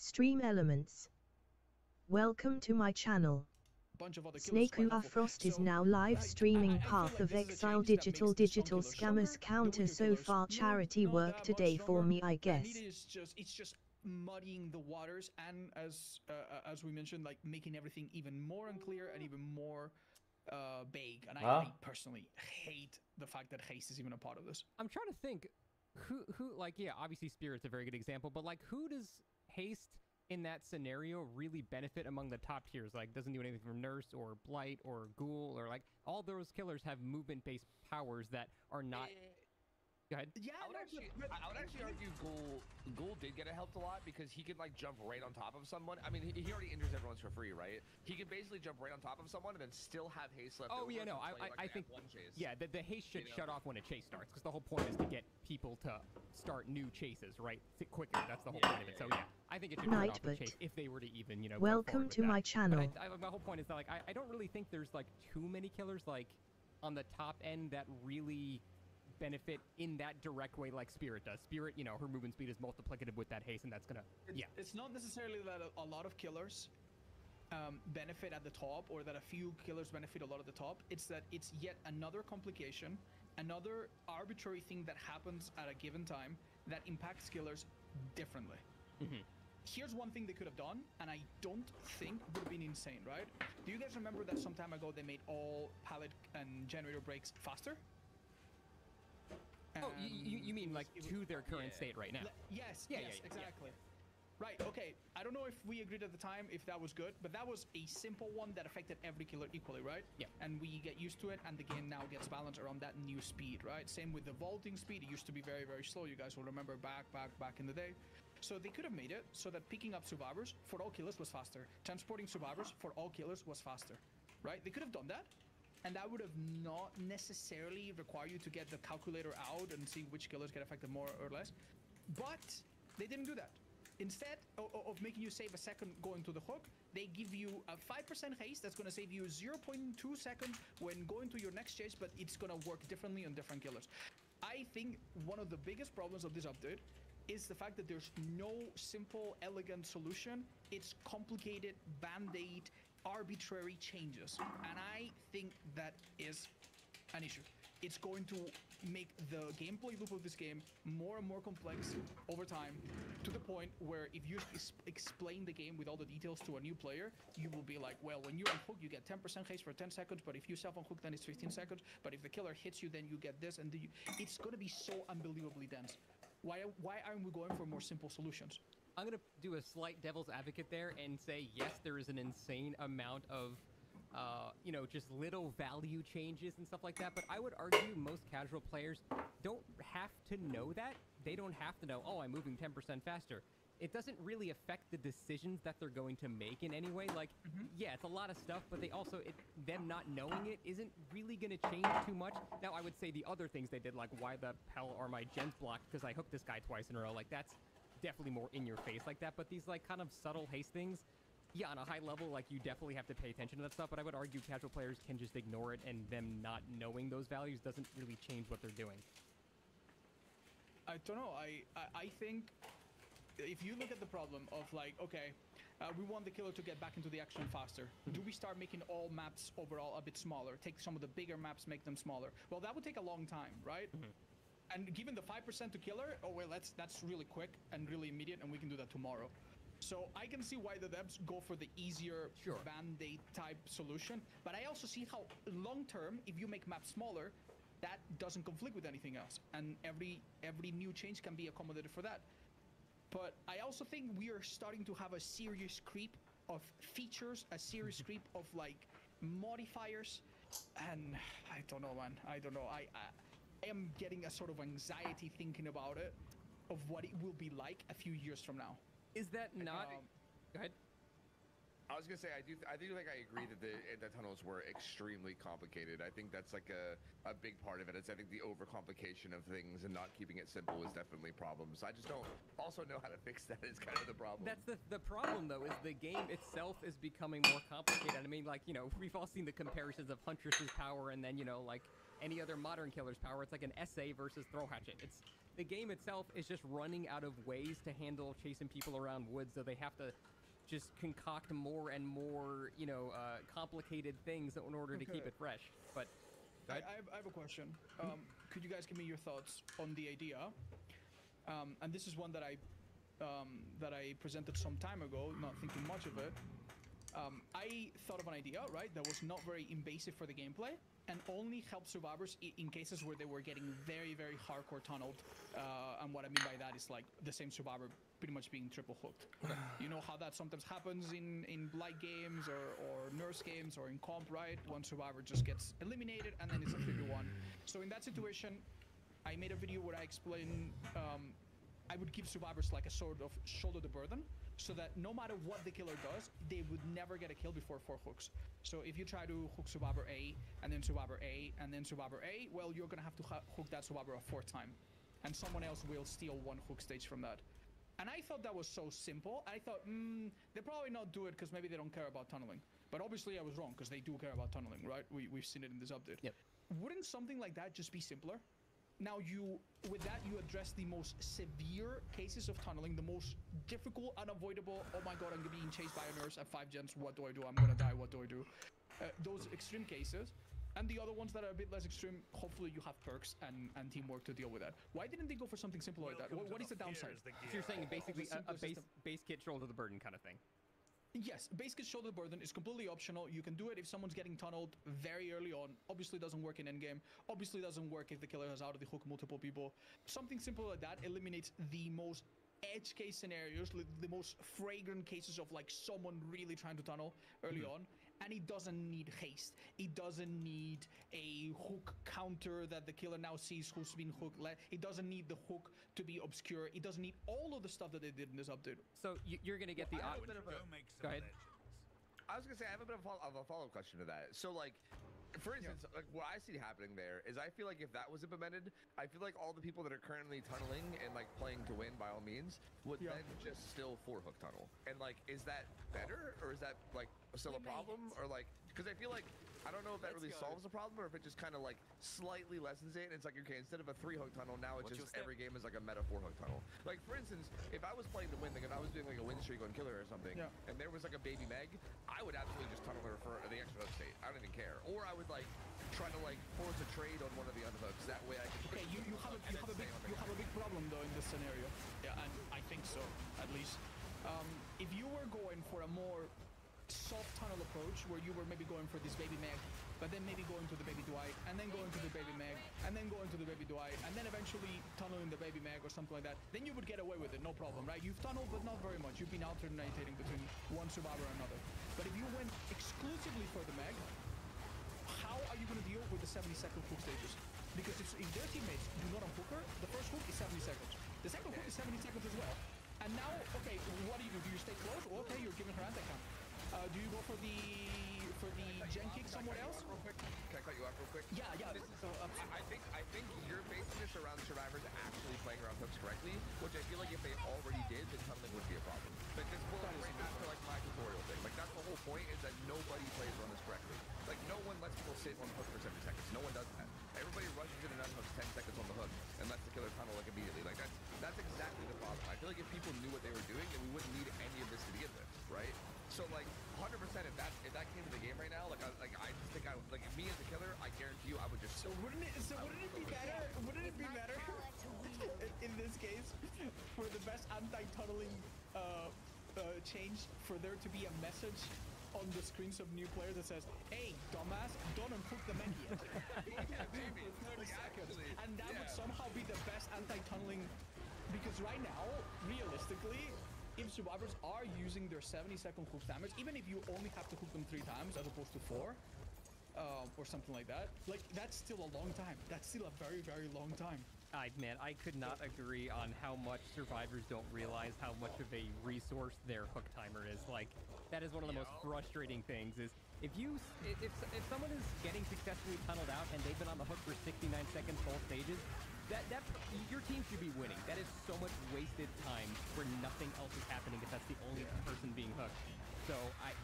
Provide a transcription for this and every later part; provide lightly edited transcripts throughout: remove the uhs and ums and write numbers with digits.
Stream Elements. Welcome to my channel. Bunch of other killers quite helpful. S.W.Frost is So, now live streaming I feel Path like of this is a Exile change that digital makes the strong digital killers scammers stronger, counter the weaker so killers far charity not work that today much for stronger. me I And guess. it is just, it's just muddying the waters, and as we mentioned, like making everything even more unclear and even more vague. And I personally hate the fact that haste is even a part of this. I'm trying to think who like, yeah, obviously Spirit's a very good example, but like who does haste in that scenario really benefit among the top tiers? Like, doesn't do anything from Nurse or Blight or Ghoul, or like all those killers have movement-based powers that are not. Go ahead. Yeah, I would actually argue Ghoul did get helped a lot because he could like jump right on top of someone. I mean, he already injures everyone for free, right? He could basically jump right on top of someone and then still have haste left. Oh yeah, no, I think yeah, the haste should shut off when a chase starts, because the whole point is to get people to start new chases, right? Quicker. That's the whole point of it. So yeah, I think it should shut off the chase if they were to even, you know. Welcome to my channel. My whole point is that like I don't really think there's like too many killers like on the top end that really benefit in that direct way like Spirit does. Spirit, you know, her movement speed is multiplicative with that haste, and that's gonna, It's not necessarily that a lot of killers benefit at the top, or that a few killers benefit a lot at the top. It's that it's yet another complication, another arbitrary thing that happens at a given time that impacts killers differently. Here's one thing they could have done, and I don't think would have been insane, right? Do you guys remember that some time ago they made all pallet and generator breaks faster? Oh, you mean like to their current state right now? Yes, yes, exactly. Right, okay. I don't know if we agreed at the time if that was good, but that was a simple one that affected every killer equally, right? Yeah. And we get used to it, and the game now gets balanced around that new speed, right? Same with the vaulting speed. It used to be very, very slow. You guys will remember back in the day. So they could have made it so that picking up survivors for all killers was faster. Transporting survivors for all killers was faster, right? They could have done that. And that would have not necessarily required you to get the calculator out and see which killers get affected more or less. But they didn't do that. Instead of making you save a second going to the hook, they give you a 5% haste that's going to save you 0.2 seconds when going to your next chase, but it's going to work differently on different killers. I think one of the biggest problems of this update is the fact that there's no simple, elegant solution. It's complicated, band-aid, arbitrary changes, and I think that is an issue. It's going to make the gameplay loop of this game more and more complex over time, to the point where if you explain the game with all the details to a new player, you will be like, well, when you unhook you get 10% haste for 10 seconds, but if you self-unhook then it's 15 seconds, but if the killer hits you then you get this, and it's going to be so unbelievably dense. Why aren't we going for more simple solutions? I'm going to do a slight devil's advocate there and say, yes, there is an insane amount of, you know, just little value changes and stuff like that. But I would argue most casual players don't have to know that. They don't have to know, oh, I'm moving 10% faster. It doesn't really affect the decisions that they're going to make in any way. Like, yeah, it's a lot of stuff, but they also, them not knowing it isn't really going to change too much. Now, I would say the other things they did, like, why the hell are my gens blocked because I hooked this guy twice in a row, like, that's definitely more in your face like that. But these like kind of subtle haste things, yeah, on a high level, like you definitely have to pay attention to that stuff, but I would argue casual players can just ignore it, and them not knowing those values doesn't really change what they're doing. I don't know. I think if you look at the problem of like, okay, we want the killer to get back into the action faster. Do we start making all maps overall a bit smaller? Take some of the bigger maps, make them smaller. Well, that would take a long time, right? And given the 5% to killer, oh well, that's really quick and really immediate, and we can do that tomorrow. So I can see why the devs go for the easier band-aid type solution, but I also see how long-term, if you make maps smaller, that doesn't conflict with anything else, and every new change can be accommodated for that. But I also think we are starting to have a serious creep of features, a serious creep of like modifiers, and I don't know, man. I don't know. I am getting a sort of anxiety thinking about it, of what it will be like a few years from now. Is that not? Go ahead. I was gonna say I do like I agree that the tunnels were extremely complicated. I think that's like a big part of it. It's I think the overcomplication of things and not keeping it simple is definitely problems. I just don't also know how to fix that is kind of the problem. That's the problem though, is the game itself is becoming more complicated. I mean, like, you know, we've all seen the comparisons of Huntress's power and then, you know, like any other modern killer's power. It's like an SA versus throw hatchet. It's the game itself is just running out of ways to handle chasing people around woods, so they have to just concoct more and more, complicated things in order to keep it fresh. But I have a question. Could you guys give me your thoughts on the idea? And this is one that I presented some time ago, not thinking much of it. I thought of an idea, right, that was not very invasive for the gameplay and only helped survivors in cases where they were getting very, very hardcore tunneled. And what I mean by that is like the same survivor pretty much being triple hooked. You know how that sometimes happens in Blight games or Nurse games or in comp, right? One survivor just gets eliminated and then it's a 3v1. So in that situation, I made a video where I explain I would give survivors like a sort of shoulder the burden, so that no matter what the killer does, they would never get a kill before 4 hooks. So if you try to hook survivor A, and then survivor A, and then survivor A, well, you're gonna have to hook that survivor a 4th time. And someone else will steal 1 hook stage from that. And I thought that was so simple. I thought, they probably not do it because maybe they don't care about tunneling. But obviously I was wrong, because they do care about tunneling, right? We've seen it in this update. Yep. Wouldn't something like that just be simpler? Now with that, you address the most severe cases of tunneling, the most difficult, unavoidable, oh my god, I'm being chased by a nurse at 5 gens, what do I do? I'm gonna die, what do I do? Those extreme cases. And the other ones that are a bit less extreme, hopefully you have perks and teamwork to deal with that. Why didn't they go for something simple like that? What is the downside? So you're saying basically a system. base kit shoulder the burden kind of thing. Yes, base kit shoulder burden is completely optional. You can do it if someone's getting tunneled very early on. Obviously doesn't work in endgame. Obviously doesn't work if the killer has out of the hook multiple people. Something simple like that eliminates the most edge case scenarios, the most fragrant cases of like someone really trying to tunnel early on. And it doesn't need haste. It doesn't need a hook counter that the killer now sees who's been hooked. It doesn't need the hook to be obscure. It doesn't need all of the stuff that they did in this update. So you're going to get the... Go ahead. I was going to say, I have a bit of a follow-up question to that. So, like, for instance, like what I see happening there is I feel like if that was implemented, I feel like all the people that are currently tunneling and like playing to win by all means would then just still 4-hook tunnel. And like, is that better or is that like still a problem? Or like, because I feel like I don't know if that really solves the problem or if it just kind of like slightly lessens it. And it's like, okay, instead of a 3-hook tunnel, now it's just every game is like a meta 4-hook tunnel. Like for instance, if I was playing to win, like if I was doing like a win streak on killer or something, and there was like a baby Meg, I would absolutely just tunnel her for the extra hook state. I don't even care. Or I would like try to like force a trade on one of the unhooks. That way I can. Okay, you have a big problem though in this scenario. Yeah, and I think so at least. If you were going for a more soft tunnel approach, where you were maybe going for this baby Meg, but then maybe going to the baby Dwight, and then going to the baby Meg, and then going to the baby Dwight, and then eventually tunneling the baby Meg or something like that, then you would get away with it, no problem, right? You've tunneled, but not very much. You've been alternating between one survivor and another. But if you went exclusively for the Meg, how are you going to deal with the 70-second hook stages? Because if their teammates do not unhook her, the first hook is 70 seconds. The second hook is 70 seconds as well. And now, okay, what do? Do you stay close? Okay, you're giving her anti-count. Do you go for the gen kick somewhere else? Real quick. Can I cut you off real quick? Yeah. So, I think you're basing this around survivors actually playing around hooks correctly, which I feel like if they already did, then tunneling would be a problem. But this will right after like my tutorial thing. Like that's the whole point, is that nobody plays around this correctly. Like no one lets people sit on the hook for 70 seconds. No one does that. Everybody rushes in and unhooks 10 seconds on the hook and lets the killer tunnel like immediately. Like that's exactly the problem. I feel like if people knew what they were doing, then we wouldn't need any of this to begin with, right? So like 100% if that came to the game right now, like I just think like me as a killer, I guarantee you I would just. So wouldn't it be better? Wouldn't it be better in this case for the best anti-tunneling change for there to be a message on the screens of new players that says, "Hey, dumbass, don't unhook the men yet." Maybe. For 30 seconds. And that would somehow be the best anti-tunneling, because right now, realistically, if survivors are using their 70-second hook damage, even if you only have to hook them 3 times as opposed to 4, or something like that, like that's still a long time. That's still a very, very long time. Man, I could not agree on how much survivors don't realize how much of a resource their hook timer is. Like, that is one of the most frustrating things. Is if someone is getting successfully tunneled out and they've been on the hook for 69 seconds both stages, Your team should be winning. That is so much wasted time where nothing else is happening if that's the only person being hooked. So,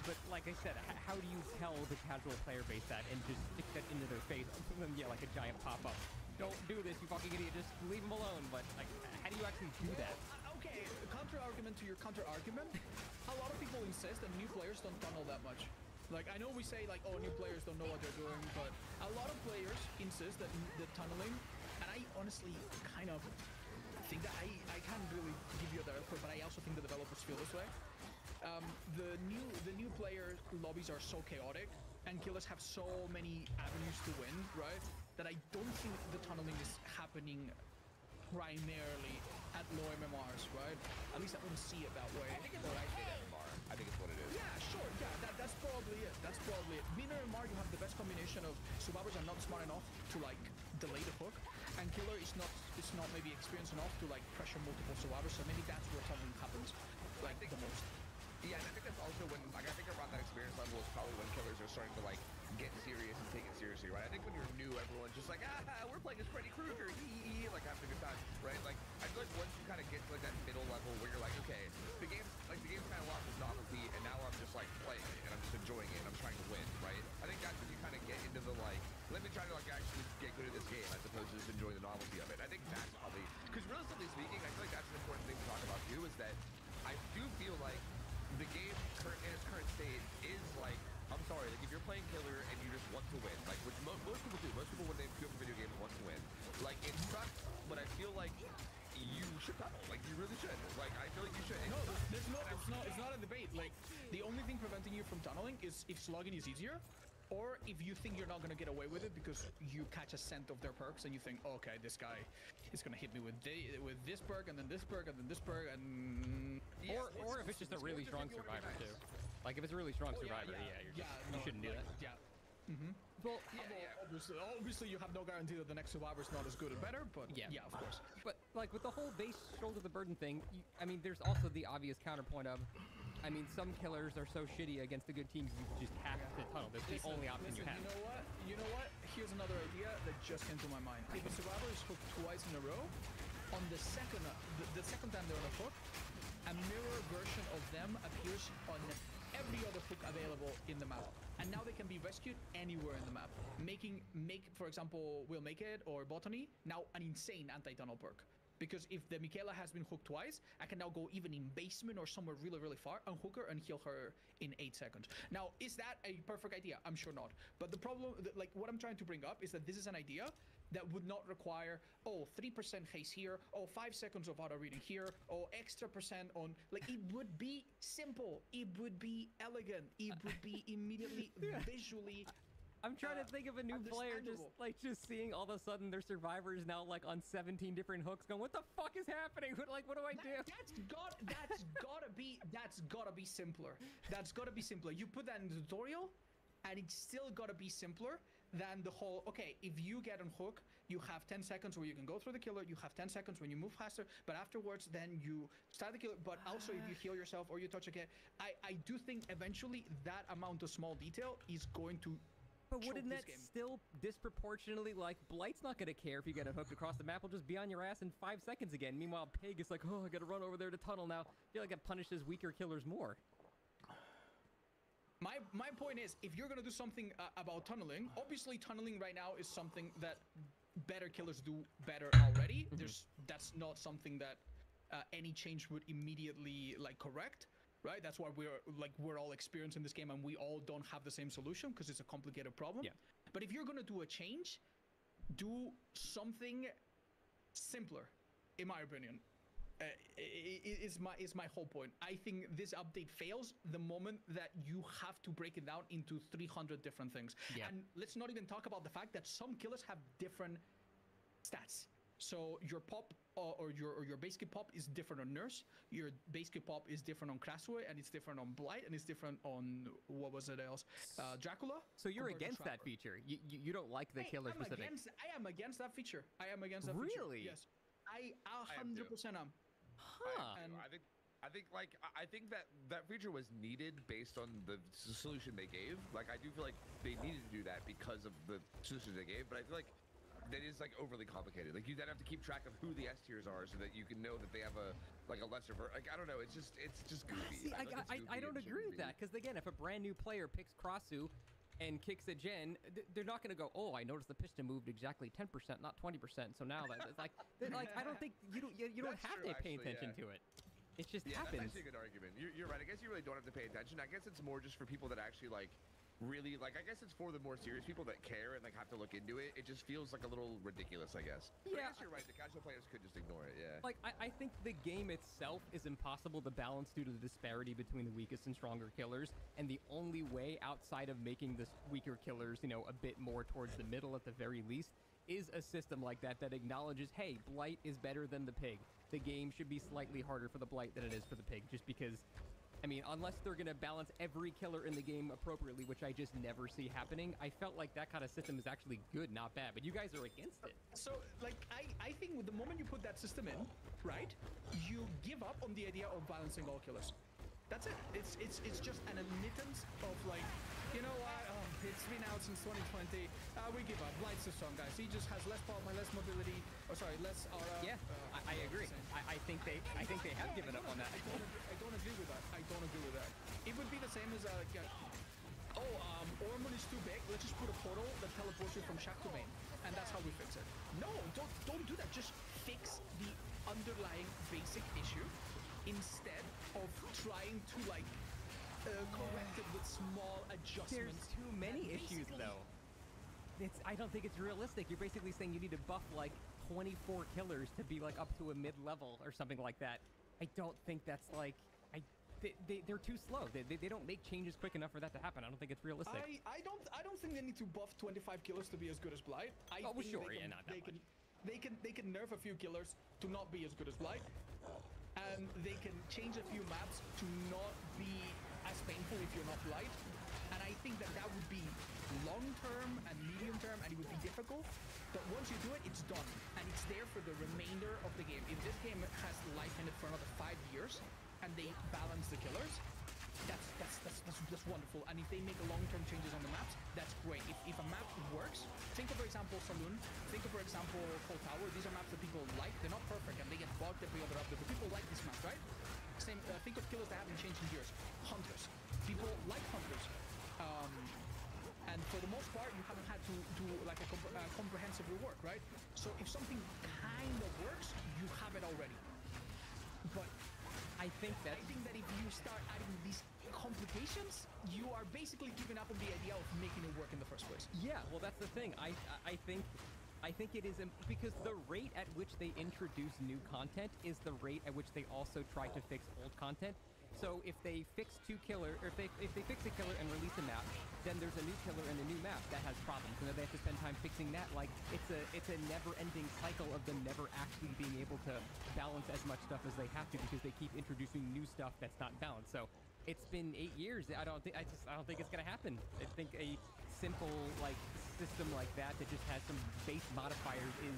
but like I said, how do you tell the casual player base that and just stick that into their face and then like a giant pop-up? Don't do this, you fucking idiot. Just leave them alone. But like, how do you actually do that? Okay, counter-argument to your counter-argument. A lot of people insist that new players don't tunnel that much. Like, I know we say, like, oh, new players don't know what they're doing, but a lot of players insist that the tunneling, and I honestly kind of think that I can't really give you a direct proof, but I also think the developers feel this way. The new player lobbies are so chaotic, and killers have so many avenues to win, right? That I don't think the tunneling is happening primarily at low MMRs, right? At least I wouldn't see it that way. I think it's right mid MMR. I think it's what it is. Yeah, sure. Yeah, that's probably it. That's probably it. Mid MMR, you have the best combination of survivors are not smart enough to like delay the hook, and killer is not maybe experienced enough to like pressure multiple survivors. So maybe that's where tunneling happens, like the most. Yeah, and I think that's also when, like, I think around that experience level is probably when killers are starting to, like, get serious and take it seriously, right? I think when you're new, everyone's just like, we're playing as Freddy Krueger, like, having a good time, right? Like, I feel like once you kind of get to, like, that middle level where you're like, okay, the game's kind of lost its novelty, and now I'm just, like, playing it, and I'm just enjoying it, and I'm trying to win, right? I think that's when you kind of get into the, like, let me try to, like, actually get good at this game, as opposed to just enjoying the novelty of it. I think that's probably, because realistically speaking, I feel like that's an important thing to talk about, too, is that I do feel like the game in its current state is like, I'm sorry, like if you're playing killer and you just want to win, like which most people do, most people when they queue up for video games want to win, like it sucks, but I feel like you should tunnel, like you really should, like I feel like you should. No, it's not a debate. Like the only thing preventing you from tunneling is if slugging is easier, or if you think you're not gonna get away with it because you catch a scent of their perks and you think, okay, this guy is gonna hit me with this perk and then this perk and then this perk and or if it's just a really strong survivor too. Like if it's a really strong survivor, you shouldn't do that. Yeah. Mm-hmm. Well, obviously you have no guarantee that the next survivor is not as good or better, but yeah, of course. But like with the whole base shoulder the burden thing, I mean, there's also the obvious counterpoint of, I mean, some killers are so shitty against the good teams you just have to tunnel. That's the only option you have. You know what? Here's another idea that just came to my mind. If a survivor is hooked twice in a row, on the second time they're on a hook, a mirror version of them appears on every other hook available in the map. And now they can be rescued anywhere in the map. Make, for example, Will Make It or Botany, now an insane anti-tunnel perk. Because if the Michaela has been hooked twice, I can now go even in basement or somewhere really, really far, unhook her and heal her in 8 seconds. Now, is that a perfect idea? I'm sure not. But the problem, like what I'm trying to bring up is that this is an idea that would not require, 3% haste here, 5 seconds of auto reading here, extra percent on, like it would be simple. It would be elegant. It would be immediately visually I'm trying to think of a new player just seeing all of a sudden their survivors now like on 17 different hooks going, what the fuck is happening? Like, what do I do? That's gotta be simpler. That's gotta be simpler. You put that in the tutorial and it's still gotta be simpler than the whole, okay, if you get on hook, you have 10 seconds where you can go through the killer, you have 10 seconds when you move faster, but afterwards then you start the killer, but also if you heal yourself or you touch again, I do think eventually that amount of small detail is going to But wouldn't that still disproportionately, like, Blight's not going to care if you get hooked across the map. He'll just be on your ass in 5 seconds again. Meanwhile, Pig is like, oh, I got to run over there to tunnel now. I feel like it punishes weaker killers more. My point is, if you're going to do something about tunneling, obviously tunneling right now is something that better killers do better already. That's not something that any change would immediately, like, correct. Right, that's why we're all experienced in this game, and we all don't have the same solution because it's a complicated problem. Yeah. But if you're gonna do a change, do something simpler, in my opinion. Is my whole point. I think this update fails the moment that you have to break it down into 300 different things. Yeah. And let's not even talk about the fact that some killers have different stats. So your pop or your base kit pop is different on Nurse, your base kit pop is different on Crasway, and it's different on Blight, and it's different on, what was it else? Dracula. So you're against that feature? You don't like the killer specific? I am against that feature. I am against that feature. Really? Yes. I 100% am. Huh. I think that feature was needed based on the solution they gave. Like, I do feel like they needed to do that because of the solution they gave, but I feel like that is like overly complicated. Like you then have to keep track of who the S tiers are so that you can know that they have a lesser like I don't know. It's just goofy. See, I don't agree with that because again, if a brand new player picks Krasu and kicks a gen, they're not going to go, oh, I noticed the piston moved exactly 10%, not 20%. So now that's like I don't think you don't have to pay attention to it. It just happens. That's actually a good argument. You're right. I guess you really don't have to pay attention. I guess it's more just for people that actually really I guess it's for the more serious people that care and have to look into it. It just feels like a little ridiculous, I guess. But I guess you're right. The casual players could just ignore it. Yeah. Like I think the game itself is impossible to balance due to the disparity between the weakest and stronger killers, and the only way outside of making the weaker killers, a bit more towards the middle at the very least, is a system like that acknowledges, hey, Blight is better than the Pig. The game should be slightly harder for the Blight than it is for the Pig, just because. I mean, unless they're going to balance every killer in the game appropriately, which I just never see happening, I felt like that kind of system is actually good, not bad. But you guys are against it. So, I think with the moment you put that system in, right, you give up on the idea of balancing all killers. That's it. It's just an admittance of you know what? It's been out since 2020. We give up. Blight's the strong guys. He just has less power, less mobility. Oh, sorry, less aura. Yeah, I agree. I think they have given up on that. I don't agree with that. I don't agree with that. It would be the same as Ormond is too big. Let's just put a portal that teleports you from Shack to main, and that's how we fix it. No, don't do that. Just fix the underlying basic issue instead of trying to correct it with small adjustments. There's too many issues though. I don't think it's realistic. You're basically saying you need to buff 24 killers to be up to a mid-level or something like that. I don't think that's they're too slow. They don't make changes quick enough for that to happen. I don't think it's realistic. I don't think they need to buff 25 killers to be as good as Blight. Not that much. They can nerf a few killers to not be as good as Blight. And they can change a few maps to not be as painful if you're not Blight. And I think that would be long-term and medium-term, and it would be difficult. But once you do it, it's done. And it's there for the remainder of the game. If this game has life in it for another 5 years, and they balance the killers, that's wonderful. And if they make long-term changes on the maps, that's great. If a map works, think of, for example, Saloon, think of, for example, Cold Tower. These are maps that people like. They're not perfect, and they get bugged every other update, but people like this map, right? Same, think of killers that haven't changed in years. Hunters. People like Hunters. And for the most part, you haven't had to do a comprehensive rework, right? So if something kind of works, you have it already. But I think that if you start adding these complications, you are basically giving up on the idea of making it work in the first place. Yeah, well, that's the thing. I think it is because the rate at which they introduce new content is the rate at which they also try to fix old content. So if they fix if they fix a killer and release a map, then there's a new killer and a new map that has problems, and then they have to spend time fixing that. It's a never-ending cycle of them never actually being able to balance as much stuff as they have to because they keep introducing new stuff that's not balanced. So it's been 8 years. I don't think it's gonna happen. I think a simple system like that just has some base modifiers is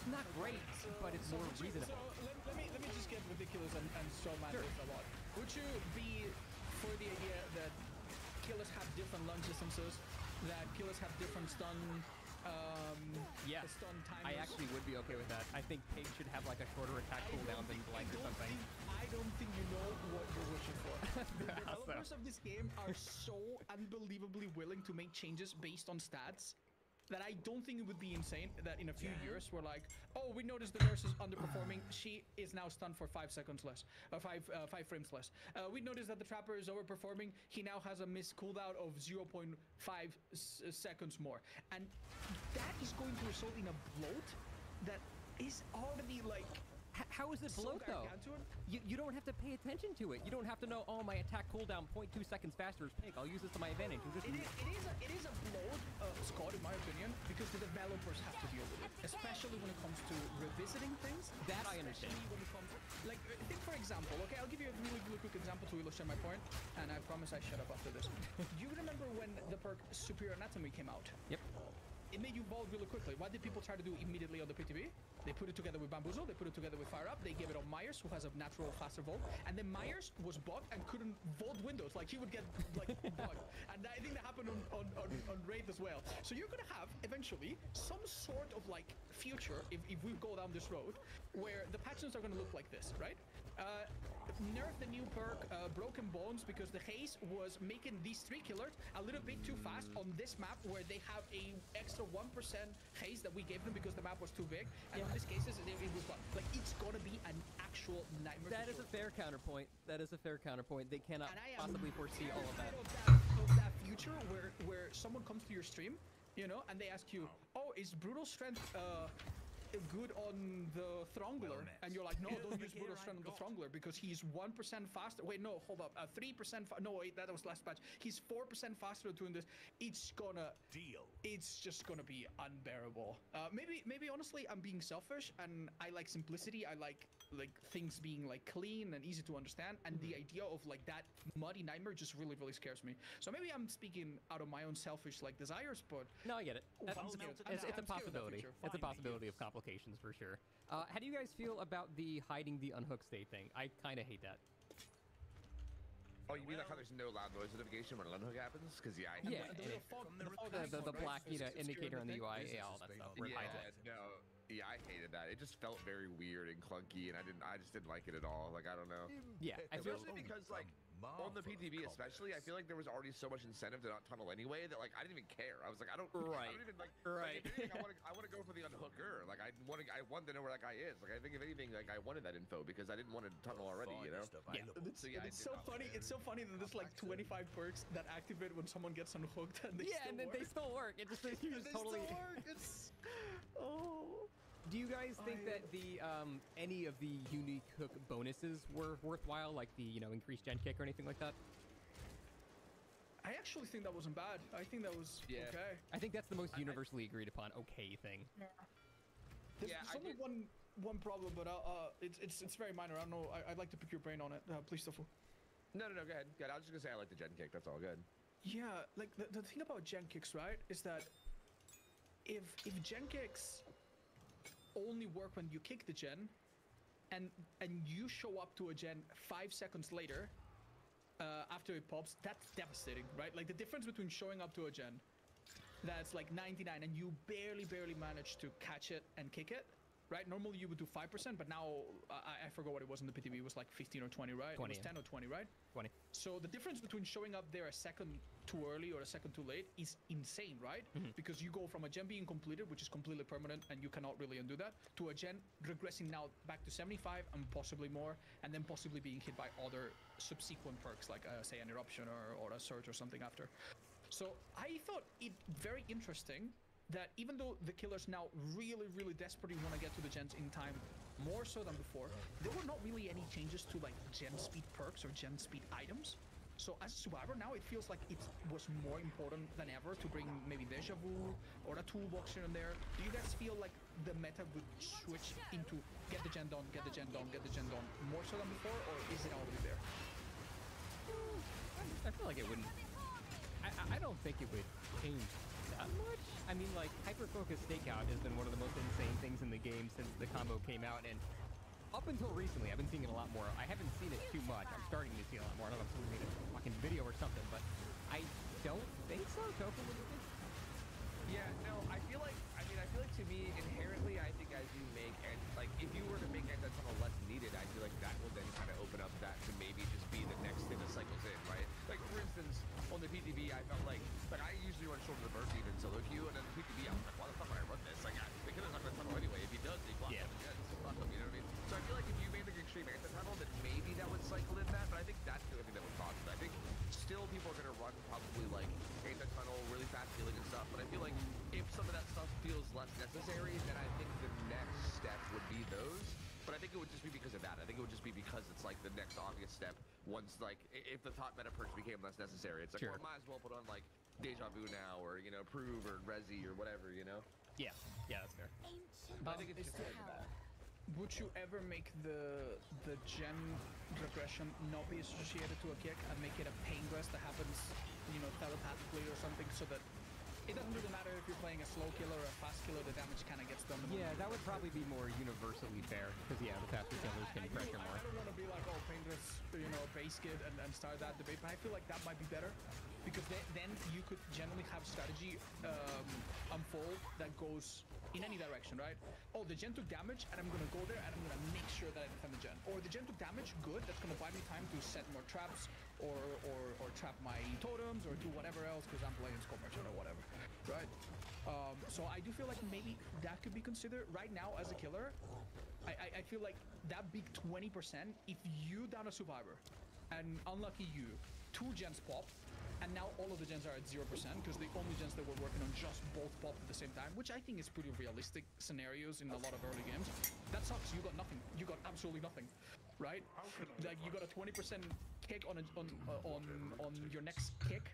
not great, but it's more reasonable. So let me just get ridiculous and strawman this a lot. Would you be for the idea that killers have different lung distances, that killers have different stun stun timers? I actually would be okay with that. I think Pig should have a shorter attack cooldown than Blight or something. I don't think you know what you're wishing for. The developers of this game are so unbelievably willing to make changes based on stats that I don't think it would be insane that in a few years we're like, oh, we noticed the nurse is underperforming. She is now stunned for 5 seconds less, 5 frames less. We noticed that the trapper is overperforming. He now has a missed cooldown of 0.5 seconds more, and that is going to result in a bloat that is already how is it bloat though? You don't have to pay attention to it. You don't have to know, oh, my attack cooldown 0.2 seconds faster is Pig. I'll use this to my advantage. It is a bloat, Scott, in my opinion, because the developers have to deal with it, especially when it comes to revisiting things. That I understand. When it comes think for example, okay, I'll give you a really quick example to illustrate my point, and I promise I shut up after this. Do you remember when the perk Superior Anatomy came out? Yep. it made you vault really quickly. What did people try to do immediately on the PTB? They put it together with Bamboozle, they put it together with Fire Up, they gave it on Myers, who has a natural faster vault, and then Myers was bugged and couldn't vault windows, like he would get like bugged. And I think that happened on Wraith as well. So you're gonna have eventually some sort of like future, if we go down this road, where the patches are gonna look like this, right? Nerf the new perk Broken Bones, because the haze was making these 3 killers a little bit too fast on this map, where they have a extra 1% haze that we gave them because the map was too big, and in this cases it was like it's gonna be an actual nightmare. That is a fair counterpoint. That is a fair counterpoint. They cannot possibly foresee all of that. Of that future where someone comes to your stream, you know, and they ask you, oh, is brutal strength good on the Throngler? And you're like, no, don't use brutal strength on the Throngler because he's 1% faster. Wait, no, hold up, 3%. No, wait, that was last patch. He's 4% faster doing this. It's just gonna be unbearable. Maybe honestly, I'm being selfish, and I like simplicity. I like things being like clean and easy to understand, and the idea of like that muddy nightmare just really scares me. So maybe I'm speaking out of my own selfish like desires, but no, I get it. It's a possibility. It's a possibility of complications for sure. How do you guys feel about the hiding the unhook state thing? I kind of hate that. Oh, you mean like how there's no loud noise notification when an unhook happens? Because yeah, I hate the black indicator on the UI, all that stuff. Where it hides it. Yeah, I hated that. It just felt very weird and clunky, and I just didn't like it at all. Like, I don't know. Yeah, especially because like on the PTB, especially, I feel like there was already so much incentive to not tunnel anyway that like I didn't even care. I was like, I don't even like. Right. Like, if anything, I want to go for the unhooker. Like I want to know where that guy is. Like I think if anything, like I wanted that info because I didn't want to tunnel already. You know. Yeah. It's so funny. It's so funny that there's like 25 perks that activate when someone gets unhooked, and they and then they still work. It just totally. Still work. It's Do you guys think that the any of the unique hook bonuses were worthwhile, like the increased gen kick or anything like that? I actually think that wasn't bad. I think that was okay. I think that's the most universally agreed upon okay thing. There's only one problem, but it's very minor. I don't know. I'd like to pick your brain on it. Please, Tofu. No, go ahead. I was just gonna say I like the gen kick. That's all good. Yeah, like the thing about gen kicks, right, is that if gen kicks only work when you kick the gen, and you show up to a gen 5 seconds later, after it pops, that's devastating, right? Like the difference between showing up to a gen that's like 99 and you barely manage to catch it and kick it, right? Normally you would do 5%, but now I forgot what it was in the PTB. It was like 15 or 20, right? 20, it was 10 or 20, right? 20. So the difference between showing up there a second too early or a second too late is insane, right? Because you go from a gen being completed, which is completely permanent and you cannot really undo that, to a gen regressing now back to 75 and possibly more, and then possibly being hit by other subsequent perks like say an eruption or a surge or something after. So I thought it very interesting that even though the killers now really desperately want to get to the gens in time, more so than before, there were not really any changes to like gen speed perks or gen speed items. So as a survivor now, it feels like it was more important than ever to bring maybe Deja Vu or a toolbox here and there. Do you guys feel like the meta would switch into get the gen done, get the gen done, get the gen done more so than before, or is it already there? I feel like it wouldn't. I don't think it would change that much. I mean, like, hyper-focused stakeout has been one of the most insane things in the game since the combo came out, and up until recently, I've been seeing it a lot more. I haven't seen it too much. I'm starting to see it a lot more. I don't know if someone made a fucking video or something, but I don't think so. Tofu, what do you think? Yeah, no, I feel like to me, inherently, I think as you make, and like, if you were to make anti-tunnel less needed, I feel like that will then kind of open up that to maybe just be the next thing that cycles in, right? Like, for instance, on the PTB, I felt like I usually run short of the burst even solo queue, and then the PTB, I was like, why the fuck would I run this? Like, the killer's not gonna tunnel anyway. If he does, they block him. Yeah, just block him, you know what I mean? So I feel like if you made like extreme anti-tunnel, then maybe that would cycle in that, but I think that's the only thing that would cause it. I think still people are gonna run probably like anti-tunnel, really fast healing and stuff, but I feel like if some of that stuff feels less necessary, then I think the next step would be those. But I think it would just be because of that. I think it would just be because it's like the next obvious step once, like, if the top meta perks became less necessary. It's like, well, might as well put on like Deja Vu now, or Prove or Resi or whatever, you know? Yeah, that's fair. I think it's just like that. Would you ever make the gen regression not be associated to a kick and make it a pain rest that happens, telepathically or something, so that it doesn't really matter if you're playing a slow killer or a fast killer, the damage kind of gets done. Yeah, that would probably be more universally fair, because yeah, the faster killers can pressure more. I don't want to be like, oh, paintless, base kit and start that debate, but I feel like that might be better, because then you could generally have strategy unfold that goes in any direction, right? Oh, the gen took damage, and I'm gonna go there, and I'm gonna make sure that I defend the gen. Or the gen took damage, good, that's gonna buy me time to set more traps, or trap my totems, or do whatever else, because I'm playing Skull Merchant or whatever, right? So I do feel like maybe that could be considered. Right now, as a killer, I feel like that big 20%, if you down a survivor, and unlucky you, 2 gens pop, and now all of the gens are at 0% because the only gens that we're working on just both pop at the same time, which I think is pretty realistic scenarios in a lot of early games. That sucks. You got nothing. You got absolutely nothing, right? Like you got a 20% kick on your next kick,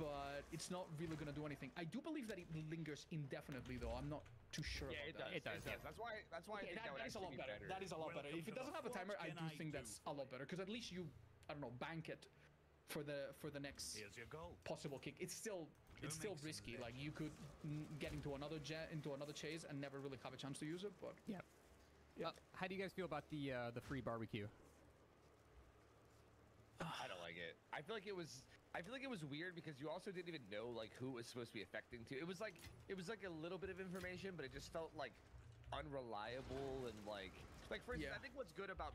but it's not really gonna do anything. I do believe that it lingers indefinitely, though. I'm not too sure. Yeah, It it does. does. Yes. That's why. Okay, that is a lot better. That is a lot better. If it doesn't have a timer, I do think that's a lot better because at least you, I don't know, bank it for the next possible kick. It's still risky. Like you could get into another chase and never really have a chance to use it. But yeah. How do you guys feel about the free barbecue? I don't like it. I feel like it was weird because you also didn't even know like who it was supposed to be affecting to. It was like a little bit of information, but it just felt like unreliable and like for instance, I think what's good about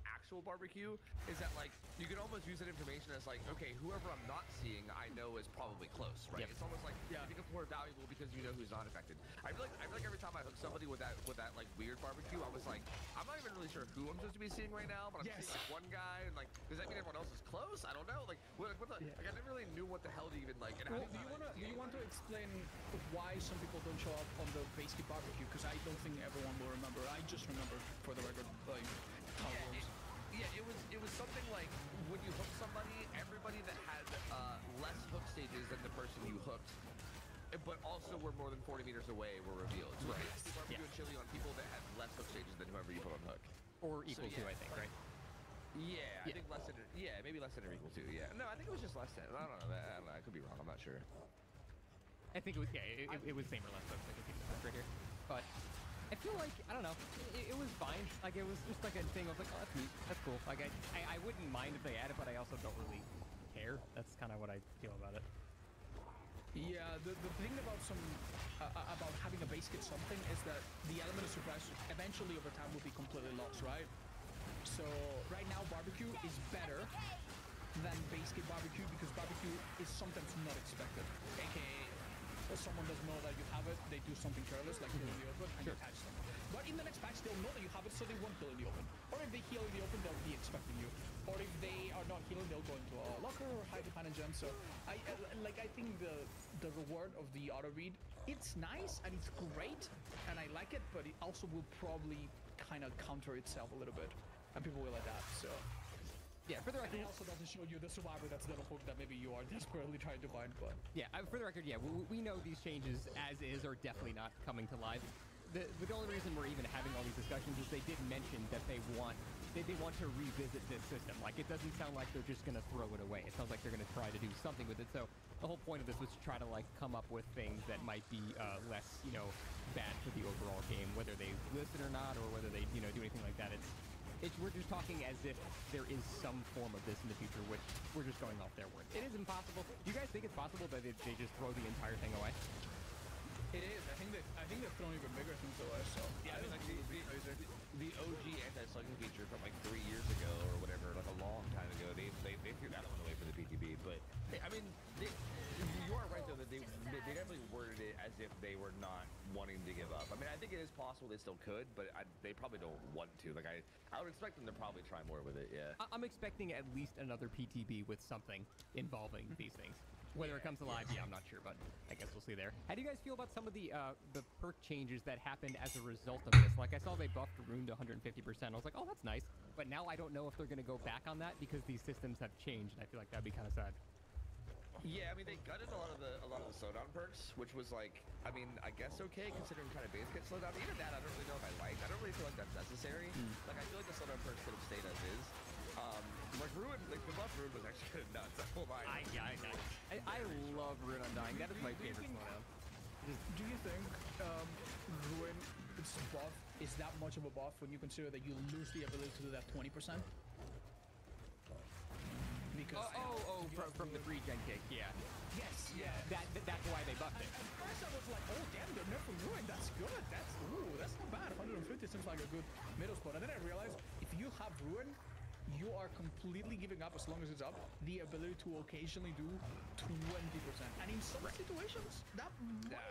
actual barbecue is that like you can almost use that information as like, okay, whoever I'm not seeing, I know is probably close, right? Yep. It's almost like I think it's more valuable because you know who's not affected. I feel like every time I hook somebody with that like weird barbecue, I was like, I'm not even really sure who I'm supposed to be seeing right now, but I'm seeing like one guy, and like, does that mean everyone else is close? I don't know. Like, what the? Like, I never really knew what the hell to even like. And well, do you want to explain why some people don't show up on the basic barbecue? Because I don't think everyone will remember. I just remember for the record, like how it works. It was something like when you hook somebody, everybody that had less hook stages than the person you hooked, but also were more than 40 meters away were revealed. So basically barbecue and chili on people that had less hook stages than whoever you put on hook. Or equal to, I think, right? Yeah, I think less than, maybe less than or equal to, yeah. No, I think it was just less than. I don't know, I could be wrong, I'm not sure. I think it was, it was same or less, I can see the right here. But I feel like, I don't know, it was fine. Like, it was just like a thing of like, oh, that's neat, that's cool. Like, I wouldn't mind if they added, but I also don't really care. That's kind of what I feel about it. Yeah, the thing about about having a base kit something is that the element of surprise eventually over time will be completely lost, right? So right now barbecue is better than base kit barbecue because barbecue is sometimes not expected. AKA if someone doesn't know that you have it, they do something careless like heal in the open and you catch them. But in the next patch they'll know that you have it, so they won't heal in the open. Or if they heal in the open, they'll be expecting you. Or if they are not healing, they'll go into a locker or hide behind a gem. So I think the reward of the auto read, it's nice and it's great and I like it, but it also will probably kind of counter itself a little bit and people will adapt. So yeah, for the record, it also doesn't show you the survivor that's little hook that maybe you are desperately trying to find. But yeah, for the record, yeah, we know these changes as is are definitely not coming to life. The only reason we're even having all these discussions is they did mention that they want to revisit this system. Like, it doesn't sound like they're just going to throw it away. It sounds like they're going to try to do something with it. So the whole point of this was to try to like come up with things that might be less, bad for the overall game, whether they listen or not, or whether they, do anything like that. We're just talking as if there is some form of this in the future, which we're just going off their word. It is impossible. Do you guys think it's possible that they just throw the entire thing away? it is. I think they've thrown even bigger things away. So yeah, I mean, like the OG anti-slugging feature from like 3 years ago or whatever, like a long time ago, they threw that one away for the PTB. But I mean, you are right though that they definitely worded it as if they were not wanting to give up. I mean, I think it is possible they still could, but they probably don't want to. Like I would expect them to probably try more with it. Yeah, I'm expecting at least another PTB with something involving these things. Whether it comes alive, yeah, I'm not sure, but I guess we'll see there. How do you guys feel about some of the perk changes that happened as a result of this? Like, I saw they buffed Rune to 150%. I was like, oh, that's nice. But now I don't know if they're going to go back on that because these systems have changed, and I feel like that'd be kind of sad. Yeah, I mean, they gutted a lot of the slowdown perks, which was like, I mean, I guess okay considering kind of base kit slowdown. Even that, I don't really know if I like. I don't really feel like that's necessary. Like, I feel like the slowdown perks could have stayed as is. Like Ruin, like the buff Ruin was actually kind of nuts. I won't lie. I love Rune Undying. That is my favorite slowdown. Do you think Ruin, its buff, is that much of a buff when you consider that you lose the ability to do that 20%? Because from the regen kick, yeah. yes, yeah. That's why they buffed it. At first I was like, oh damn, they're nerfing Ruin. That's good. That's not bad. 150 seems like a good middle spot. And then I realized if you have Ruin, you are completely giving up, as long as it's up, the ability to occasionally do 20%. And in some situations, that might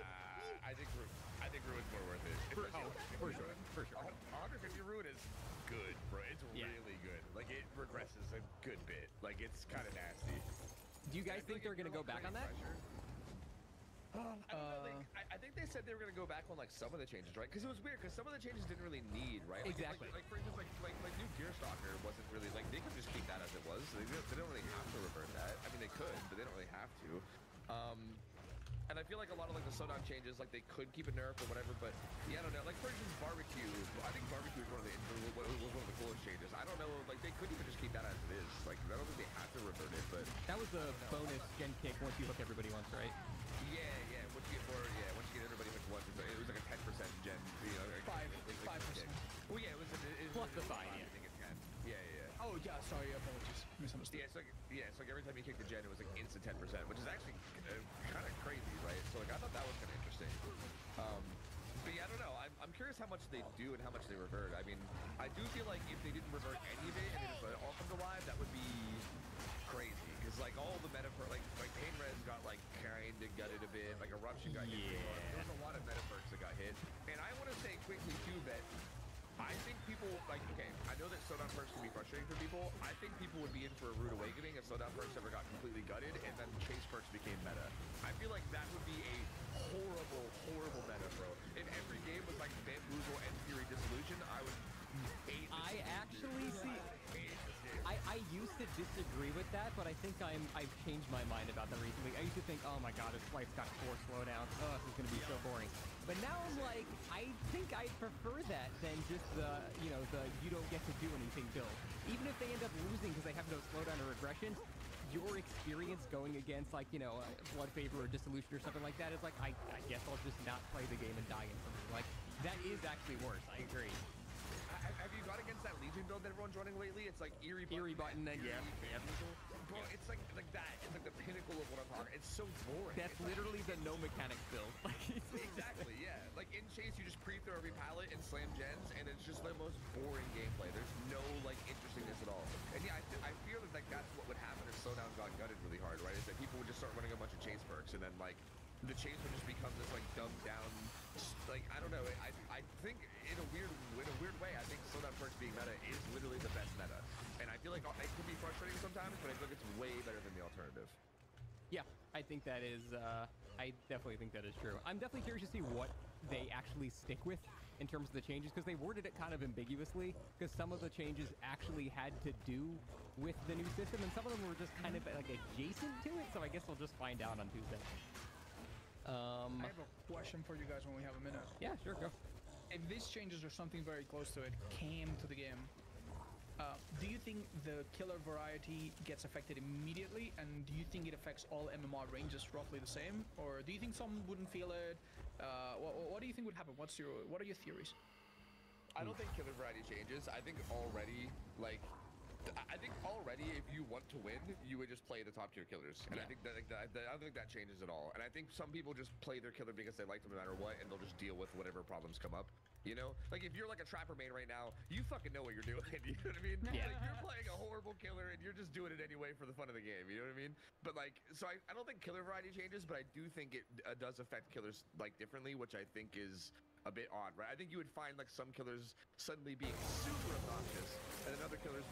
I think Ruin's more worth it. For sure. 150 Ruin is good, bro. It's really good. Like, it regresses a good bit. Like, it's kind of nasty. Do you guys think they're gonna go back on that? I don't know, like, I think they said they were gonna go back on like some of the changes, right? Because it was weird, because some of the changes didn't really need, right? Like, Exactly. Like for instance, like new Gearstalker wasn't really like they could just keep that as it was. So they don't really have to revert that. I mean, they could, but they don't really have to. And I feel like a lot of like the Sodan changes, like they could keep a nerf or whatever, but yeah, I don't know. Like for instance, barbecue. I think barbecue was one of the coolest changes. I don't know, like they could even just keep that as it is. Like I don't think they have to revert it, but That was a bonus gen kick once you hook everybody once, right? yeah. Once you get everybody hooked once, it was like a 10% gen. You know, like, 5%. Well, yeah, it was Plus the 5, I yeah. think it's 10. Yeah. Oh yeah, sorry, apologies. Misunderstood. Yeah, it's like every time you kick the gen, it was like instant 10%, which is actually kind of crazy, right? So like I thought that was kind of interesting. But yeah, I don't know. I'm curious how much they do and how much they revert. I mean, I do feel like if they didn't revert any of it and they just let it all come to live, that would be crazy. Because like all the meta like Pain Res got like kind of gutted a bit, like Eruption got hit. There's a lot of meta perks that got hit. And I want to say quickly too that I think people, like, okay, I know that Sodan perks can be frustrating for people. I think people would be in for a rude awakening if Sodan perks ever got completely gutted and then Chase perks became meta. I feel like that would be a horrible meta, bro. If every game was like Bamboozle and Fury Dissolution, I would hate this I game, actually dude. see. I hate this game. I used to disagree with that, but I think I've changed my mind about that recently. I used to think, oh my god, his flight's got 4 slowdowns. Oh, this is gonna be so boring. But now I'm like, I think I prefer that than just the you don't get to do anything build. Even if they end up losing because they have no slowdown or regression, your experience going against like Blood Favor or Dissolution or something like that is like, I guess I'll just not play the game and die instantly. Like that is actually worse. I agree. Have you gone against that Legion build that everyone's running lately? It's like Eerie Button, and yeah. Bro, it's like that. It's like the pinnacle of what I'm talking. It's so boring. That's literally the no mechanics build. Like, Exactly, yeah. Like in Chase, you just pre-throw every pallet and slam gens, and it's just the most boring gameplay. There's no like interestingness at all. And yeah, I feel that like that's what would happen if Slowdown got gutted really hard, right? Is that people would just start running a bunch of Chase perks, and then like the Chase would just become this like dumbed down, like I don't know. I think in a weird way, I think Slowdown perks being meta is literally the best meta, and I feel like it could be frustrating sometimes, but I feel like it's way better than the alternative. yeah, I think that is. I definitely think that is true. I'm definitely curious to see what they actually stick with in terms of the changes, because they worded it kind of ambiguously, because some of the changes actually had to do with the new system, and some of them were just kind of like adjacent to it. So I guess we'll just find out on Tuesday. I have a question for you guys when we have a minute. Yeah, sure, go. If these changes or something very close to it came to the game, do you think the killer variety gets affected immediately? And do you think it affects all MMR ranges roughly the same? Or do you think some wouldn't feel it? What do you think would happen? What are your theories? I don't think killer variety changes. I think already, if you want to win, you would just play the top tier killers, and I think that I don't think that changes at all. And I think some people just play their killer because they like them no matter what, and they'll just deal with whatever problems come up. You know, like if you're like a trapper main right now, you fucking know what you're doing. You know what I mean? Yeah. Like, you're playing a horrible killer, and you're just doing it anyway for the fun of the game. You know what I mean? But like, so I don't think killer variety changes, but I do think it does affect killers like differently, which I think is a bit odd, right? I think you would find like some killers suddenly being super obnoxious, and then other killers.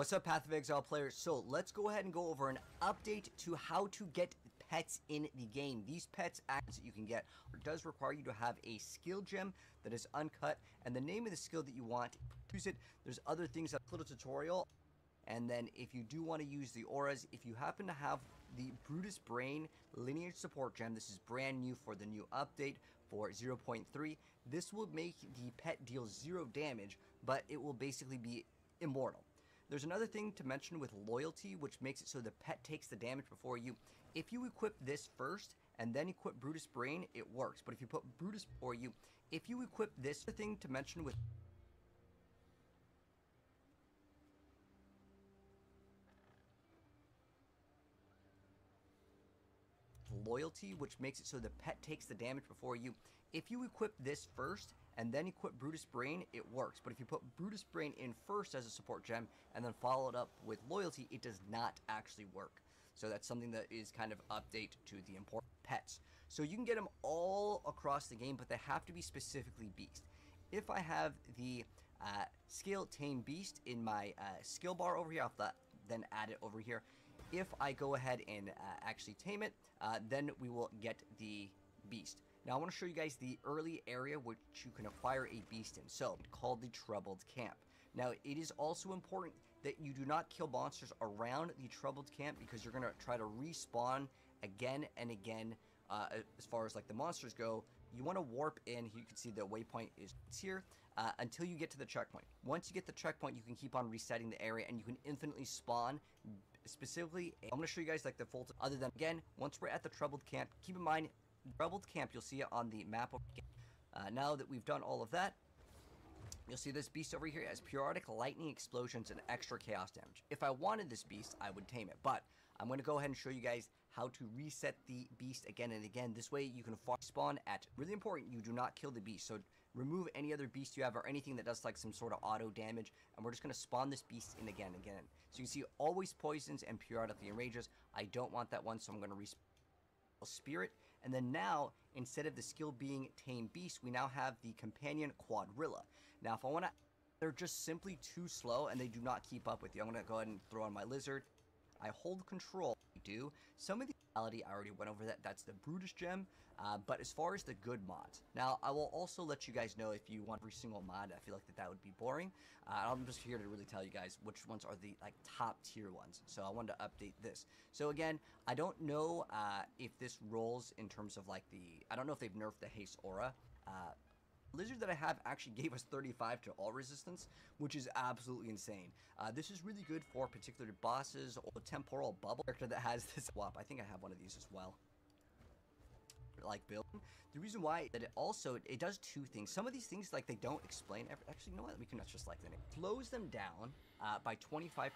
What's up, Path of Exile players? So let's go ahead and go over an update to how to get pets in the game. These pets acts that you can get does require you to have a skill gem that is uncut, and the name of the skill that you want to use it. There's other things, a little tutorial, and then if you do want to use the auras, if you happen to have the Brutus Brain lineage support gem, this is brand new for the new update for 0.3. This will make the pet deal 0 damage, but it will basically be immortal. There's another thing to mention with loyalty, which makes it so the pet takes the damage before you. If you equip this first and then equip Brutus Brain, it works. But if you put Brutus before you, if you equip this thing to mention with loyalty, which makes it so the pet takes the damage before you. If you equip this first and then equip Brutus Brain, it works. But if you put Brutus Brain in first as a support gem and then follow it up with loyalty, it does not actually work. So that's something that is kind of update to the important pets. So you can get them all across the game, but they have to be specifically beast. If I have the skill Tame Beast in my skill bar over here, I'll then add it over here. If I go ahead and actually tame it, then we will get the beast. Now I want to show you guys the early area which you can acquire a beast in, so called the Troubled Camp. Now it is also important that you do not kill monsters around the Troubled Camp, because you're going to try to respawn again and again. As far as like the monsters go, you want to warp in. You can see the waypoint is here until you get to the checkpoint. Once you get the checkpoint, you can keep on resetting the area and you can infinitely spawn. Specifically, I'm going to show you guys like the full, other than, again, once we're at the Troubled Camp, keep in mind, Troubled Camp, you'll see it on the map. Now that we've done all of that, you'll see this beast over here has periodic lightning explosions and extra chaos damage. If I wanted this beast, I would tame it, but I'm going to go ahead and show you guys how to reset the beast again and again. This way you can spawn at, really important, you do not kill the beast. So remove any other beast you have or anything that does like some sort of auto damage, and we're just going to spawn this beast in again and again. So you can see always poisons and periodically enrages. I don't want that one, so I'm going to respawn Spirit. And then now, instead of the skill being Tame Beast, we now have the companion Quadrilla. Now if I want to, they're just simply too slow and they do not keep up with you. I'm going to go ahead and throw on my lizard. I hold control. I do. Some of the reality, I already went over that. That's the Brutus gem. But as far as the good mods, now I will also let you guys know if you want every single mod. I feel like that would be boring. I'm just here to really tell you guys which ones are the like top tier ones. So I wanted to update this. So again, I don't know if this rolls in terms of like I don't know if they've nerfed the haste aura. Lizard that I have actually gave us 35 to all resistance, which is absolutely insane. This is really good for particular bosses or temporal bubble character that has this swap. I think I have one of these as well. Like build. The reason why that it does two things. Some of these things like they don't explain. Actually, you know what? We can just like that. It slows them down by 25%.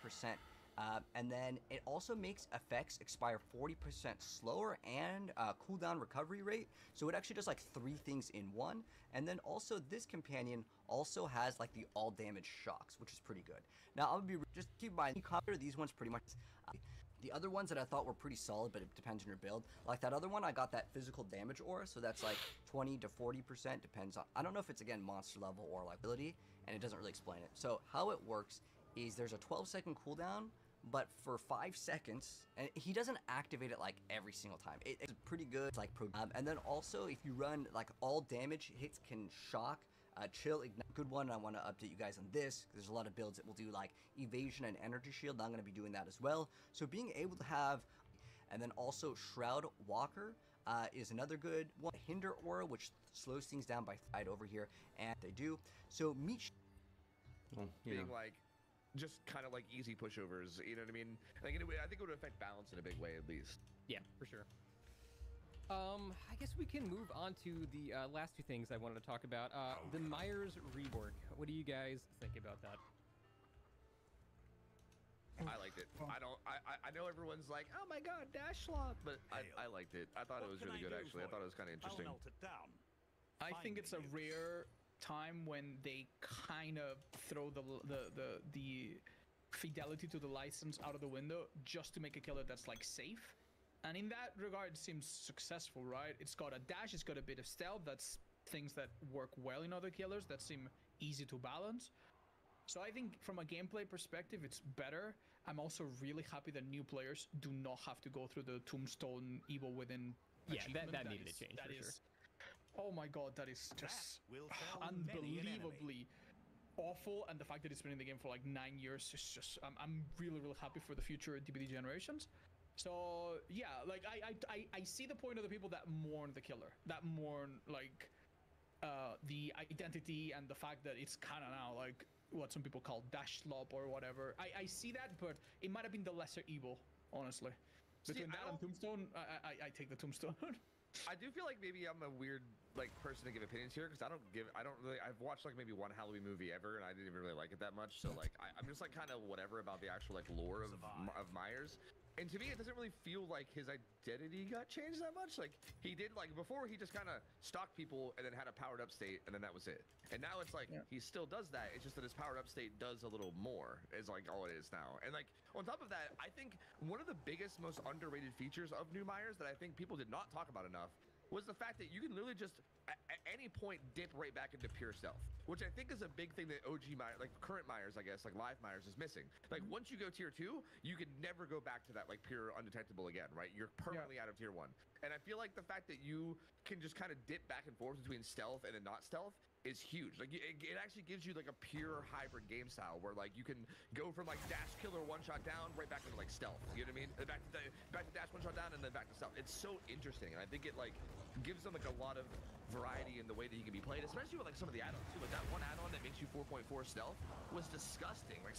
And then it also makes effects expire 40% slower and cooldown recovery rate. So it actually does like 3 things in one. And then also this companion also has like the all damage shocks, which is pretty good. Now I'll be just keep in mind, these ones pretty much. The other ones that I thought were pretty solid, but it depends on your build. Like that other one, I got that physical damage aura, so that's like 20 to 40%, depends on, I don't know if it's again monster level or like ability, and it doesn't really explain it. So how it works is there's a 12-second cooldown, but for 5 seconds, and he doesn't activate it like every single time. It's pretty good, like and then also if you run like all damage hits can shock, chill, ignite. Good one. I want to update you guys on this. There's a lot of builds that will do like evasion and energy shield. I'm going to be doing that as well. So being able to have, and then also Shroud Walker is another good one. Hinder Aura, which slows things down by side over here, and they do. So meat. Being like just kind of like easy pushovers, you know what I mean? Like I think it would affect balance in a big way at least. Yeah, for sure. I guess we can move on to the last 2 things I wanted to talk about. The Myers rework. What do you guys think about that? I liked it. I know everyone's like, oh my god, dash lock, but I liked it. I thought it was really good actually. I thought it was kind of interesting. I think it's a rare time when they kind of throw the fidelity to the license out of the window just to make a killer that's like safe. And in that regard, it seems successful, right? It's got a dash, it's got a bit of stealth. That's things that work well in other killers that seem easy to balance. So I think from a gameplay perspective, it's better. I'm also really happy that new players do not have to go through the Tombstone Evil Within Yeah, achievement. that needed to change for sure. Oh my god, that is just will fell many an enemy. unbelievably awful, and the fact that it's been in the game for like 9 years is just I'm really happy for the future DBD generations. So yeah, like I see the point of the people that mourn the killer, that mourn like the identity and the fact that it's kind of now like what some people call dash slop or whatever. I see that, but it might have been the lesser evil, honestly. Between that and Tombstone, I take the Tombstone. I do feel like maybe I'm a weird like person to give opinions here because I don't really. I've watched like maybe one Halloween movie ever, and I didn't even really like it that much. So like I'm just like kind of whatever about the actual like lore of Myers. And to me, it doesn't really feel like his identity got changed that much. Like he did like before, he just kind of stalked people and then had a powered up state, and then that was it. And now it's like he still does that. It's just that his powered up state does a little more. Is like all it is now. And like on top of that, I think one of the biggest, most underrated features of New Myers that I think people did not talk about enough was the fact that you can literally just at any point dip right back into pure stealth, which I think is a big thing that OG Myers, like current Myers, I guess, like live Myers is missing. Like once you go tier 2, you can never go back to that like pure undetectable again, right? You're permanently out of tier 1. And I feel like the fact that you can just kind of dip back and forth between stealth and then not stealth is huge. Like it actually gives you like a pure hybrid game style where like you can go from like dash killer one shot down right back into like stealth. You know what I mean? Back to dash one shot down and then back to stealth. It's so interesting, and I think it like gives them like a lot of variety in the way that he can be played, especially with like some of the add-ons too. Like that one add-on that makes you 4.4 stealth was disgusting. Like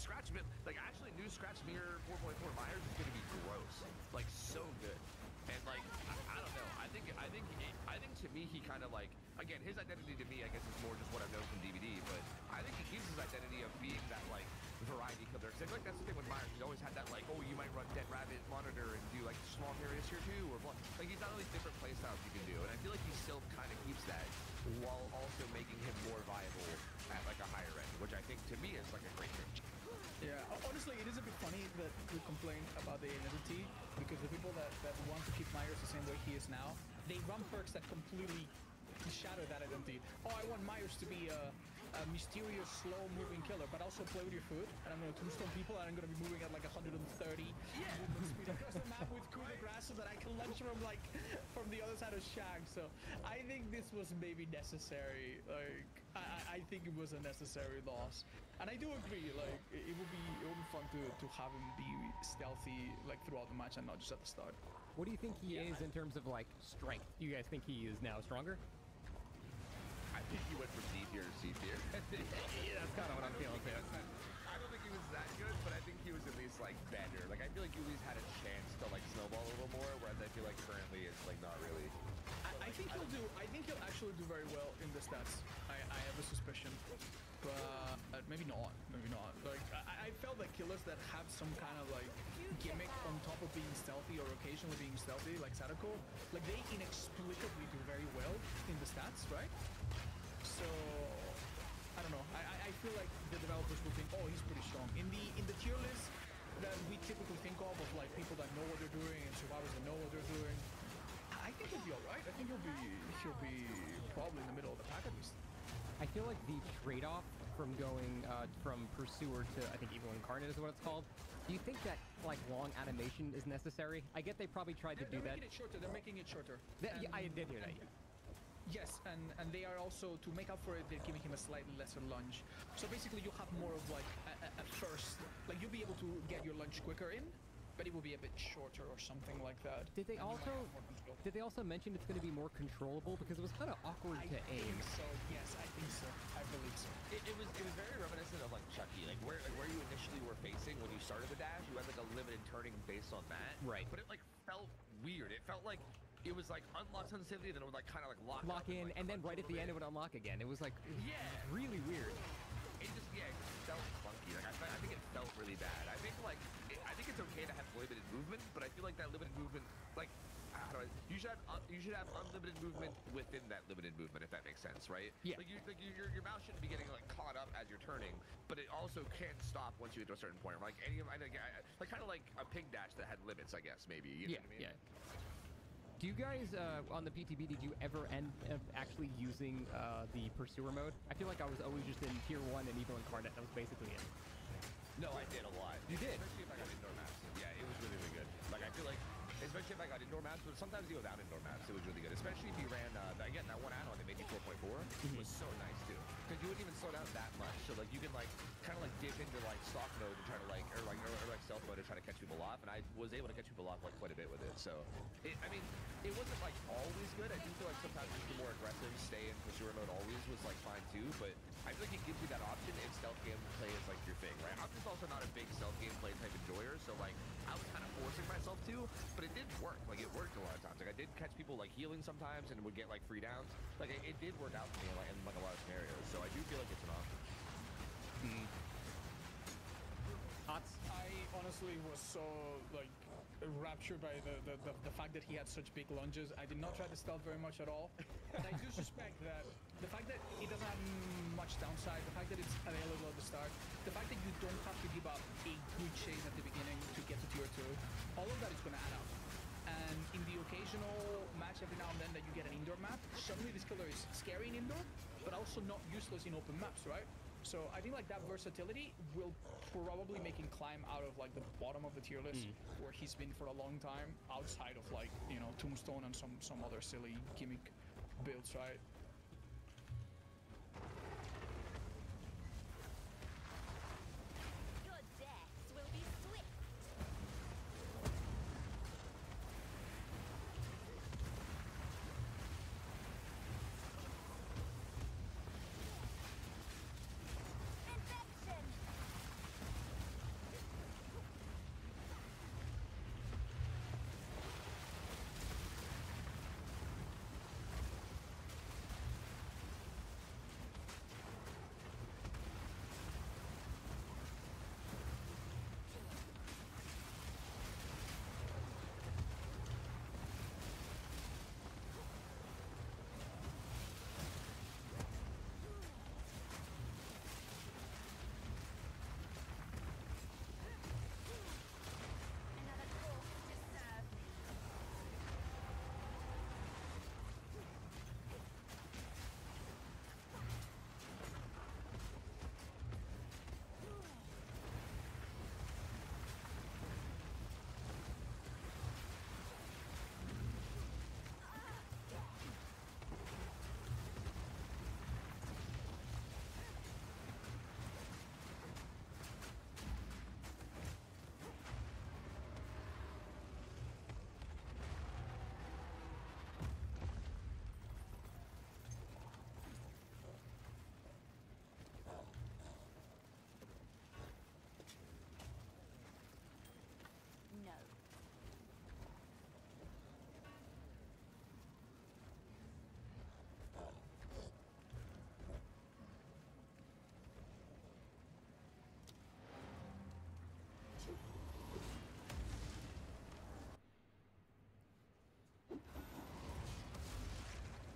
like actually new Scratch Mirror 4.4 Myers is gonna be gross. Like so good. And like I don't know. I think to me he kind of like, again, his identity to me I guess is more just what I've known from DVD, but I think he keeps his identity of being that like variety killer. Because I feel like that's the thing with Myers. He's always had that like, oh, you might run Dead Rabbit Monitor and do like small areas here too, or like he's got all these different play styles you can do, and I feel like he still kind of keeps that while also making him more viable at like a higher end, which I think to me is like a great thing. Yeah, honestly, it is a bit funny that we complain about the identity because the people that want to keep Myers the same way he is now, they run perks that completely shatter that identity. Oh, I want Myers to be a mysterious, slow-moving killer, but also play with your foot. And I'm going to tombstone people, and I'm going to be moving at like 130 movement speed across the map with coup de grace so that I can launch from the other side of Shag. So I think this was maybe necessary. Like I think it was a necessary loss. And I do agree, like it would be fun to have him be stealthy like throughout the match and not just at the start. What do you think he is in terms of like strength? Do you guys think he is now stronger? I think he went from D tier to C tier. Yeah, that's kind of what I'm feeling too. I don't think he was that good, but I think he was at least like better. Like I feel like he at least had a chance to like snowball a little more, whereas I feel like currently it's like not really. I think he'll do. I think he'll actually do very well in the stats. I have a suspicion, but maybe not. Maybe not. Like I felt like killers that have some kind of like gimmick on top of being stealthy or occasionally being stealthy, like Sadako, like they inexplicably do very well in the stats, right? So I don't know. I feel like the developers will think, oh, he's pretty strong. In the tier list that we typically think of like people that know what they're doing and survivors that know what they're doing, I think he'll be alright. I think he'll be probably in the middle of the pack at least. I feel like the trade-off from going from Pursuer to I think Evil Incarnate is what it's called. Do you think that like long animation is necessary? I get they probably tried to do that. They're making it shorter. Yeah, I did hear that. Yeah. Yes, and they are also, to make up for it, they're giving him a slightly lesser lunge. So basically you have more of like a first, like you'll be able to get your lunge quicker in, but it will be a bit shorter or something like that. Did they also mention it's going to be more controllable, because it was kind of awkward to aim? So yes, I think so. I believe so. It was very reminiscent of like Chucky, like where you initially were facing when you started the dash, you had like a limited turning based on that. Right. But it like felt weird. It felt like it was like unlock sensitivity, then it would like kind of like lock in, and then right at the end it would unlock again. It was like really weird. It just it felt clunky. Like I think it felt really bad. I think like I think it's okay to have limited movement, but I feel like that limited movement, like you should have unlimited movement within that limited movement, if that makes sense, right? Yeah. Like your mouse shouldn't be getting like caught up as you're turning, but it also can stop once you get to a certain point. Like like kind of like a ping dash that had limits, I guess maybe. You know what I mean? Yeah. Do you guys, on the PTB, did you ever end up actually using the Pursuer mode? I feel like I was always just in Tier 1 and Evil Incarnate. That was basically it. No, I did a lot. You did? Especially if I got indoor maps. Yeah, it was really, really good. Like, I feel like, especially if I got indoor maps, but sometimes even without indoor maps, it was really good. Especially if you ran, again, that one add-on that made you 4.4 was so nice, too. Because you wouldn't even slow down that much. So, like, you can, like, kind of, like, dip into, like, stock mode and try to, like, or stealth mode and try to catch people off. And I was able to catch people off, like, quite a bit with it. So, I mean, it wasn't, like, always good. I do feel like sometimes just the more aggressive stay in pursuer mode always was, like, fine, too. But I feel like it gives you that option if stealth gameplay is, like, your thing, right? I'm just also not a big stealth gameplay type enjoyer. So, like, I was kind of forcing myself to, but it did work. Like, it worked a lot of times. Like, I did catch people, like, healing sometimes and would get, like, free downs. Like, it did work out for me, like, in, like, a lot of scenarios. So I do feel like it's an option. Thoughts? I honestly was so like raptured by the fact that he had such big lunges. I did not try to stealth very much at all. And I do suspect that the fact that it doesn't have much downside, the fact that it's available at the start, the fact that you don't have to give up a good chase at the beginning to get to tier 2, all of that is going to add up. And in the occasional match every now and then that you get an indoor map, suddenly this killer is scary in indoor, but also not useless in open maps, right? So I think like that versatility will probably make him climb out of like the bottom of the tier list where he's been for a long time, outside of like, you know, Tombstone and some other silly gimmick builds, right? Your deaths will be swift. Infection. Another corpse to serve. No.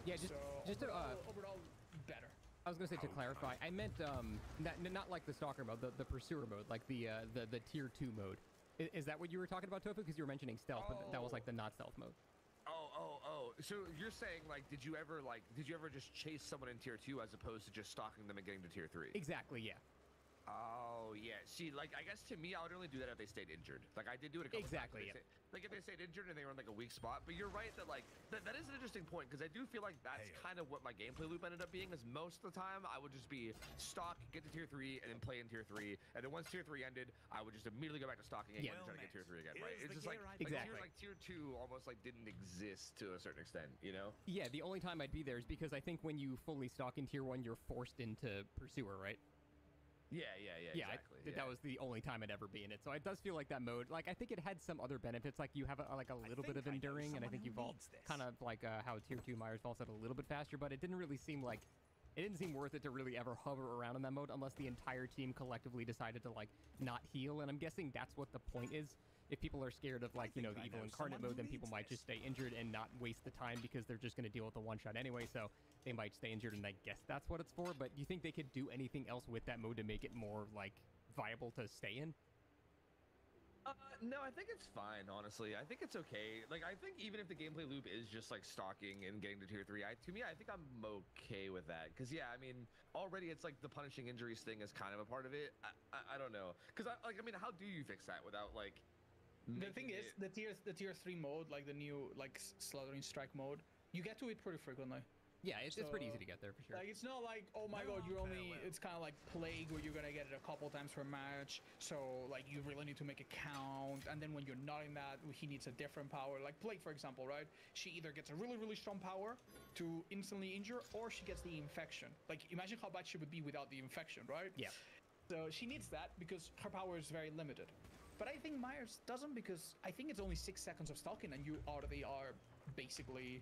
Yeah, So just to, overall better. I was gonna say to clarify, I meant not like the stalker mode, the pursuer mode, like the tier 2 mode. Is that what you were talking about, Tofu? Because you were mentioning stealth, but that was like the not stealth mode. Oh. So you're saying, like, did you ever just chase someone in tier 2 as opposed to just stalking them and getting to tier 3? Exactly, yeah. Oh, yeah. See, like, I guess to me, I would only do that if they stayed injured. Like, I did do it a couple Exactly, times. yeah. Like, if they stayed injured and they were in, like, a weak spot. But you're right that, like, that is an interesting point, because I do feel like that's kind of what my gameplay loop ended up being, is most of the time, I would just be stock, get to tier 3, and then play in tier 3. And then once tier 3 ended, I would just immediately go back to stalking again and try to get tier 3 again, right? It's just like, Exactly. tier 2 almost, like, didn't exist to a certain extent, you know? Yeah, the only time I'd be there is because I think when you fully stock in tier 1, you're forced into pursuer, right? Yeah, Yeah, exactly. that was the only time I'd ever be in it. So it does feel like that mode. Like, I think it had some other benefits. Like, you have a little bit of enduring, and I think you vault kind of like how tier 2 Myers vaults at a little bit faster. But it didn't really seem like it didn't seem worth it to really ever hover around in that mode unless the entire team collectively decided to like not heal. And I'm guessing that's what the point is. If people are scared of like, you know, the evil incarnate mode, then people might just stay injured and not waste the time because they're just going to deal with the one shot anyway. So they might stay injured, and I guess that's what it's for. But do you think they could do anything else with that mode to make it more like viable to stay in? No, I think it's fine, honestly. I think it's okay. Like, I think even if the gameplay loop is just like stalking and getting to tier 3, to me, I think I'm okay with that. Because, yeah, I mean, already it's like the punishing injuries thing is kind of a part of it. I don't know. Because, I mean, how do you fix that without, like, The thing is, the tier 3 mode, like the new, like, Slaughtering Strike mode, you get to it pretty frequently. Yeah, it's pretty easy to get there for sure. Like, it's not like, oh my god, you're only, it's kind of like Plague where you're gonna get it a couple times per match, so like you really need to make a count, and then when you're not in that, he needs a different power. Like Plague, for example, right? She either gets a really, really strong power to instantly injure, or she gets the infection. Like, imagine how bad she would be without the infection, right? Yeah. So she needs that because her power is very limited. But I think Myers doesn't, because I think it's only 6 seconds of stalking and you already are basically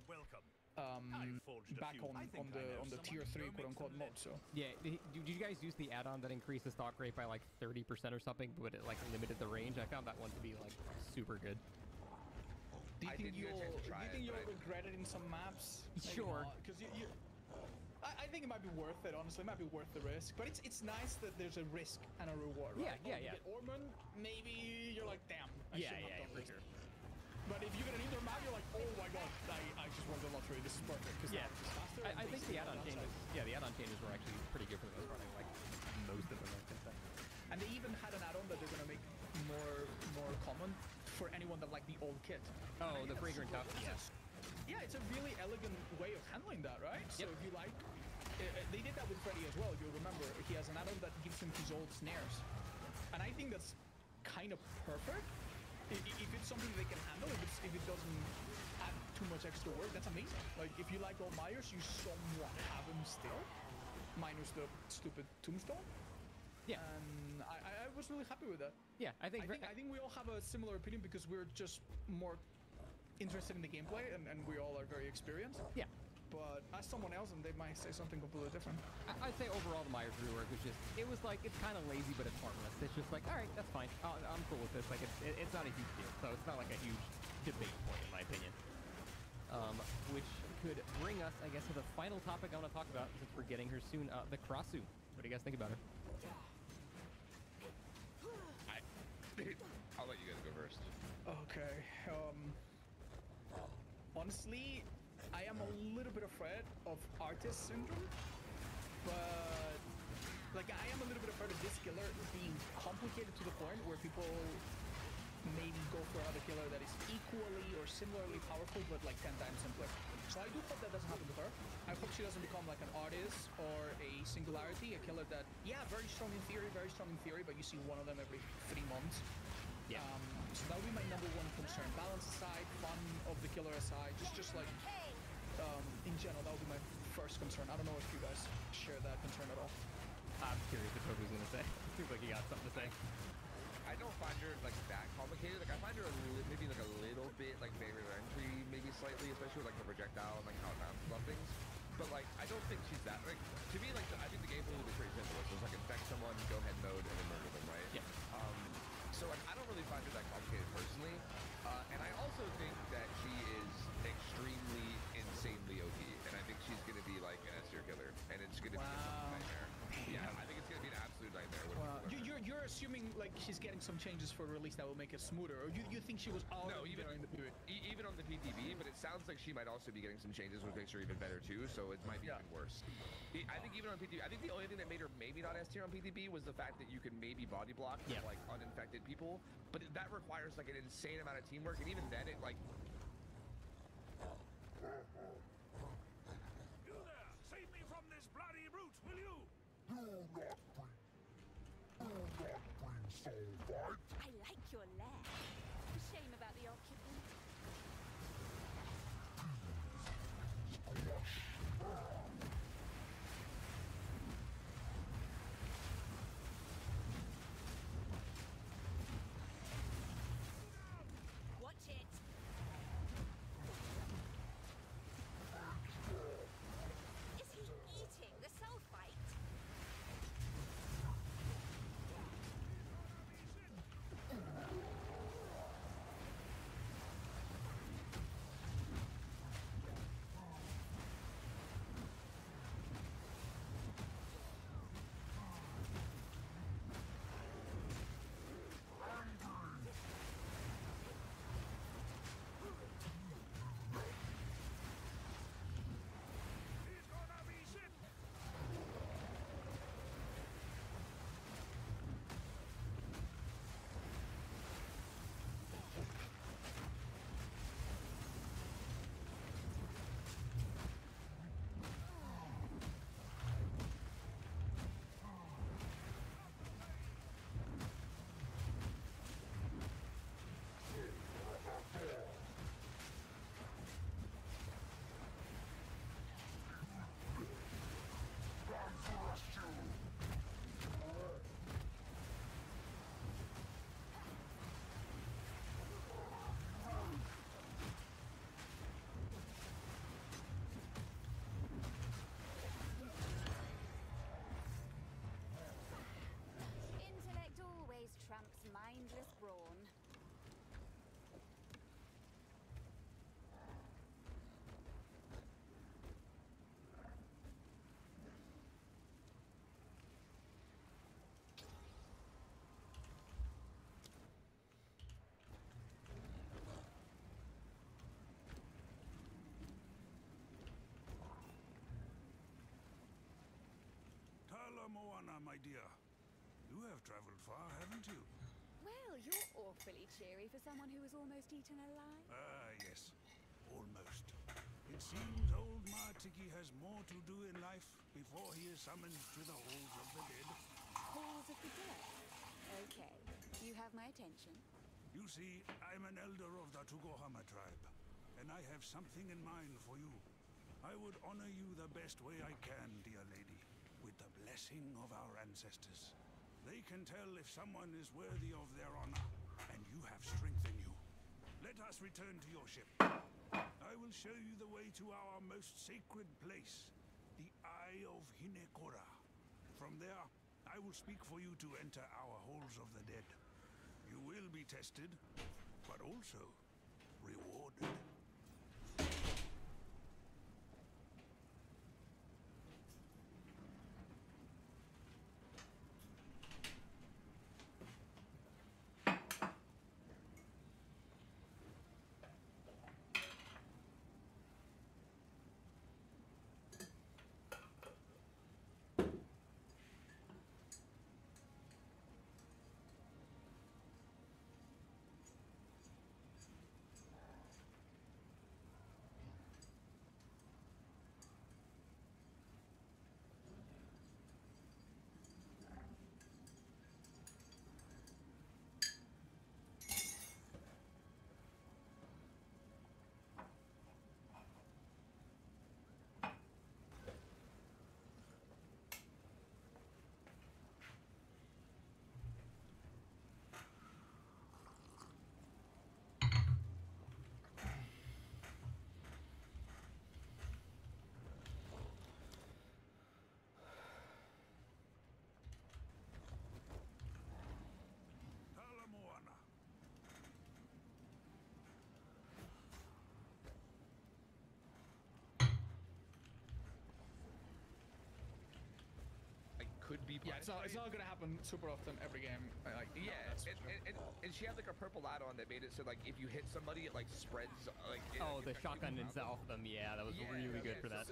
back on the tier 3 quote-unquote mode. So yeah, did you guys use the add-on that increased the stock rate by like 30% or something, but it like limited the range? I found that one to be like super good. Do you think you'll regret it in some maps? Sure. Because I think it might be worth it, honestly. It might be worth the risk. But it's nice that there's a risk and a reward, right? Yeah. You get Ormond, maybe you're like, damn, I Yeah, shouldn't have done for this. sure. But if you get an indoor map, you're like, oh my god, I just won the lottery. This is perfect. Yeah. Faster I think the add-on downside. changes. Yeah, the add-on changes were actually pretty good for the most part. I like most of them, I can say. And they even had an add-on that they're gonna make more common for anyone that like the old kit. Oh, the fragrant tuft. Yes. Yeah, it's a really elegant way of handling that, right? So Yep. if you like, they did that with Freddy as well. You'll remember he has an add-on that gives him his old snares, and I think that's kind of perfect. If it's something they can handle, if it doesn't add too much extra work, that's amazing. Like if you like all Myers, you somewhat have him still, minus the stupid tombstone. Yeah. And I was really happy with that. Yeah, I think we all have a similar opinion because we're just more interested in the gameplay and we all are very experienced. Yeah. But as someone else, and they might say something completely different. I'd say overall the Myers rework was just, it was like, it's kind of lazy, but it's harmless. It's just like, all right, that's fine. I'm cool with this. Like, it's not a huge deal. So it's not like a huge debate point, in my opinion. Which could bring us, I guess, to the final topic I want to talk about, since we're getting her soon, the Krasu. What do you guys think about her? I'll let you guys go first. Okay. Honestly, I am a little bit afraid of artist syndrome, but like I am a little bit afraid of this killer being complicated to the point where people maybe go for another killer that is equally or similarly powerful but like 10 times simpler. So I do hope that doesn't happen to her. I hope she doesn't become like an artist or a singularity, a killer that, yeah, very strong in theory, but you see one of them every 3 months. Yeah. So that would be my number one concern. Balance aside, fun of the killer aside, just like in general, that would be my first concern. I don't know if you guys share that concern at all. I'm curious what Toby's gonna say. Seems like he got something to say. I don't find her like that complicated. Like I find her maybe like a little bit like barrier to entry, maybe slightly, especially with like her projectile and like how it bounces off things. But like I don't think she's that like to me like I think the gameplay will be pretty simple. It's just like infect someone, go ahead mode, and then murder them, right? Yeah. So like I don't really find her that complicated personally, and I also think that she is extremely insanely OP, and I think she's gonna be like an S-tier killer, and it's gonna be a nightmare. Yeah, I think it's gonna be an absolute nightmare. You're assuming like she's getting some changes for release that will make it smoother, or you think she was already there in the period? Even on the PTB, but it sounds like she might also be getting some changes which makes her even better too, so it might be even worse. I think even on PTB, I think the only thing that made her maybe not S-tier on PTB was the fact that you can maybe body block like uninfected people, but that requires like an insane amount of teamwork, and even then it like You there! Save me from this bloody brute, will you? I like your lair. Shame about the occupant. Watch it. Is he eating the sulfite? Moana, my dear. You have traveled far, haven't you? Well, you're awfully cheery for someone who was almost eaten alive. Ah, yes. Almost. It seems old Martiki has more to do in life before he is summoned to the halls of the dead. Halls of the dead. Okay, you have my attention. You see, I'm an elder of the Tugohama tribe, and I have something in mind for you. I would honor you the best way I can, dear lady, with the blessing of our ancestors. They can tell if someone is worthy of their honor, and you have strength in you. Let us return to your ship. I will show you the way to our most sacred place, the Eye of Hinekora. From there, I will speak for you to enter our halls of the dead. You will be tested, but also rewarded. Could be Yeah, it's not gonna happen super often every game. Yeah, and she had like a purple add-on that made it so like if you hit somebody, it like spreads like. Oh, the shotgun into off them. Yeah, that was really good for that.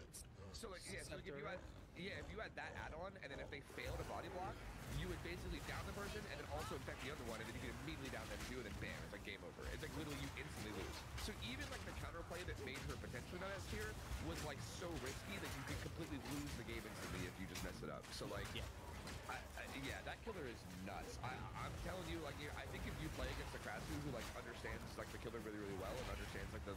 So like so if you had that add-on, and then if they failed a body block, you would basically down the person and then also infect the other one, and then you can immediately down them too, and then bam, it's like game over. It's like literally you instantly lose. So even like the counterplay that made her potentially not S tier was like so risky that you could completely lose the game instantly if you just mess it up. So like yeah, that killer is nuts. I'm telling you, like, I think if you play against a Krasu who like understands like the killer really, really well and understands like the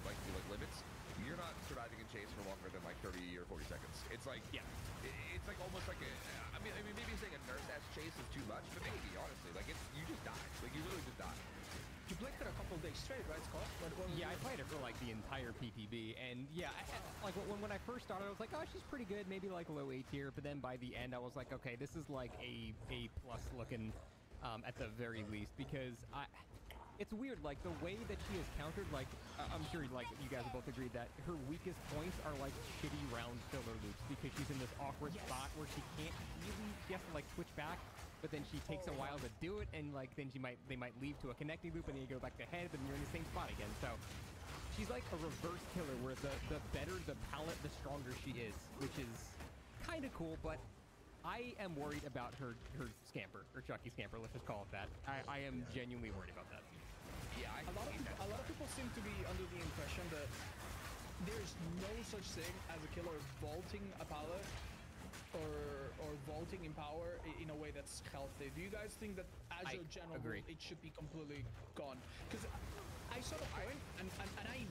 limits, you're not surviving in chase for longer than like 30 or 40 seconds. It's like it's like almost like a. I mean, maybe saying a nurse ass chase is too much, but maybe honestly, like you just die. Like you really just die. You played it a couple of days straight, right, Scott? Yeah, I played it for like the entire PTB, and yeah, like when I first started, I was like, oh, she's pretty good, maybe like low A tier. But then by the end, I was like, okay, this is like a plus looking at the very least, because it's weird, like the way that she is countered. Like I'm sure like you guys both agreed that her weakest points are like shitty round filler loops, because she's in this awkward spot where she can't really. She has to like switch back. But then she takes a while to do it, and like then they might leave to a connecting loop, and then you go back to head, and you're in the same spot again. So she's like a reverse killer, where the better the palette, the stronger she is, which is kind of cool. But I am worried about her scamper, or Chucky scamper, let's just call it that. I am genuinely worried about that. Yeah, a lot of people seem to be under the impression that there's no such thing as a killer vaulting a palette or vaulting in power in a way that's healthy. Do you guys think that as a general rule, it should be completely gone? Because I saw the point, and I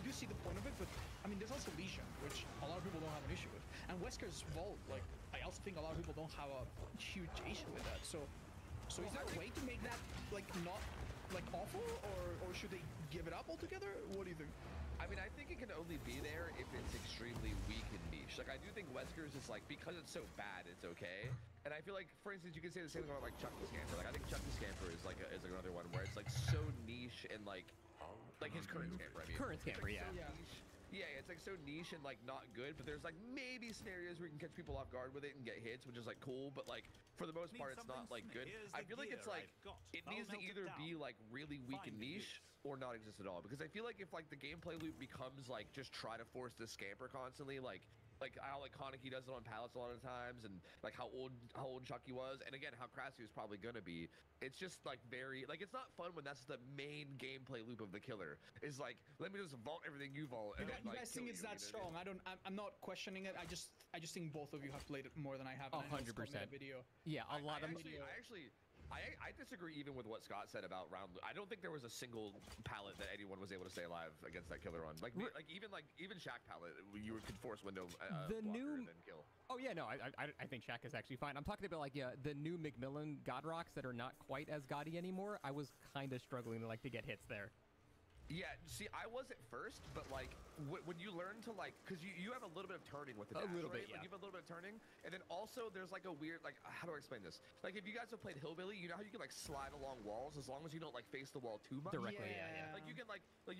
do see the point of it, but I mean, there's also Legion, which a lot of people don't have an issue with, and Wesker's vault. Like, I also think a lot of people don't have a huge issue with that. So is there a way to make that like not like awful, or should they give it up altogether? What do you think? I mean, I think it can only be there if it's extremely weak and niche. Like, I do think Wesker's is like, because it's so bad, it's okay. And I feel like, for instance, you can say the same thing about like Chucky Scamper. Like, I think Chucky Scamper is like another one where it's like so niche and like his current Scamper. I mean, current Scamper, like, yeah. Yeah, it's like so niche and like not good, but there's like maybe scenarios where you can catch people off guard with it and get hits, which is like cool, but like for the most part, it's not like good. I feel like it's like it needs to either be like really weak and niche or not exist at all, because I feel like if like the gameplay loop becomes like just try to force the scamper constantly, like like how like Kaneki does it on pallets a lot of times, and like how old Chucky was, and again how Krasue is probably gonna be. It's just like very like it's not fun when that's the main gameplay loop of the killer. Is like let me just vault everything you vault. You And guys, then, like, you guys think kill it's you, that you know what I mean? strong? I'm not questioning it. I just think both of you have played it more than I have. and I know Scott made a 100%. Video. Yeah, a lot of I actually disagree even with what Scott said about round. I don't think there was a single pallet that anyone was able to stay alive against that killer on. Like even Shaq pallet, you could force window The blocker new- and then kill. Oh yeah, no, I think Shaq is actually fine. I'm talking about like the new McMillan God Rocks that are not quite as gaudy anymore. I was kind of struggling to get hits there. Yeah, see, I was at first, but like when you learn to like, because you have a little bit of turning with the A dash, little right? bit, yeah. Like you have a little bit of turning, and then also there's like a weird like how do I explain this? Like if you guys have played Hillbilly, you know how you can like slide along walls as long as you don't like face the wall too much. Directly, yeah. Like you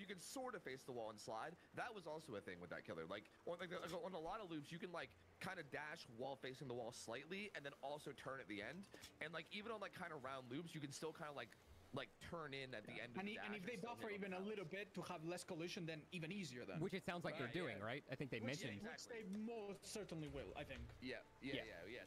can sort of face the wall and slide. That was also a thing with that killer. Like on a lot of loops, you can like kind of dash while facing the wall slightly, and then also turn at the end. And like even on like kind of round loops, you can still kind of like turn in at the end of And, the dash and if they still buffer hit even a with little bit to have less collision, then even easier then. Which it sounds like they're Right, doing, yeah. right? I think they Which- mentioned. yeah, Which they most certainly will, I think. Yeah.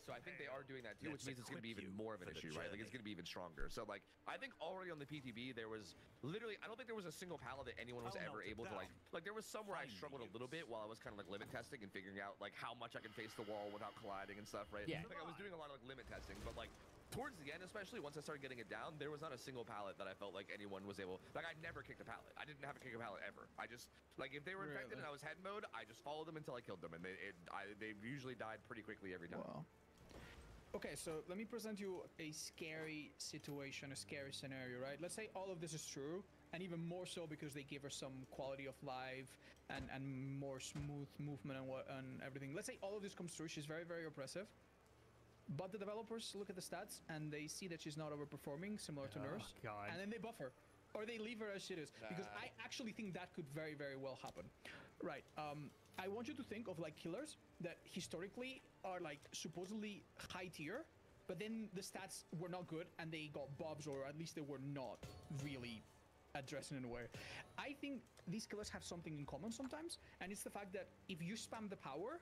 So I think they are doing that too, which Let's means it's going to be equip even you more of an for the issue, right? Like it's going to be even stronger. So like I think already on the PTB there was literally I don't think there was a single pallet that anyone was I'll ever melt it able to down. like there was some where I Find struggled a the little bit use. while I was kind of like limit testing and figuring out like how much I can face the wall without colliding and stuff, right? Yeah. Like I was doing a lot of like limit testing, but like towards the end, especially once I started getting it down, there was not a single pallet that I felt like anyone was able. Like I never kicked a pallet. I didn't have to kick a pallet ever. I just like if they were infected and Really? I was head mode, I just followed them until I killed them, and they usually died pretty quickly every time. Wow. Okay, so let me present you a scary situation, a scary scenario, right? Let's say all of this is true, and even more so because they give us some quality of life and more smooth movement and everything. Let's say all of this comes true. She's very, very oppressive. But the developers look at the stats and they see that she's not overperforming, similar to Nurse, God. and then they buff her. Or they leave her as she is. Because I actually think that could very, very well happen. Right. I want you to think of like killers that historically are like supposedly high tier, but then the stats were not good and they got buffs, or at least they were not really addressed in a way. I think these killers have something in common sometimes, and it's the fact that if you spam the power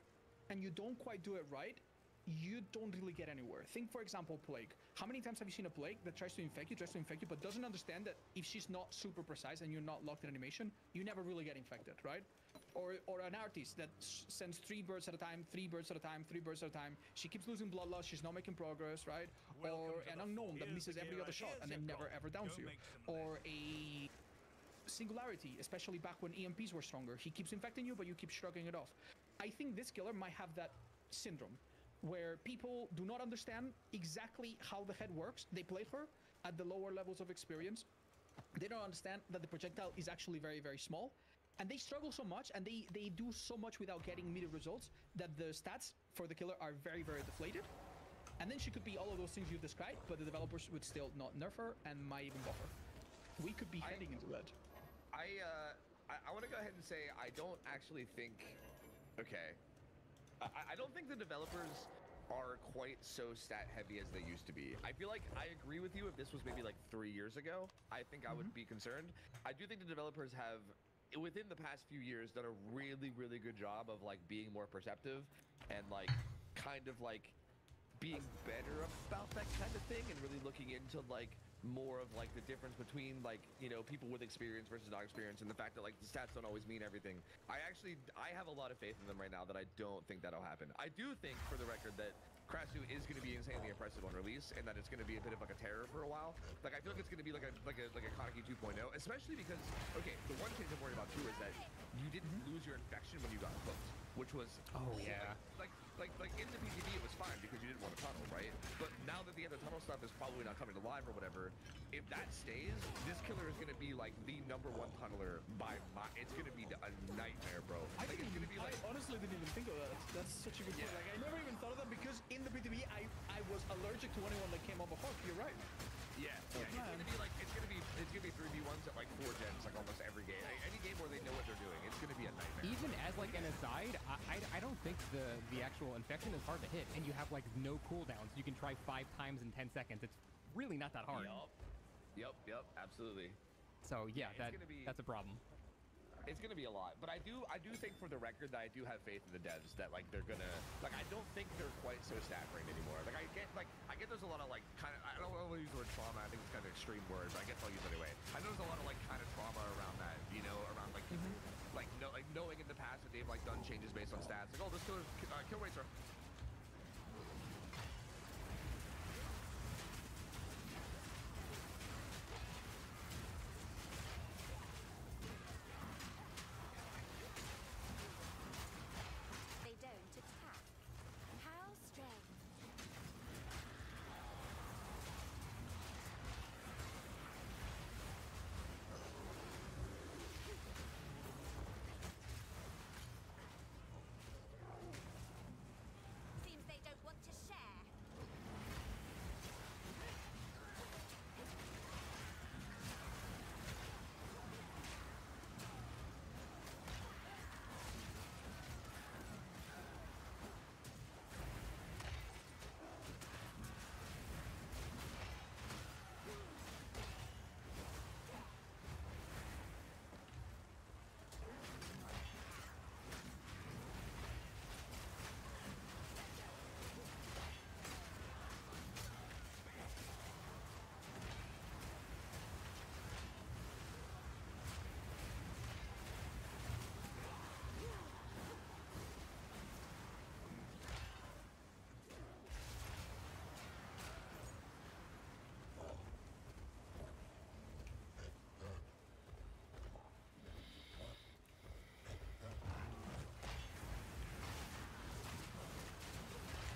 and you don't quite do it right, you don't really get anywhere. Think, for example, Plague. How many times have you seen a Plague that tries to infect you, but doesn't understand that if she's not super precise and you're not locked in animation, you never really get infected, right? Or an artist that sends 3 birds at a time, 3 birds at a time, 3 birds at a time. She keeps losing blood loss, she's not making progress, right? Welcome Or to an the unknown that Here's misses the every gear, other shot here's and then your never goal. ever downs Go you. make some Or a singularity, especially back when EMPs were stronger. He keeps infecting you, but you keep shrugging it off. I think this killer might have that syndrome, where people do not understand exactly how the head works. They play her at the lower levels of experience. They don't understand that the projectile is actually very, very small. And they struggle so much, and they do so much without getting immediate results, that the stats for the killer are very, very deflated. And then she could be all of those things you described, but the developers would still not nerf her and might even buff her. We could be heading into that. I want to go ahead and say I don't actually think. Okay. I don't think the developers are quite so stat heavy as they used to be. I feel like I agree with you if this was maybe like 3 years ago. I think I would be concerned. I do think the developers have, within the past few years, done a really, really good job of like being more perceptive and like kind of like being better about that kind of thing and really looking into like more of like the difference between like, you know, people with experience versus not experience, and the fact that like the stats don't always mean everything. I have a lot of faith in them right now that I don't think that'll happen. I do think, for the record, that Krasue is going to be insanely impressive on release, and that it's going to be a bit of like a terror for a while. Like I feel like it's going to be like a Kaneki 2.0, especially because the one thing I'm worried about too is that you didn't lose your infection when you got hooked, which was like in the PTB it was fine because you didn't want to tunnel, right? But now that the other tunnel stuff is probably not coming to live or whatever, if that stays, this killer is going to be like the #1 tunneler by it's going to be a nightmare, bro. I honestly didn't even think of that. That's such a good point. Like I never even thought of that because in the PTB I was allergic to anyone that came off a hook. You're right. Yeah, it's gonna be like it's gonna be 3v1s at like 4 gens like almost every game. Any game where they know what they're doing, it's gonna be a nightmare. Even as like an aside, I don't think the actual infection is hard to hit, and you have like no cooldowns. You can try 5 times in 10 seconds. It's really not that hard. Yup, absolutely. So yeah, it's gonna be- that's a problem. It's gonna be a lot, but I do think for the record that I do have faith in the devs that like they're gonna like I don't think they're quite so stat brained anymore. Like I get there's a lot of like kind of I don't want to use the word trauma. I think it's kind of an extreme word, but I guess I'll use it anyway. I know there's a lot of like kind of trauma around that, you know, around like like knowing in the past that they've like done changes based on stats. Like oh, this kill rates are. They don't attack. How strange. Seems they don't want to share.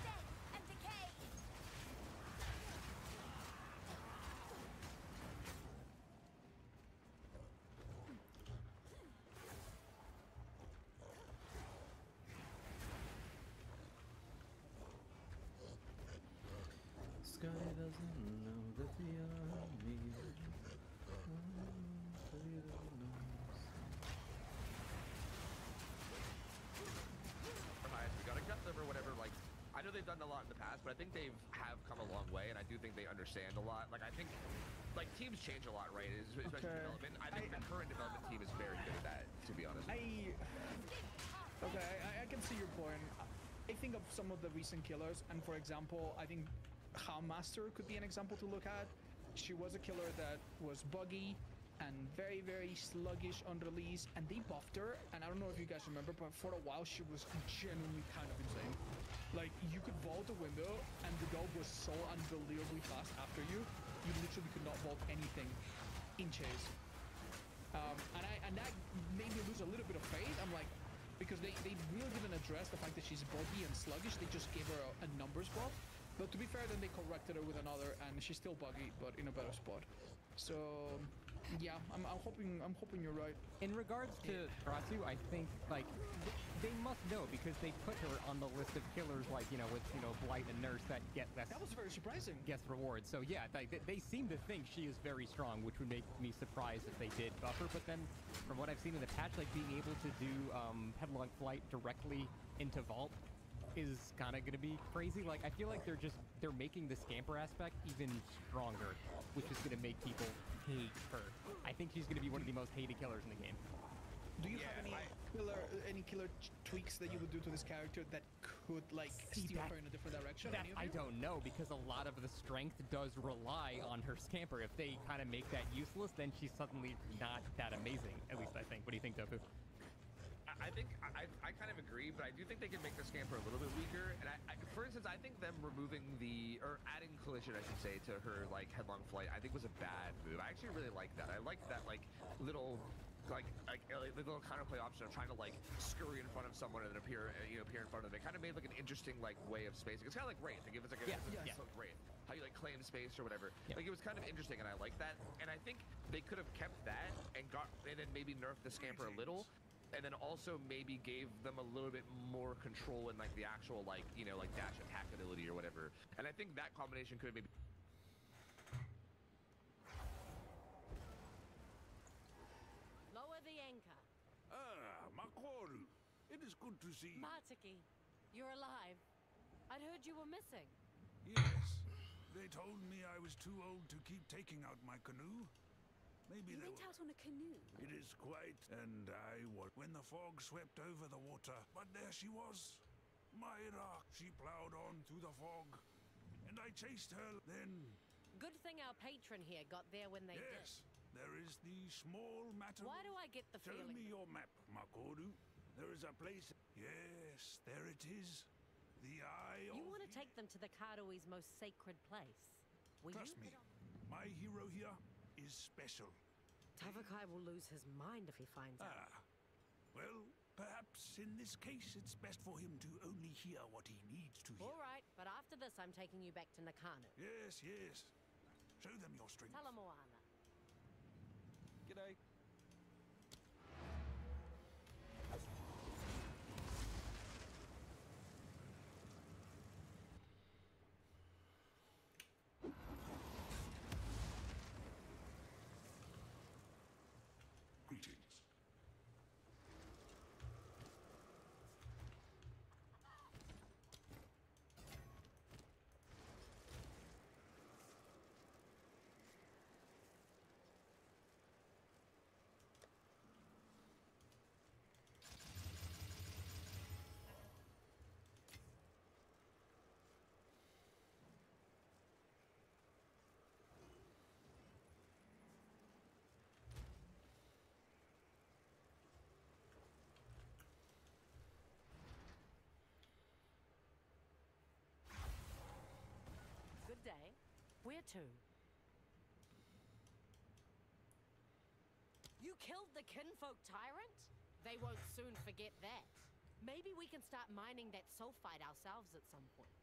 Death and decay. Sky doesn't know that the army We got a gut liver, whatever. Like, I know they've done a lot in the past, but I think have come a long way, and I do think they understand a lot. Like, I think, like, teams change a lot, right? Especially development. I think the current development team is very good at that, to be honest. I can see your point. I think of some of the recent killers, and for example, I think Master could be an example to look at. She was a killer that was buggy and very, very sluggish on release, and they buffed her. And I don't know if you guys remember, but for a while she was genuinely kind of insane. Like, you could vault a window, and the dog was so unbelievably fast after you. You literally could not vault anything in chase. And that made me lose a little bit of faith. I'm like, because they really didn't address the fact that she's buggy and sluggish. They just gave her a numbers buff. But to be fair, then they corrected her with another, and she's still buggy, but in a better spot. So yeah, I'm hoping you're right. In regards to Ratsu, I think like they must know because they put her on the list of killers, like with Blight and Nurse that get less. That was very surprising. Guest rewards. So yeah, they seem to think she is very strong, which would make me surprised if they did buff her. But then, from what I've seen in the patch, like being able to do headlong flight directly into vault is kind of going to be crazy. Like, I feel like they're making the scamper aspect even stronger, which is going to make people hate her. I think she's going to be one of the most hated killers in the game. Do you have any killer tweaks that you would do to this character that could like steer her in a different direction? I don't know, because a lot of the strength does rely on her scamper. If they kind of make that useless, then she's suddenly not that amazing, at least I think. What do you think, Tofu? I think I kind of agree, but I do think they can make the scamper a little bit weaker. And for instance, I think them removing or adding collision, I should say, to her like headlong flight, I think was a bad move. I actually really like that. I like that like little the little counterplay option of trying to like scurry in front of someone and then appear in front of them. It kind of made like an interesting like way of spacing. It's kind of like Wraith. Like, it's like Wraith. How you like claim space or whatever. Like, it was kind of interesting, and I like that. And I think they could have kept that and then maybe nerfed the scamper a little. And then also maybe gave them a little bit more control in like the actual like dash attack ability or whatever. And I think that combination could maybe. Lower the anchor. Ah, Makoru. It is good to see you. Mataki, you're alive. I'd heard you were missing. Yes. They told me I was too old to keep taking out my canoe. Maybe You they went will. out on a canoe. It is quite, and I was when the fog swept over the water. But there she was, Myra. She plowed on through the fog, and I chased her. Then, Good thing our patron here got there when they yes, there is the small matter. did. Why do of- I get the Tell feeling? me your map, Makoru. There is a place. Yes, there it is. The Eye You of want to the- take them to the Karui's most sacred place. Will Trust you? me, my hero here is special. Tavakai will lose his mind if he finds out. Ah, well, perhaps in this case it's best for him to only hear what he needs to hear. All right, but after this, I'm taking you back to Nakano. Yes, yes. Show them your strength. Tell him Moana. G'day. Greetings. Good day. Where to? You killed the kinfolk tyrant? They won't soon forget that. Maybe we can start mining that sulfide ourselves at some point.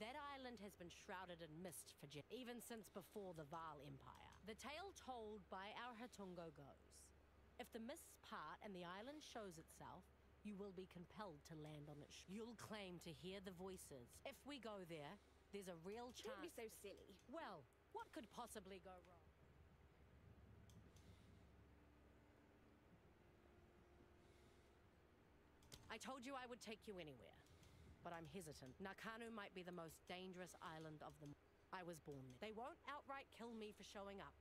That island has been shrouded in mist for even since before the Vaal Empire. The tale told by our Hatungo goes, if the mists part and the island shows itself, you will be compelled to land on its You'll claim to hear the voices. If we go there, there's a real chance. Don't be so silly. Well, what could possibly go wrong? I told you I would take you anywhere, but I'm hesitant. Nakano might be the most dangerous island of them. I was born there. They won't outright kill me for showing up.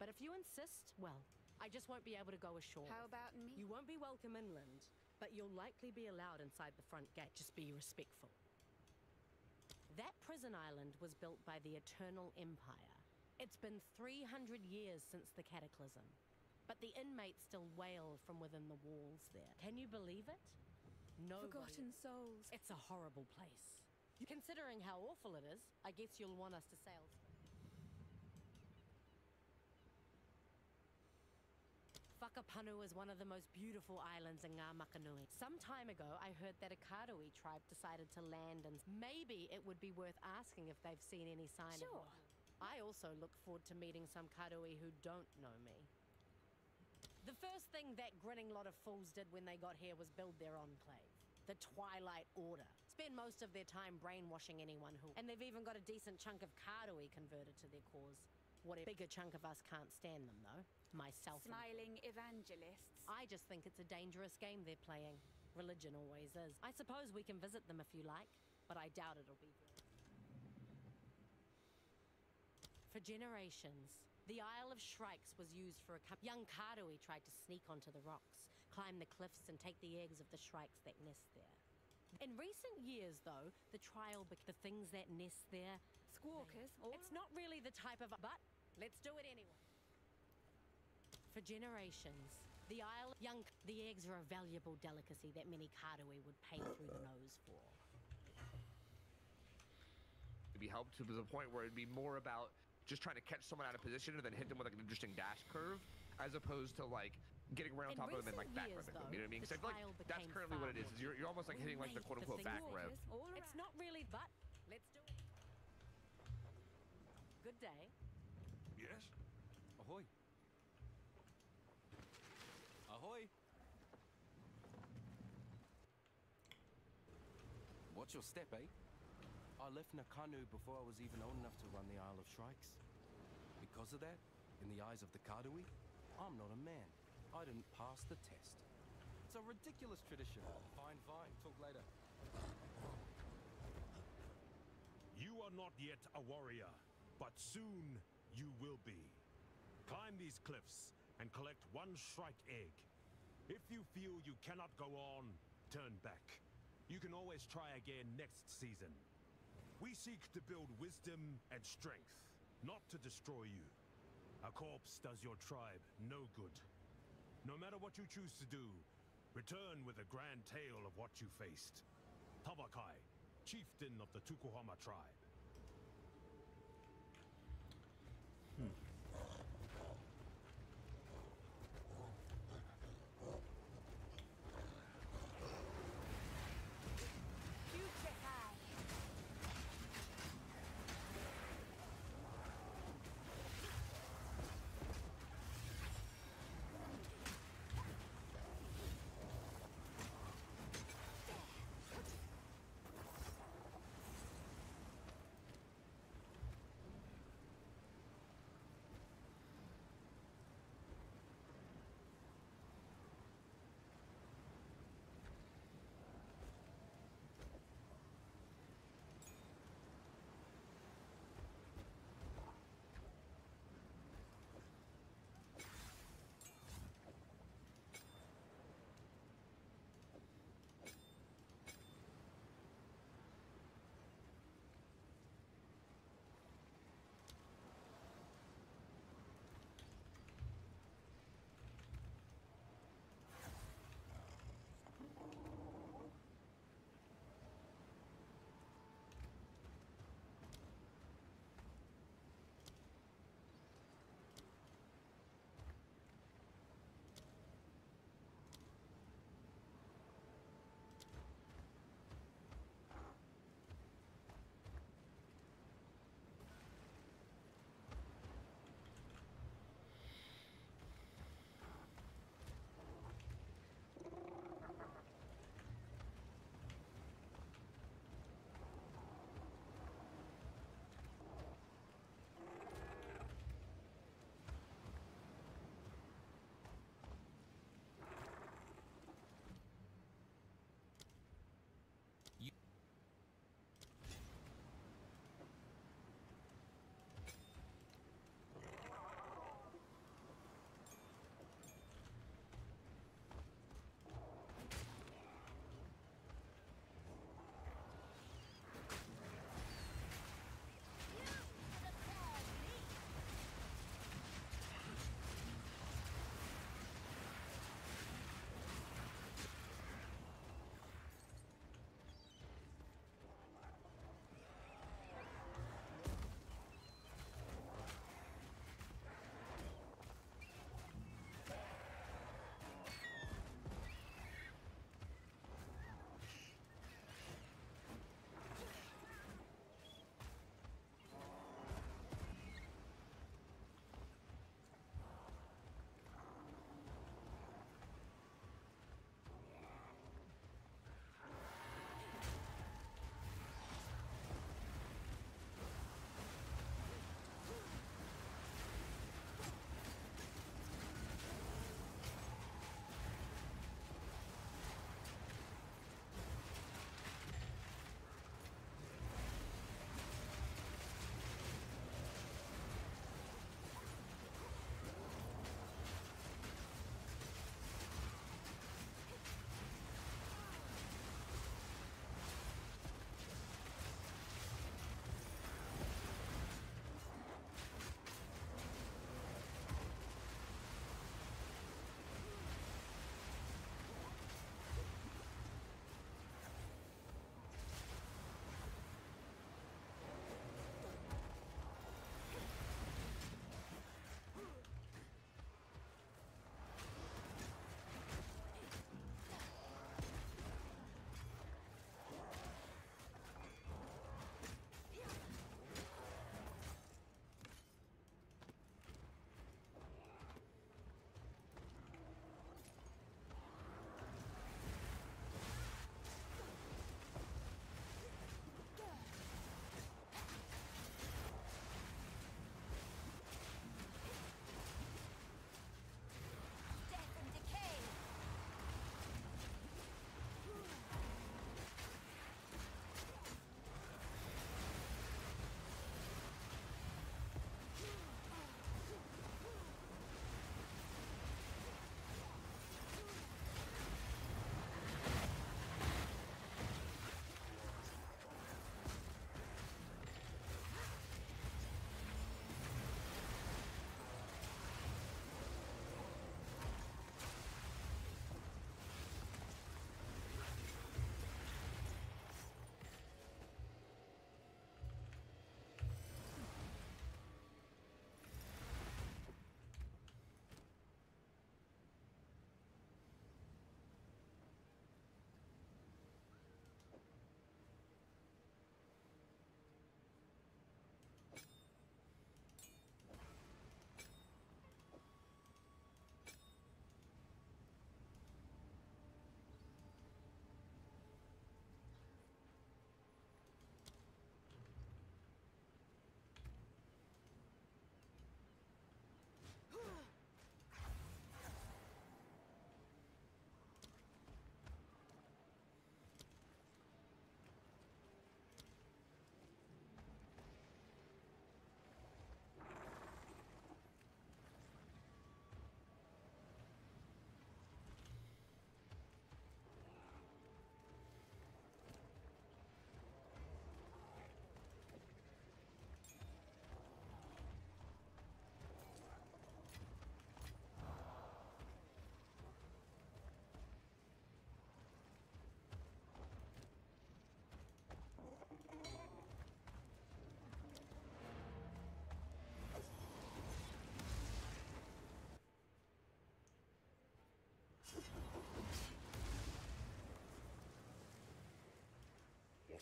But if you insist, well, I just won't be able to go ashore. How about me? You won't be welcome inland, but you'll likely be allowed inside the front gate. Just be respectful. That prison island was built by the Eternal Empire. It's been 300 years since the Cataclysm, but the inmates still wail from within the walls there. Can you believe it? Nobody. Forgotten souls. It's a horrible place. Considering how awful it is, I guess you'll want us to sail. Whakapanu is one of the most beautiful islands in Ngā Makanui. Some time ago, I heard that a Karui tribe decided to land, and maybe it would be worth asking if they've seen any sign Sure. of. I also look forward to meeting some Karui who don't know me. The first thing that grinning lot of fools did when they got here was build their enclave, the Twilight Order. Spend most of their time brainwashing anyone who... And they've even got a decent chunk of Karui converted to their cause. What a bigger chunk of us can't stand them, though. Myself. Smiling evangelists. I just think it's a dangerous game they're playing. Religion always is. I suppose we can visit them if you like, but I doubt it'll be very... For generations, the Isle of Shrikes was used for a young Karui tried to sneak onto the rocks, climb the cliffs, and take the eggs of the shrikes that nest there. In recent years, though, the the things that nest there... Squawkers. It's not really the type of... But let's do it anyway. For generations, the eggs are a valuable delicacy that many Karui would pay through the nose for. It'd be helped to the point where it'd be more about just trying to catch someone out of position and then hit them with like an interesting dash curve, as opposed to like getting right on In top of them and like recent back years, ribbing them. though, You know what I mean? the 'Cause I feel trial like that's became currently what it is. far You're almost like We hitting like the made quote unquote the back rev. Squawkers all around. It's not really, but let's do it. Good day. Yes? Ahoy. Ahoy. Watch your step, eh? I left Nakanu before I was even old enough to run the Isle of Shrikes. Because of that, in the eyes of the Kadui, I'm not a man. I didn't pass the test. It's a ridiculous tradition. Fine, fine. Talk later. You are not yet a warrior, but soon you will be. Climb these cliffs and collect one shrike egg. If you feel you cannot go on, turn back. You can always try again next season. We seek to build wisdom and strength, not to destroy you. A corpse does your tribe no good. No matter what you choose to do, return with a grand tale of what you faced. Tabakai, chieftain of the Tukuhama tribe.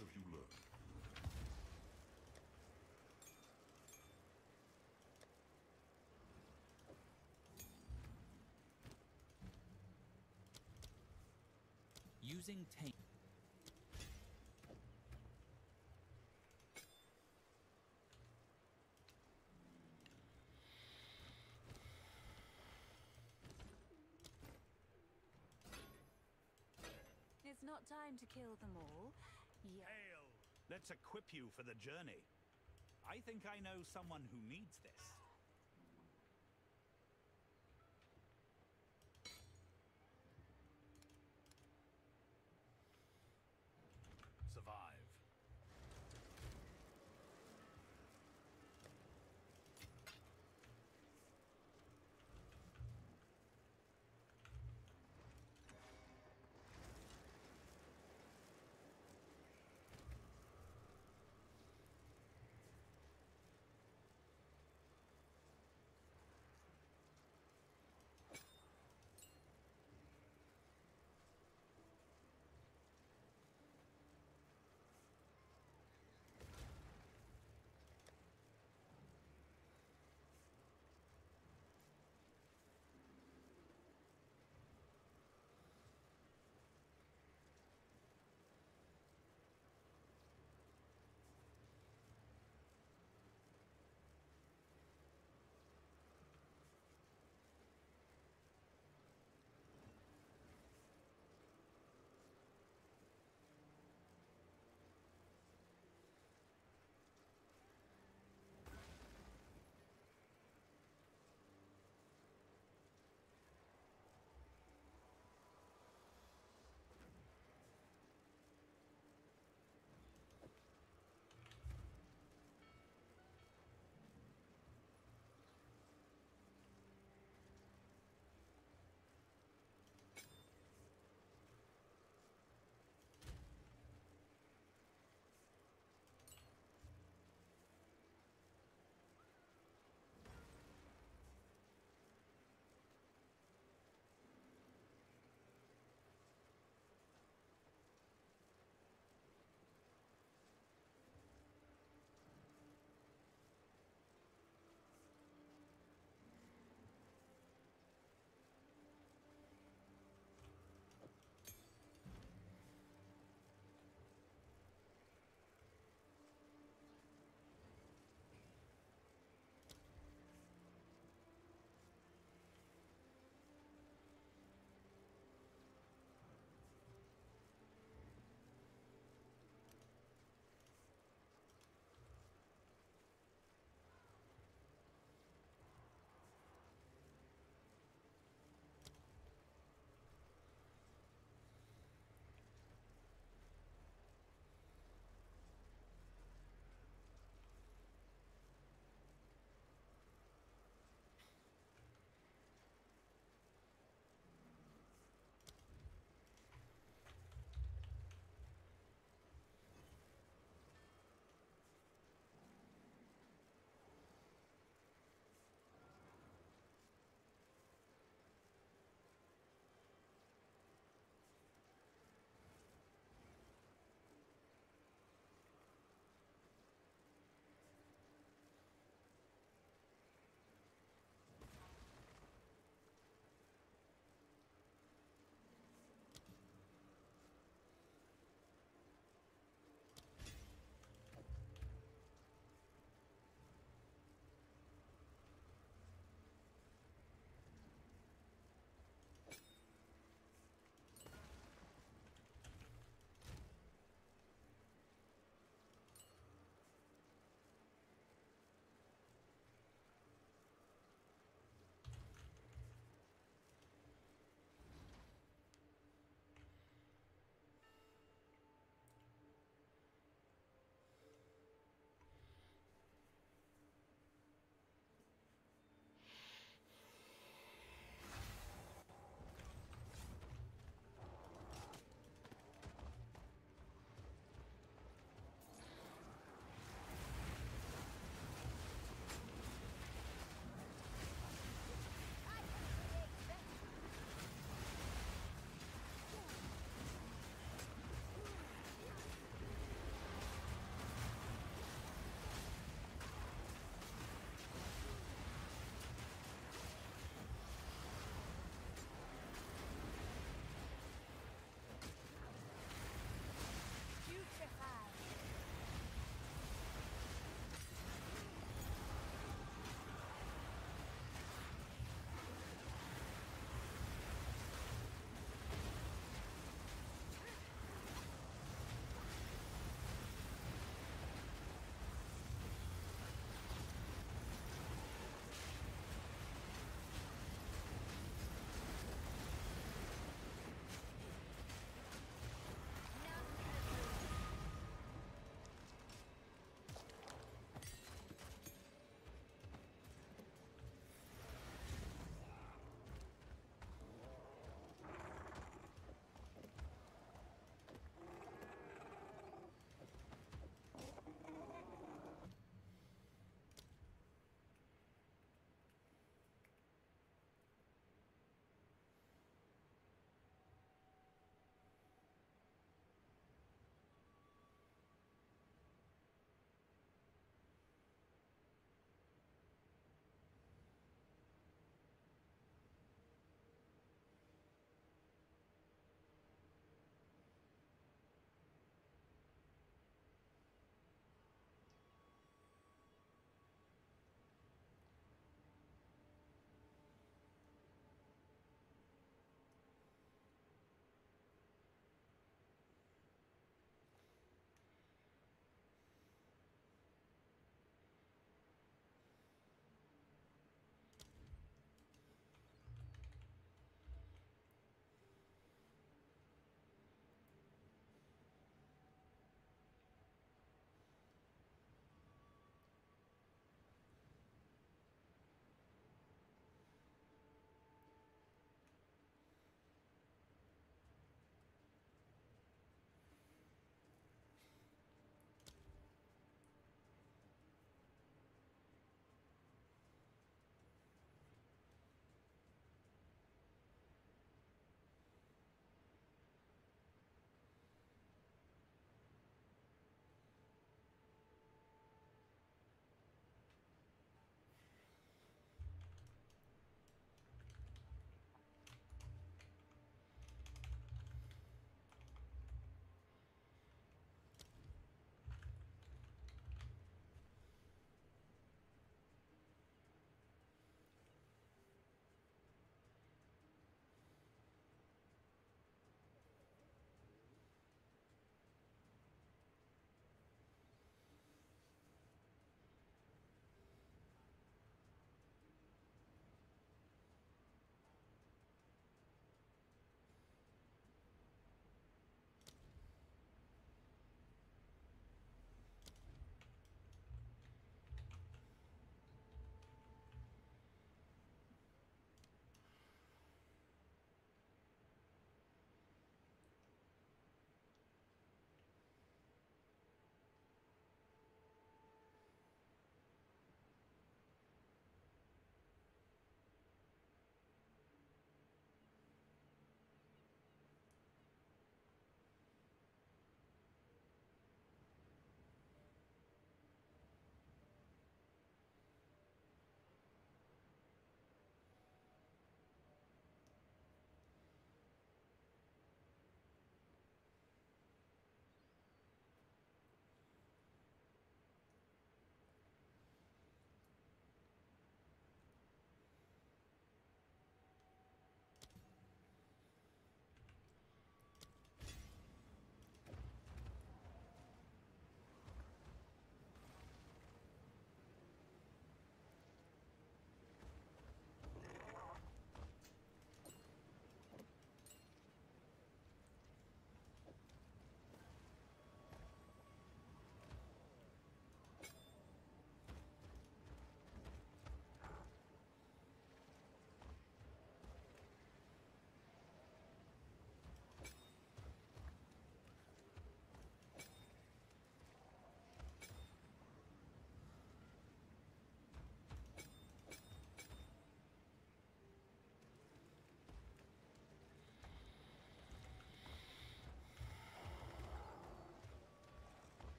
have you learned? Using tame. It's not time to kill them all. Yeah. Hail! Let's equip you for the journey. I think I know someone who needs this. Survive.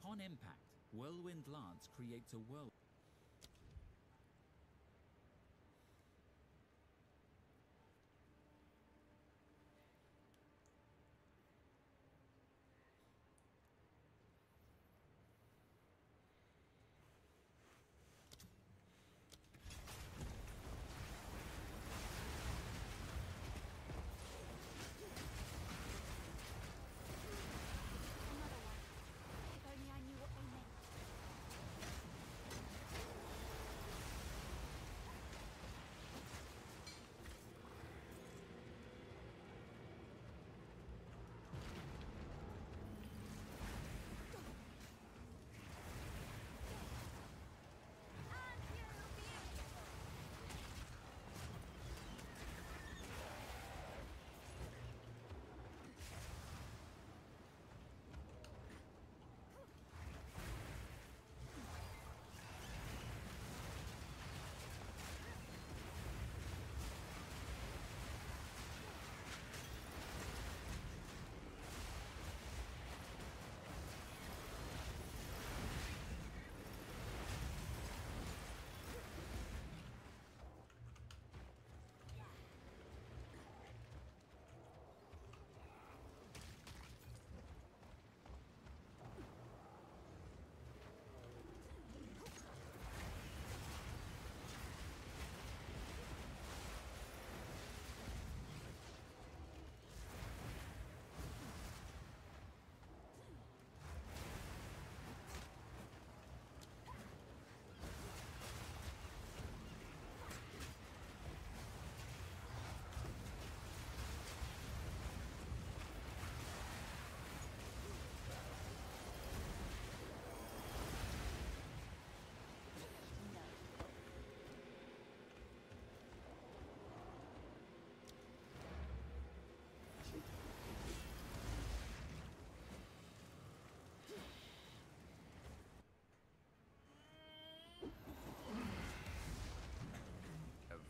Upon impact, Whirlwind Lance creates a whirl. Another one. If only I knew what they meant.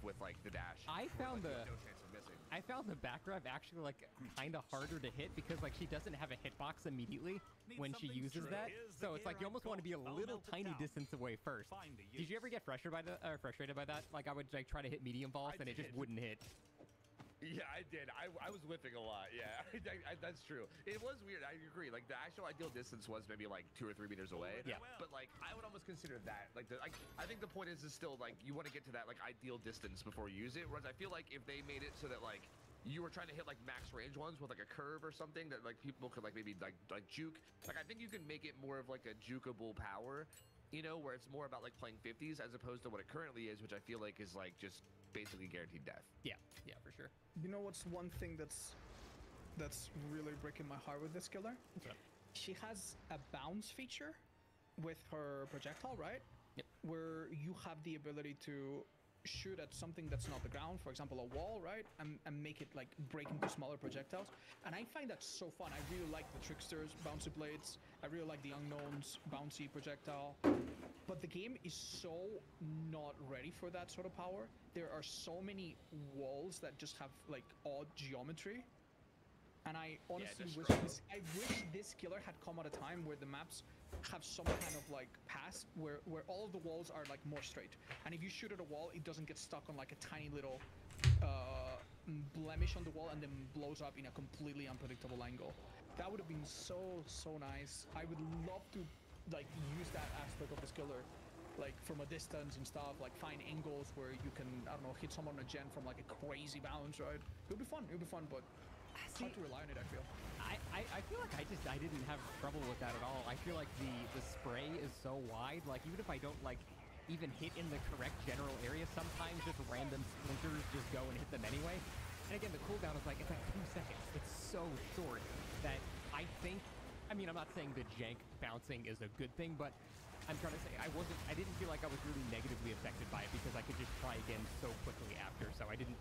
With like the dash. I found like, the you have no chance of missing. I found the back grab actually like kind of harder to hit because like she doesn't have a hitbox immediately when she uses that. So it's like you almost want to be a little tiny distance away first. Did you ever get frustrated by that? Like I would like try to hit medium vaults and it just wouldn't hit. Yeah, I did. I was whiffing a lot. Yeah, that's true. It was weird. I agree. Like the actual ideal distance was maybe like 2 or 3 meters away. Yeah. But like I would almost consider that like I think the point is still like you want to get to that like ideal distance before you use it. Whereas I feel like if they made it so that like you were trying to hit like max range ones with like a curve or something that like people could like maybe like juke. Like I think you can make it more of like a jukeable power. You know, where it's more about like playing 50s as opposed to what it currently is, which I feel like is like just basically guaranteed death. Yeah, for sure. You know what's one thing that's really breaking my heart with this killer? What's up? She has a bounce feature with her projectile, right? Yep. Where you have the ability to shoot at something that's not the ground, for example a wall, right, and make it like break into smaller projectiles. And I find that so fun. I really like the tricksters bouncy blades. I really like the unknowns bouncy projectile. But the game is so not ready for that sort of power. There are so many walls that just have like odd geometry. And I honestly wish this killer had come at a time where the maps have some kind of like pass where all of the walls are like more straight. And if you shoot at a wall, it doesn't get stuck on like a tiny little blemish on the wall and then blows up in a completely unpredictable angle. That would have been so nice. I would love to like use that aspect of this killer, like from a distance and stuff, like find angles where you can, I don't know, hit someone on a gen from like a crazy bounce, right? It would be fun, but it's hard to rely on it, I feel. I feel like I didn't have trouble with that at all. I feel like the spray is so wide, like even if I don't like even hit in the correct general area, sometimes just random splinters just go and hit them anyway. And again, the cooldown is like, it's like 2 seconds. It's so short that I think, I mean, I'm not saying the jank bouncing is a good thing, but I'm trying to say I didn't feel like I was really negatively affected by it because I could just try again so quickly after, so I didn't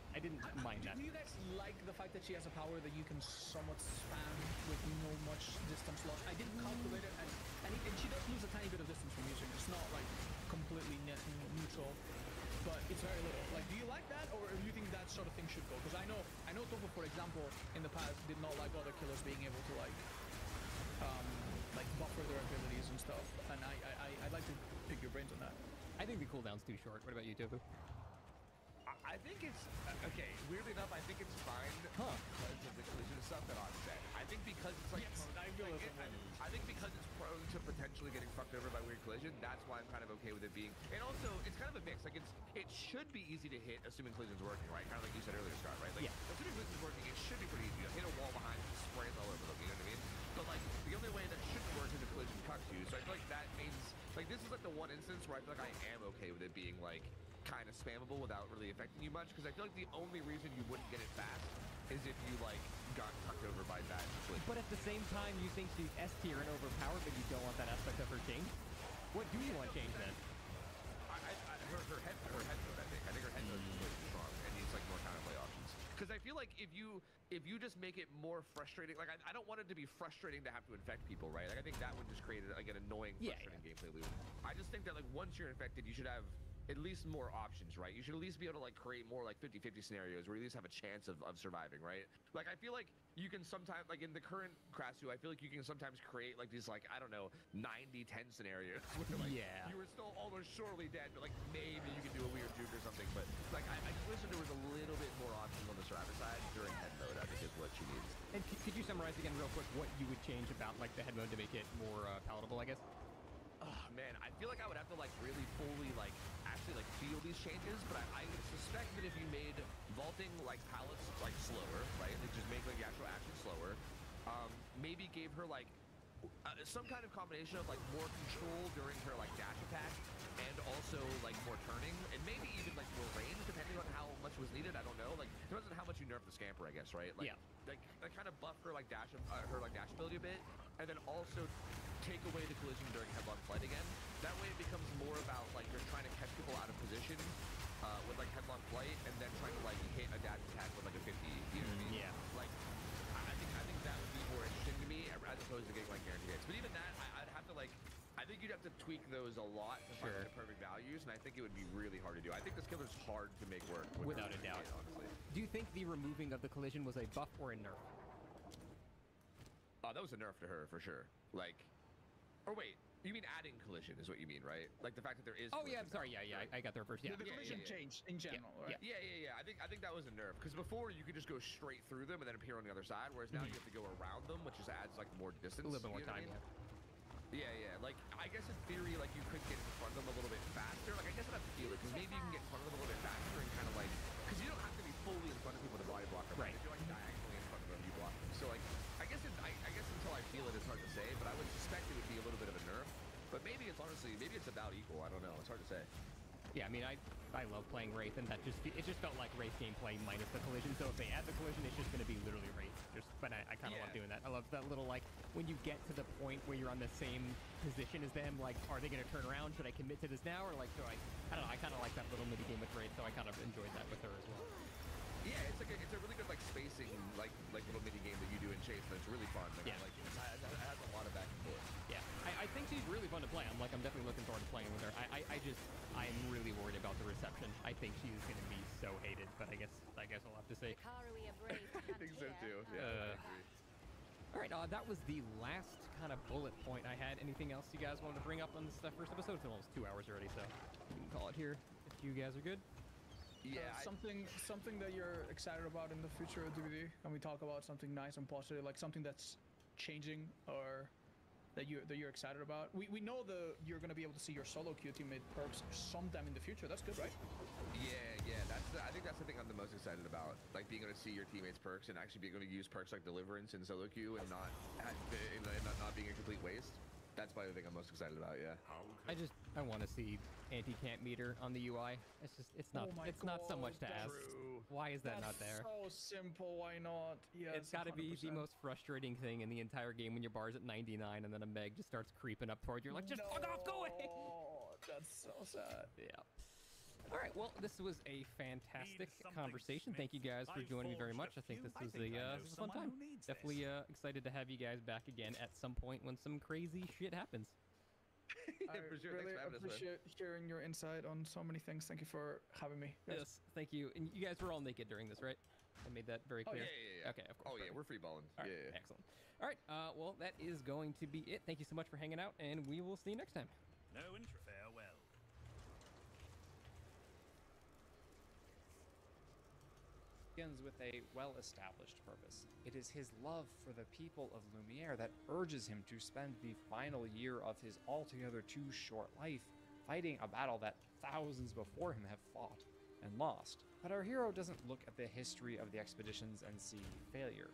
mind that. Do you guys like the fact that she has a power that you can somewhat spam with no much distance loss? I didn't calculate it, and she does lose a tiny bit of distance from using it. It's not like completely neutral, but it's very little. Like, do you like that, or do you think that sort of thing should go? Because I know Tofu, for example, in the past did not like other killers being able to like like buffer their abilities and stuff. And I'd like to pick your brains on that. I think the cooldown's too short. What about you, Tofu? I think it's okay. Weirdly enough, I think it's fine because of the collision stuff that Oz said. I think because it's like, I think because it's prone to potentially getting fucked over by weird collision. That's why I'm kind of okay with it being. And also, it's kind of a mix. Like it should be easy to hit, assuming collision's working, right? Kind of like you said earlier, Scott, right? Like, assuming collision's working, it should be pretty easy. You hit a wall behind, spray it all over them. You know what I mean? But like the only way that shouldn't work is if collision cucks you. So I feel like that means like this is like the one instance where I feel like I am okay with it being like kind of spammable without really affecting you much, because I feel like the only reason you wouldn't get it fast is if you like got tucked over by that collision. But at the same time, you think she's S tier and overpowered, but you don't want that aspect of her changed. What do you want changed then? Her head mode, I think. I think her head mode is really strong and needs like more counterplay options. Because I feel like if you just make it more frustrating, like I don't want it to be frustrating to have to infect people, right? Like I think that would just create like an annoying, frustrating gameplay loop. I just think that like once you're infected, you should have at least more options, right? You should at least be able to like create more like 50-50 scenarios where you at least have a chance of surviving, right? Like I feel like you can sometimes, like in the current Krasu, I feel like you can sometimes create like these like, I don't know, 90-10 scenarios where like you were still almost surely dead, but like maybe you can do a weird juke or something. But like I just wish that there was a little bit more options on the survivor side during head mode. I think is what she needs. And could you summarize again real quick what you would change about like the head mode to make it more palatable, I guess? Oh man, I feel like I would have to like really fully like actually like feel these changes, but I would suspect that if you made vaulting like pallets like slower, right, and just make like the actual action slower, maybe gave her like some kind of combination of like more control during her like dash attack and also like more turning and maybe even like more range depending on how much was needed. I don't know, like depends on how much you nerf the scamper, I guess, right? Like, like kind of buff her like dash ability a bit, and then also take away the collision during headlong flight again. That way it becomes more about like you're trying to catch people out of position with like headlong flight and then trying to like hit a dash attack with like a 50. You know what I mean? Yeah. Like I think that would be more interesting to me as opposed to getting like guaranteed hits. But even that, I'd have to like. I think you'd have to tweak those a lot to find the perfect values, and I think it would be really hard to do. I think this killer's hard to make work. Without a doubt. Honestly. Do you think the removing of the collision was a buff or a nerf? That was a nerf to her for sure. Like, or wait, you mean adding collision is what you mean, right? Like the fact that there is. Oh yeah, I'm sorry. Yeah, I got there first. Yeah. The collision changed in general, right? Yeah. I think that was a nerf because before you could just go straight through them and then appear on the other side, whereas now you have to go around them, which just adds like more distance. A little bit more time. Yeah. Like, I guess in theory, like, you could get in front of them a little bit faster. Like, I guess I'd have to feel it, because maybe you can get in front of them a little bit faster and kind of, like... Because you don't have to be fully in front of people with a body blocker. Right. If you're, like, diagonally in front of them, you block them. So, like, I guess until I feel it, it's hard to say, but I would suspect it would be a little bit of a nerf. But maybe it's honestly, maybe it's about equal. I don't know. It's hard to say. Yeah, I mean, I love playing Wraith, and it just felt like Wraith gameplay minus the collision. So if they add the collision, it's just going to be literally Wraith. But I kind of love doing that. I love that little, like, when you get to the point where you're on the same position as them, like, are they going to turn around? Should I commit to this now? Or, like, I don't know. I kind of like that little mini game with Wraith, so I kind of enjoyed that with her as well. Yeah, it's a really good, like, spacing, like little mini game that you do in Chase that's really fun. Like, I like it. It has a lot of back and forth. Yeah, I think she's really fun to play. I'm definitely looking forward to playing with her. I'm really worried about the reception. I think she's going to be so hated, but I guess I'll have to say. I think so too. Yeah. All right, that was the last kind of bullet point I had. Anything else you guys wanted to bring up on this first episode? It's almost 2 hours already, so we can call it here if you guys are good. Yeah, something that you're excited about in the future of DVD. Can we talk about something nice and positive, like something that's changing or that you're excited about? We know you're gonna be able to see your solo queue teammate perks sometime in the future. That's good, right? Yeah. I think that's the thing I'm the most excited about, like being able to see your teammates perks and actually being able to use perks like Deliverance in solo queue and not being a complete waste. That's probably the thing I'm most excited about. Yeah. I want to see anti-camp meter on the UI. It's not so much to ask. Why is that not there? So simple. Why not? Yeah. It's got to be the most frustrating thing in the entire game when your bar's at 99 and then a Meg just starts creeping up toward you. You're like, just fuck off, go away. That's so sad. Yeah. All right, well, this was a fantastic conversation. Thank you guys for joining me very much. I think this was a fun time. Definitely excited to have you guys back again at some point when some crazy shit happens. I For sure. really Thanks for having us, man. appreciate hearing your insight on so many things. Thank you for having me. guys. Yes, thank you. And you guys were all naked during this, right? I made that very Oh, clear. yeah. Okay, of course. Oh, yeah, perfect. we're free balling. All right, Yeah. excellent. All right, well, that is going to be it. Thank you so much for hanging out, and we will see you next time. No interest. Farewell. Begins with a well-established purpose. It is his love for the people of Lumiere that urges him to spend the final year of his altogether too short life fighting a battle that thousands before him have fought and lost. But our hero doesn't look at the history of the expeditions and see failure.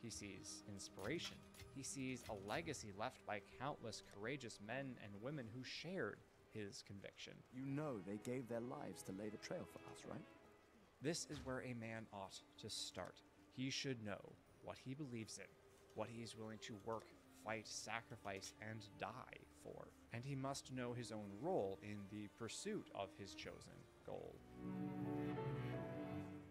He sees inspiration. He sees a legacy left by countless courageous men and women who shared his conviction. You know they gave their lives to lay the trail for us, right? This is where a man ought to start. He should know what he believes in, what he is willing to work, fight, sacrifice, and die for. And he must know his own role in the pursuit of his chosen goal.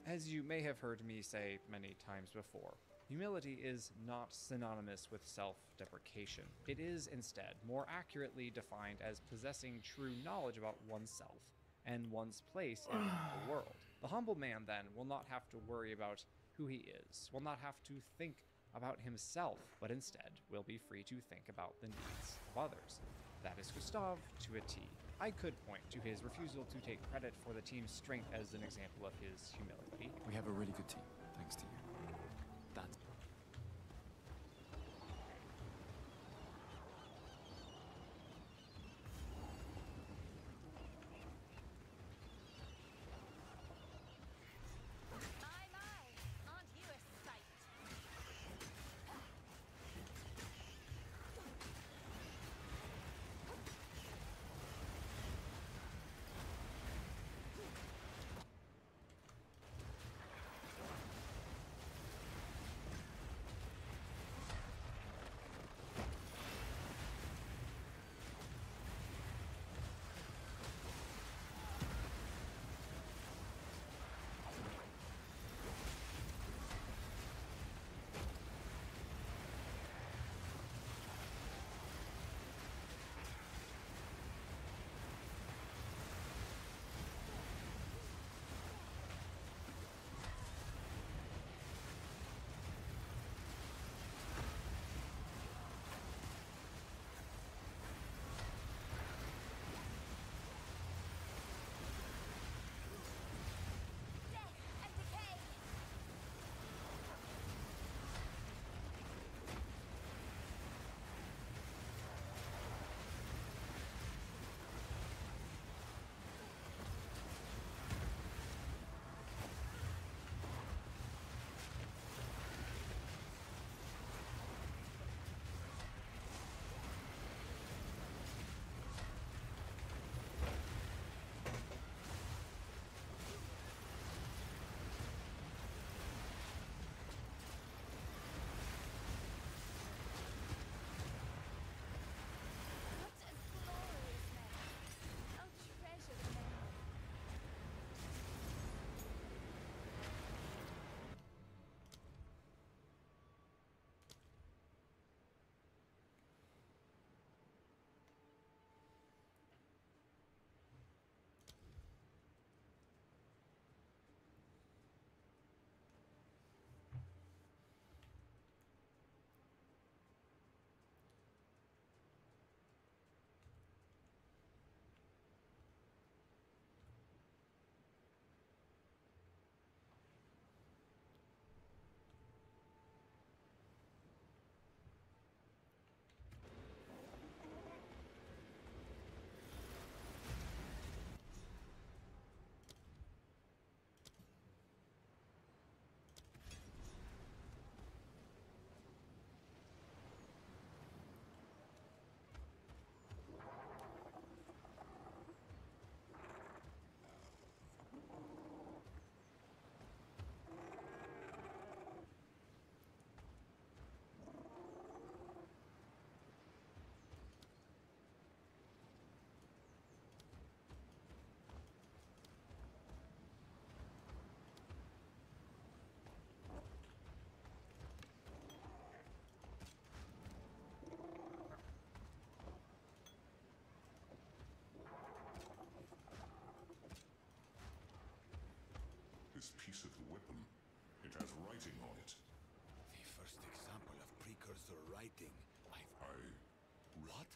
As you may have heard me say many times before, humility is not synonymous with self-deprecation. It is instead more accurately defined as possessing true knowledge about oneself and one's place in the world. The humble man, then, will not have to worry about who he is, will not have to think about himself, but instead will be free to think about the needs of others. That is Gustav to a T. I could point to his refusal to take credit for the team's strength as an example of his humility. We have a really good team, thanks to you. That's Aren't you a sight? this piece of the weapon. It has writing on it. The first example of precursor writing What?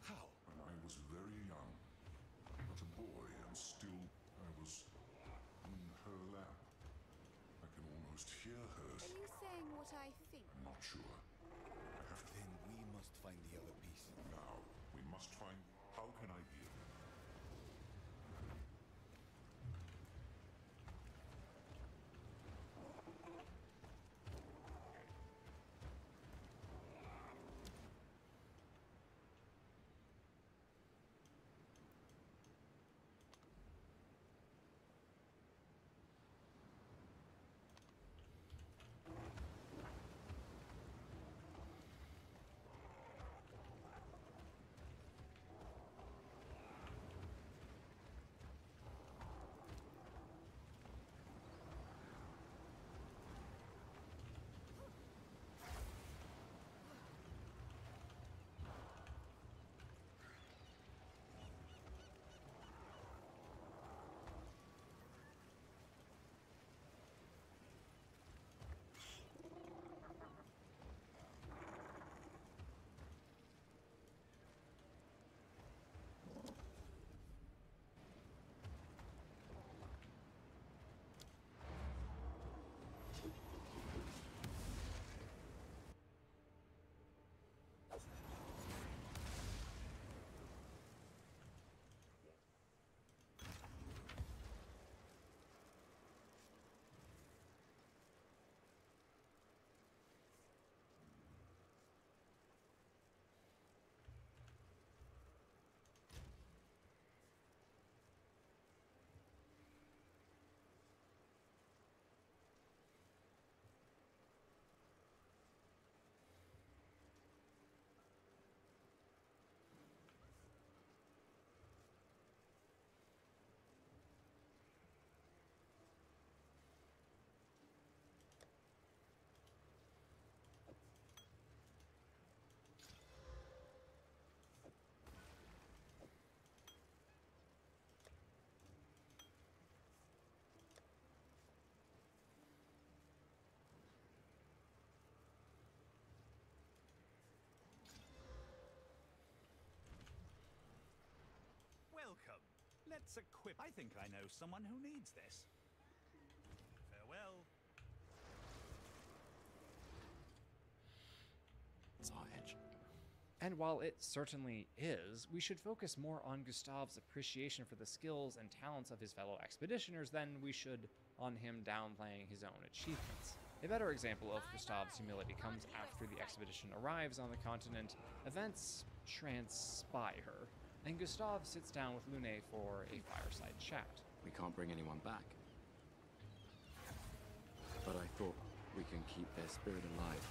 How? When I was very young, but a boy, and still I was in her lap. I can almost hear her. Are you saying what I think? I'm not sure. I have to. Then we must find the other piece. Now, we must find. How can I hear? Welcome. Let's equip. I think I know someone who needs this. Farewell. It's our edge. And while it certainly is, we should focus more on Gustav's appreciation for the skills and talents of his fellow expeditioners than we should on him downplaying his own achievements. A better example of Gustav's humility comes after the expedition arrives on the continent. Events transpire, and Gustav sits down with Lune for a fireside chat. We can't bring anyone back. But I thought we can keep their spirit alive.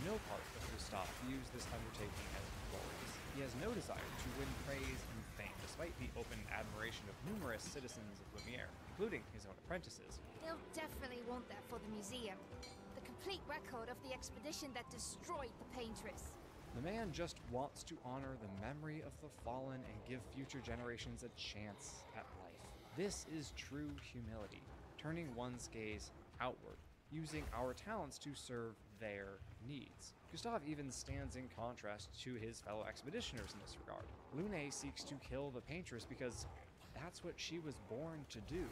No part of Gustav views this undertaking as glorious. He has no desire to win praise and fame, despite the open admiration of numerous citizens of Lumiere, including his own apprentices. They'll definitely want that for the museum. The complete record of the expedition that destroyed the Paintress. The man just wants to honor the memory of the fallen and give future generations a chance at life. This is true humility, turning one's gaze outward, using our talents to serve their needs. Gustav even stands in contrast to his fellow expeditioners in this regard. Lune seeks to kill the Paintress because that's what she was born to do.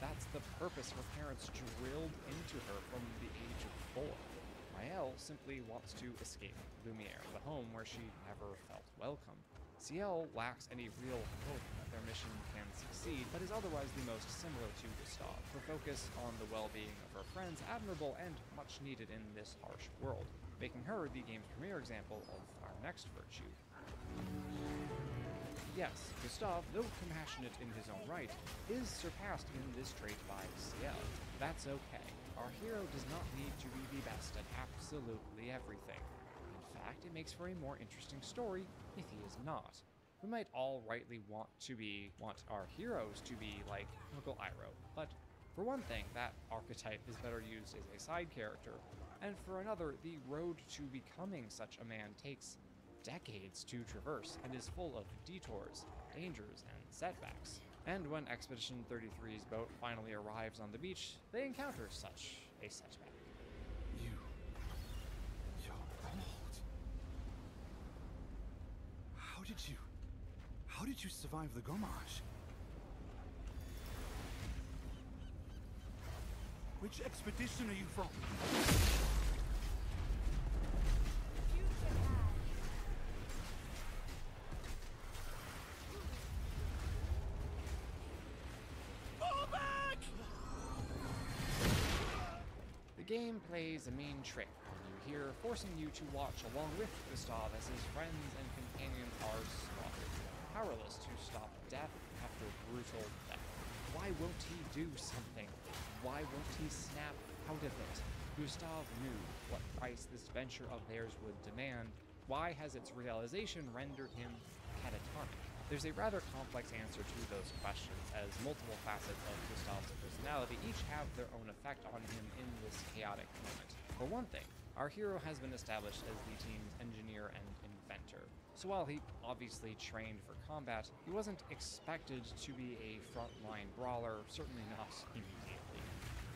That's the purpose her parents drilled into her from the age of 4. Maëlle simply wants to escape Lumiere, the home where she never felt welcome. Ciel lacks any real hope that their mission can succeed, but is otherwise the most similar to Gustav. Her focus on the well-being of her friends admirable and much needed in this harsh world, making her the game's premier example of our next virtue. Yes, Gustav, though compassionate in his own right, is surpassed in this trait by Ciel. That's okay. Our hero does not need to be the best at absolutely everything. In fact, it makes for a more interesting story if he is not. We might all rightly want our heroes to be like Uncle Iroh, but for one thing, that archetype is better used as a side character, and for another, the road to becoming such a man takes decades to traverse and is full of detours, dangers, and setbacks. And when Expedition 33's boat finally arrives on the beach, they encounter such a setback. You're old. How did you survive the Gomage? Which expedition are you from? The game plays a mean trick on you here, forcing you to watch along with Gustav as his friends and companions are slaughtered, powerless to stop death after brutal death. Why won't he do something? Why won't he snap out of it? Gustav knew what price this venture of theirs would demand. Why has its realization rendered him catatonic? There's a rather complex answer to those questions, as multiple facets of Gustav's personality each have their own effect on him in this chaotic moment. For one thing, our hero has been established as the team's engineer and inventor. So while he obviously trained for combat, he wasn't expected to be a frontline brawler, certainly not immediately.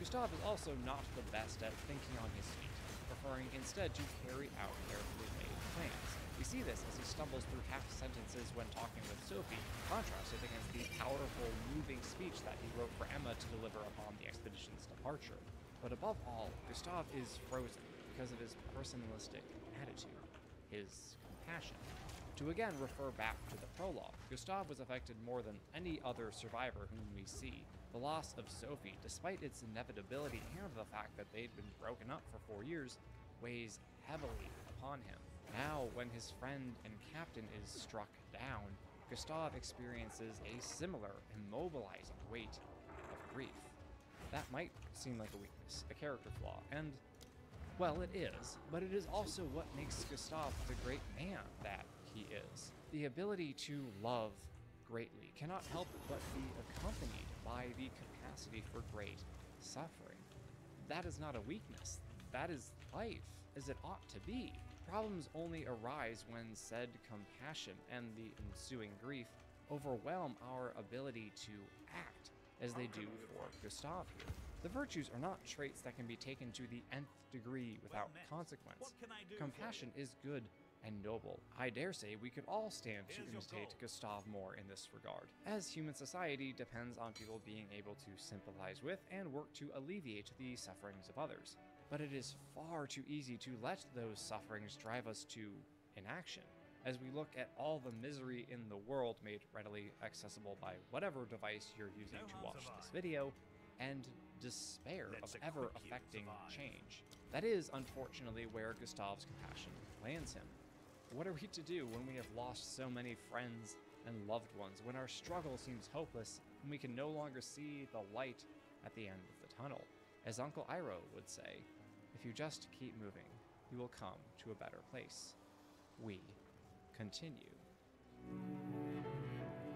Gustav is also not the best at thinking on his feet, preferring instead to carry out carefully laid plans. We see this as he stumbles through half sentences when talking with Sophie, contrasted against the powerful, moving speech that he wrote for Emma to deliver upon the expedition's departure. But above all, Gustav is frozen because of his personalistic attitude, his compassion. To again refer back to the prologue, Gustav was affected more than any other survivor whom we see. The loss of Sophie, despite its inevitability and the fact that they'd been broken up for 4 years, weighs heavily upon him. Now, when his friend and captain is struck down, Gustav experiences a similar, immobilizing weight of grief. That might seem like a weakness, a character flaw, and, well, it is, but it is also what makes Gustav the great man that he is. The ability to love greatly cannot help but be accompanied by the capacity for great suffering. That is not a weakness. That is life, as it ought to be. Problems only arise when said compassion and the ensuing grief overwhelm our ability to act, as they do for Gustav here. The virtues are not traits that can be taken to the nth degree without consequence. Compassion is good and noble. I dare say we could all stand to imitate Gustav more in this regard, as human society depends on people being able to sympathize with and work to alleviate the sufferings of others. But it is far too easy to let those sufferings drive us to inaction, as we look at all the misery in the world made readily accessible by whatever device you're using to watch this video, and despair of ever affecting change. That is, unfortunately, where Gustav's compassion lands him. What are we to do when we have lost so many friends and loved ones, when our struggle seems hopeless, and we can no longer see the light at the end of the tunnel? As Uncle Iroh would say, if you just keep moving, you will come to a better place. We continue.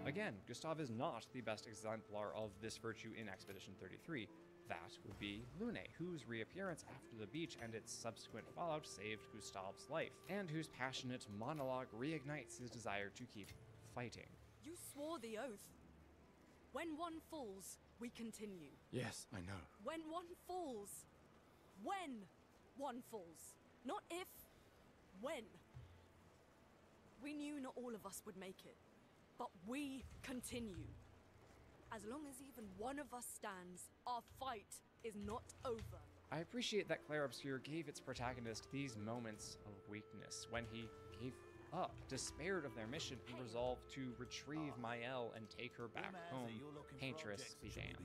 Again, Gustav is not the best exemplar of this virtue in Expedition 33. That would be Lune, whose reappearance after the beach and its subsequent fallout saved Gustav's life, and whose passionate monologue reignites his desire to keep fighting. You swore the oath. When one falls, we continue. Yes, I know. When one falls. When one falls. Not if. When. We knew not all of us would make it, but we continue. As long as even one of us stands, our fight is not over. I appreciate that Claire Obscure gave its protagonist these moments of weakness when he gave up, despaired of their mission, and resolved to retrieve Mael and take her back home. Paintress be damned.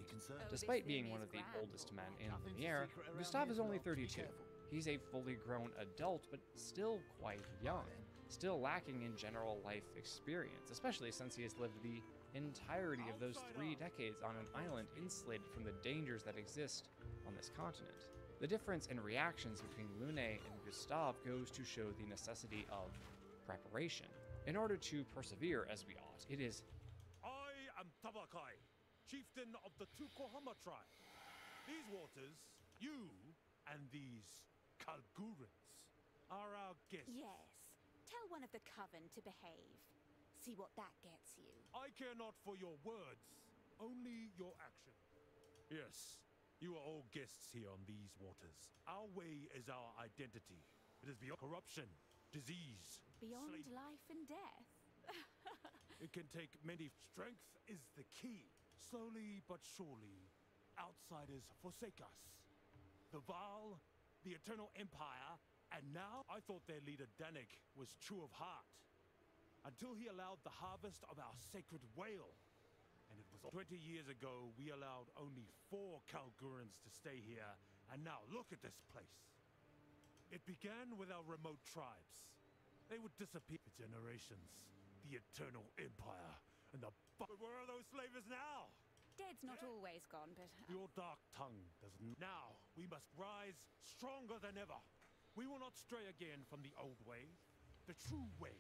Despite being one of the oldest men in Lumiere, Gustav is only 32. He's a fully grown adult, but still quite young, still lacking in general life experience, especially since he has lived the entirety of those 3 decades on an island insulated from the dangers that exist on this continent. The difference in reactions between Lune and Gustav goes to show the necessity of preparation. In order to persevere as we ought, it is I am Tabakai, chieftain of the Tukohama tribe. These waters, you and these Kalgurans are our guests. Yes. Tell one of the coven to behave. See what that gets you. I care not for your words, only your action. Yes, you are all guests here on these waters. Our way is our identity. It is beyond corruption, disease, Beyond slavery. life and death. It can take many. Strength is the key. Slowly but surely, outsiders forsake us. The Val, the Eternal Empire, and now I thought their leader Danik was true of heart. Until he allowed the harvest of our sacred whale. And it was 20 years ago we allowed only 4 Kalgurans to stay here, and now look at this place. It began with our remote tribes. They would disappear for generations. The Eternal Empire and the... But where are those slavers now? Dead's not always gone, but... Your dark tongue doesn't... Now, we must rise stronger than ever. We will not stray again from the old way. The true way.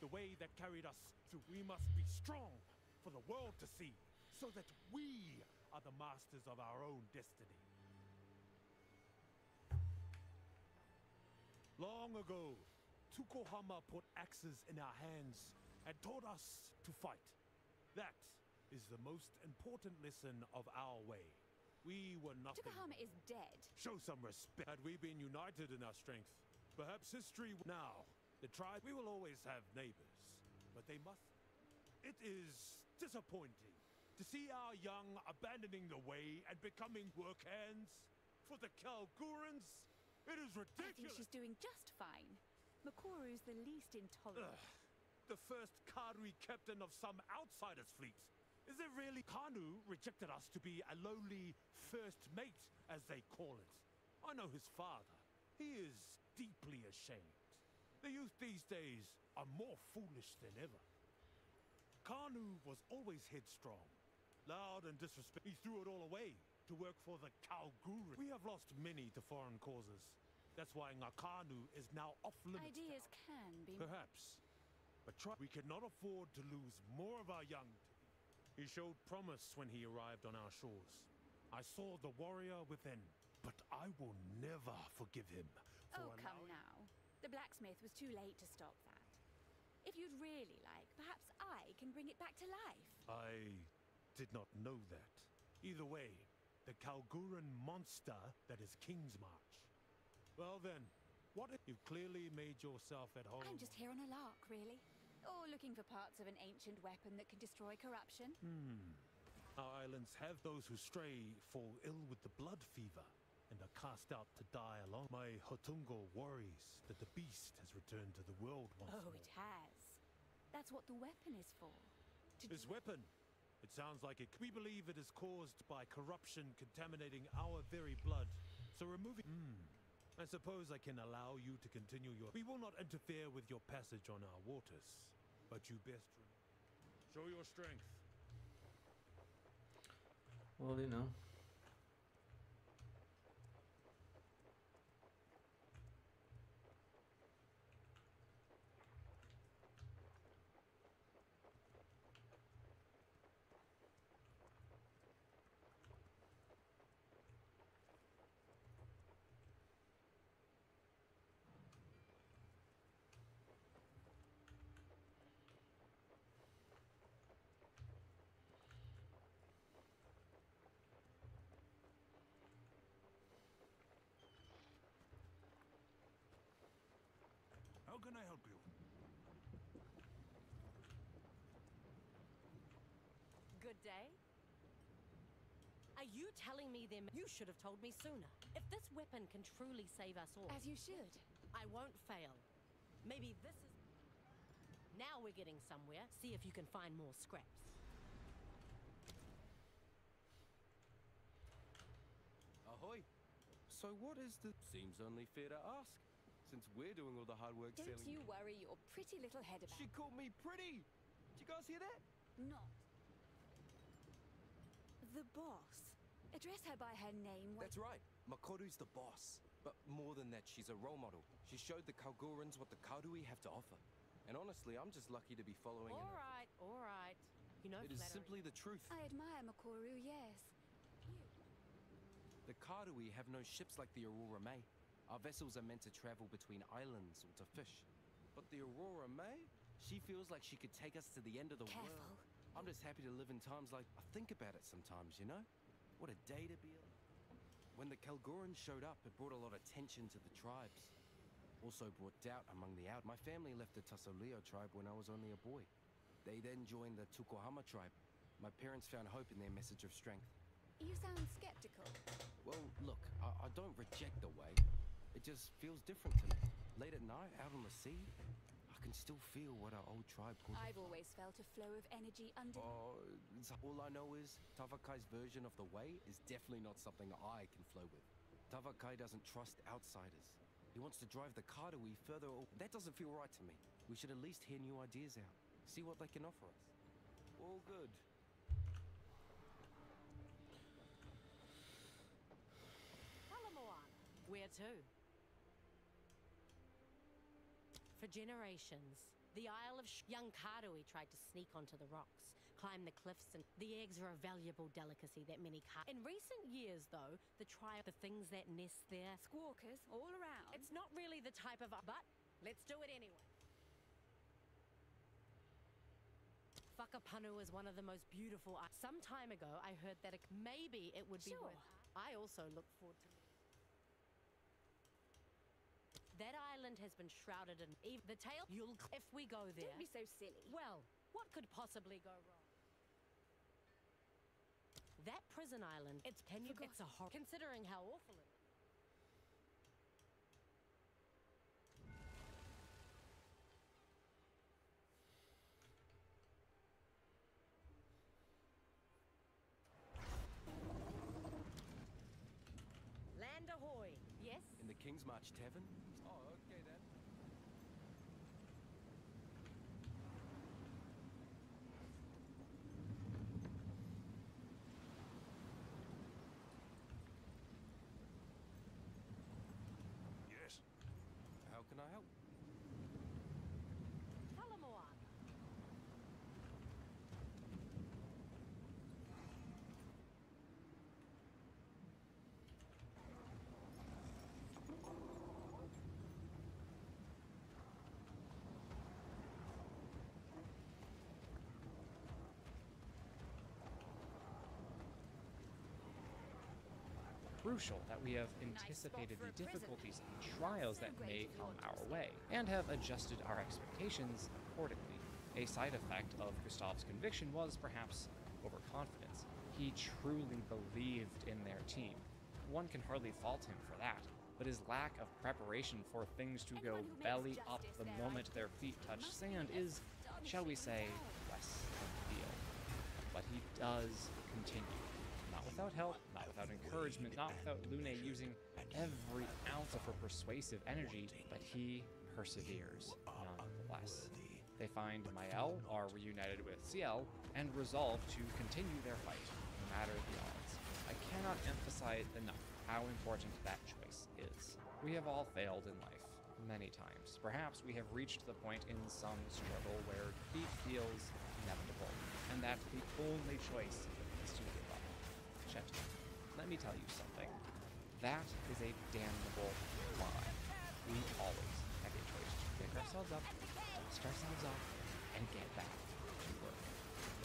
The way that carried us through. We must be strong for the world to see, so that we are the masters of our own destiny. Long ago, Tukohama put axes in our hands and taught us to fight. That is the most important lesson of our way. We were nothing. Tukohama is dead. Show some respect. Had we been united in our strength, perhaps history now. The tribe, we will always have neighbors, but they must. It is disappointing to see our young abandoning the way and becoming work hands for the Kalgurans. It is I think ridiculous. she's doing just fine. Makoru's the least intolerant. The first Kadri captain of some outsider's fleet. Is it really? Kanu rejected us to be a lowly first mate, as they call it. I know his father. He is deeply ashamed. The youth these days are more foolish than ever. Kanu was always headstrong, loud and disrespectful. He threw it all away to work for the Kalguru. We have lost many to foreign causes. That's why Ngakanu is now off limits. Ideas can be... Perhaps. But we cannot afford to lose more of our young. He showed promise when he arrived on our shores. I saw the warrior within, but I will never forgive him for Oh, come now. The blacksmith was too late to stop that. If you'd really like, perhaps I can bring it back to life. I did not know that. Either way, the Kalguran monster that is Kingsmarch. Well then, what if you've clearly made yourself at home? I'm just here on a lark, really. Or looking for parts of an ancient weapon that can destroy corruption. Our islands have those who stray fall ill with the blood fever and are cast out to die along. My Hotungo worries that the beast has returned to the world once Oh, more. it has. That's what the weapon is for. This weapon, it sounds like it. We believe it is caused by corruption contaminating our very blood. So removing... I suppose I can allow you to continue your... We will not interfere with your passage on our waters, but you best show your strength. Well, you know. How can I help you? Good day. Are you telling me them? You should have told me sooner. If this weapon can truly save us all... As you should. I won't fail. Maybe this is... Now we're getting somewhere. See if you can find more scraps. Ahoy! So what is the... Seems only fair to ask, since we're doing all the hard work Don't selling... you worry your pretty little head about... She called me pretty! Did you guys hear that? Not. The boss. Address her by her name. That's right. Makoru's the boss. But more than that, she's a role model. She showed the Kalgurans what the Karui have to offer. And honestly, I'm just lucky to be following in her. All right. You know, It is flattery. simply the truth. I admire Makoru, yes. The Karui have no ships like the Aurora May. Our vessels are meant to travel between islands or to fish. But the Aurora May, she feels like she could take us to the end of the Careful. world. I'm just happy to live in times like I think about it sometimes, you know? What a day to be alive. When the Kalgorans showed up, it brought a lot of tension to the tribes. Also brought doubt among the out. My family left the Tasoleo tribe when I was only a boy. They then joined the Tukohama tribe. My parents found hope in their message of strength. You sound skeptical. Well, look, I don't reject the way. It just feels different to me. Late at night, out on the sea, I can still feel what our old tribe called. I've always felt a flow of energy under. Oh, all I know is Tavakai's version of the way is definitely not something I can flow with. Tavakai doesn't trust outsiders. He wants to drive the Kadui further. That doesn't feel right to me. We should at least hear new ideas out. See what they can offer us. All good. Palamoana. Where to? For generations, the Isle of young Kadui tried to sneak onto the rocks, climb the cliffs, and the eggs are a valuable delicacy that many In recent years, though, the things that nest there... Squawkers all around. It's not really the type of... But let's do it anyway. Whakapanu is one of the most beautiful... Some time ago, I heard that maybe it would be worth... I also look forward to... That island has been shrouded in the tale. If we go there... Don't be so silly. Well, what could possibly go wrong? That prison island, it's a horror. Considering how awful it is. Land ahoy. Yes? In the King's March Tavern? Oh, okay then. Yes? How can I help? Palamoana. Crucial that we have anticipated the difficulties and trials that may come our way, and have adjusted our expectations accordingly. A side effect of Gustav's conviction was perhaps overconfidence. He truly believed in their team. One can hardly fault him for that, but his lack of preparation for things to go belly up the moment their feet touch sand is, shall we say, less than ideal. But he does continue. Not without help, not without encouragement, not without Lune using every ounce of her persuasive energy, but he perseveres nonetheless. They find Mael, are reunited with Ciel, and resolve to continue their fight, no matter the odds. I cannot emphasize enough how important that choice is. We have all failed in life, many times. Perhaps we have reached the point in some struggle where defeat feels inevitable, and that the only choice is to give up. Chet, let me tell you something. That is a damnable lie. We always have a choice to pick ourselves up, dust ourselves off, and get back to work.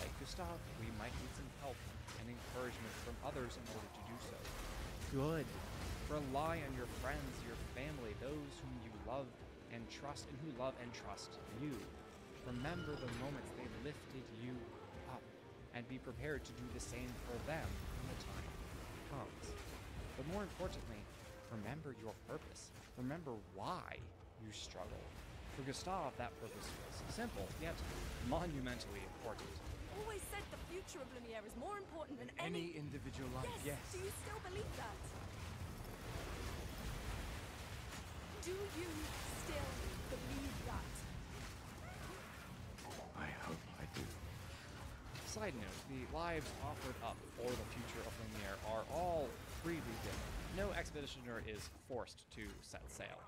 Like Gustav, we might need some help and encouragement from others in order to do so. Good. Rely on your friends, your family, those whom you love and who love and trust you. Remember the moments they lifted you up, and be prepared to do the same for them when the time comes. But more importantly, remember your purpose. Remember why you struggle. For Gustav, that purpose was simple, yet monumentally important. Always said the future of Lumiere is more important than Any individual life, yes. Do you still believe that? Do you still believe that? I hope I do. Side note, the lives offered up for the future of Lumiere are all freely given. No expeditioner is forced to set sail.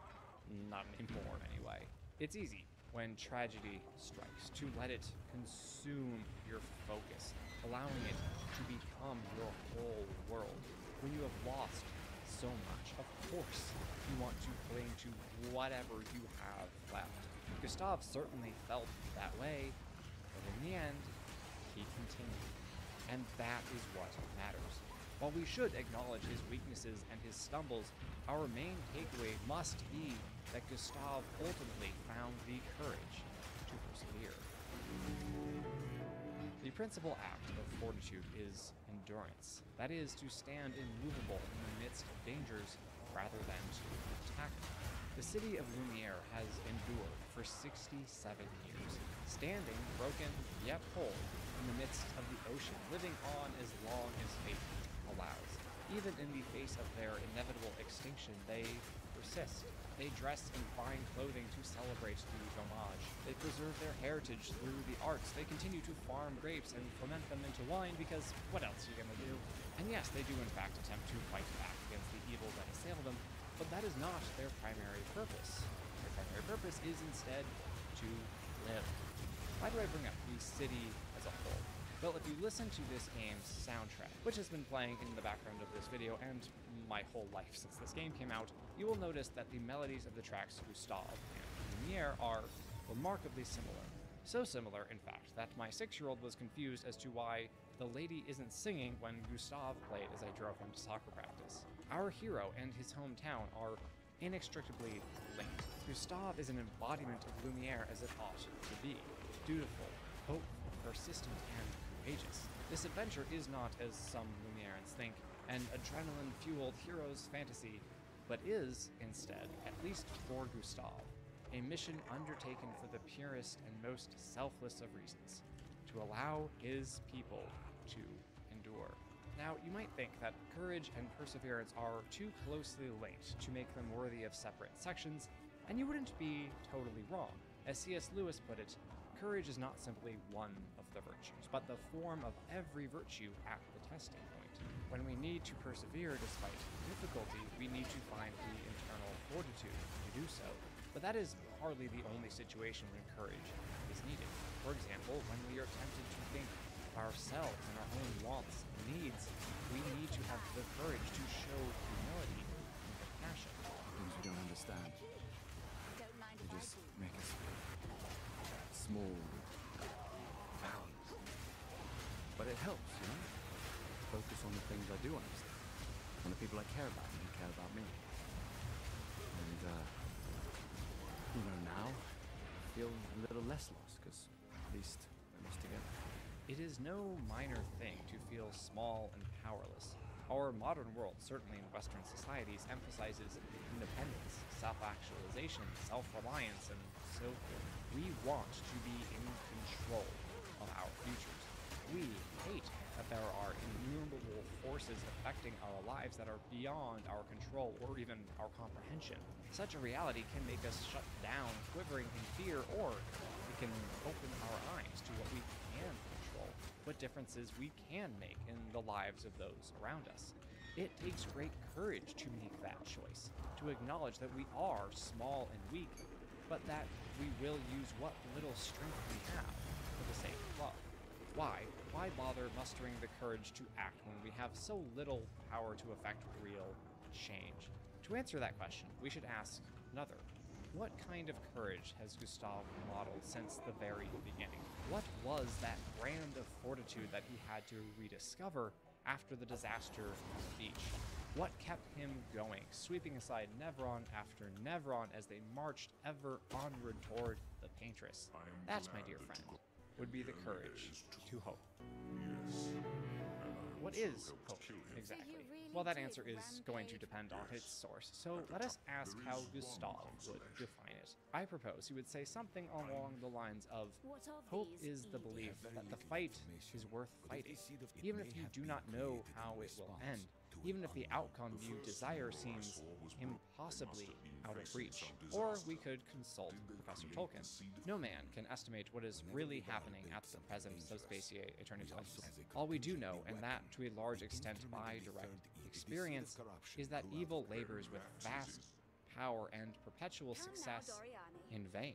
Not anymore, anyway. It's easy, when tragedy strikes, to let it consume your focus, allowing it to become your whole world. When you have lost so much, of course, you want to cling to whatever you have left. Gustav certainly felt that way, but in the end, he continued. And that is what matters. While we should acknowledge his weaknesses and his stumbles, our main takeaway must be that Gustav ultimately found the courage to persevere. The principal act of fortitude is endurance. That is, to stand immovable in the midst of dangers rather than to attack them. The city of Lumiere has endured for 67 years, standing broken yet whole in the midst of the ocean, living on as long as fate allows. Even in the face of their inevitable extinction, they persist. They dress in fine clothing to celebrate the homage. They preserve their heritage through the arts. They continue to farm grapes and ferment them into wine because what else are you gonna do? And yes, they do in fact attempt to fight back against the evil that assail them, but that is not their primary purpose. Their primary purpose is instead to live. Why do I bring up the city as a whole? Well, if you listen to this game's soundtrack, which has been playing in the background of this video and my whole life since this game came out, you will notice that the melodies of the tracks Gustav and Lumiere are remarkably similar. So similar, in fact, that my 6-year-old was confused as to why the lady isn't singing when Gustav played as I drove him to soccer practice. Our hero and his hometown are inextricably linked. Gustav is an embodiment of Lumiere as it ought to be. Dutiful, hopeful, persistent, and courageous. This adventure is not, as some Lumiereans think, an adrenaline-fueled hero's fantasy, but is, instead, at least for Gustav, a mission undertaken for the purest and most selfless of reasons, to allow his people to endure. Now, you might think that courage and perseverance are too closely linked to make them worthy of separate sections, and you wouldn't be totally wrong. As C.S. Lewis put it, courage is not simply one of the virtues, but the form of every virtue at the testing point. When we need to persevere despite difficulty, we need to find the internal fortitude to do so. But that is hardly the only situation when courage is needed. For example, when we are tempted to think of ourselves and our own wants and needs, we need to have the courage to show humility and compassion. Things we don't understand. They just make us feel small, powerless. But it helps, you know? Focus on the things I do understand, on the people I care about and who care about me. And, now I feel a little less lost, because at least we're lost together. It is no minor thing to feel small and powerless. Our modern world, certainly in Western societies, emphasizes independence, self-actualization, self-reliance, and so forth. We want to be in control of our futures. We hate that there are innumerable forces affecting our lives that are beyond our control or even our comprehension. Such a reality can make us shut down, quivering in fear, or it can open our eyes to what we can control, what differences we can make in the lives of those around us. It takes great courage to make that choice, to acknowledge that we are small and weak, but that we will use what little strength we have for the sake of love. Why bother mustering the courage to act when we have so little power to affect real change? To answer that question, we should ask another. What kind of courage has Gustav modeled since the very beginning? What was that brand of fortitude that he had to rediscover after the disaster on the beach? What kept him going, sweeping aside Nevron after Nevron as they marched ever onward toward the Paintress? That, my dear friend, would be the courage to hope. What is hope, exactly? Well, that answer is going to depend on its source, so let us ask how Gustav would define it. I propose he would say something along the lines of, hope is the belief that the fight is worth fighting, even if you do not know how it will end, even if the outcome you desire seems impossibly out of reach. Or we could consult Professor Tolkien. No man can estimate what is really happening at the present subspecie aeternitas. All we do know, and that to a large extent by direct experience, is that evil labors with vast power and perpetual success in vain,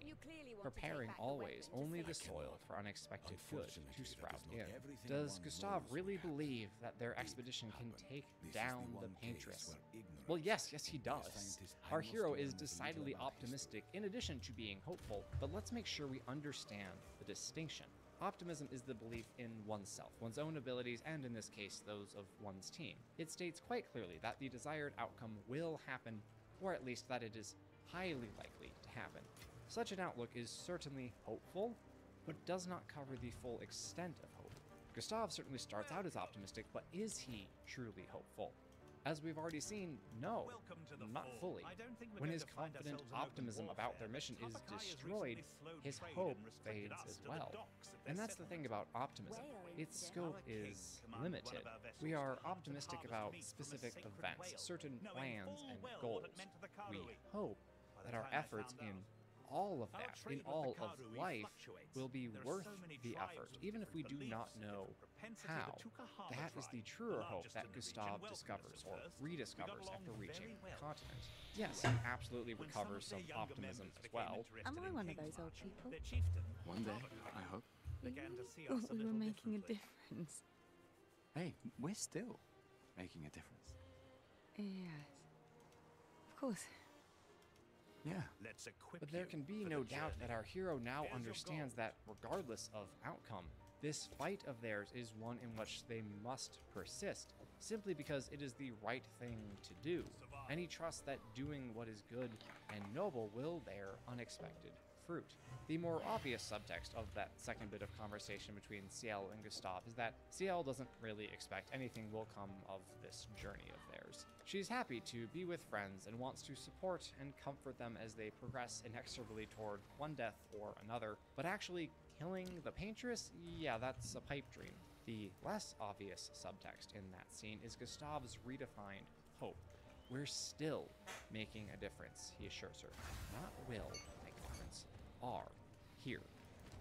preparing always only the soil for unexpected good to sprout in. Does Gustav really believe that their expedition can take down the Paintress? Well, yes, he does. Our hero is decidedly optimistic in addition to being hopeful, but let's make sure we understand the distinction. Optimism is the belief in oneself, one's own abilities, and in this case, those of one's team. It states quite clearly that the desired outcome will happen, or at least that it is highly likely to happen. Such an outlook is certainly hopeful, but does not cover the full extent of hope. Gustav certainly starts out as optimistic, but is he truly hopeful? As we've already seen, no, not fully. When his confident optimism about their mission is destroyed, his hope fades as well. And that's the thing about optimism. Its scope is limited. We are optimistic about specific events, certain plans and goals. We hope that our efforts in all of that, in all of life, will be worth the effort, even if we do not know how. That is the truer hope that Gustav discovers, or rediscovers, after reaching the continent. Yes, he absolutely recovers some optimism as well. Am I one of those old people? One day, I hope. We really thought we were making a difference. Hey, we're still making a difference. Yes. Of course. Yeah. But there can be no doubt that our hero now understands that, regardless of outcome, this fight of theirs is one in which they must persist, simply because it is the right thing to do, and he trusts that doing what is good and noble will bear unexpected fruit. The more obvious subtext of that second bit of conversation between Ciel and Gustav is that Ciel doesn't really expect anything will come of this journey of theirs. She's happy to be with friends and wants to support and comfort them as they progress inexorably toward one death or another, but actually killing the paintress? Yeah, that's a pipe dream. The less obvious subtext in that scene is Gustav's redefined hope. We're still making a difference, he assures her. Not will make a difference, are here,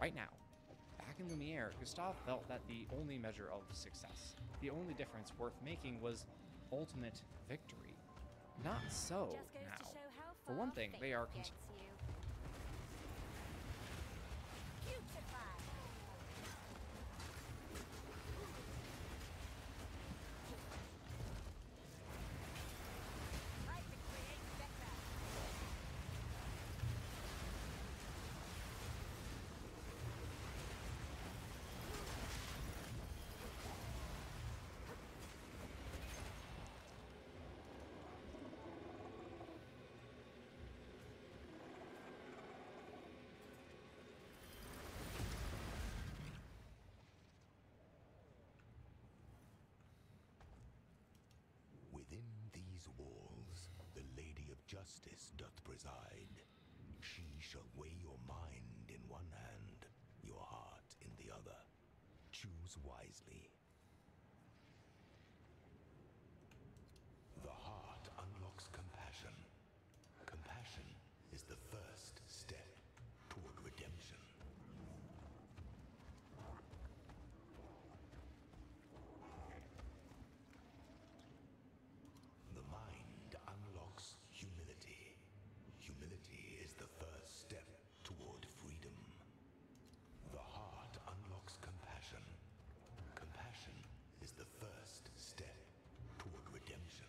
right now. Back in Lumiere, Gustav felt that the only measure of success, the only difference worth making was ultimate victory. Not so now. For one thing, they are Within these walls, the Lady of Justice doth preside. She shall weigh your mind in one hand, your heart in the other. Choose wisely. The heart unlocks compassion. Compassion is the first step toward redemption. The mind unlocks humility. Humility is the first step toward freedom. The heart unlocks compassion. Compassion is the first step toward redemption.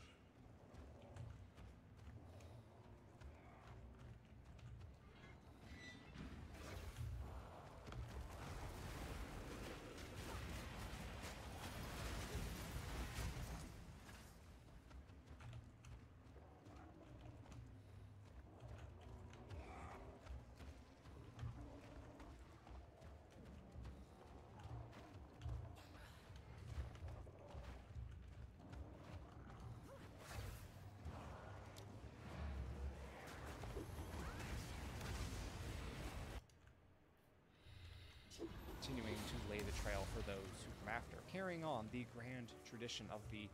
Continuing to lay the trail for those who come after, carrying on the grand tradition of the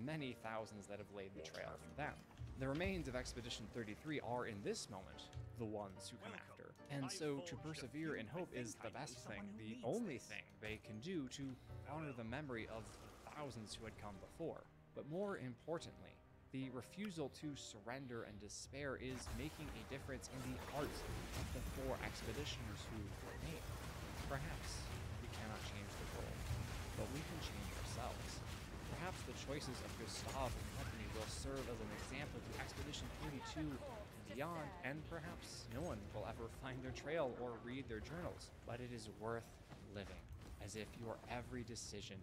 many thousands that have laid the trail for them. The remains of Expedition 33 are, in this moment, the ones who come after. And so to persevere in hope is the best thing, the only thing they can do to honor the memory of thousands who had come before. But more importantly, the refusal to surrender and despair is making a difference in the hearts of the 4 expeditioners who remain. Perhaps we cannot change the world, but we can change ourselves. Perhaps the choices of Gustav and company will serve as an example to Expedition 32 and beyond, and perhaps no one will ever find their trail or read their journals, but it is worth living, as if your every decision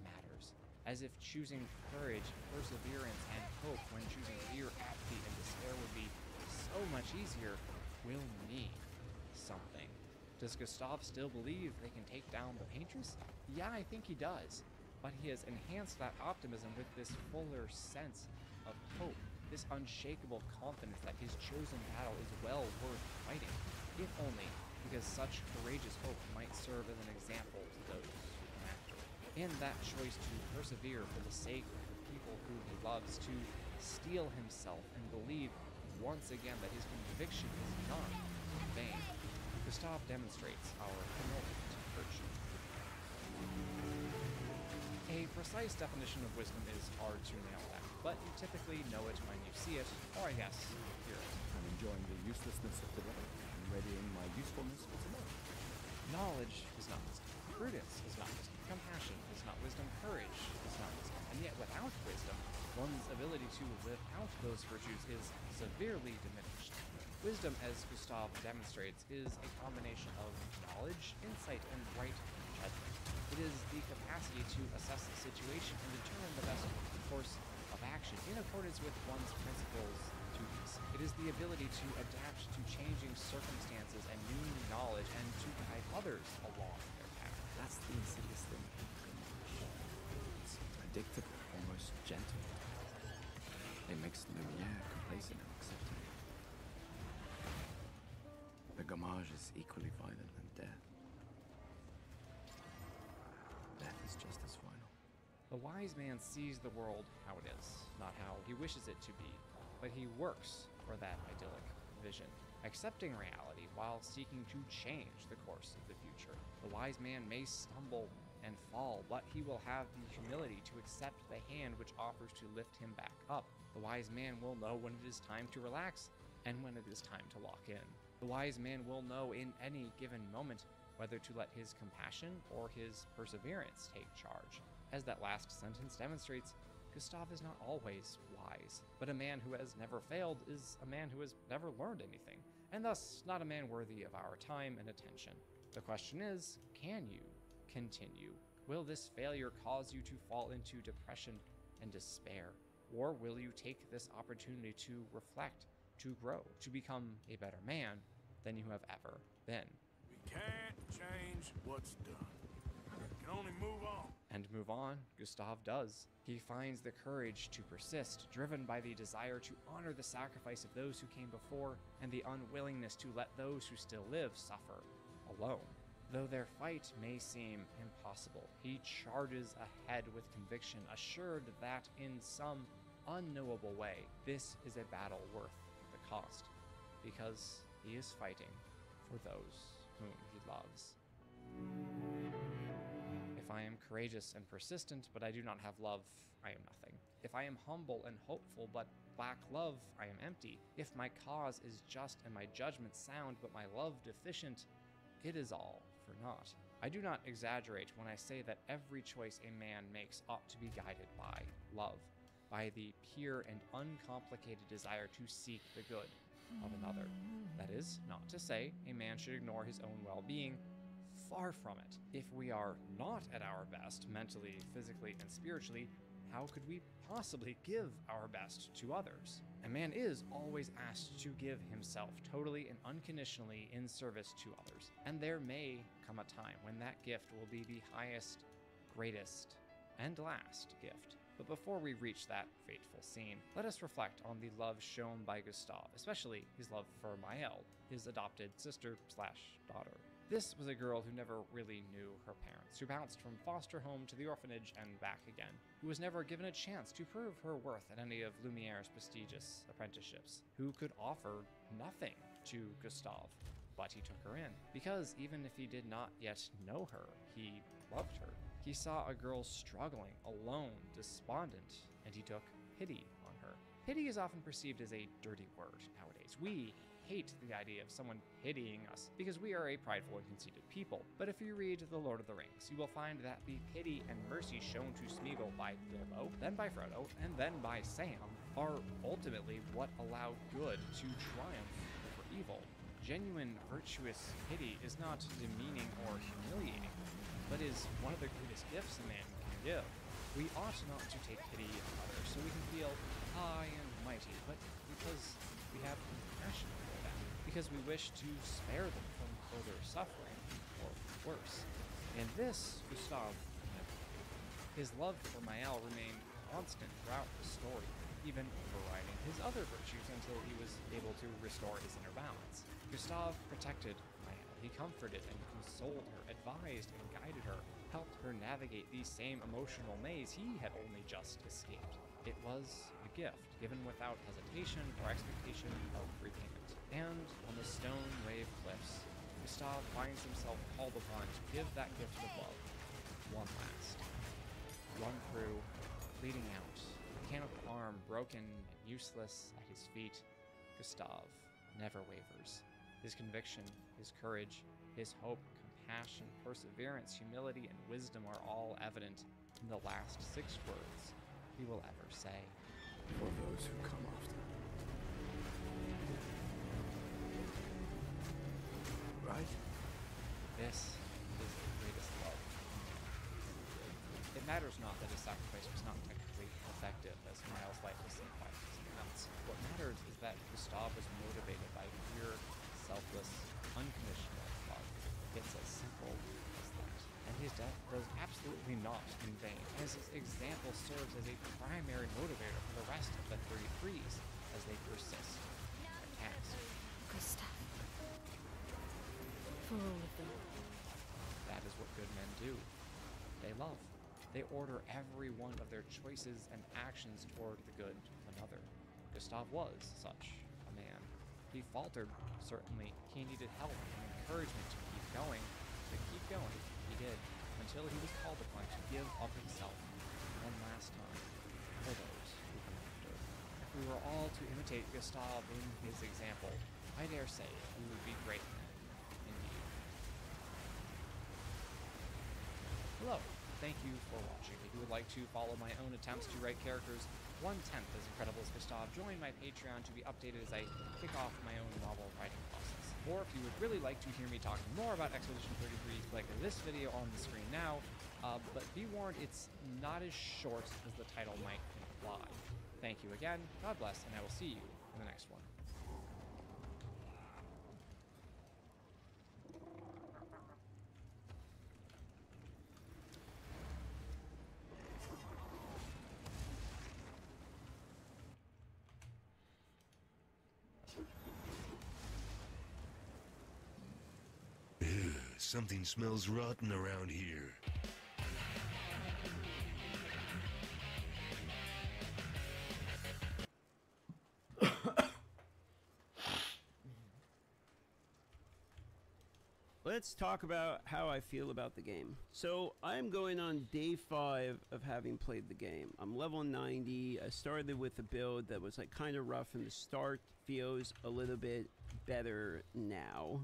matters, as if choosing courage, perseverance, and hope when choosing fear, apathy, and despair would be so much easier will mean something. Does Gustav still believe they can take down the Paintress? Yeah, I think he does, but he has enhanced that optimism with this fuller sense of hope, this unshakable confidence that his chosen battle is well worth fighting, if only because such courageous hope might serve as an example to those who come after. And that choice to persevere for the sake of the people who he loves, to steel himself and believe once again that his conviction is not in vain. Gustav demonstrates our penultimate virtue. A precise definition of wisdom is hard to nail down, but you typically know it when you see it, or I guess, hear it. I'm enjoying the uselessness of the day and readying my usefulness for tomorrow. Knowledge is not wisdom. Prudence is not wisdom. Compassion is not wisdom. Courage is not wisdom. And yet, without wisdom, one's ability to live out those virtues is severely diminished. Wisdom, as Gustav demonstrates, is a combination of knowledge, insight, and right judgment. It is the capacity to assess the situation and determine the best course of action in accordance with one's principles and duties. It is the ability to adapt to changing circumstances and new knowledge and to guide others along their path. That's the insidious thing. It's predictable, almost gentle. It makes Lumiere complacent and accepting. The Gamage is equally violent than death. Death is just as final. The wise man sees the world how it is, not how he wishes it to be, but he works for that idyllic vision, accepting reality while seeking to change the course of the future. The wise man may stumble and fall, but he will have the humility to accept the hand which offers to lift him back up. The wise man will know when it is time to relax and when it is time to lock in. The wise man will know in any given moment whether to let his compassion or his perseverance take charge. As that last sentence demonstrates, Gustav is not always wise, but a man who has never failed is a man who has never learned anything, and thus not a man worthy of our time and attention. The question is, can you continue? Will this failure cause you to fall into depression and despair? Or will you take this opportunity to reflect, to grow, to become a better man than you have ever been? We can't change what's done. We can only move on. And move on, Gustav does. He finds the courage to persist, driven by the desire to honor the sacrifice of those who came before and the unwillingness to let those who still live suffer alone. Though their fight may seem impossible, he charges ahead with conviction, assured that in some unknowable way, this is a battle worth the cost, because he is fighting for those whom he loves. If I am courageous and persistent, but I do not have love, I am nothing. If I am humble and hopeful, but lack love, I am empty. If my cause is just and my judgment sound, but my love deficient, it is all for naught. I do not exaggerate when I say that every choice a man makes ought to be guided by love, by the pure and uncomplicated desire to seek the good of another. That is not to say a man should ignore his own well-being. Far from it. If we are not at our best, mentally, physically, and spiritually, how could we possibly give our best to others? A man is always asked to give himself totally and unconditionally in service to others, and there may come a time when that gift will be the highest, greatest, and last gift. But before we reach that fateful scene, let us reflect on the love shown by Gustav, especially his love for Maëlle, his adopted sister/daughter. This was a girl who never really knew her parents, who bounced from foster home to the orphanage and back again, who was never given a chance to prove her worth at any of Lumiere's prestigious apprenticeships, who could offer nothing to Gustav, but he took her in, because even if he did not yet know her, he loved her. He saw a girl struggling, alone, despondent, and he took pity on her. Pity is often perceived as a dirty word nowadays. We hate the idea of someone pitying us because we are a prideful and conceited people. But if you read The Lord of the Rings, you will find that the pity and mercy shown to Smeagol by Bilbo, then by Frodo, and then by Sam are ultimately what allow good to triumph over evil, Genuine virtuous pity is not demeaning or humiliating, but is one of the greatest gifts a man can give. We ought not to take pity on others so we can feel high and mighty, but because we have compassion for them, because we wish to spare them from further suffering, or worse. And this, Gustav never did. His love for Mael remained constant throughout the story, even overriding his other virtues until he was able to restore his inner balance. Gustav protected Mael. He comforted and consoled her, advised and guided her, helped her navigate the same emotional maze he had only just escaped. It was a gift, given without hesitation or expectation of repayment. And on the stone wave cliffs, Gustav finds himself called upon to give that gift of love one last. Run through, bleeding out, mechanical arm broken and useless at his feet, Gustav never wavers. His conviction, his courage, his hope, compassion, perseverance, humility, and wisdom are all evident in the last 6 words he will ever say. For those who come after. Right? This is the greatest love. It matters not that his sacrifice was not technically effective, as Miles' life was saved by his nuts. What matters is that Gustav was motivated by pure, selfless, unconditional love. It's as simple as that. And his death was absolutely not in vain, as his example serves as a primary motivator for the rest of the 33s as they persist in their task. Gustav. For all of them. That is what good men do. They love. They order every one of their choices and actions toward the good of another. Gustav was such a man. He faltered, certainly. He needed help and encouragement to keep going. But keep going, he did, until he was called upon to give of himself one last time for those who come after. If we were all to imitate Gustav in his example, I dare say we would be great men indeed. Hello. Thank you for watching. If you would like to follow my own attempts to write characters 1/10 as incredible as Gustav, join my Patreon to be updated as I kick off my own novel writing process. Or if you would really like to hear me talking more about Expedition 33, click this video on the screen now. But be warned, it's not as short as the title might imply. Thank you again, God bless, and I will see you in the next one. Something smells rotten around here. Let's talk about how I feel about the game. So I'm going on day 5 of having played the game. I'm level 90. I started with a build that was like kind of rough in the start. Feels a little bit better now.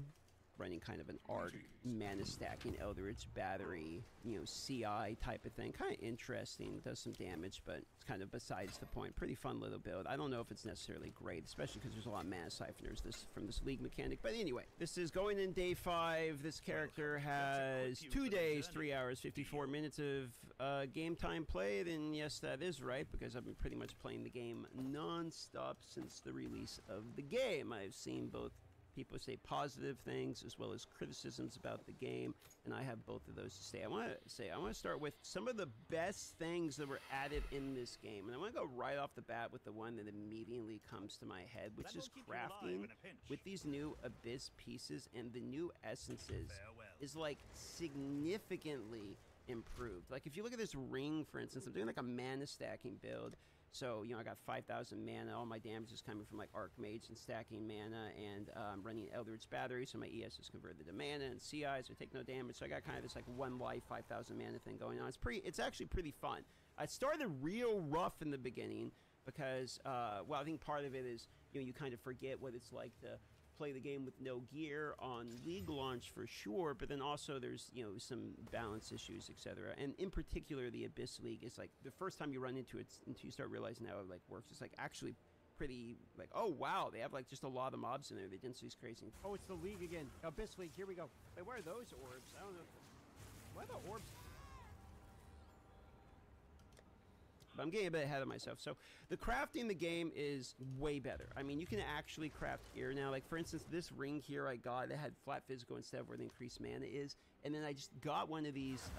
Running kind of an arc, mana stacking Eldritch battery, you know, CI type of thing. Kind of interesting, does some damage, but it's kind of besides the point. Pretty fun little build. I don't know if it's necessarily great, especially because there's a lot of mana siphoners from this league mechanic. But anyway, this is going in day 5. This character has 2 days, 3 hours, 54 minutes of game time played. And yes, that is right, because I've been pretty much playing the game non-stop since the release of the game. I've seen both people say positive things as well as criticisms about the game, and I have both of those to say. I want to start with some of the best things that were added in this game, and I want to go right off the bat with the one that immediately comes to my head, which is crafting with these new Abyss pieces, and the new essences is like significantly improved. Like if you look at this ring, for instance, I'm doing like a mana stacking build. So, you know, I got 5,000 mana. All my damage is coming from, like, Archmage and stacking mana. And I'm running Eldritch Battery, so my ES is converted to mana. And CI, so I take no damage. So I got kind of this, like, 1 life, 5,000 mana thing going on. It's actually pretty fun. I started real rough in the beginning because, well, I think part of it is, you know, you kind of forget what it's like to play the game with no gear on League launch for sure, but then also there's, you know, some balance issues, etc. And in particular, the Abyss League is like the first time you run into it until you start realizing how it like works. It's like actually pretty like, oh wow, they have like just a lot of mobs in there. The density's crazy. Oh, it's the League again. Abyss League. Here we go. Wait, where are those orbs? I don't know. Why are the orbs? But I'm getting a bit ahead of myself. So the crafting in the game is way better. I mean, you can actually craft gear now. Like for instance, this ring here I got, it had flat physical instead of where the increased mana is. And then I just got one of these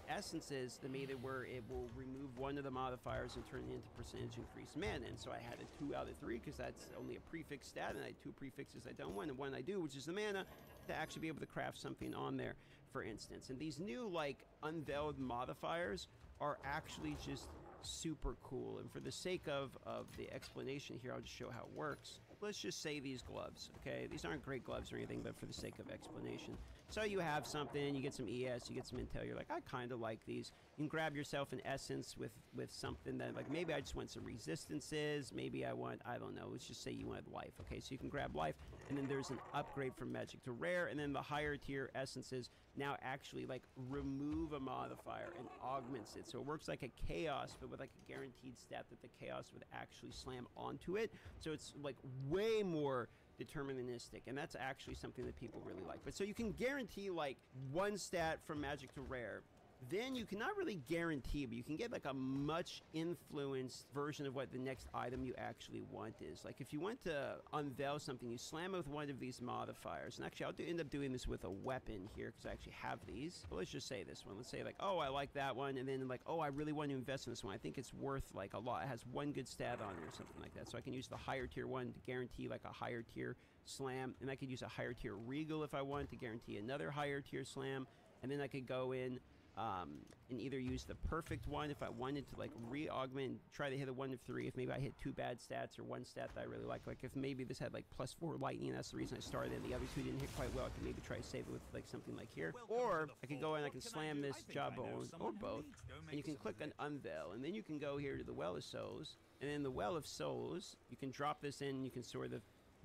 essences that made it where it will remove one of the modifiers and turn it into percentage increased mana. And so I had a 2 out of 3 because that's only a prefix stat, and I had 2 prefixes I don't want, and one I do, which is the mana, to actually be able to craft something on there, for instance. And these new like unveiled modifiers are actually just super cool. And for the sake of the explanation here, I'll just show how it works. Let's just say these gloves, okay? These aren't great gloves or anything, but for the sake of explanation. So you have something, you get some ES, you get some intel, you're like, I kind of like these. You can grab yourself an essence with something that, like, maybe I just want some resistances, maybe I want, I don't know, let's just say you want life, okay? So you can grab life, and then there's an upgrade from magic to rare, and then the higher tier essences now actually, like, remove a modifier and augments it. So it works like a chaos, but with, like, a guaranteed stat that the chaos would actually slam onto it. So it's, like, way more deterministic, and that's actually something that people really like. But so you can guarantee like 1 stat from magic to rare. Then you cannot really guarantee, but you can get like a much influenced version of what the next item you actually want is. Like if you want to unveil something, you slam it with one of these modifiers. And actually I'll end up doing this with a weapon here because I actually have these. But let's just say this one. Let's say like, oh, I like that one. And then like, oh, I really want to invest in this one. I think it's worth like a lot. It has 1 good stat on it or something like that. So I can use the higher tier one to guarantee like a higher tier slam. And I could use a higher tier regal if I want to guarantee another higher tier slam. And then I could go in and either use the perfect one if I wanted to like re-augment and try to hit a 1 of 3 if maybe I hit 2 bad stats or 1 stat that I really like if maybe this had like +4 lightning, that's the reason I started, and the other 2 didn't hit quite well, I could maybe try to save it with like something like here. Or I could go and I can slam this job or both, and you can click on unveil, and then you can go here to the Well of Souls, and in the Well of Souls you can drop this in and you can sort of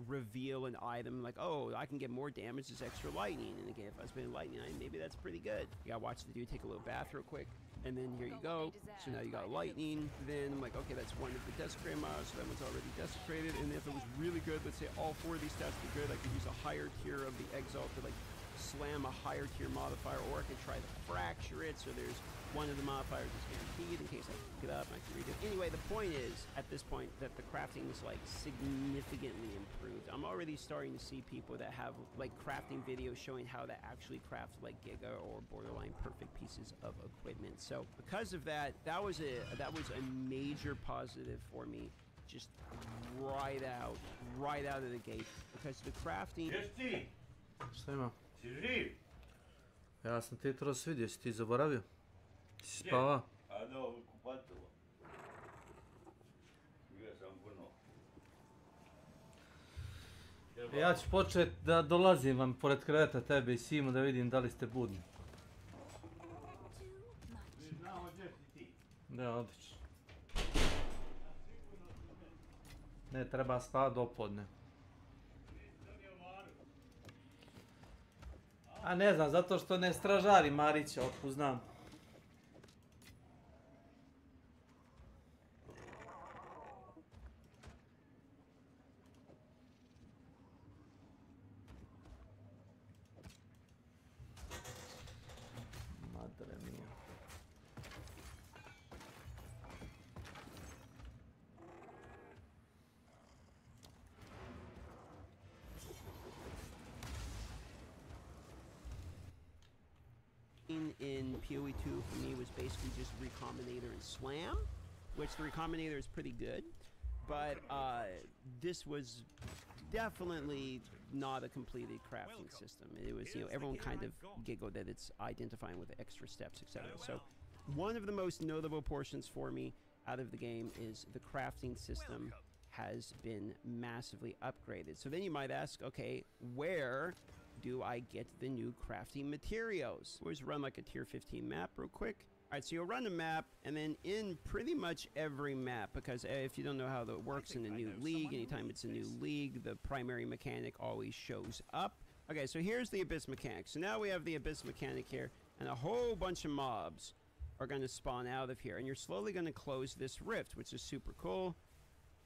reveal an item like, oh, I can get more damage as extra lightning, and again if I was putting lightning on, maybe that's pretty good. You gotta watch the dude take a little bath real quick, and then here you go. So now you got lightning. Then I'm like, okay, that's 1 of the desecrated mods, so that one's already desecrated. And if it was really good, let's say all 4 of these stats were good, I could use a higher tier of the exalt to like slam a higher tier modifier, or I could try to fracture it so there's 1 of the modifiers is guaranteed in case I pick it up and I can redo it. Anyway, the point is at this point that the crafting is like significantly improved. I'm already starting to see people that have like crafting videos showing how to actually craft like giga or borderline perfect pieces of equipment. So because of that, that was a major positive for me, just right out of the gate, because the crafting. Šta ima? Si živ? Ja sam te jutros vidio, si ti zaboravio? Si spava? A da, ovo kupatilo. Bio sam puno. Ja ću počet da dolazim vam pored kreveta tebe i Simu da vidim da li ste budni. Mi znamo gdje si ti. Da, odlično. Ne, treba spavati do podne. A ne znam, zato što ne stražari Marića, otkud znam. Madre mia. In PoE 2 for me was basically just Recombinator and Slam, which the Recombinator is pretty good, but this was definitely not a completed crafting system. It was, you know, everyone kind of giggled that it's identifying with extra steps, etc. So one of the most notable portions for me out of the game is the crafting system has been massively upgraded. So then you might ask, okay, where do I get the new crafting materials? Always run like a tier 15 map real quick. All right, so you'll run a map, and then in pretty much every map, because if you don't know how that works in a new league, anytime it's a new league, the primary mechanic always shows up. Okay, so here's the Abyss mechanic. So now we have the Abyss mechanic here, and a whole bunch of mobs are going to spawn out of here, and you're slowly going to close this rift, which is super cool.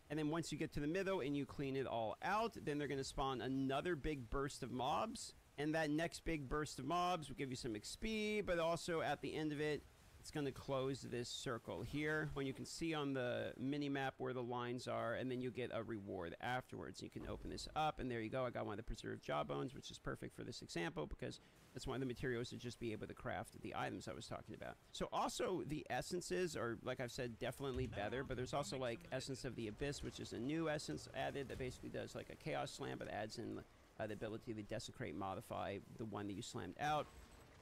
And then once you get to the middle and you clean it all out, then they're going to spawn another big burst of mobs. And that next big burst of mobs will give you some XP, but also at the end of it, it's going to close this circle here when you can see on the mini-map where the lines are, and then you get a reward afterwards. You can open this up, and there you go. I got one of the preserved jawbones, which is perfect for this example because that's one of the materials to just be able to craft the items I was talking about. So also the essences are, like I've said, definitely better, but there's also like Essence of the Abyss, which is a new essence added that basically does like a Chaos Slam, but adds in the ability to desecrate, modify the one that you slammed out.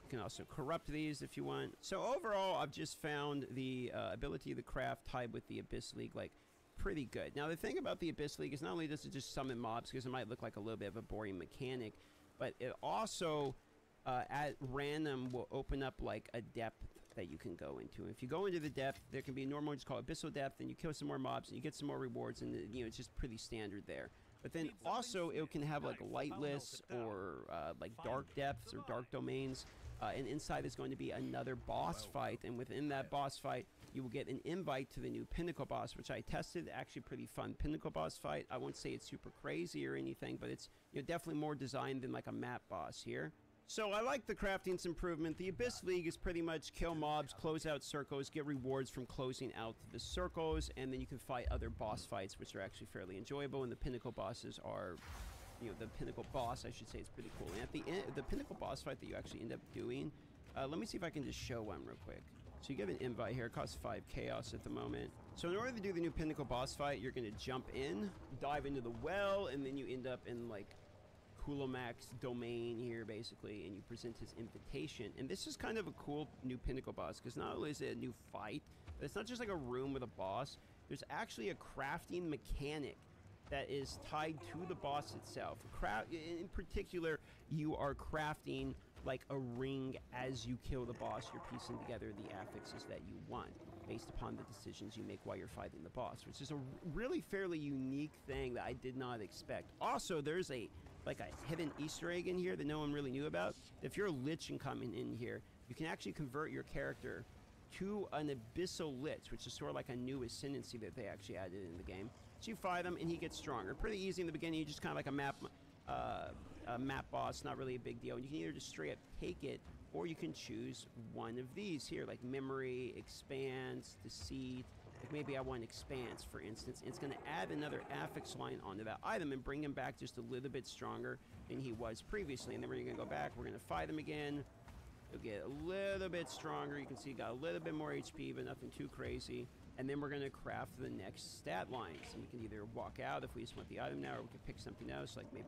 You can also corrupt these if you want. So overall, I've just found the ability of the craft tied with the Abyss League like pretty good. Now the thing about the Abyss League is not only does it just summon mobs, because it might look like a little bit of a boring mechanic, but it also at random will open up like a depth that you can go into. And if you go into the depth, there can be a normal one just called Abyssal Depth, and you kill some more mobs and you get some more rewards, and you know, it's just pretty standard there. But then also it can have like lightless or like dark depths or dark domains. And inside is going to be another boss fight, and within that boss fight you will get an invite to the new Pinnacle boss, which I tested. Actually pretty fun Pinnacle boss fight. I won't say it's super crazy or anything, but it's, you know, definitely more designed than like a map boss here. So I like the crafting's improvement. The Abyss League is pretty much kill mobs, close out circles, get rewards from closing out the circles, and then you can fight other boss fights, which are actually fairly enjoyable. And the Pinnacle bosses are, you know, the Pinnacle boss, I should say, is pretty cool. And at the end, the Pinnacle boss fight that you actually end up doing, let me see if I can just show one real quick. So you get an invite here. It costs 5 chaos at the moment. So in order to do the new Pinnacle boss fight, you're going to jump in, dive into the well, and then you end up in like Kulomak's domain here, basically, and you present his invitation. And this is kind of a cool new Pinnacle boss, because not only is it a new fight, but it's not just like a room with a boss. There's actually a crafting mechanic that is tied to the boss itself. In particular, you are crafting like a ring as you kill the boss. You're piecing together the affixes that you want based upon the decisions you make while you're fighting the boss, which is a really fairly unique thing that I did not expect. Also, there's a hidden Easter egg in here that no one really knew about. If you're a Lich and coming in here, you can actually convert your character to an Abyssal Lich, which is sort of like a new ascendancy that they actually added in the game. So you fight him, and he gets stronger. Pretty easy in the beginning. You just kind of like a map boss, not really a big deal. And you can either just straight up take it, or you can choose one of these here, like Memory, Expanse, Deceit. Like maybe I want Expanse, for instance. And it's going to add another affix line onto that item and bring him back just a little bit stronger than he was previously. And then we're going to go back. We're going to fight him again. He'll get a little bit stronger. You can see he got a little bit more HP, but nothing too crazy. And then we're going to craft the next stat lines. And we can either walk out if we just want the item now, or we can pick something else, like maybe...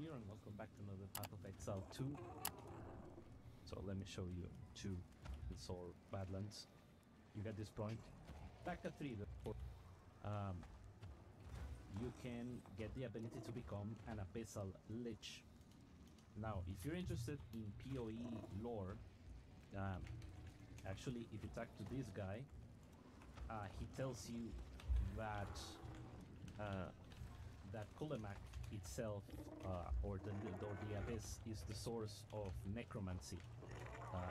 Here, and welcome back to another Path of Exile 2. So let me show you 2. It's all Badlands. You get this point. Back at 3, you can get the ability to become an Abyssal Lich. Now, if you're interested in PoE lore, actually, if you talk to this guy, he tells you that that Kulemak itself, or the Abyss, is the source of necromancy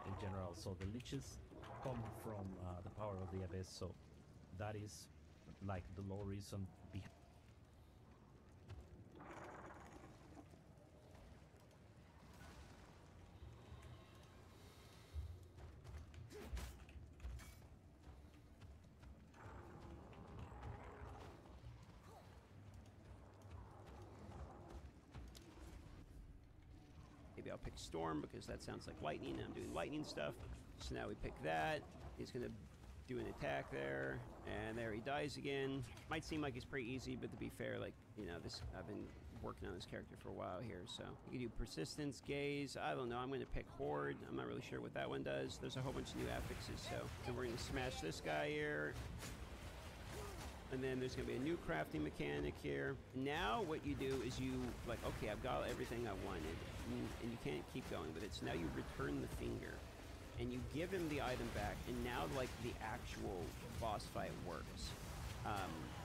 in general. So the Liches come from the power of the Abyss. So that is like the lore reason behind. Maybe I'll pick Storm because that sounds like lightning, and I'm doing lightning stuff. So now we pick that. He's going to do an attack there. And there he dies again. Might seem like it's pretty easy, but to be fair, like, you know, this I've been working on this character for a while here, so you can do persistence, gaze. I don't know. I'm going to pick horde. I'm not really sure what that one does. There's a whole bunch of new affixes, so and we're going to smash this guy here. And then there's going to be a new crafting mechanic here. Now what you do is you, like, okay, I've got everything I wanted, and you can't keep going with it. So now you return the finger, and you give him the item back, and now, like, the actual boss fight works,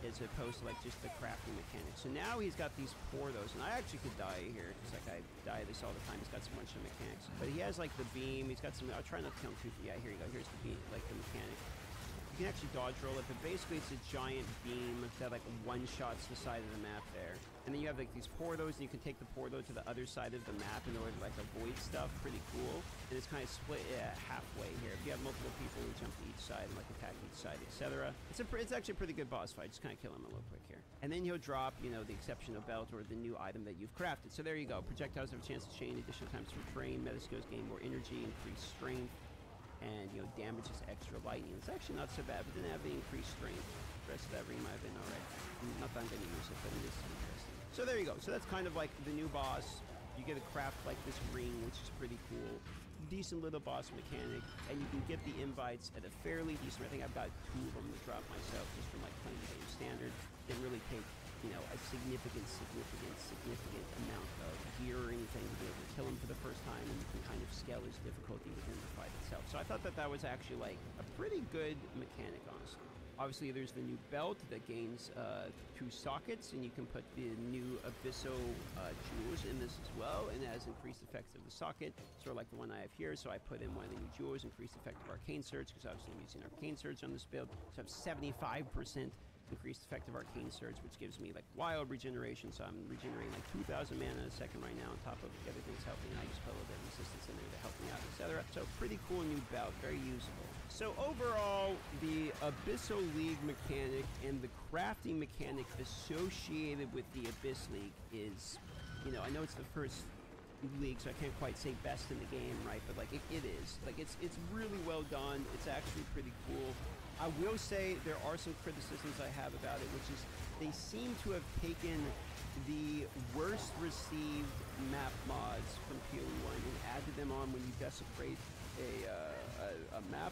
as opposed to, like, just the crafting mechanic. So now he's got these portos, and I actually could die here, because, like, I die this all the time. He's got so much of mechanics. But he has, like, the beam. He's got some, I'll try not to kill him too, yeah, here you go. Here's the beam, like, the mechanic. You can actually dodge roll it, but basically it's a giant beam that like one-shots the side of the map there. And then you have like these portos, and you can take the porto to the other side of the map in order to like avoid stuff. Pretty cool. And it's kind of split halfway here. If you have multiple people who jump to each side and like attack each side, etc. It's actually a pretty good boss fight. Just kind of kill him a little quick here. And then he'll drop, you know, the exceptional belt or the new item that you've crafted. So there you go. Projectiles have a chance to chain additional times from terrain. Meta skills gain more energy, increased strength. And, you know, damages extra lightning. It's actually not so bad, but didn't have the increased strength. The rest of that ring might have been alright. Not that I'm going to use it, but it is interesting. So there you go. So that's kind of like the new boss. You get a craft like this ring, which is pretty cool. Decent little boss mechanic, and you can get the invites at a fairly decent. I think I've got 2 of them to drop myself just from like playing the game standard. Didn't really take, you know, a significant amount of gear or anything to be able to kill him for the first time, and you can kind of scale his difficulty within the fight itself. So I thought that that was actually like a pretty good mechanic, honestly. Obviously, there's the new belt that gains 2 sockets, and you can put the new Abysso jewels in this as well, and it has increased effects of the socket, sort of like the one I have here. So I put in one of the new jewels, increased effect of arcane surge, because obviously I'm using arcane surge on this build. So I have 75% increased effect of arcane surge, which gives me like wild regeneration. So I'm regenerating like 2,000 mana a second right now, on top of the other things helping. I just put a little bit of resistance in there to help me out, etc. So pretty cool new belt, very usable. So overall, the Abyssal League mechanic and the crafting mechanic associated with the Abyss League is, you know, I know it's the first league, so I can't quite say best in the game, right? But like it is, like it's really well done. It's actually pretty cool. I will say there are some criticisms I have about it, which is they seem to have taken the worst received map mods from PoE 1 and added them on when you desecrate a map.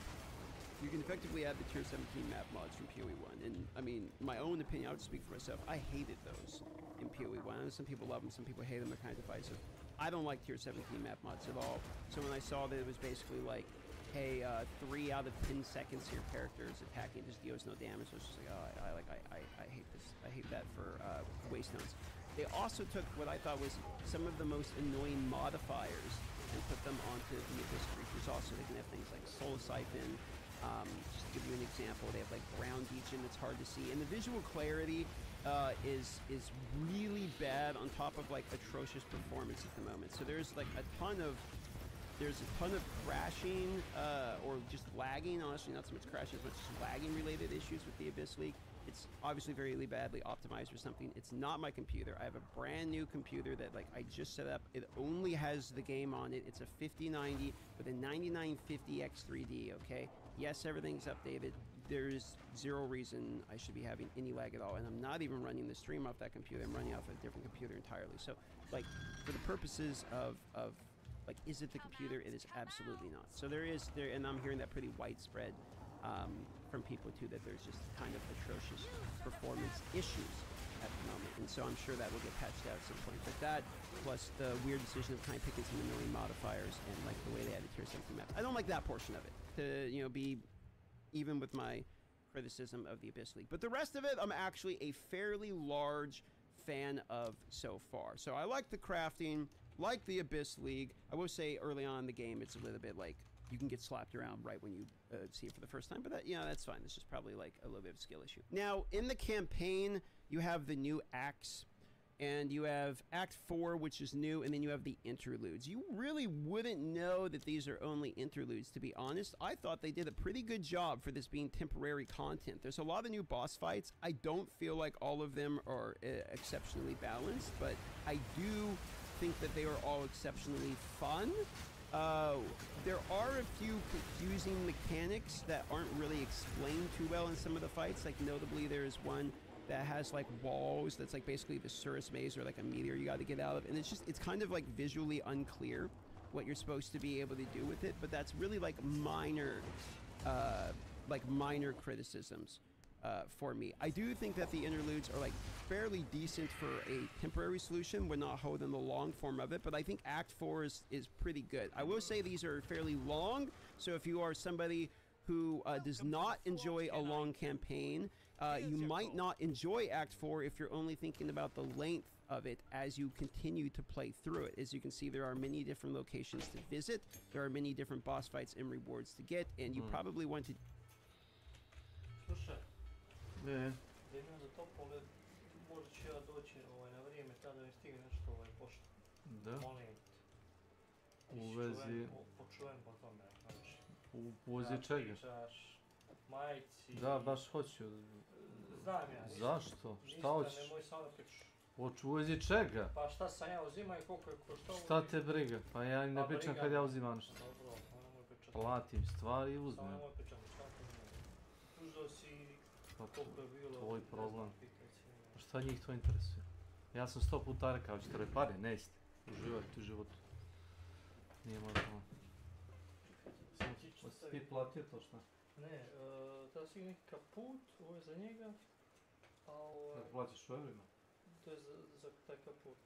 You can effectively add the tier 17 map mods from PoE 1. And I mean, my own opinion, I'll just speak for myself, I hated those in PoE 1. I know some people love them, some people hate them, they're kind of divisive. I don't like tier 17 map mods at all. So when I saw that it was basically like, hey, 3 out of 10 seconds your character is attacking, just deals no damage. So it's just like, oh, I hate this. I hate that for Waystones. They also took what I thought was some of the most annoying modifiers and put them onto the Abyss creatures also. They can have things like Soul Siphon. Just to give you an example, they have like Ground Degen that's hard to see. And the visual clarity is really bad on top of like atrocious performance at the moment. So there's like a ton of crashing or just lagging, honestly, not so much crashing as much as lagging related issues with the Abyss League. It's obviously very badly optimized or something. It's not my computer. I have a brand new computer that like I just set up. It only has the game on it. It's a 5090 with a 9950 X3D, okay? Yes, everything's updated. There's zero reason I should be having any lag at all, and I'm not even running the stream off that computer. I'm running off a different computer entirely. So like for the purposes of like, is it the computer? It is absolutely not. So and I'm hearing that pretty widespread from people too, that there's just kind of atrocious performance issues at the moment. And so I'm sure that will get patched out at some point. But that, plus the weird decision of kind of picking some annoying modifiers and like the way they added tier 17 maps. I don't like that portion of it, to, you know, be even with my criticism of the Abyss League. But the rest of it, I'm actually a fairly large fan of so far. So I like the crafting, like the Abyss League. I will say early on in the game, it's a little bit like you can get slapped around right when you see it for the first time, but that, you know, that's fine. It's just probably like a little bit of a skill issue. Now, in the campaign, you have the new acts, and you have Act 4, which is new, and then you have the interludes. You really wouldn't know that these are only interludes, to be honest. I thought they did a pretty good job for this being temporary content. There's a lot of new boss fights. I don't feel like all of them are exceptionally balanced, but I do think that they are all exceptionally fun. There are a few confusing mechanics that aren't really explained too well in some of the fights. Like notably, there's one that has like walls that's like basically the Surus maze or like a meteor you got to get out of, and it's kind of like visually unclear what you're supposed to be able to do with it. But that's really like minor criticisms for me. I do think that the interludes are like fairly decent for a temporary solution. We're not holding the long form of it, but I think Act 4 is pretty good. I will say these are fairly long, so if you are somebody who does not enjoy a long campaign, you might not enjoy Act 4 if you're only thinking about the length of it as you continue to play through it. As you can see, there are many different locations to visit, there are many different boss fights and rewards to get, and you probably want to... Slušaj, da imam za topole, možda ću ja doći na vrijeme tada mi stigne nešto pošta. Da. Molim te. U vezi... Počujem po tome, znači. U vezi čega? Pričaš majci... Da, baš hoću. Znam ja, ništa. Zašto? Šta hoćeš? Ništa, nemoj samo da pričaš. Hoću u vezi čega? Pa šta sam ja uzimao i koliko je koštao? Šta te briga? Pa ja ne pričam kad ja uzimam nešto. Dobro, nemoj pričati. Platim stvari i uzmem. Samo nemoj pričati, šta te uzmem? Uzeo si koliko je bilo... Tvoj problem. Pa šta njih to interesuje? Ja sam 100 puta rekao, ćete li pare? Nećete. Uživajte u životu. Nije moj problem. Hoće ti platio to šta? Ne, da si neki kaput, ovo je za njega, a ovo je... Kako plaćaš u evrima? To je za taj kaput.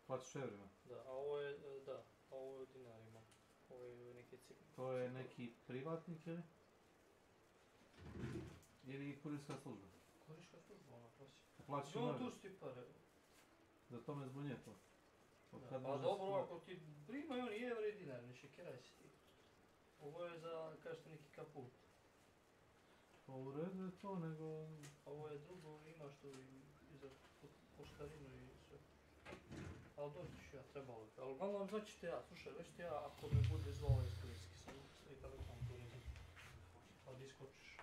Plaćaš u evrima? Da, a ovo je, da, a ovo je u dinarima. Ovo je neki cikl. To je neki privatnik ili? Ili kurirska služba? Kurirska služba, ona prosi. Plaćaš u No, evrima? tu su ti pare. Da to me zbunje to. Pa dobro, ako ti primaju oni evri i dinar, ne šekiraj si ti. Ovo je za, kažete, neki kaput. Pa u redu je to, nego... Ovo je drugo, imaš tu i za poštarinu i sve. Ali doći ću ja, trebalo bi. Ali uglavnom znaćete ja, slušaj, reći ja, ako me bude zvao iz Kurirski, sam i telefon tu neđe. Pa di skočiš.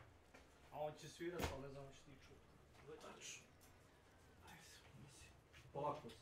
A on će svirat, ali ne znam što ti čuti. Doći. Ajde, nisi. Polako se.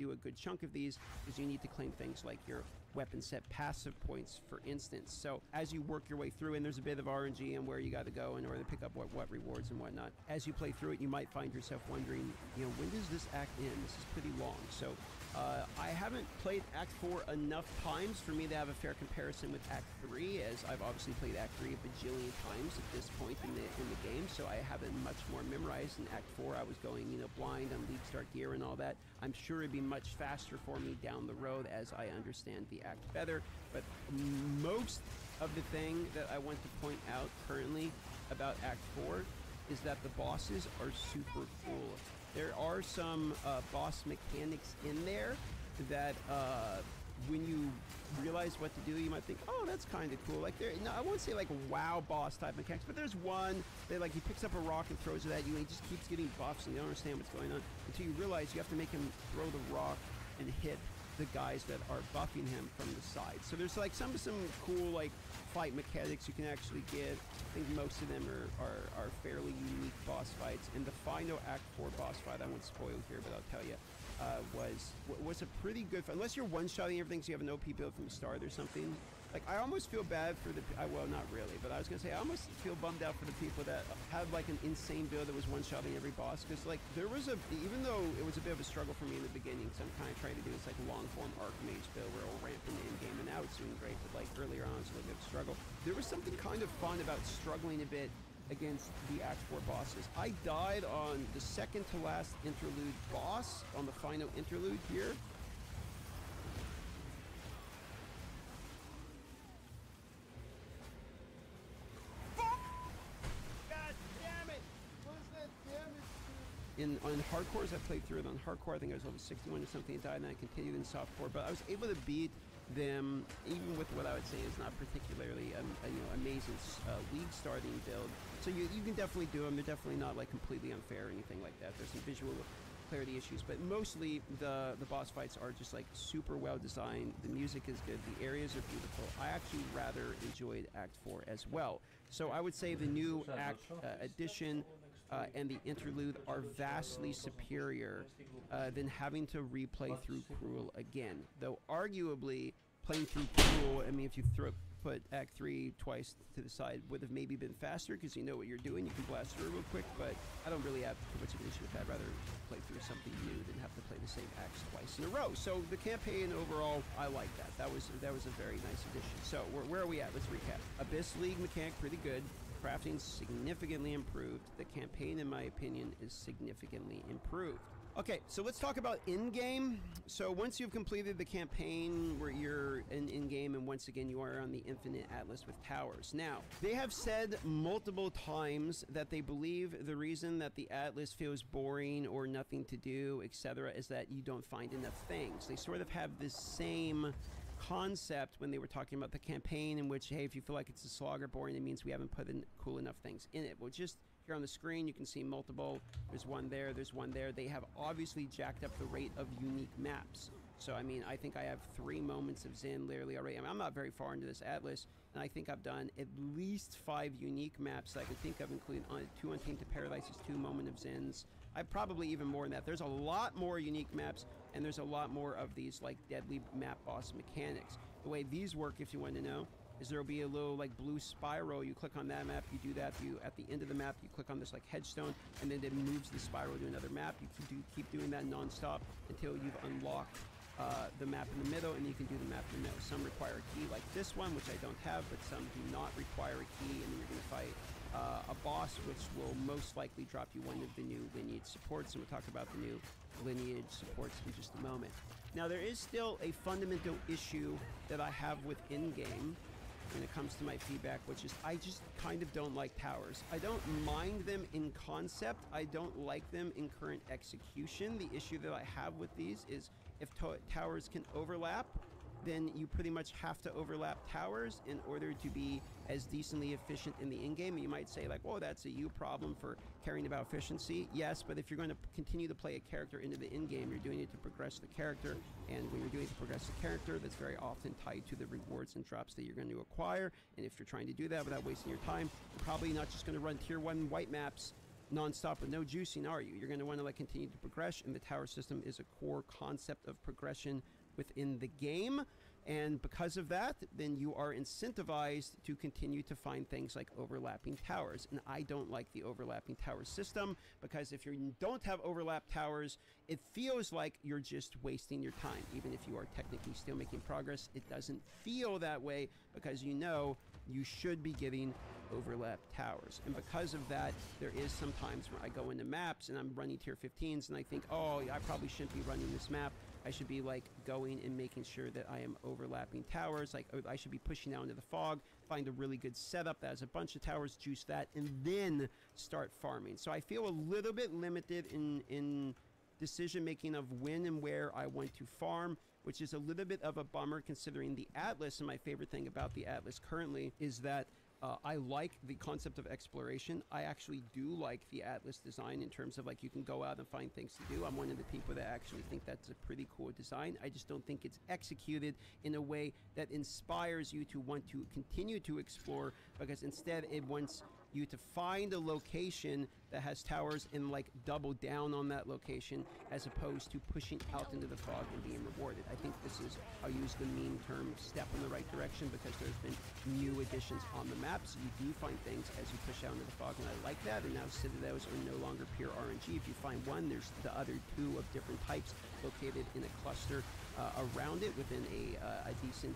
do a good chunk of these is you need to claim things like your weapon set passive points, for instance. So as you work your way through, and there's a bit of RNG and where you got to go in order to pick up what rewards and whatnot, as you play through it, you might find yourself wondering, you know, when does this act end? This is pretty long. So I haven't played Act 4 enough times for me to have a fair comparison with Act 3, as I've obviously played Act 3 a bajillion times at this point in the game, so I have it much more memorized. In Act 4, I was going, you know, blind on League Start gear and all that. I'm sure it'd be much faster for me down the road as I understand the act better, but most of the thing that I want to point out currently about Act 4 is that the bosses are super cool. There are some boss mechanics in there that when you realize what to do, you might think, oh, that's kind of cool. Like, no, I won't say like WoW boss type mechanics, but there's one that, like, he picks up a rock and throws it at you, and he just keeps getting buffs, and you don't understand what's going on until you realize you have to make him throw the rock and hit the guys that are buffing him from the side. So there's like some cool like fight mechanics you can actually get. I think most of them are fairly unique boss fights. And the final Act 4 boss fight, I won't spoil here, but I'll tell you, was a pretty good fight. Unless you're one-shotting everything, so you have an OP build from the start or something. Like, I almost feel bad for the, well, not really, but I was gonna say, I almost feel bummed out for the people that had like an insane build that was one-shotting every boss, because like, there was even though it was a bit of a struggle for me in the beginning, because I'm kind of trying to do this like long-form Archmage build where I'll ramp in the in-game, and now it's doing great, but like earlier on it was a little bit of a struggle. There was something kind of fun about struggling a bit against the Act 4 bosses. I died on the second to last interlude boss, on the final interlude here. On hardcore, as I played through it on hardcore, I think I was level 61 or something, and died, and I continued in softcore, but I was able to beat them even with what I would say is not particularly amazing league starting build. So you can definitely do them. They're definitely not like completely unfair or anything like that. There's some visual clarity issues, but mostly the boss fights are just like super well designed. The music is good. The areas are beautiful. I actually rather enjoyed Act 4 as well. So I would say the new Act addition and the interlude are vastly superior than having to replay through Cruel again. Though arguably playing through Cruel, I mean, if you put Act 3 twice to the side, would have maybe been faster because you know what you're doing. You can blast through real quick, but I don't really have too much of an issue with that. I'd rather play through something new than have to play the same acts twice in a row. So the campaign overall, I like that. That was a very nice addition. So where are we at? Let's recap. Abyss League mechanic, pretty good. Crafting significantly improved. The campaign, in my opinion, is significantly improved. Okay, so let's talk about in-game. So once you've completed the campaign where you're in-game, and once again you are on the Infinite Atlas with towers. Now, they have said multiple times that they believe the reason that the Atlas feels boring or nothing to do, etc., is that you don't find enough things. They sort of have this same concept when they were talking about the campaign, in which, hey, if you feel like it's a slog or boring, it means we haven't put in cool enough things in it. Well, just here on the screen you can see multiple. There's one there, there's one there. They have obviously jacked up the rate of unique maps. So I mean, I think I have 3 moments of Zen literally already. I mean, I'm not very far into this Atlas, and I think I've done at least 5 unique maps that I can think of, including 2 Untainted Paradises, 2 Moment of Zens. I probably even more than that. There's a lot more unique maps, and there's a lot more of these like deadly map boss mechanics. The way these work, if you want to know, is there will be a little like blue spiral. You click on that map, you do that. You at the end of the map, you click on this like headstone, and then it moves the spiral to another map. You can keep doing that non-stop until you've unlocked the map in the middle, and you can do the map in the middle. Some require a key like this one, which I don't have, but some do not require a key, and then you're going to fight a boss, which will most likely drop you one of the new lineage supports, and we'll talk about the new lineage supports in just a moment. Now, there is still a fundamental issue that I have with in-game when it comes to my feedback, which is I just kind of don't like towers. I don't mind them in concept. I don't like them in current execution. The issue that I have with these is if towers can overlap, then you pretty much have to overlap towers in order to be as decently efficient in the in-game. You might say like, oh, that's a you problem for caring about efficiency. Yes, but if you're going to continue to play a character into the in-game, you're doing it to progress the character. And when you're doing it to progress the character, that's very often tied to the rewards and drops that you're going to acquire. And if you're trying to do that without wasting your time, you're probably not just going to run tier 1 white maps non-stop with no juicing, are you? You're going to want to like continue to progress, and the tower system is a core concept of progression within the game. And because of that, then you are incentivized to continue to find things like overlapping towers. And I don't like the overlapping tower system, because if you don't have overlap towers, it feels like you're just wasting your time. Even if you are technically still making progress, it doesn't feel that way, because you know you should be getting overlap towers. And because of that, there is sometimes where I go into maps and I'm running tier 15s and I think, oh, I probably shouldn't be running this map. I should be like going and making sure that I am overlapping towers. Like I should be pushing out into the fog, find a really good setup that has a bunch of towers, juice that, and then start farming. So I feel a little bit limited in decision making of when and where I want to farm, which is a little bit of a bummer considering the Atlas. And my favorite thing about the Atlas currently is that I like the concept of exploration. I actually do like the Atlas design in terms of like you can go out and find things to do. I'm one of the people that actually think that's a pretty cool design. I just don't think it's executed in a way that inspires you to want to continue to explore, because instead it wants you to find a location that has towers and like double down on that location, as opposed to pushing out into the fog and being rewarded. I think this is, I'll use the meme term, step in the right direction, because there's been new additions on the map, so you do find things as you push out into the fog, and I like that. And now citadels are no longer pure RNG. If you find one, there's the other two of different types located in a cluster around it within a decent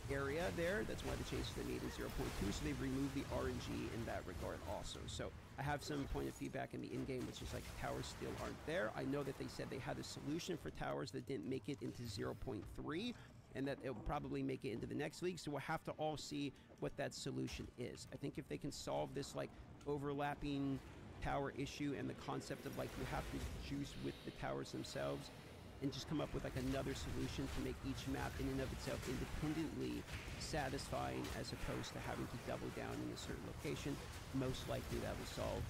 area there. That's why the changes they made in 0.2, so they've removed the RNG in that regard also. So I have some point of feedback in the in-game, which is like towers still aren't there. I know that they said they had a solution for towers that didn't make it into 0.3, and that it will probably make it into the next league, so we'll have to all see what that solution is. I think if they can solve this like overlapping tower issue and the concept of like you have to juice with the towers themselves, and just come up with like another solution to make each map in and of itself independently satisfying, as opposed to having to double down in a certain location, most likely that will solve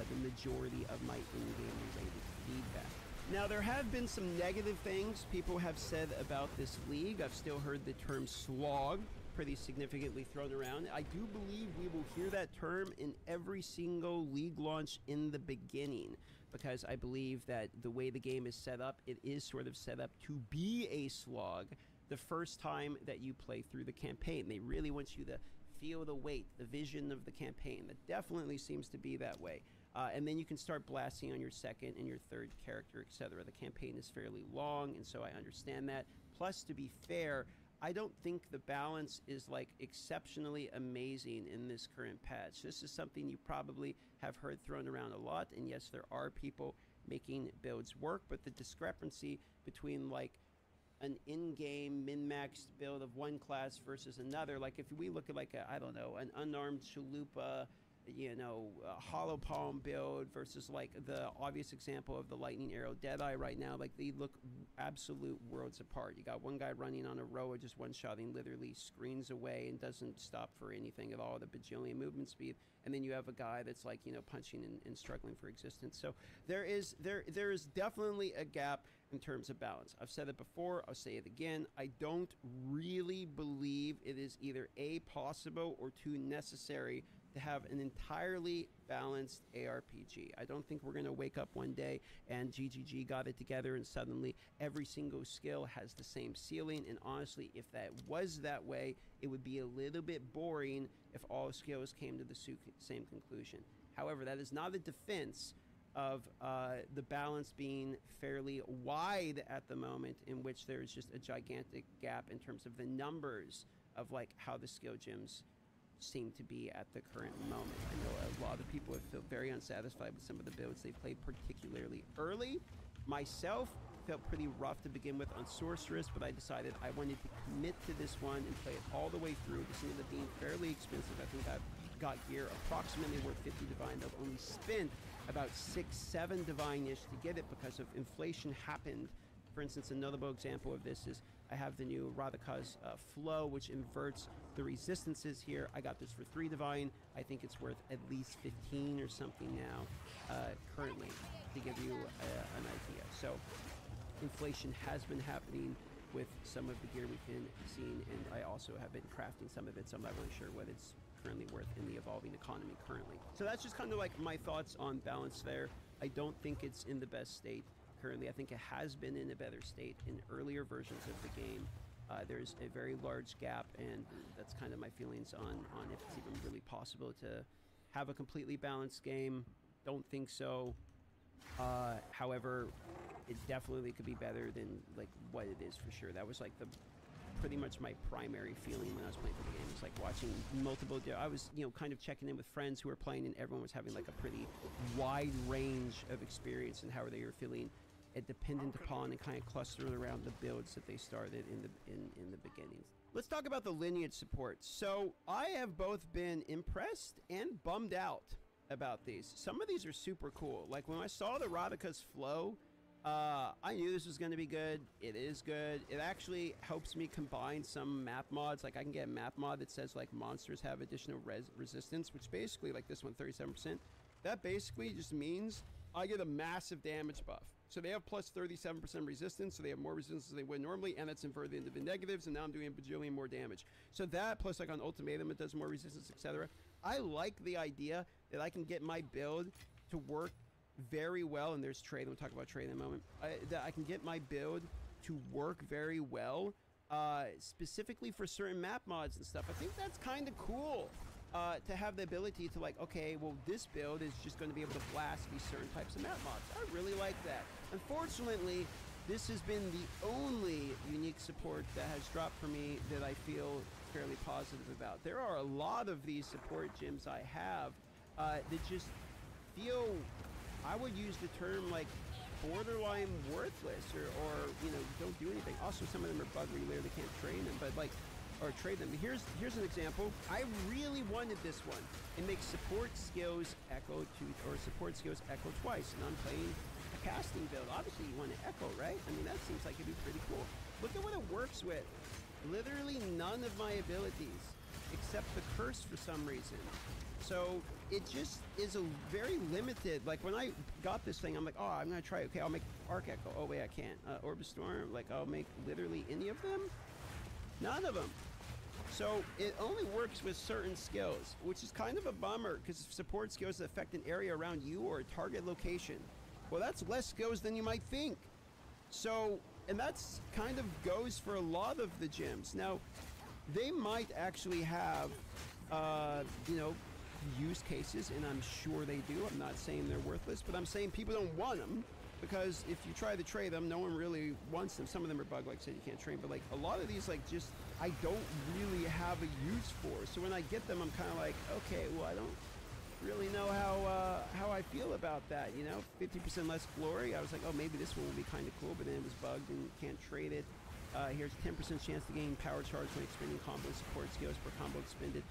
the majority of my in-game related feedback. Now, there have been some negative things people have said about this league. I've still heard the term slog pretty significantly thrown around. I do believe we will hear that term in every single league launch in the beginning, because I believe that the way the game is set up, it is sort of set up to be a slog the first time that you play through the campaign. They really want you to feel the weight, the vision of the campaign. That definitely seems to be that way. And then you can start blasting on your second and your third character, etc. The campaign is fairly long, and so I understand that. Plus, to be fair, I don't think the balance is like exceptionally amazing in this current patch. This is something you probably have heard thrown around a lot, and yes, there are people making builds work, but the discrepancy between like an in-game min-maxed build of one class versus another, like if we look at like a, I don't know, an unarmed chalupa, you know, hollow palm build versus like the obvious example of the lightning arrow Deadeye right now, like they look absolute worlds apart. You got one guy running on a roa, just one-shotting literally screens away and doesn't stop for anything at all, the bajillion movement speed, and then you have a guy that's like, you know, punching and struggling for existence. So there is definitely a gap in terms of balance. I've said it before, I'll say it again. I don't really believe it is either A, possible, or 2, necessary to have an entirely balanced ARPG. I don't think we're going to wake up one day and GGG got it together and suddenly every single skill has the same ceiling. And honestly, if that was that way, it would be a little bit boring if all skills came to the same conclusion. However, that is not a defense of the balance being fairly wide at the moment, in which there is just a gigantic gap in terms of the numbers of like how the skill gems seem to be at the current moment. I know a lot of people have felt very unsatisfied with some of the builds they played, particularly early. Myself felt pretty rough to begin with on Sorceress, but I decided I wanted to commit to this one and play it all the way through. This ended up being fairly expensive. I think I've got gear approximately worth 50 divine. I've only spent about 6-7 divine-ish to get it because of inflation happened. For instance, a notable example of this is I have the new Radhakar's Flow, which inverts the resistances here. I got this for 3 divine. I think it's worth at least 15 or something now currently, to give you an idea. So inflation has been happening with some of the gear we've been seeing, and I also have been crafting some of it, so I'm not really sure what it's currently worth in the evolving economy currently. So that's just kind of like my thoughts on balance there. I don't think it's in the best state currently. I think it has been in a better state in earlier versions of the game. There's a very large gap, and that's kind of my feelings on if it's even really possible to have a completely balanced game. Don't think so. However, it definitely could be better than like what it is for sure. That was like pretty much my primary feeling when I was playing the game. It's like watching multiple. I was, you know, kind of checking in with friends who were playing, and everyone was having like a pretty wide range of experience and how they were feeling. It depended upon and kind of clustered around the builds that they started in the beginnings. Let's talk about the lineage support. So I have both been impressed and bummed out about these. Some of these are super cool. Like when I saw the Radika's flow, I knew this was going to be good. It is good. It actually helps me combine some map mods. Like I can get a map mod that says like monsters have additional resistance, which basically, like this one, 37%. That basically just means I get a massive damage buff. So they have plus 37% resistance, so they have more resistance than they would normally, and that's inverted into the negatives, and now I'm doing a bajillion more damage. So that, plus like on Ultimatum, it does more resistance, etc. I like the idea that I can get my build to work very well, and there's trade. We'll talk about trade in a moment. That I can get my build to work very well, specifically for certain map mods and stuff. I think that's kind of cool. To have the ability to like, okay, well, this build is just going to be able to blast these certain types of map mods. I really like that. Unfortunately, this has been the only unique support that has dropped for me that I feel fairly positive about. There are a lot of these support gyms I have that just feel, I would use the term like borderline worthless or you know, don't do anything. Also, some of them are bugged where you literally can't train them, but like, or trade them. Here's an example. I really wanted this one. It makes support skills echo or support skills echo twice, and I'm playing a casting build. Obviously, you want to echo, right? I mean, that seems like it'd be pretty cool. Look at what it works with. Literally none of my abilities, except the curse for some reason. So it just is a very limited. Like when I got this thing, I'm like, oh, I'm gonna try. Okay, I'll make Arc Echo. Oh wait, I can't. Orb of Storm. Like I'll make literally any of them. None of them. So it only works with certain skills, which is kind of a bummer because support skills that affect an area around you or a target location. Well, that's less skills than you might think. So, and that's kind of goes for a lot of the gyms. Now, they might actually have, you know, use cases, and I'm sure they do. I'm not saying they're worthless, but I'm saying people don't want them. Because if you try to trade them, no one really wants them. Some of them are bugged, like I said, you can't train. But like a lot of these, like just, I don't really have a use for. So when I get them, I'm kind of like, okay, well, I don't really know how I feel about that, you know? 50% less glory. I was like, oh, maybe this one will be kind of cool, but then it was bugged and can't trade it. Here's 10% chance to gain power charge when expending combo support skills per combo expended.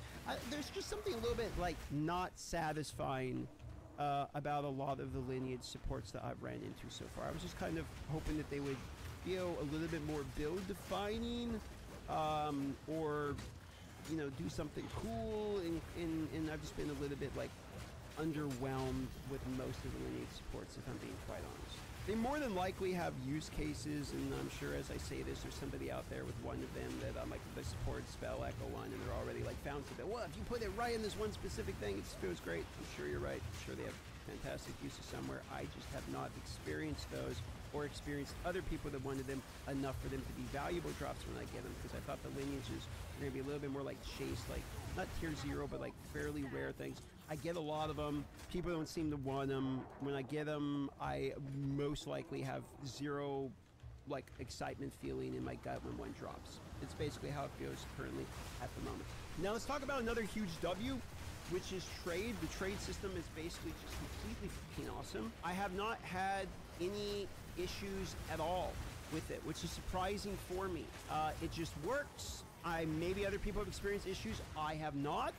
There's just something a little bit like not satisfying about a lot of the lineage supports that I've ran into so far. I was just kind of hoping that they would feel a little bit more build defining, or you know, do something cool, and I've just been a little bit like underwhelmed with most of the lineage supports, if I'm being quite honest. They more than likely have use cases, and I'm sure as I say this, there's somebody out there with one of them that I'm like, the support spell Echo one, and they're already like found something. Well, if you put it right in this one specific thing, it feels great. I'm sure you're right. I'm sure they have fantastic uses somewhere. I just have not experienced those or experienced other people that wanted them enough for them to be valuable drops when I get them, because I thought the lineages were going to be a little bit more like chase, like not tier 0, but like fairly rare things. I get a lot of them. People don't seem to want them. When I get them, I most likely have zero like excitement feeling in my gut when one drops. It's basically how it feels currently at the moment. Now let's talk about another huge W, which is trade. The trade system is basically just completely fucking awesome. I have not had any issues at all with it, which is surprising for me. It just works. Maybe other people have experienced issues. I have not.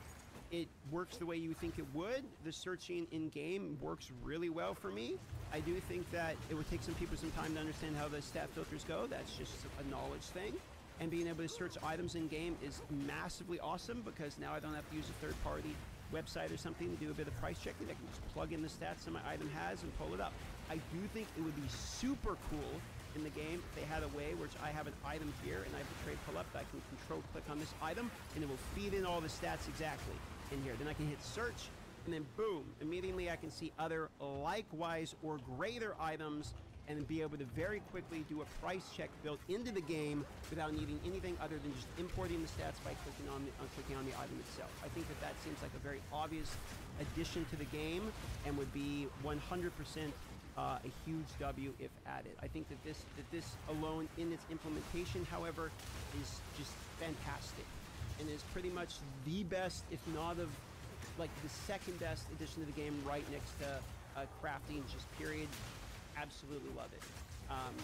It works the way you think it would. The searching in-game works really well for me. I do think that it would take some people some time to understand how the stat filters go. That's just a knowledge thing. And being able to search items in-game is massively awesome, because now I don't have to use a third-party website or something to do a bit of price checking. I can just plug in the stats that my item has and pull it up. I do think it would be super cool in the game if they had a way which I have an item here and I have the trade pull up that I can control click on this item and it will feed in all the stats exactly. in here. Then I can hit search, and then boom, immediately I can see other likewise or greater items and be able to very quickly do a price check built into the game without needing anything other than just importing the stats by clicking on the item itself. I think that seems like a very obvious addition to the game and would be 100% a huge W if added. I think that this alone in its implementation, however, is just fantastic and is pretty much the best, if not of like the second best addition to the game, right next to crafting, just period. Absolutely love it.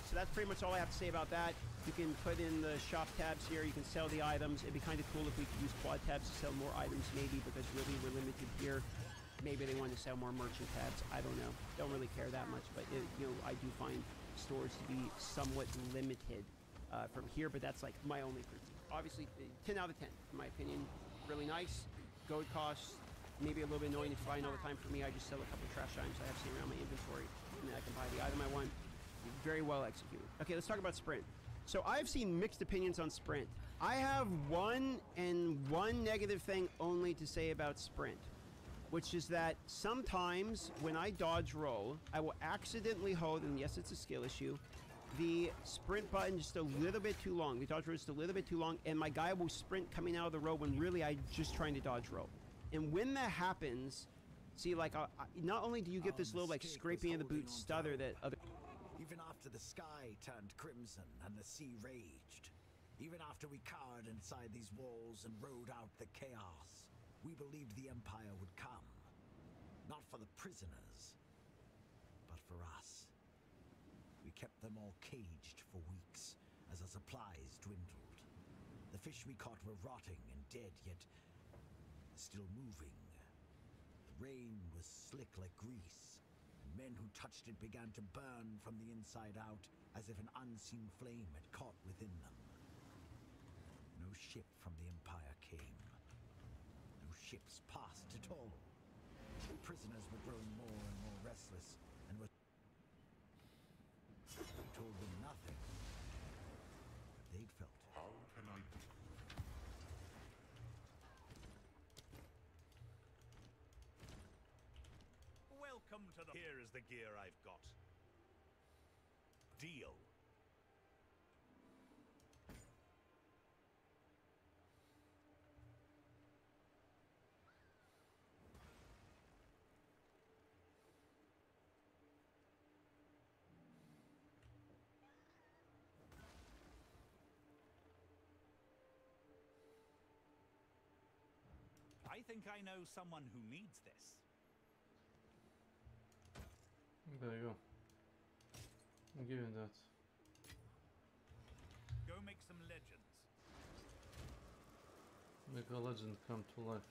So that's pretty much all I have to say about that. You can put in the shop tabs here. You can sell the items. It'd be kind of cool if we could use quad tabs to sell more items, maybe, because really we're limited here. Maybe they want to sell more merchant tabs. I don't know. Don't really care that much, but I do find stores to be somewhat limited from here. But that's like my only critique. Obviously, 10 out of 10 in my opinion. Really nice. Gold costs maybe a little bit annoying if you're buying all the time. For me, I just sell a couple of trash items I have sitting around my inventory, and then I can buy the item I want. Very well executed. Okay, let's talk about Sprint. So I've seen mixed opinions on Sprint. I have one negative thing only to say about Sprint, which is that sometimes when I dodge roll, I will accidentally hold, and yes, it's a skill issue, the sprint button just a little bit too long. The dodge roll is just a little bit too long, and my guy will sprint coming out of the row when really I'm just trying to dodge roll. And when that happens, see, like, not only do you get this little, like, scraping of the boot stutter that other... Even after the sky turned crimson and the sea raged, even after we cowered inside these walls and rode out the chaos, we believed the Empire would come. Not for the prisoners, but for us. We kept them all caged for weeks as our supplies dwindled. The fish we caught were rotting and dead, yet still moving. The rain was slick like grease. Men who touched it began to burn from the inside out, as if an unseen flame had caught within them. No ship from the Empire came. No ships passed at all. The prisoners were growing more and more restless, and were... We told them nothing. They'd felt it. How can I... Welcome to the... Here is the gear I've got. Deal. I think I know someone who needs this. There you go. I'm giving that. Go make some legends. Make a legend come to life.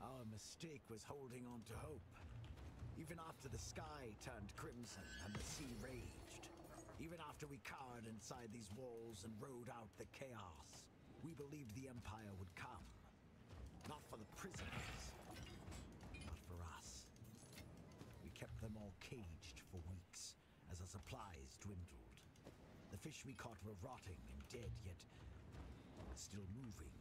Our mistake was holding on to hope. Even after the sky turned crimson and the sea raged, even after we cowered inside these walls and rode out the chaos, we believed the Empire would come. Not for the prisoners, but for us. We kept them all caged for weeks as our supplies dwindled. The fish we caught were rotting and dead, yet still moving.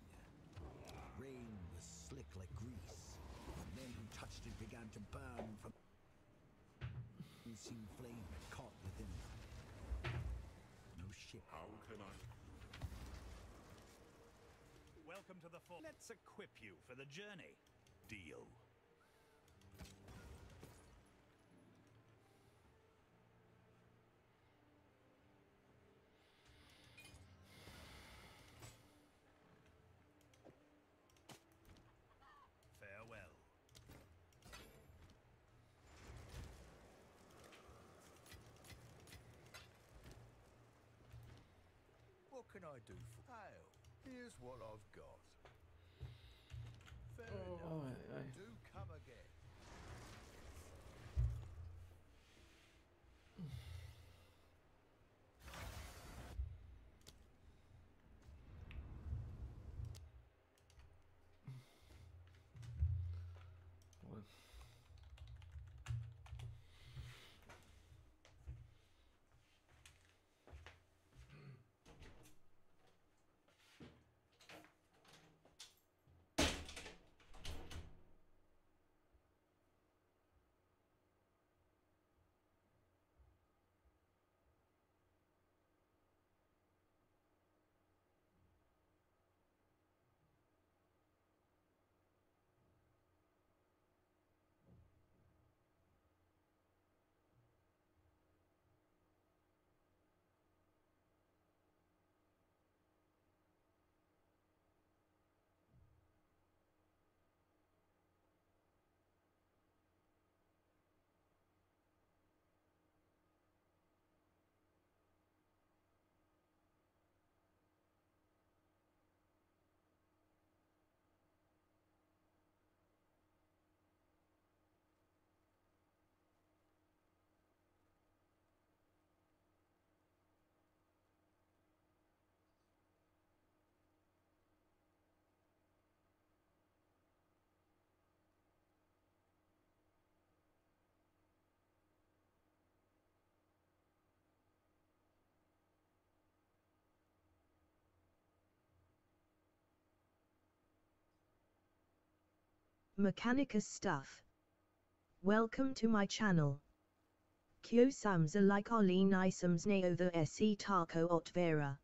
Rain was slick like grease. The men who touched it began to burn from unseen flame caught within them. No ship. How can I? Welcome to the fort. Let's equip you for the journey. Deal. Farewell. What can I do for? Hail, here's what I've got. Fair Oh, enough. Do come again. What? Mechanicus stuff. Welcome to my channel. Kyo samza like Arlene isams neo the se taco ot vera.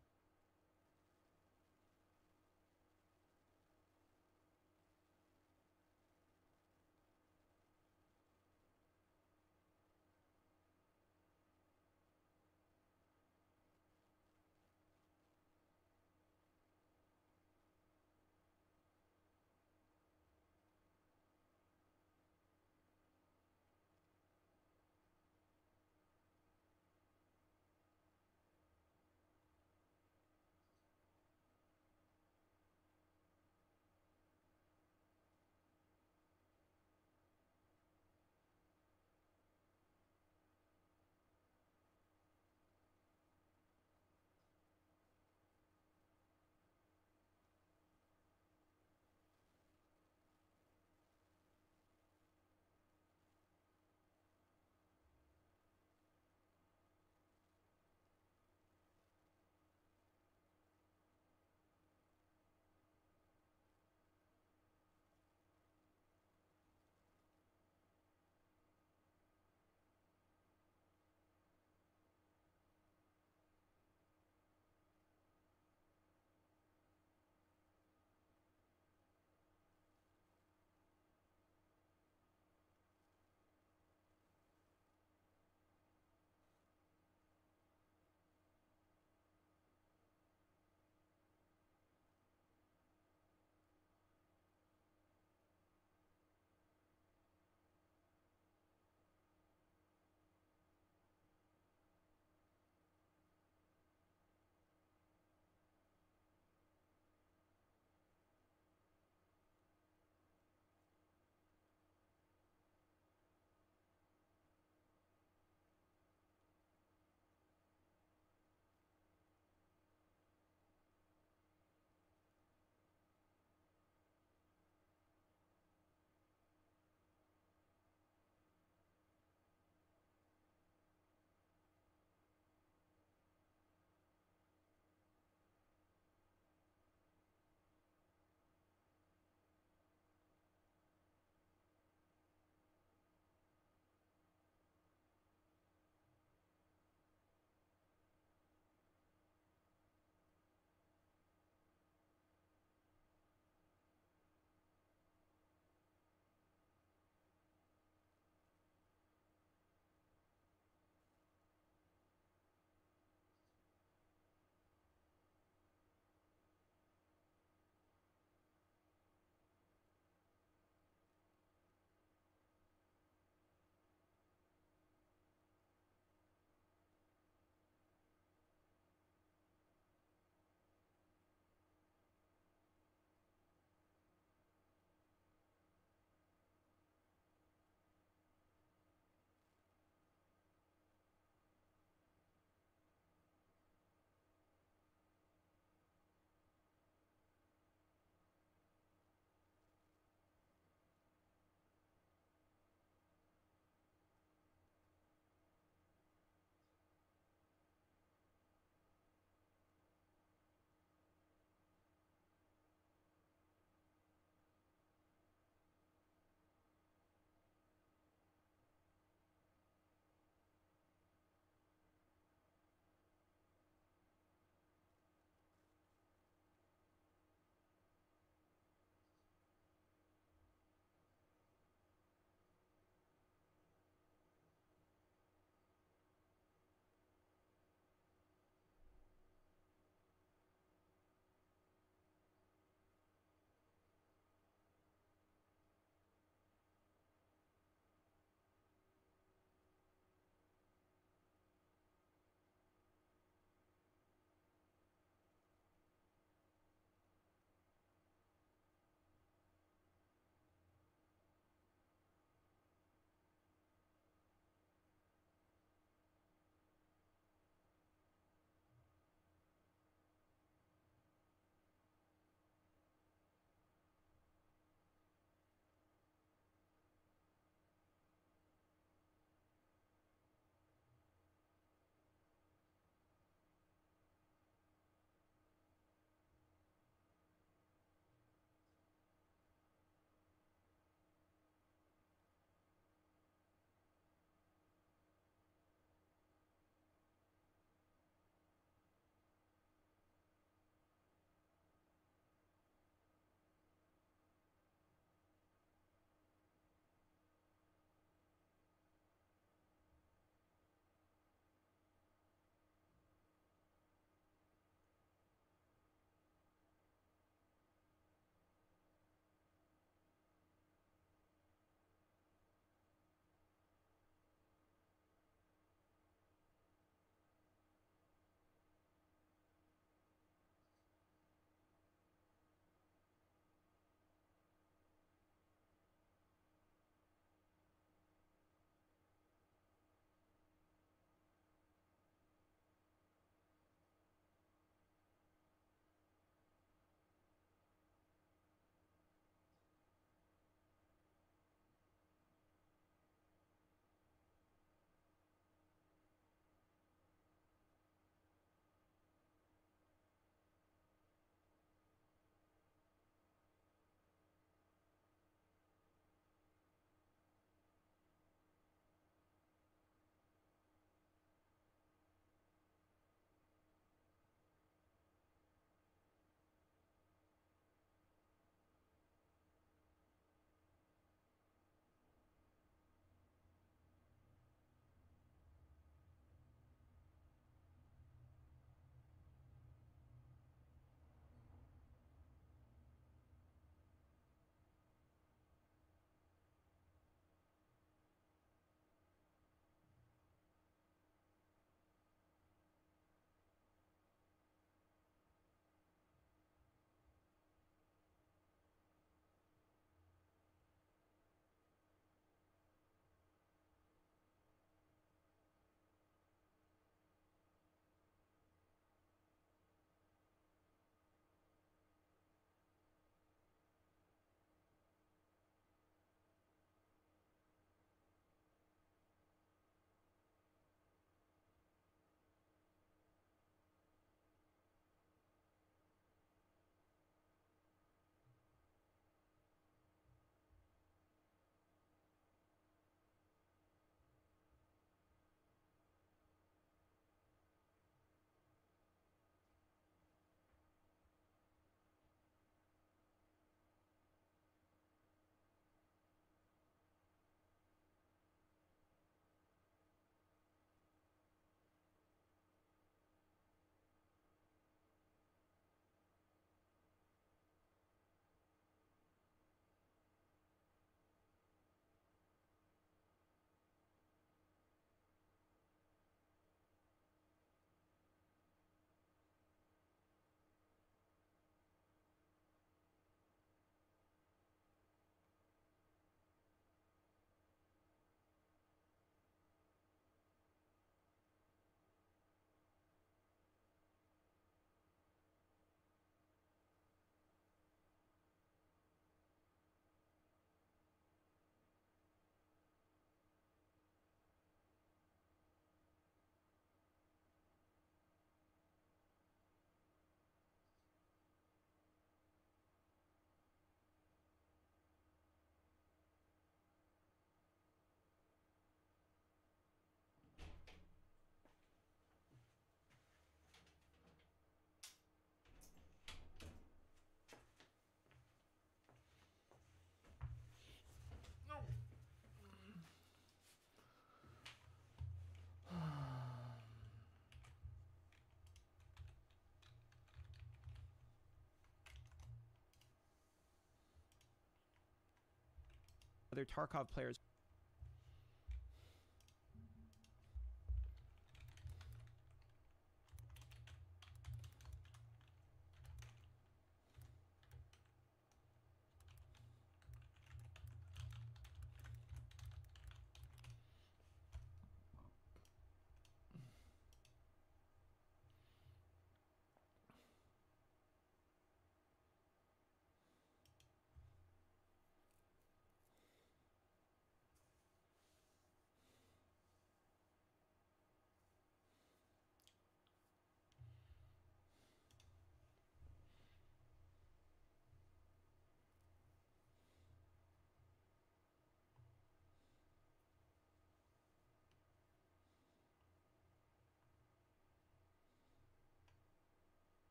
other Tarkov players.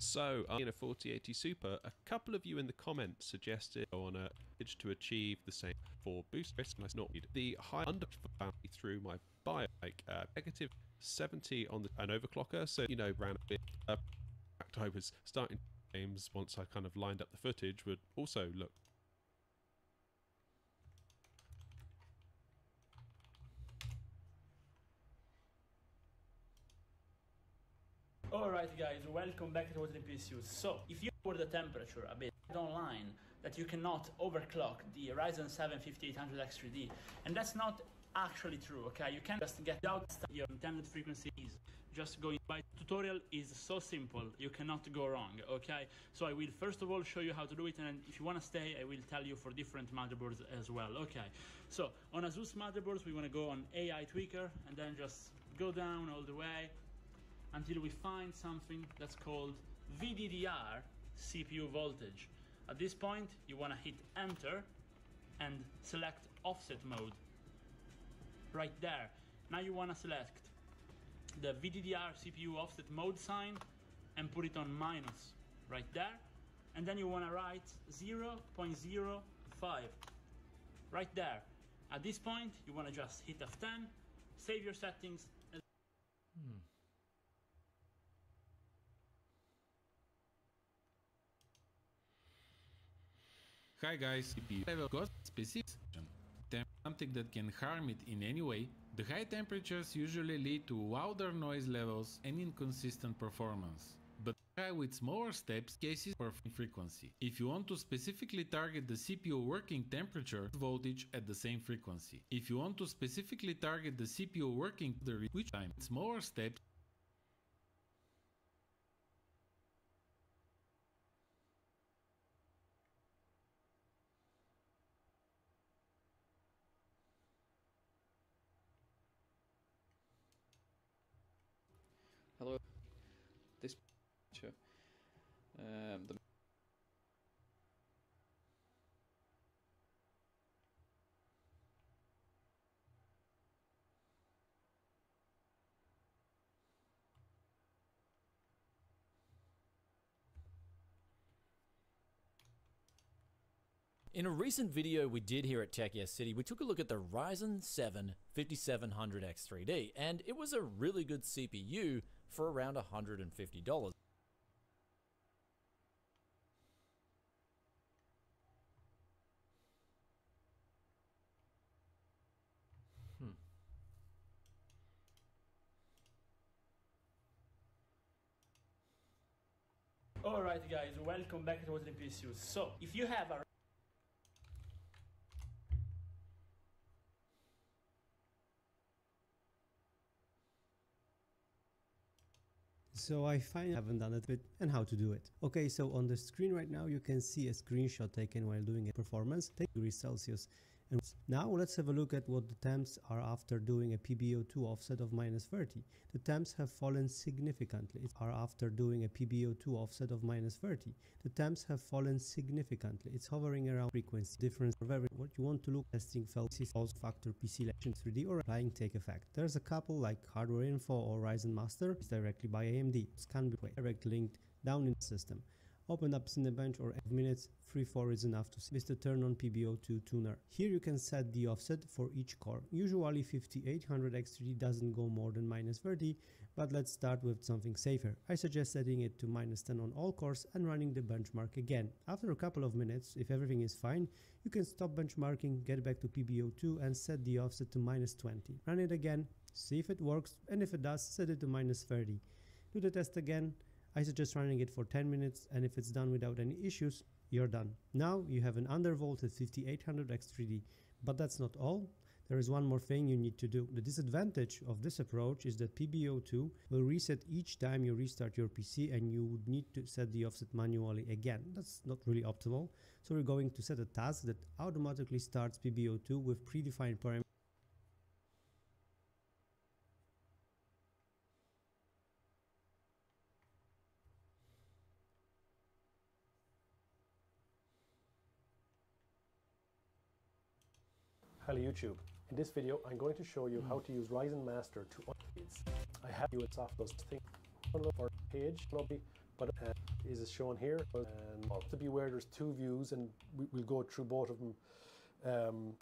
So, in a 4080 Super, a couple of you in the comments suggested on a pitch to achieve the same for boost risk, and I not need the high under through my bike, negative 70 on an overclocker, so, you know, ran a bit. In fact, I was starting games once I kind of lined up the footage would also look. Alright guys, welcome back to Water PSU. So, if you lower the temperature a bit online, that you cannot overclock the Ryzen 7 5800X3D, and that's not actually true, okay? You can just get out your intended frequencies. Just going by tutorial is so simple, you cannot go wrong, okay? So I will first of all show you how to do it, and if you want to stay, I will tell you for different motherboards as well, okay? So, on Asus motherboards, we want to go on AI Tweaker, and then just go down all the way, until we find something that's called VDDR CPU voltage. At this point, you want to hit enter and select offset mode. Right there. Now you want to select the VDDR CPU offset mode sign and put it on minus right there. And then you want to write 0.05 right there. At this point, you want to just hit F10, save your settings. Hi guys, if you have got specific something that can harm it in any way, the high temperatures usually lead to louder noise levels and inconsistent performance. But try with smaller steps cases per frequency. If you want to specifically target the CPU working temperature voltage at the same frequency. If you want to specifically target the CPU working which time smaller steps. Hello. This picture. The In a recent video we did here at Tech Yes City, we took a look at the Ryzen 7 5700X3D, and it was a really good CPU for around $150. Alright guys, welcome back to Water PSU. So, if you have a So I finally haven't done it bit and how to do it. Okay, so on the screen right now you can see a screenshot taken while doing a performance, 10 degrees Celsius. And now let's have a look at what the temps are after doing a PbO2 offset of -30. The temps have fallen significantly. It's are after doing a PbO2 offset of -30. The temps have fallen significantly. It's hovering around frequency difference of every what you want to look testing false factor PC selection 3D or applying take effect. There's a couple like Hardware Info or Ryzen Master. It's directly by AMD. It can be direct linked down in the system. Open up Cinebench or 8 minutes, 3-4 is enough to see to turn on PbO2 tuner. Here you can set the offset for each core. Usually 5800X3D doesn't go more than -30, but let's start with something safer. I suggest setting it to -10 on all cores and running the benchmark again. After a couple of minutes, if everything is fine, you can stop benchmarking, get back to PbO2 and set the offset to -20. Run it again, see if it works, and if it does, set it to -30. Do the test again. I suggest running it for 10 minutes, and if it's done without any issues, you're done. Now you have an undervolted 5800X3D, but that's not all. There is one more thing you need to do. The disadvantage of this approach is that PbO2 will reset each time you restart your PC, and you would need to set the offset manually again. That's not really optimal. So we're going to set a task that automatically starts PbO2 with predefined parameters. Hello YouTube. In this video I'm going to show you how to use Ryzen Master to updates. I have you at software thing for page lobby, but is shown here. And to be aware, there's two views, and we'll go through both of them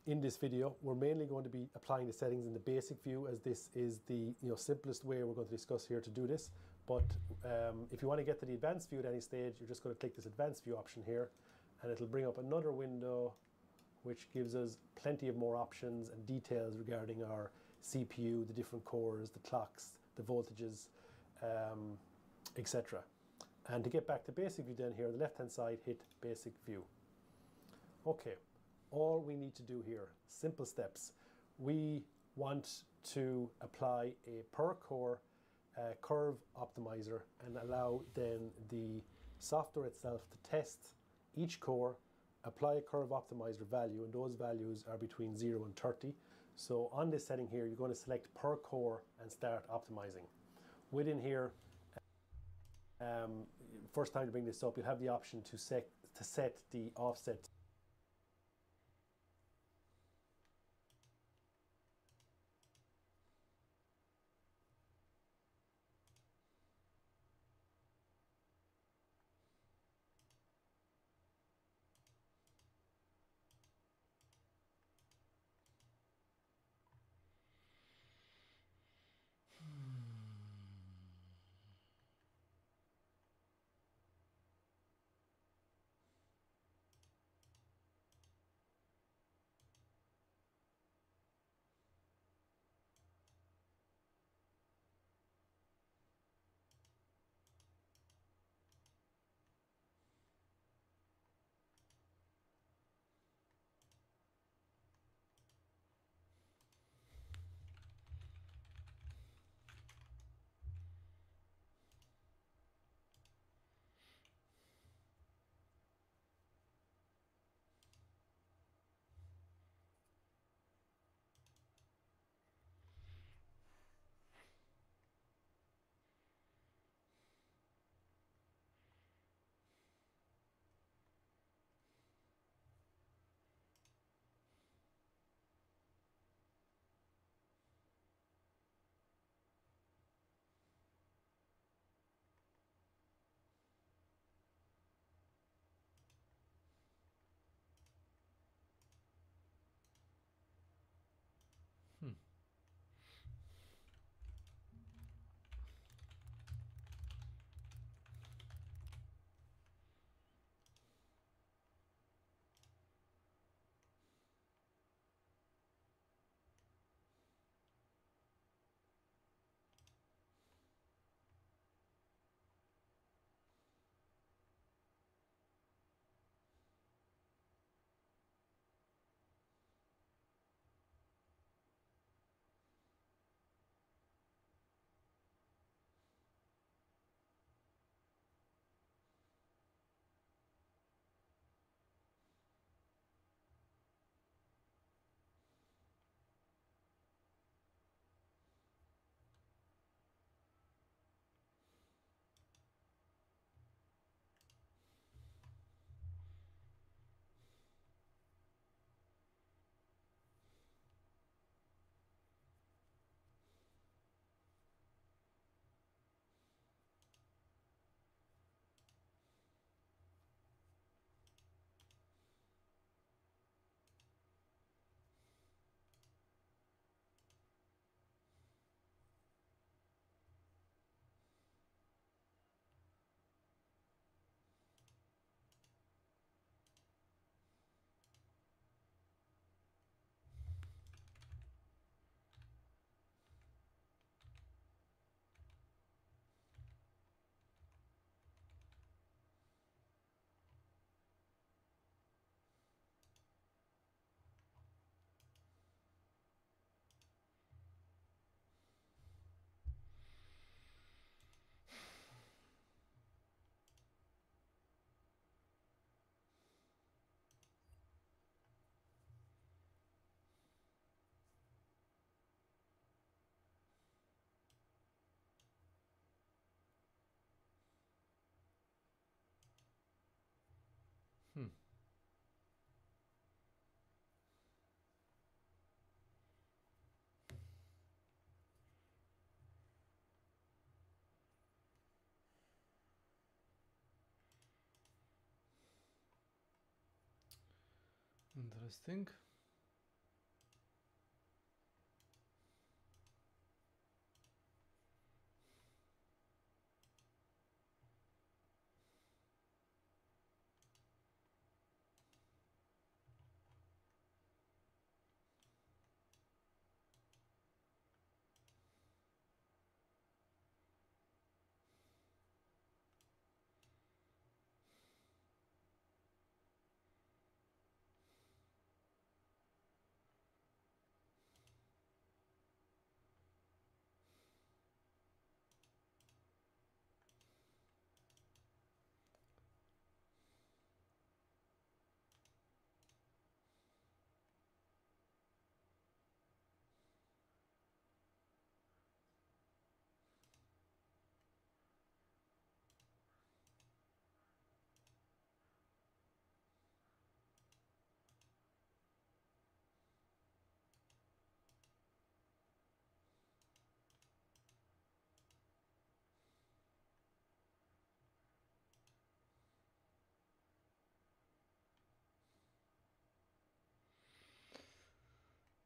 in this video. We're mainly going to be applying the settings in the basic view, as this is the simplest way we're going to discuss here to do this. But if you want to get to the advanced view at any stage, you're just going to click this advanced view option here, and it'll bring up another window which gives us plenty of more options and details regarding our CPU, the different cores, the clocks, the voltages, etc. And to get back to basic view then, here on the left hand side, hit basic view. Okay, all we need to do here, simple steps. We want to apply a per core curve optimizer and allow then the software itself to test each core, apply a curve optimizer value, and those values are between 0 and 30. So on this setting here, you're going to select per core and start optimizing. Within here, first time to bring this up, you'll have the option to set the offset Interesting.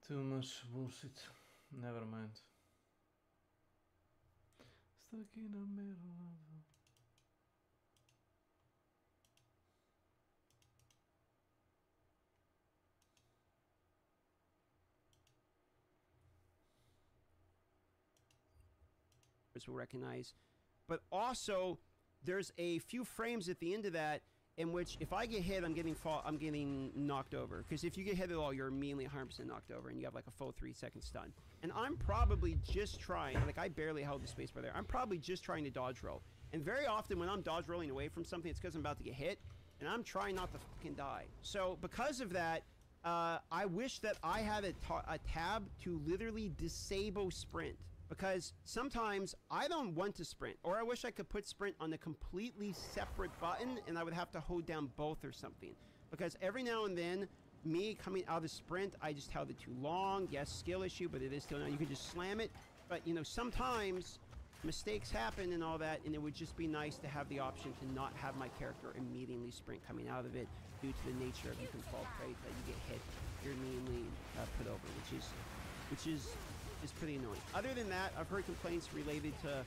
Too much bullshit. Never mind. Stuck in the middle of the... will recognize, but also there's a few frames at the end of that in which if I get hit, I'm getting knocked over, because if you get hit at all, you're immediately 100% knocked over and you have like a full 3-second stun. And I'm probably just trying, like I barely held the spacebar there, I'm probably just trying to dodge roll. And very often when I'm dodge rolling away from something, it's because I'm about to get hit and I'm trying not to fucking die. So because of that, I wish that I had a tab to literally disable sprint. Because sometimes I don't want to sprint, or I wish I could put sprint on a completely separate button and I would have to hold down both or something. Because every now and then, me coming out of sprint, I just held it too long. Yes, skill issue, but it is still now. You can just slam it. But, you know, sometimes mistakes happen and all that, and it would just be nice to have the option to not have my character immediately sprint coming out of it due to the nature of you can fall prey that you get hit, you're immediately put over, which is pretty annoying. Other than that, I've heard complaints related to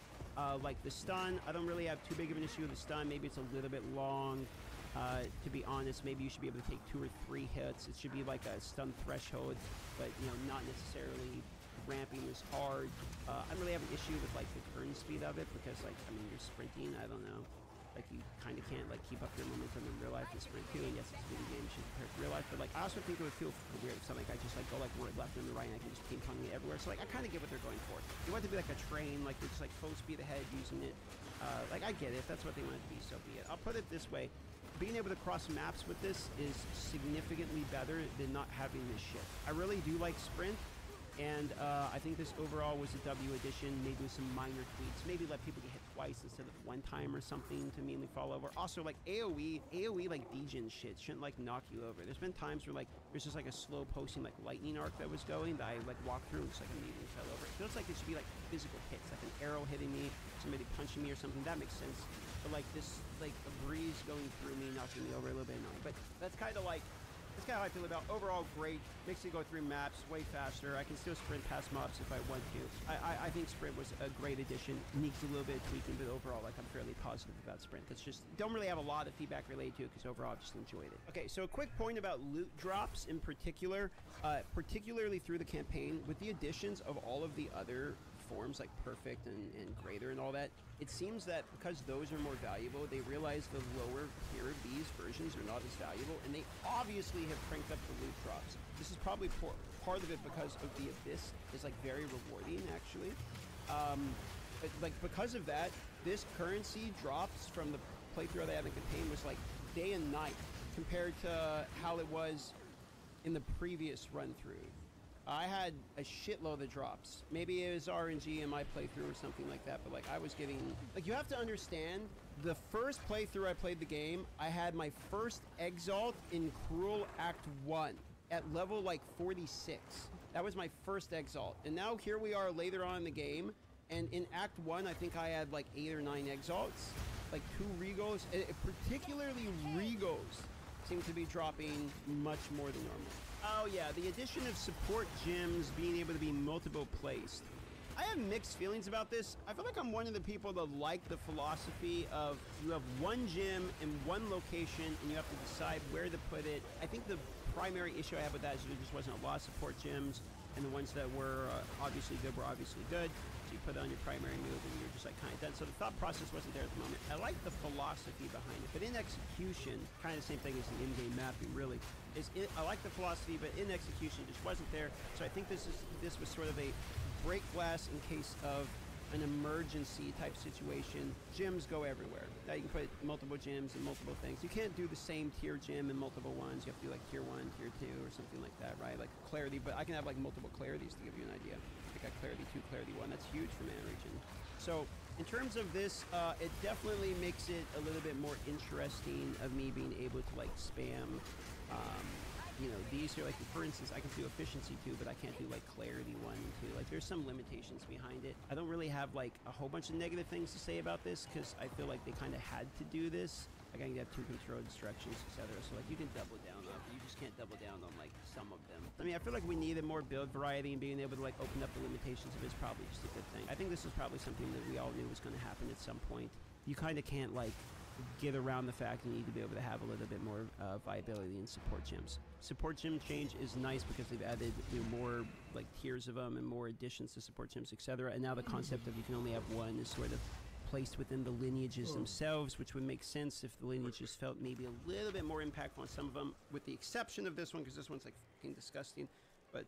like the stun. I don't really have too big of an issue with the stun. Maybe it's a little bit long. To be honest, maybe you should be able to take 2 or 3 hits. It should be like a stun threshold, but you know, not necessarily ramping as hard. I don't really have an issue with like the turn speed of it because, like, I mean, you're sprinting. I don't know. Like, you kind of can't like keep up your momentum in real life and sprint too. And yes, it's a video game, you should compare it to real life. But like, I also think it would feel weird if something like I just like go like one left and the right, and I can just ping pong me everywhere. So like, I kind of get what they're going for. They want it to be like a train, like they're just like full speed ahead using it. Like, I get it. If that's what they want it to be, so be it. I'll put it this way. Being able to cross maps with this is significantly better than not having this shit. I really do like sprint. And I think this overall was a W edition, maybe with some minor tweaks. Maybe let people get hit twice instead of 1 time or something to immediately fall over. Also, like AoE like degen shit shouldn't like knock you over. There's been times where like there's just like a slow posting like lightning arc that was going that I like walked through and just like immediately fell over. It feels like it should be like physical hits, like an arrow hitting me, somebody punching me or something. That makes sense. But like this, like a breeze going through me, knocking me over, a little bit annoying. But that's kind of like. That's kind of how I feel about overall great. Makes it go through maps way faster. I can still sprint past mobs if I want to. I think sprint was a great addition. Needs a little bit of tweaking, but overall, like, I'm fairly positive about sprint. That's just, don't really have a lot of feedback related to it because overall I've just enjoyed it. Okay, so a quick point about loot drops in particular, particularly through the campaign, with the additions of all of the other forms like perfect and greater and all that, it seems that because those are more valuable, they realize the lower tier of these versions are not as valuable, and they obviously have cranked up the loot drops. This is probably part of it because of the Abyss is like very rewarding actually. But like because of that, this currency drops from the playthrough that I had in the campaign was like day and night compared to how it was in the previous run through. I had a shitload of drops. Maybe it was RNG in my playthrough or something like that, but like I was getting, like, you have to understand, the first playthrough I played the game, I had my first Exalt in Cruel Act 1 at level like 46. That was my first Exalt. And now here we are later on in the game, and in Act 1 I think I had like 8 or 9 Exalts, like 2 Regos, particularly Regos. seem to be dropping much more than normal. Oh yeah, the addition of support gyms being able to be multiple placed. I have mixed feelings about this. I feel like I'm one of the people that like the philosophy of you have one gym in one location and you have to decide where to put it. I think the primary issue I have with that is there just wasn't a lot of support gyms, and the ones that were obviously good were obviously good. So you put it on your primary move and you're just like kind of done. So the thought process wasn't there at the moment. I like the philosophy behind it, but in execution, kind of the same thing as the in-game mapping really. I like the philosophy, but in execution it just wasn't there. So I think this was sort of a break glass in case of an emergency type situation. Gyms go everywhere. Now you can put multiple gyms and multiple things. You can't do the same tier gym in multiple ones. You have to do like tier 1, tier 2 or something like that, right? Like clarity, but I can have like multiple clarities to give you an idea. I got clarity 2, clarity 1. That's huge for mana regen. So in terms of this, it definitely makes it a little bit more interesting of me being able to like spam you know, these here, like for instance, I can do efficiency 2, but I can't do like clarity 1 and 2. Like there's some limitations behind it. I don't really have like a whole bunch of negative things to say about this because I feel like they kind of had to do this. Like I can have 2 control destructions, etc. So like you can double down on it. You just can't double down on like some of them. I mean, I feel like we needed more build variety, and being able to like open up the limitations of it is probably just a good thing. I think this is probably something that we all knew was going to happen at some point. You kind of can't like get around the fact you need to be able to have a little bit more viability in support gyms. Support gym change is nice because they've added more like tiers of them and more additions to support gyms, etc. And now the concept of you can only have one is sort of placed within the lineages themselves, which would make sense if the lineages felt maybe a little bit more impactful on some of them, with the exception of this one because this one's like fucking disgusting. But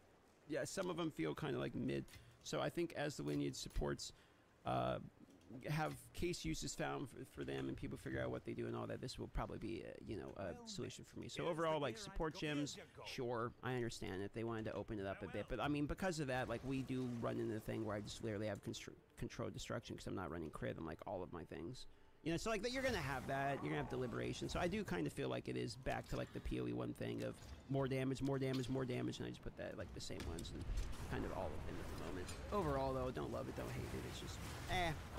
yeah, some of them feel kind of like mid. So I think as the lineage supports have case uses found for them and people figure out what they do and all that, this will probably be a solution for me. So overall, like support gyms, sure, I understand if they wanted to open it up a bit, but I mean, because of that, like we do run into the thing where I just literally have controlled destruction because I'm not running crit on like all of my things. You know, so like you're gonna have that, you're gonna have deliberation. So I do kind of feel like it is back to like the PoE 1 thing of more damage, more damage, more damage, and I just put that like the same ones and kind of all of them at the moment. Overall though, don't love it, don't hate it. It's just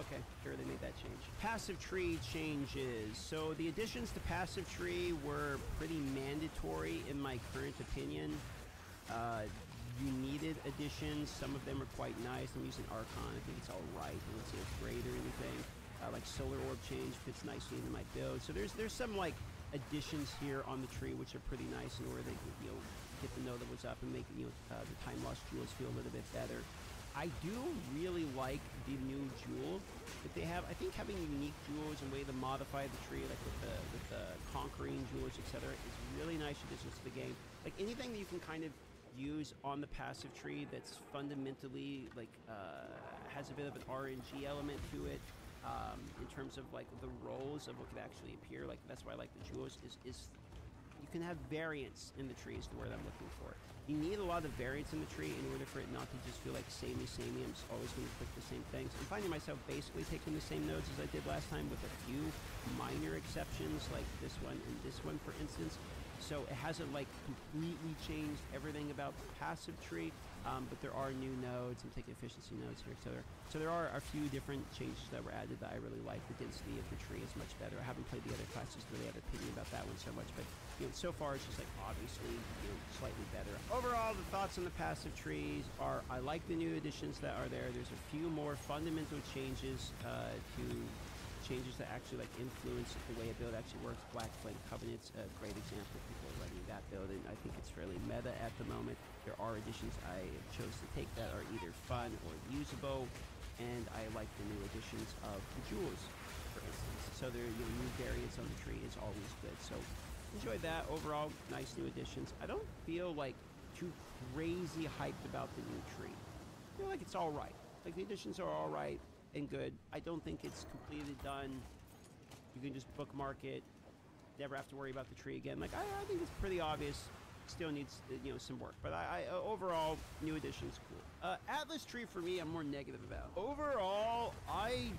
okay, sure, they made that change. Passive tree changes. So the additions to passive tree were pretty mandatory in my current opinion. You needed additions. Some of them are quite nice. I'm using Archon. I think it's all right. I don't see it's great or anything. Like solar orb change fits nicely into my build. So there's some like additions here on the tree which are pretty nice in order they can get the notables up and make the time lost jewels feel a little bit better. I do really like the new jewel that they have. I think having unique jewels and way to modify the tree, like with the conquering jewels, etc., is really nice additions to the game. Like anything that you can kind of use on the passive tree that's fundamentally like has a bit of an RNG element to it. In terms of like the roles of what could actually appear, like that's why I like the jewels is you can have variance in the tree is the word I'm looking for. You need a lot of variance in the tree in order for it not to just feel like samey. I'm just always going to click the same things. I'm finding myself basically taking the same nodes as I did last time with a few minor exceptions like this one and this one for instance. So it hasn't like completely changed everything about the passive tree, but there are new nodes. I'm taking efficiency nodes here, etc. So there are a few different changes that were added that I really like. The density of the tree is much better. I haven't played the other classes to really have an opinion about that one so much, but so far it's just like obviously slightly better. Overall, the thoughts on the passive trees are I like the new additions that are there. There's a few more fundamental changes to changes that actually like influence the way a build actually works. Black Flame Covenant's a great example. People are running that build, and I think it's fairly meta at the moment. There are additions I chose to take that are either fun or usable, and I like the new additions of the jewels, for instance. So there, new variants on the tree is always good. So enjoyed that. Overall, nice new additions. I don't feel like too crazy hyped about the new tree. I feel like it's all right. Like the additions are all right and good. I don't think it's completely done. You can just bookmark it, never have to worry about the tree again. Like I think it's pretty obvious. Still needs some work, but I overall new additions cool. Atlas tree for me I'm more negative about. Overall I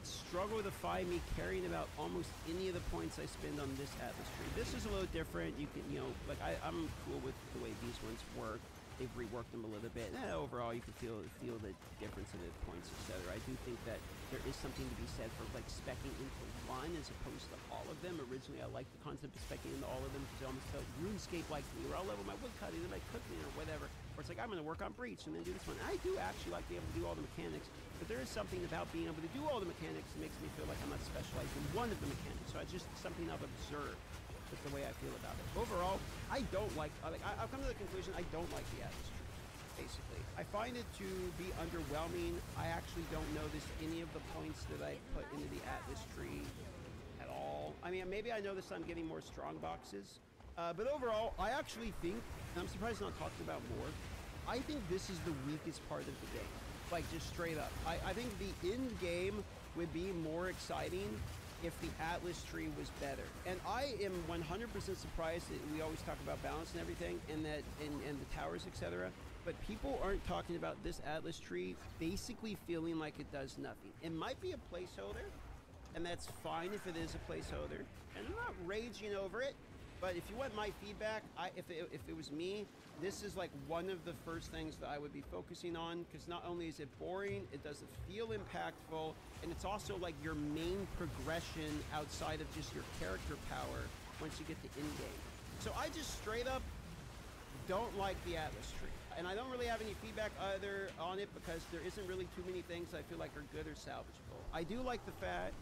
struggle to find me carrying about almost any of the points I spend on this Atlas tree. This is a little different. You can like I'm cool with the way these ones work. they've reworked them a little bit. Overall, you can feel the difference in the points, etc. I do think that there is something to be said for like speccing into one as opposed to all of them. Originally, I liked the concept of speccing into all of them because it almost felt RuneScape-like to me, where I'll level my woodcutting and my cooking or whatever. Or it's like, I'm going to work on Breach and then do this one. I do actually like being able to do all the mechanics, but there is something about being able to do all the mechanics that makes me feel like I'm not specialized in one of the mechanics. So it's just something I've observed. That's the way I feel about it. Overall, I don't like, I've come to the conclusion I don't like the Atlas tree, basically. I find it to be underwhelming. I actually don't notice any of the points that I put into the Atlas tree at all. I mean, maybe I notice I'm getting more strong boxes, but overall, I actually think, and I'm surprised I'm not talked about more, I think this is the weakest part of the game. Like, just straight up. I think the end game would be more exciting if the Atlas tree was better. And I am 100% surprised that we always talk about balance and everything, and that and the towers, etc. But people aren't talking about this Atlas tree basically feeling like it does nothing. It might be a placeholder, and that's fine if it is a placeholder. And I'm not raging over it, but if you want my feedback, if it was me, this is like one of the first things that I would be focusing on, because not only is it boring, it doesn't feel impactful, and it's also like your main progression outside of just your character power once you get to in-game. So I just straight up don't like the Atlas tree. And I don't really have any feedback either on it because there isn't really too many things I feel like are good or salvageable. I do like the fact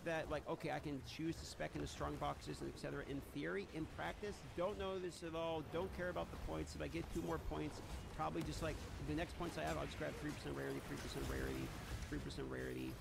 that, like, okay, I can choose to spec into strong boxes and etc. in theory. In practice, don't know this at all, don't care about the points. If I get 2 more points, probably just like the next points I have, I'll just grab 3% rarity, 3% rarity, 3% rarity,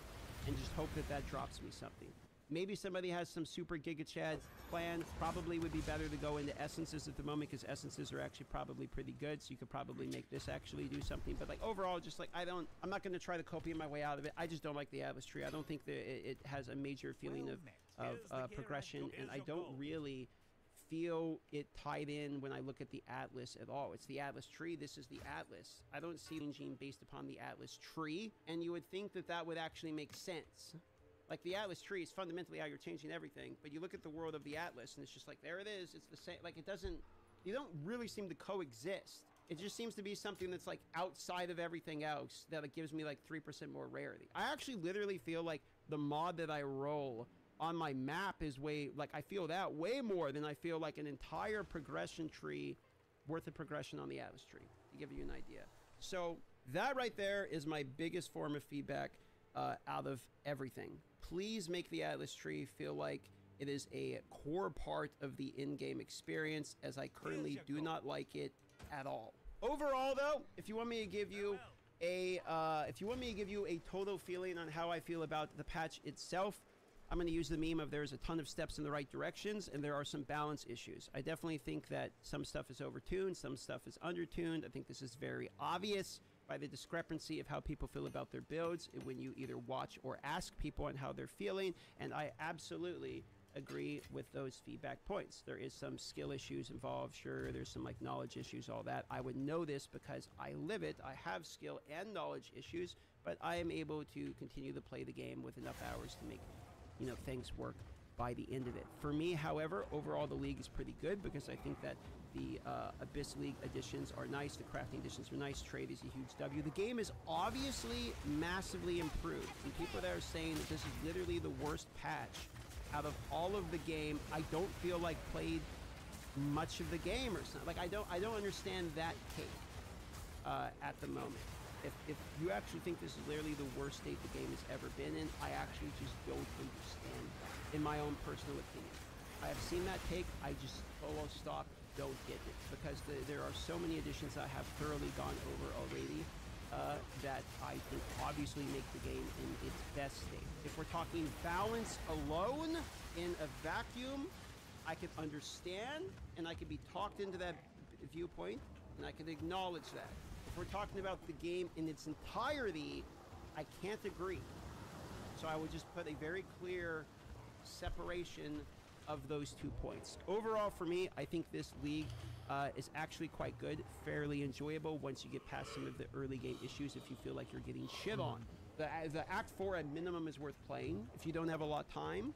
and just hope that that drops me something. Maybe somebody has some super Giga Chad plan. Probably would be better to go into essences at the moment, because essences are actually probably pretty good, so you could probably make this actually do something. But like overall, just like I'm not going to try to copy my way out of it. I just don't like the Atlas tree. I don't think that it has a major feeling of progression, and I don't really feel it tied in when I look at the Atlas at all. It's the Atlas tree. This is the Atlas. I don't see changing based upon the Atlas tree, and you would think that that would actually make sense. Like, the Atlas tree is fundamentally how you're changing everything, but you look at the world of the Atlas, and it's just like, there it is, it's the same. Like, it doesn't, you don't really seem to coexist. It just seems to be something that's, like, outside of everything else, that it gives me, like, 3% more rarity. I actually literally feel like the mod that I roll on my map is way, like, I feel that way more than I feel like an entire progression tree worth of progression on the Atlas tree, to give you an idea. So, that right there is my biggest form of feedback out of everything. Please make the Atlas tree feel like it is a core part of the in-game experience, as I currently do not like it at all. Overall, though, if you want me to give you a total feeling on how I feel about the patch itself, I'm going to use the meme of there's a ton of steps in the right directions, and there are some balance issues. I definitely think that some stuff is overtuned, some stuff is undertuned. I think this is very obvious by the discrepancy of how people feel about their builds when you either watch or ask people on how they're feeling, and I absolutely agree with those feedback points. There is some skill issues involved, sure, there's some like knowledge issues, all that. I would know this because I live it. I have skill and knowledge issues, but I am able to continue to play the game with enough hours to make, you know, things work by the end of it. For me, however, overall the league is pretty good, because I think that the Abyss League additions are nice, the crafting additions are nice, trade is a huge W. The game is obviously massively improved, and people that are saying that this is literally the worst patch out of all of the game, I don't feel like played much of the game or something. Like, I don't understand that take at the moment. If you actually think this is literally the worst state the game has ever been in, I actually just don't understand, in my own personal opinion. I have seen that take, I just full stop don't get it, because there are so many additions I have thoroughly gone over already that I think obviously make the game in its best state. If we're talking balance alone in a vacuum, I can understand, and I can be talked into that viewpoint, and I can acknowledge that. If we're talking about the game in its entirety, I can't agree. So I would just put a very clear separation of those 2 points. Overall, for me, I think this league is actually quite good, fairly enjoyable once you get past some of the early game issues. If you feel like you're getting shit on, the Act 4 at minimum is worth playing. If you don't have a lot of time,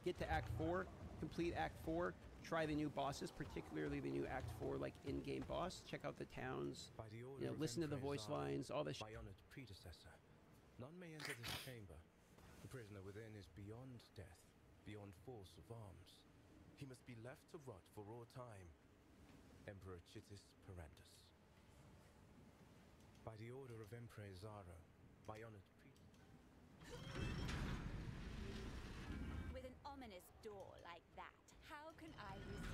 get to Act 4, complete Act 4, try the new bosses, particularly the new Act 4 like in-game boss. Check out the towns. You know, listen to the voice lines, all this. My honored predecessor. None may enter this chamber. The prisoner within is beyond death, beyond force of arms. He must be left to rot for all time. Emperor Chitis Parentis. By the order of Emperor Zaro, my honored With an ominous door like that, how can I resist?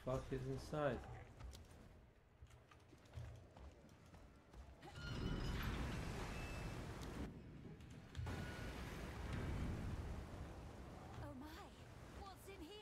The fuck is inside? Oh my, what's in here?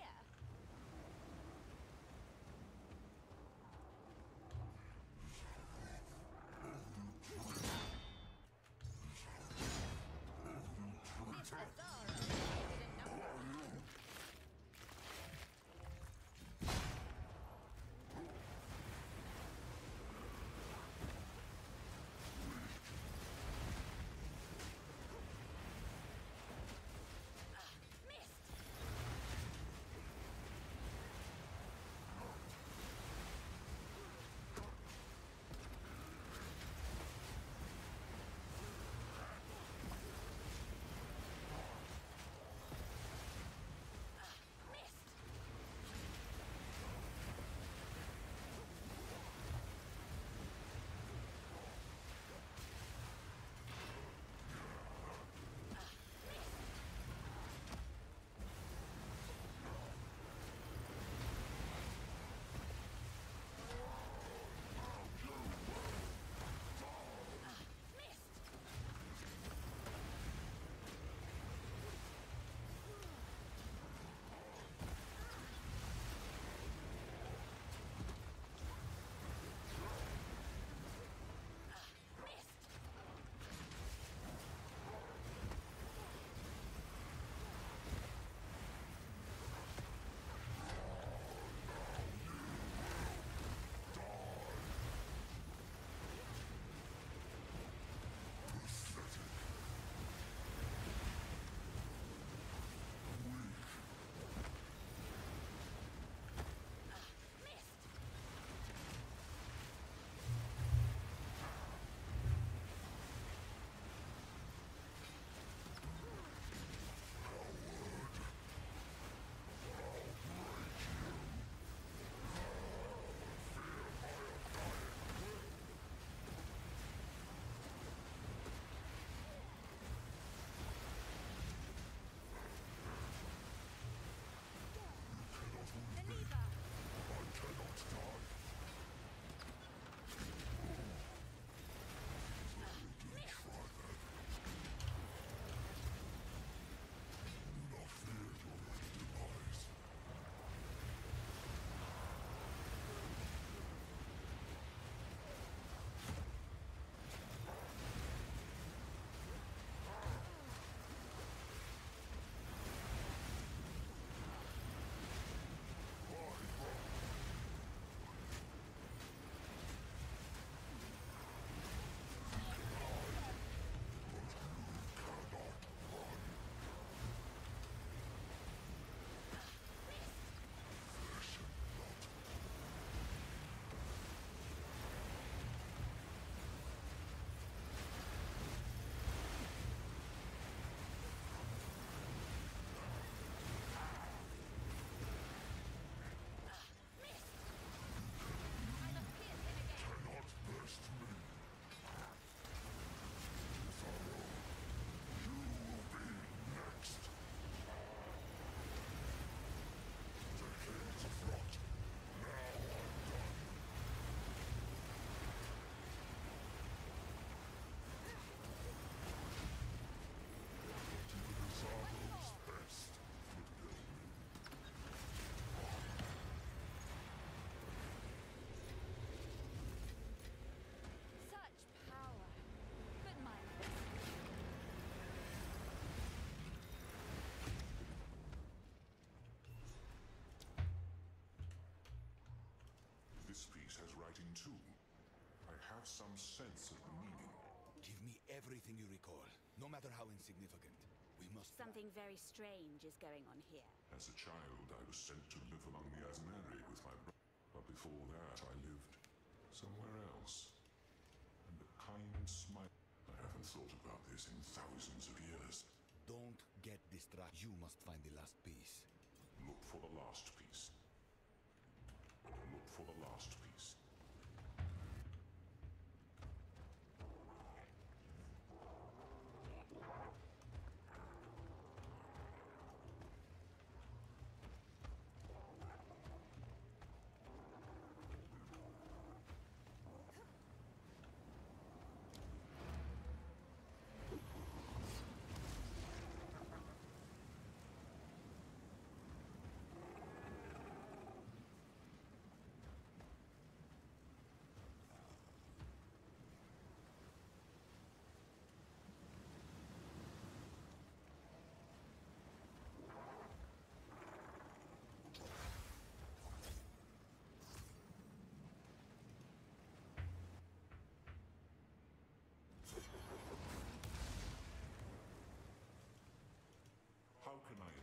some sense of meaning. Give me everything you recall, no matter how insignificant. We must... Something very strange is going on here. As a child, I was sent to live among the Asmeri with my brother. But before that, I lived somewhere else. And the kind smile... I haven't thought about this in thousands of years. Don't get distracted. You must find the last piece. Look for the last piece. Look for the last piece. How can I...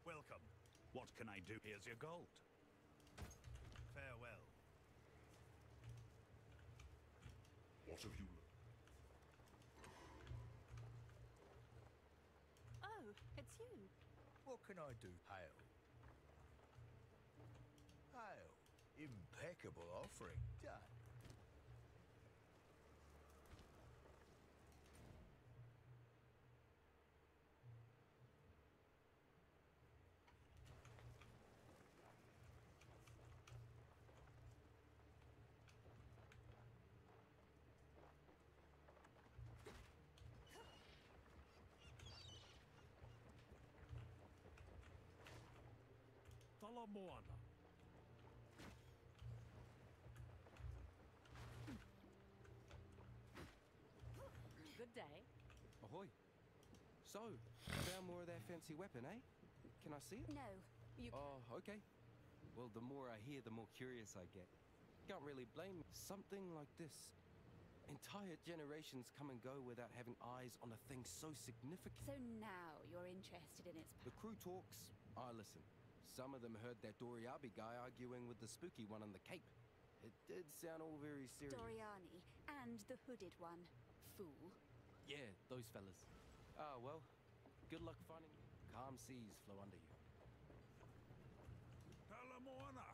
Welcome. What can I do? Here's your gold. Farewell. What have you... Oh, it's you. What can I do? Hail. Hail. Impeccable offering. Done. Talamoana. Good day. Ahoy. So, found more of that fancy weapon, eh? Can I see it? No, you... Oh, okay. Well, the more I hear, the more curious I get. Can't really blame me. Something like this. Entire generations come and go without having eyes on a thing so significant. So now you're interested in its The crew talks, I listen. Some of them heard that Doriabi guy arguing with the spooky one on the Cape. It did sound all very serious. Doriani and the hooded one. Fool. Yeah, those fellas. Ah, well, good luck finding you. Calm seas flow under you. Talamoana!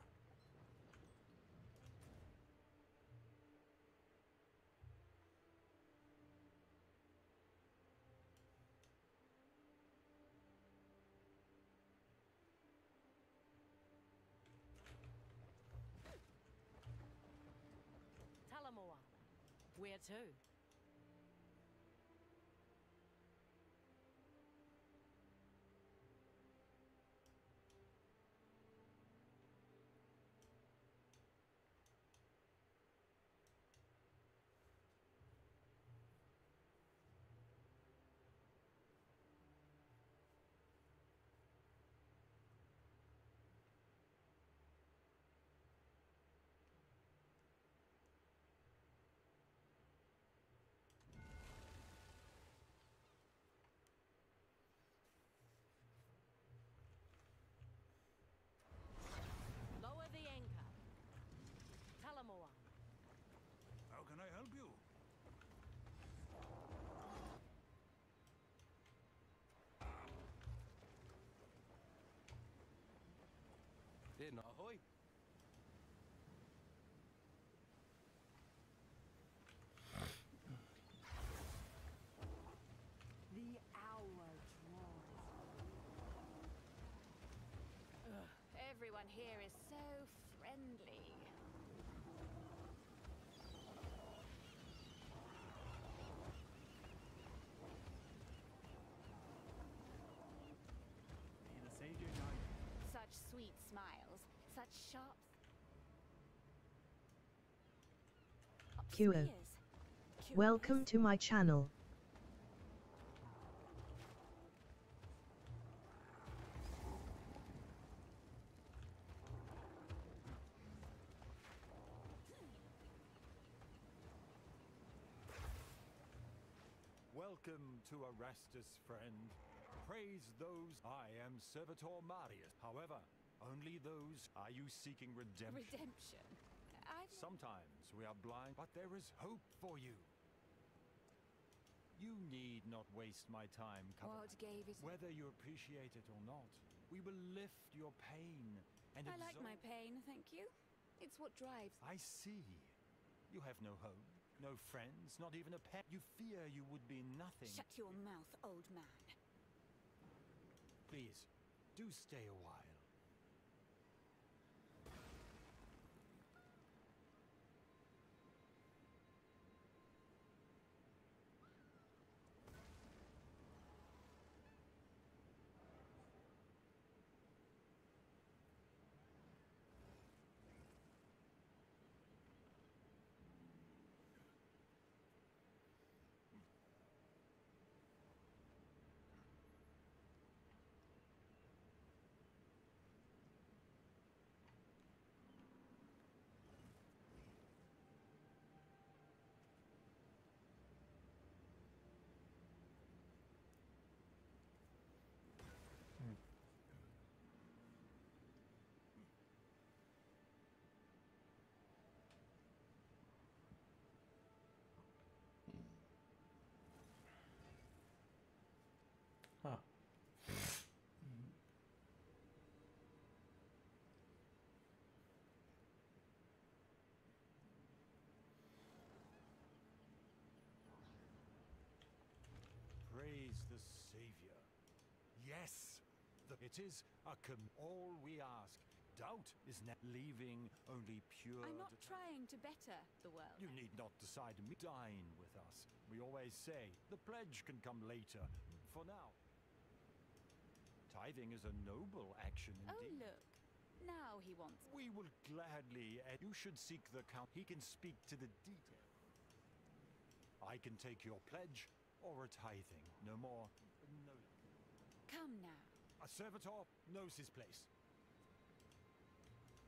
Talamoana. Where to? Lower the anchor. Talamoana. How can I help you? Then ahoy! The hour draws. Everyone here is so friendly. Such sweet smiles, such sharp Kyo. spears. Welcome to my channel. Welcome to Erastus, friend. Praise those. I am Servitor Marius. However, only those. Are you seeking redemption? Redemption. Sometimes we are blind, but there is hope for you. You need not waste my time. What gave it? Whether you appreciate it or not, we will lift your pain and I like my pain, thank you. It's what drives. I see. You have no home, no friends, not even a pet. You fear you would be nothing. Shut your mouth, old man. Please, do stay a while. Huh. Praise the Savior. Yes, it is all we ask. Doubt is not leaving only pure. I'm not trying to better the world. You need not decide to dine with us. We always say the pledge can come later. For now, tithing is a noble action Oh, indeed. look. Now he wants. We will gladly. You should seek the count. He can speak to the detail. I can take your pledge or a tithing. No more. No. Come now. A servitor knows his place.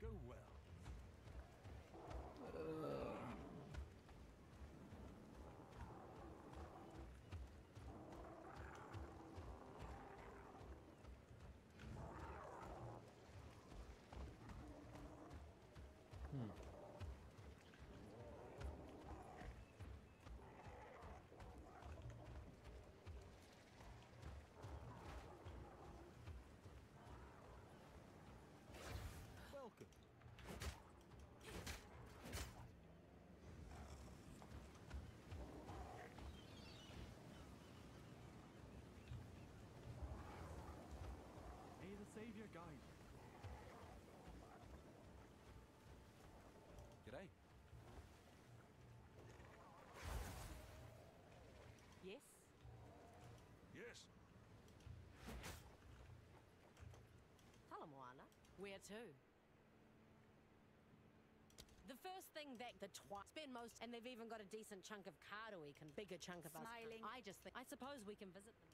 go well. Welcome. May the Savior guide you. G'day. Yes? Yes. Talamoana. Where to? The first thing that the spend most, and they've even got a decent chunk of cardo we can, bigger chunk of us. Smiling. I just think, I suppose we can visit them.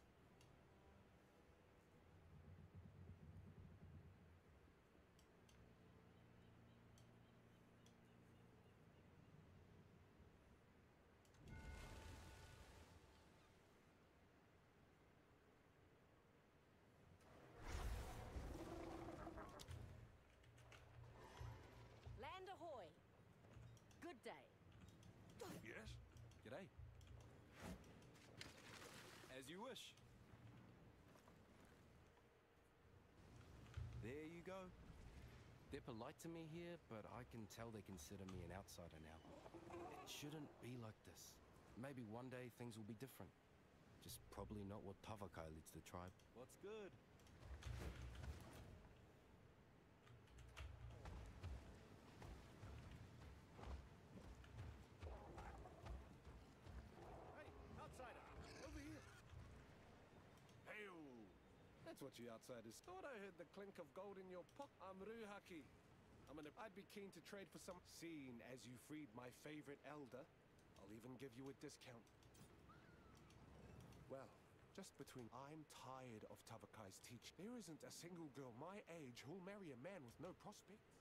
Land ahoy. Good day. Yes? G'day. As you wish. There you go. They're polite to me here, but I can tell they consider me an outsider now. It shouldn't be like this. Maybe one day things will be different. Just probably not what Tavakai leads the tribe. What's good? Hey, outsider! Over here! Hey-o! That's what you outsiders thought. I heard the clink of gold in your pocket. I'm Ruhaki. I'd be keen to trade for some. Seeing as you freed my favorite elder, I'll even give you a discount. Well, just between, I'm tired of Tavakai's teaching. There isn't a single girl my age who'll marry a man with no prospects.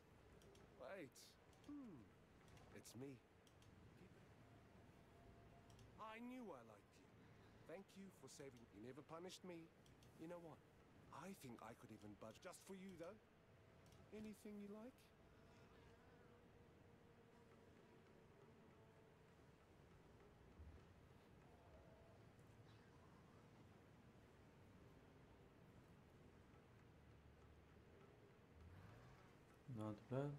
Wait. It's me. I knew I liked you. Thank you for saving. You never punished me. You know what? I think I could even budge just for you, though. Anything you like? Not bad.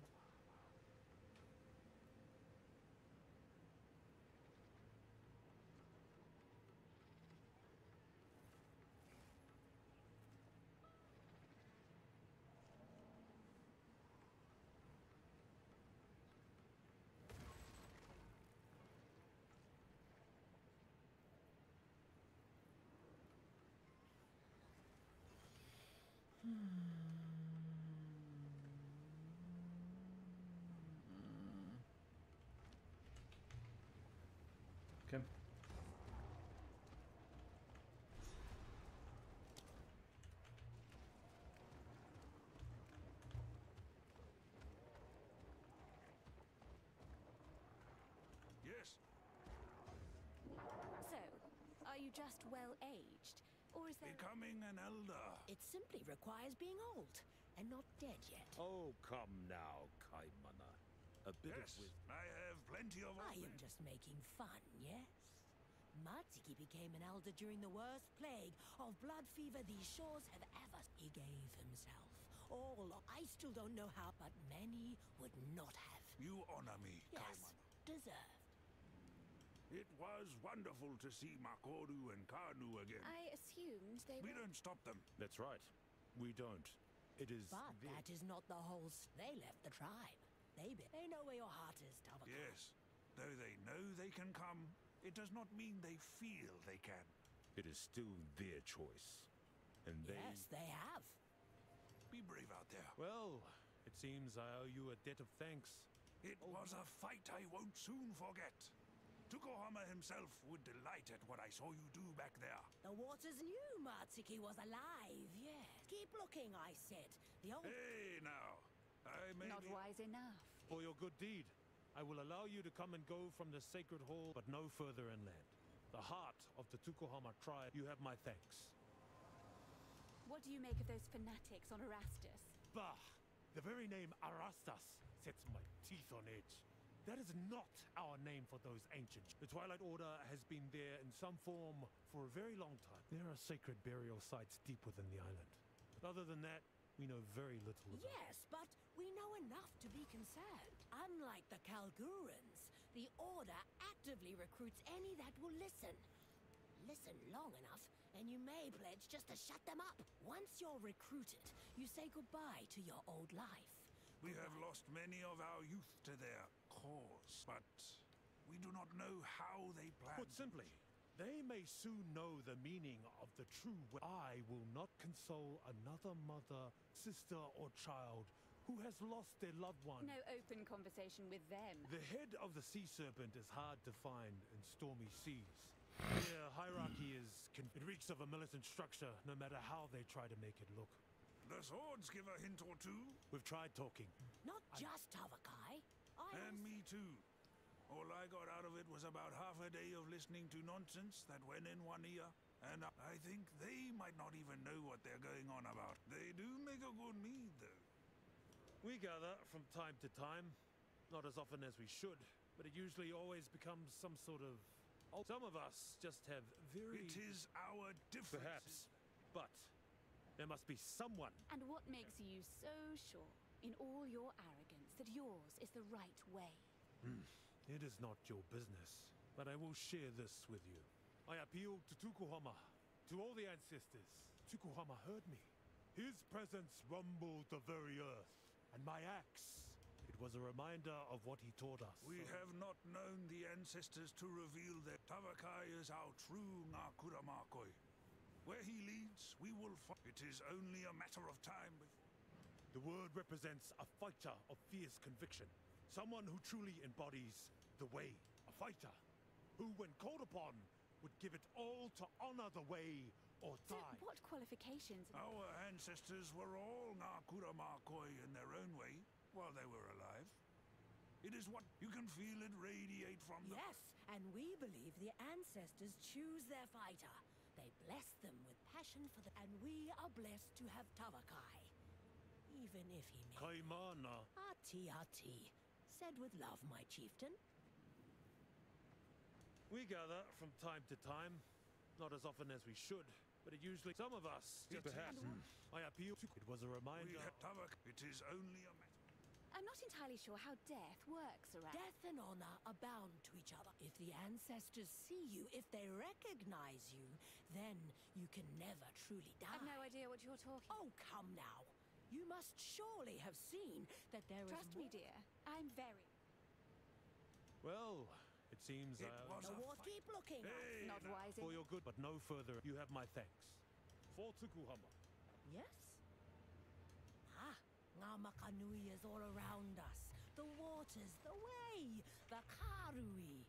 Okay. Yes? So, are you just well-aged? Or is there... Becoming an elder. It simply requires being old and not dead yet. Oh, come now, Kaimana. A bit Yes, of wisdom. I have plenty of... I am just making fun, yes? Matsuki became an elder during the worst plague of blood fever these shores have ever... He gave himself. All I still don't know how, but many would not have. You honor me, Yes, Kaimana. deserved. It was wonderful to see Makoru and Kanu again. I assumed they We were... don't stop them. That's right. We don't. It is... But that is not the whole... They left the tribe. They know where your heart is, Tavakai. Yes. Though they know they can come, it does not mean they feel they can. It is still their choice. And they... Yes, they have. Be brave out there. Well, it seems I owe you a debt of thanks. It was a fight I won't soon forget. Tukohama himself would delight at what I saw you do back there. The waters knew Matsuki was alive, yes. Keep looking, I said. The old... Hey, now. I may Not be... wise enough. For your good deed, I will allow you to come and go from the sacred hall, but no further inland. The heart of the Tukohama tribe, you have my thanks. What do you make of those fanatics on Erastus? Bah! The very name Arastas sets my teeth on edge. That is not our name for those ancients. The Twilight Order has been there in some form for a very long time. There are sacred burial sites deep within the island. But other than that, we know very little about it. Yes, but we know enough to be concerned. Unlike the Kalgurans, the Order actively recruits any that will listen. Listen long enough, and you may pledge just to shut them up. Once you're recruited, you say goodbye to your old life. We have lost many of our youth to their cause, but we do not know how they plan. Put simply, they may soon know the meaning of the true way. I will not console another mother, sister, or child who has lost their loved one. No open conversation with them. The head of the sea serpent is hard to find in stormy seas. Their hierarchy is... It reeks of a militant structure, no matter how they try to make it look. The swords give a hint or two. We've tried talking. Not just Tavakai. And me too. All I got out of it was about half a day of listening to nonsense that went in one ear, and I think they might not even know what they're going on about. They do make a good mead, though. We gather from time to time, not as often as we should, but it usually always becomes some sort of... Some of us just have very... It is our difference. Perhaps, but there must be someone. And what makes you so sure, in all your arrogance, that yours is the right way? It is not your business, but I will share this with you. I appeal to Tukohama, to all the ancestors. Tukohama heard me. His presence rumbled the very earth, and my axe, it was a reminder of what he taught us. We have not known the ancestors to reveal that Tavakai is our true Ngakura Makoi. Where he leads, we will fight. It is only a matter of time before... The word represents a fighter of fierce conviction. Someone who truly embodies the way. A fighter who, when called upon, would give it all to honor the way or die. What qualifications? Our ancestors were all Ngakura Makoi in their own way while they were alive. It is what you can feel it radiate from them. Yes, and we believe the ancestors choose their fighter. They bless them with passion for the... And we are blessed to have Tavakai. Even if he may... Kaimana. Ati. Said with love, my chieftain. We gather from time to time, not as often as we should, but it usually... Some of us, just perhaps, I appeal to... It was a reminder... It is only a matter... I'm not entirely sure how death works around... Death and honor are bound to each other. If the ancestors see you, if they recognize you, then you can never truly die. I've no idea what you're talking... Oh, come now. You must surely have seen that there is... Trust me, dear. I'm very... Well, it seems Keep looking. Hey, not wise for your good, but no further. You have my thanks. For Tukohama. Yes? Ngamakanui is all around us. The waters, the way, the karui.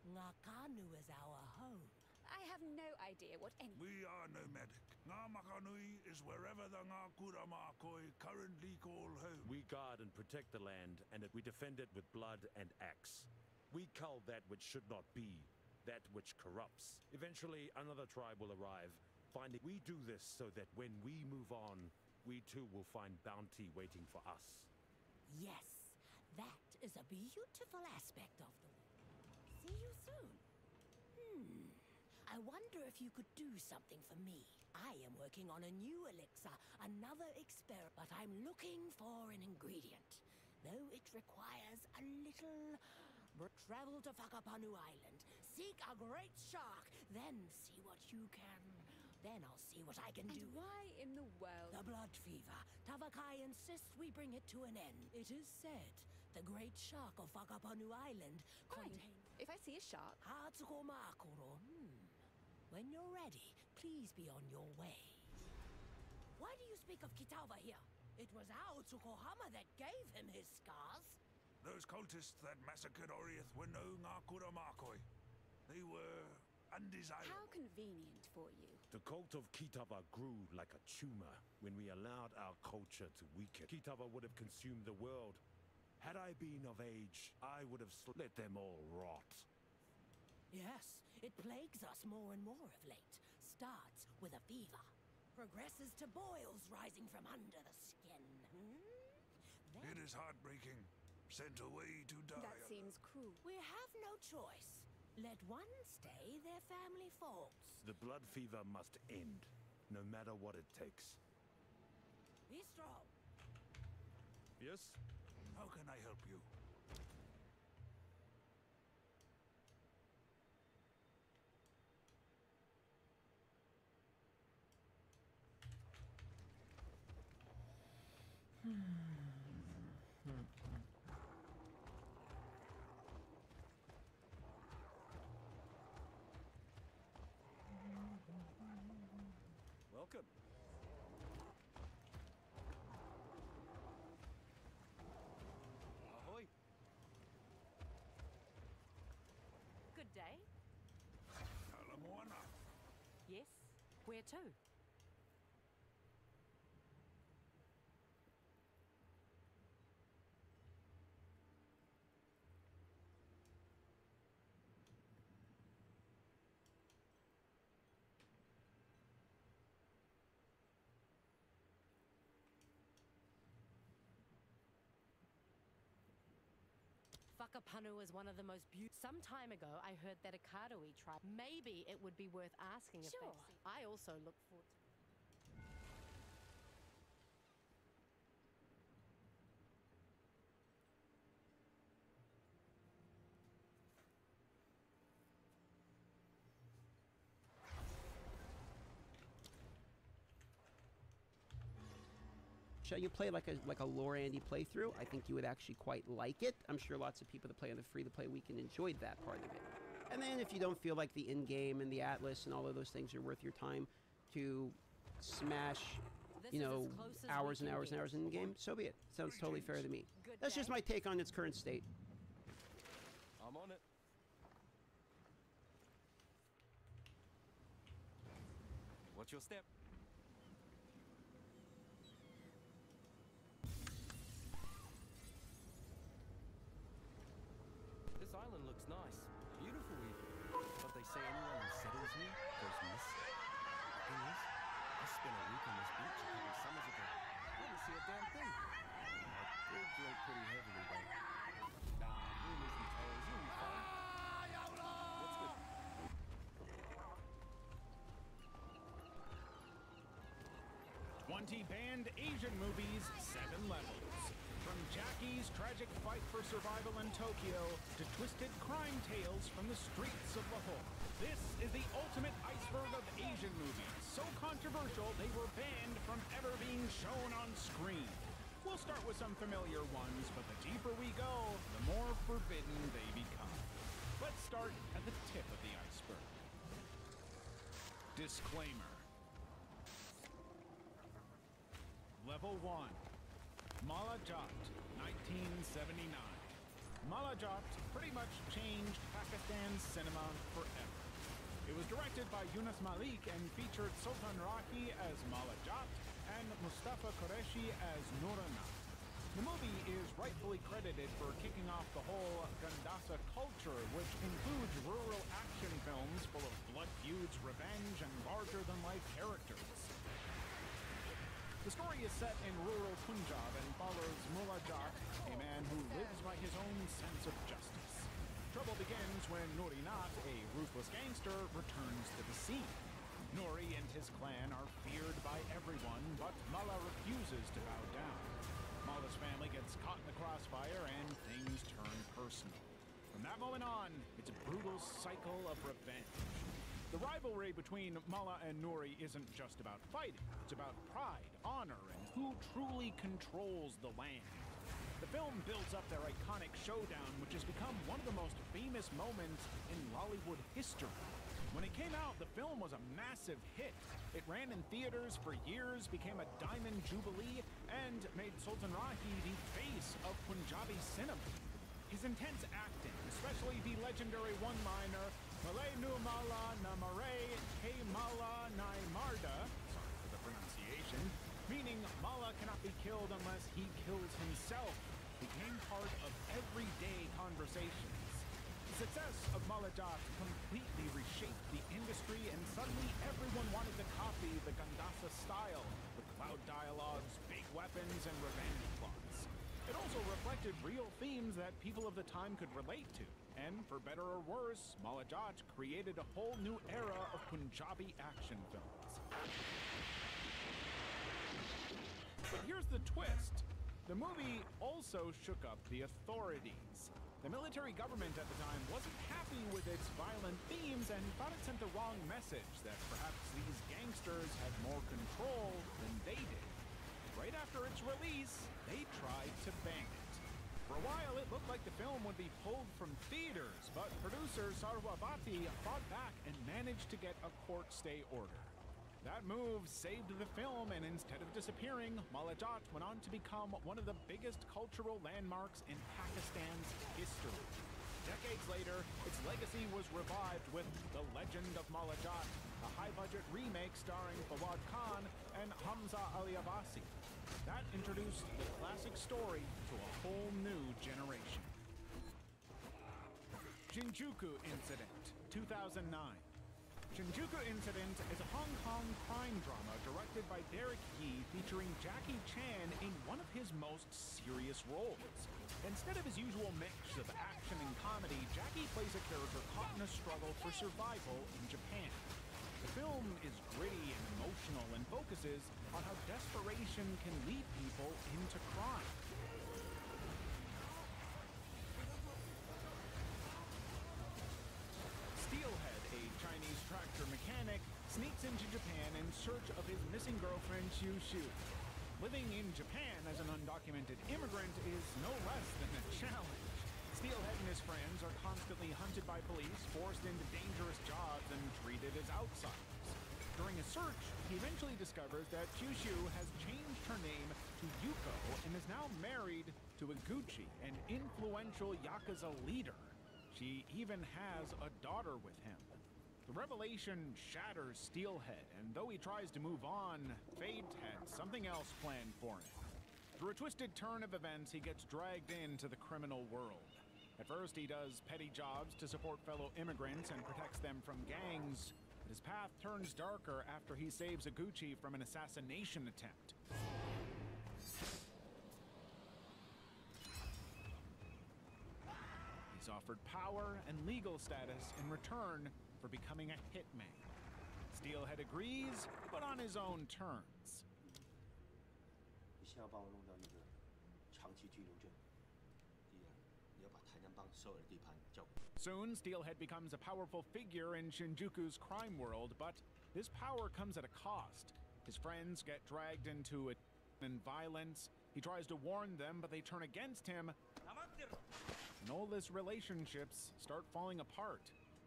Ngakanu is our home. I have no idea what any... We are nomadic. Ngamakanui is wherever the Ngakura Makoi currently call home. We guard and protect the land, and we defend it with blood and axe. We cull that which should not be, that which corrupts. Eventually, another tribe will arrive, finding... We do this so that when we move on, we too will find bounty waiting for us. Yes, that is a beautiful aspect of the war. See you soon. I wonder if you could do something for me. I am working on a new elixir, another experiment, but I'm looking for an ingredient. Though it requires a little... Travel to Whakapanu Island, seek a great shark, then see what you can... Then I'll see what I can do. And why in the world? The blood fever. Tavakai insists we bring it to an end. It is said the great shark of Whakapanu Island contains... If I see a shark... Hatsuko Makuro. When you're ready, please be on your way. Why do you speak of Kitawa here? It was our Tsukohama that gave him his scars. Those cultists that massacred Oriath were no Ngakura Makoi. They were undesirable. How convenient for you. The cult of Kitava grew like a tumor when we allowed our culture to weaken. Kitava would have consumed the world. Had I been of age, I would have let them all rot. Yes, it plagues us more and more of late. Starts with a fever, progresses to boils rising from under the skin. It is heartbreaking. Sent away to die. That seems cruel. We have no choice. Let one stay, their family falls. The blood fever must end, no matter what it takes. Be strong. Yes? How can I help you? Welcome. Ahoy. Good day. Alamoana. Yes. Where to? Whakapanu is one of the most beautiful. Some time ago, I heard that a Kadoi tribe. Maybe it would be worth asking if they've seen. I also look forward to. You play like a lore Andy playthrough, I think you would actually quite like it. I'm sure lots of people that play on the free-to-play weekend enjoyed that part of it. And then if you don't feel like the in-game and the Atlas and all of those things are worth your time to smash, you know, hours and hours and hours in the game, so be it. Sounds totally fair to me. That's just my take on its current state. I'm on it. What's your step? This island looks nice. Beautiful even. But they say anyone who settles here goes missing. The thing is, I spent a week on this beach a couple summers ago. Didn't see a damn thing. I did drink pretty heavily though. Nah, rumors and tales, you'll be fine. What's good? 20 banned Asian movies, 7 levels. From Jackie's tragic fight for survival in Tokyo to twisted crime tales from the streets of Lahore. This is the ultimate iceberg of Asian movies, so controversial they were banned from ever being shown on screen. We'll start with some familiar ones, but the deeper we go, the more forbidden they become. Let's start at the tip of the iceberg. Disclaimer. Level 1. Malajat, 1979. Malajat pretty much changed Pakistan's cinema forever. It was directed by Yunus Malik and featured Sultan Rahi as Malajat and Mustafa Qureshi as Nurana. The movie is rightfully credited for kicking off the whole Gandasa culture, which includes rural action films full of blood feuds, revenge, and larger-than-life characters. The story is set in rural Punjab and follows Mullah Jat, a man who lives by his own sense of justice. Trouble begins when Nuri Nat, a ruthless gangster, returns to the scene. Nuri and his clan are feared by everyone, but Mullah refuses to bow down. Mullah's family gets caught in the crossfire and things turn personal. From that moment on, it's a brutal cycle of revenge. The rivalry between Mullah and Nuri isn't just about fighting. It's about pride, honor, and who truly controls the land. The film builds up their iconic showdown, which has become one of the most famous moments in Lollywood history. When it came out, the film was a massive hit. It ran in theaters for years, became a diamond jubilee, and made Sultan Rahi the face of Punjabi cinema. His intense acting, especially the legendary one-liner, Malay nu mala na mare he mala nai marda, sorry for the pronunciation, meaning Mala cannot be killed unless he kills himself, became part of everyday conversations. The success of Malajat completely reshaped the industry, and suddenly everyone wanted to copy the Gandasa style, with loud dialogues, big weapons, and revenge plots. It also reflected real themes that people of the time could relate to, and for better or worse, Malajat created a whole new era of Punjabi action films. But here's the twist. The movie also shook up the authorities. The military government at the time wasn't happy with its violent themes and thought it sent the wrong message that perhaps these gangsters had more control than they did. Right after its release, they tried to ban it. For a while, it looked like the film would be pulled from theaters, but producer Sarwabati fought back and managed to get a court stay order. That move saved the film, and instead of disappearing, Malajat went on to become one of the biggest cultural landmarks in Pakistan's history. Decades later, its legacy was revived with The Legend of Malajat, a high-budget remake starring Fawad Khan and Hamza Ali Abbasi. That introduced the classic story to a whole new generation. Shinjuku Incident, 2009. Shinjuku Incident is a Hong Kong crime drama directed by Derek Yee featuring Jackie Chan in one of his most serious roles. Instead of his usual mix of action and comedy, Jackie plays a character caught in a struggle for survival in Japan. The film is gritty and emotional and focuses on how desperation can lead people into crime. Steelhead, a Chinese tractor mechanic, sneaks into Japan in search of his missing girlfriend Xiu Xiu. Living in Japan as an undocumented immigrant is no less than a challenge. Steelhead and his friends are constantly hunted by police, forced into dangerous jobs, and treated as outsiders. During a search, he eventually discovers that Xiu Xiu has changed her name to Yuko and is now married to Iguchi, an influential Yakuza leader. She even has a daughter with him. The revelation shatters Steelhead, and though he tries to move on, fate had something else planned for him. Through a twisted turn of events, he gets dragged into the criminal world. At first, he does petty jobs to support fellow immigrants and protects them from gangs, but his path turns darker after he saves Iguchi from an assassination attempt. He's offered power and legal status in return for becoming a hitman. Steelhead agrees, but on his own terms. Soon, Steelhead becomes a powerful figure in Shinjuku's crime world, but this power comes at a cost. His friends get dragged into it and violence. He tries to warn them, but they turn against him. And all his relationships start falling apart.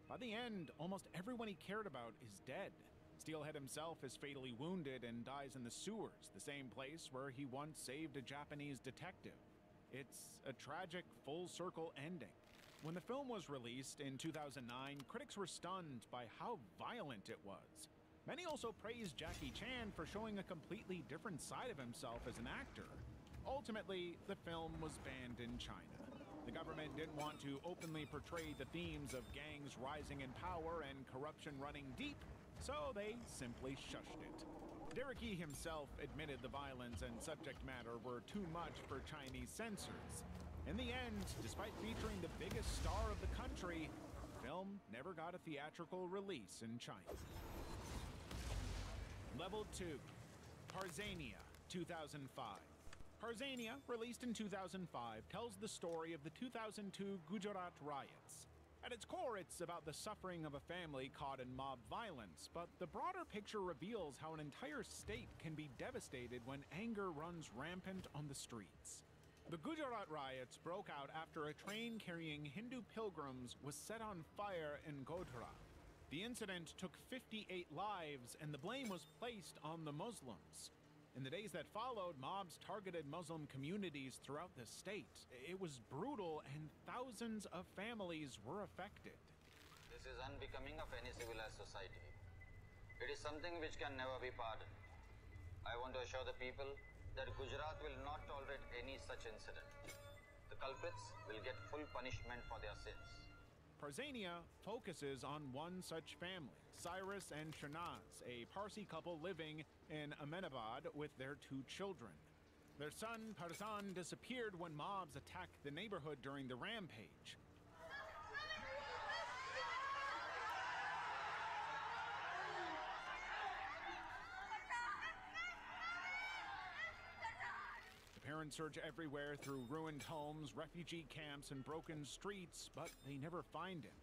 By the end, almost everyone he cared about is dead. Steelhead himself is fatally wounded and dies in the sewers, the same place where he once saved a Japanese detective. It's a tragic, full-circle ending. When the film was released in 2009, critics were stunned by how violent it was. Many also praised Jackie Chan for showing a completely different side of himself as an actor. Ultimately, the film was banned in China. The government didn't want to openly portray the themes of gangs rising in power and corruption running deep, so they simply shushed it. Derek Yee himself admitted the violence and subject matter were too much for Chinese censors. In the end, despite featuring the biggest star of the country, the film never got a theatrical release in China. Level 2, Tarzania, 2005. Tarzania, released in 2005, tells the story of the 2002 Gujarat riots. At its core, it's about the suffering of a family caught in mob violence, but the broader picture reveals how an entire state can be devastated when anger runs rampant on the streets. The Gujarat riots broke out after a train carrying Hindu pilgrims was set on fire in Godhra. The incident took 58 lives, and the blame was placed on the Muslims. In the days that followed, mobs targeted Muslim communities throughout the state. It was brutal, and thousands of families were affected. This is unbecoming of any civilized society. It is something which can never be pardoned. I want to assure the people that Gujarat will not tolerate any such incident. The culprits will get full punishment for their sins. Parzania focuses on one such family, Cyrus and Shanaz, a Parsi couple living in Ahmedabad with their 2 children. Their son, Parzan, disappeared when mobs attacked the neighborhood during the rampage. Parents search everywhere through ruined homes, refugee camps, and broken streets, but they never find him.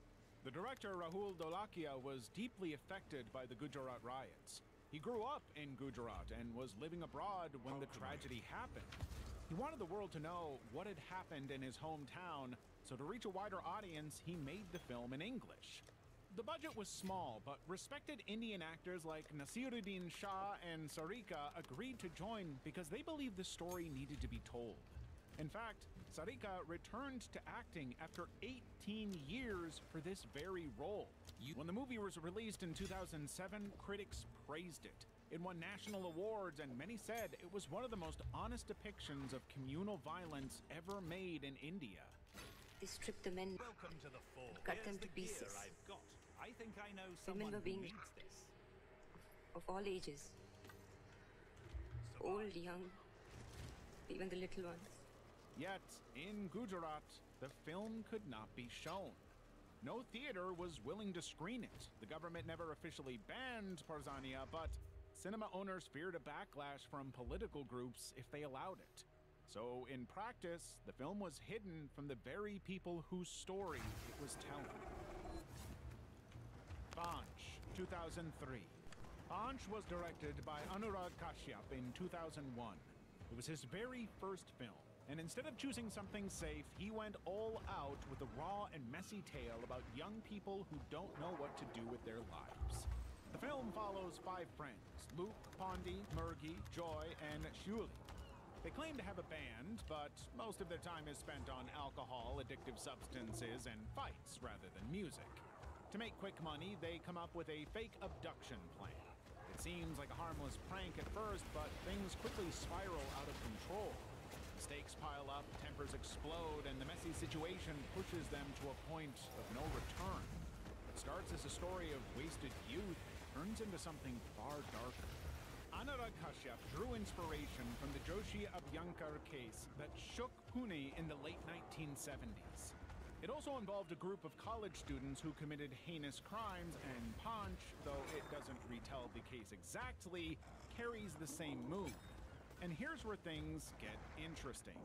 The director, Rahul Dolakia, was deeply affected by the Gujarat riots. He grew up in Gujarat and was living abroad when the tragedy happened. He wanted the world to know what had happened in his hometown, so to reach a wider audience, he made the film in English. The budget was small, but respected Indian actors like Nasiruddin Shah and Sarika agreed to join because they believed the story needed to be told. In fact, Sarika returned to acting after 18 years for this very role. When the movie was released in 2007, critics praised it. It won national awards, and many said it was one of the most honest depictions of communal violence ever made in India. They stripped the men, Welcome to the fort. cut Here's them to the gear pieces. I've got. I think I know Women someone were who being needs this. of all ages, old, young, even the little ones. Yet, in Gujarat, the film could not be shown. No theater was willing to screen it. The government never officially banned Parzania, but cinema owners feared a backlash from political groups if they allowed it. So, in practice, the film was hidden from the very people whose story it was telling. Panch, 2003. Panch was directed by Anurag Kashyap in 2001. It was his very first film, and instead of choosing something safe, he went all out with a raw and messy tale about young people who don't know what to do with their lives. The film follows 5 friends, Luke, Pondi, Murgi, Joy, and Shuli. They claim to have a band, but most of their time is spent on alcohol, addictive substances, and fights rather than music. To make quick money, they come up with a fake abduction plan. It seems like a harmless prank at first, but things quickly spiral out of control. Stakes pile up, tempers explode, and the messy situation pushes them to a point of no return. What starts as a story of wasted youth turns into something far darker. Anurag Kashyap drew inspiration from the Joshi Abhyankar case that shook Pune in the late 1970s. It also involved a group of college students who committed heinous crimes, and Panch, though it doesn't retell the case exactly, carries the same mood. And here's where things get interesting.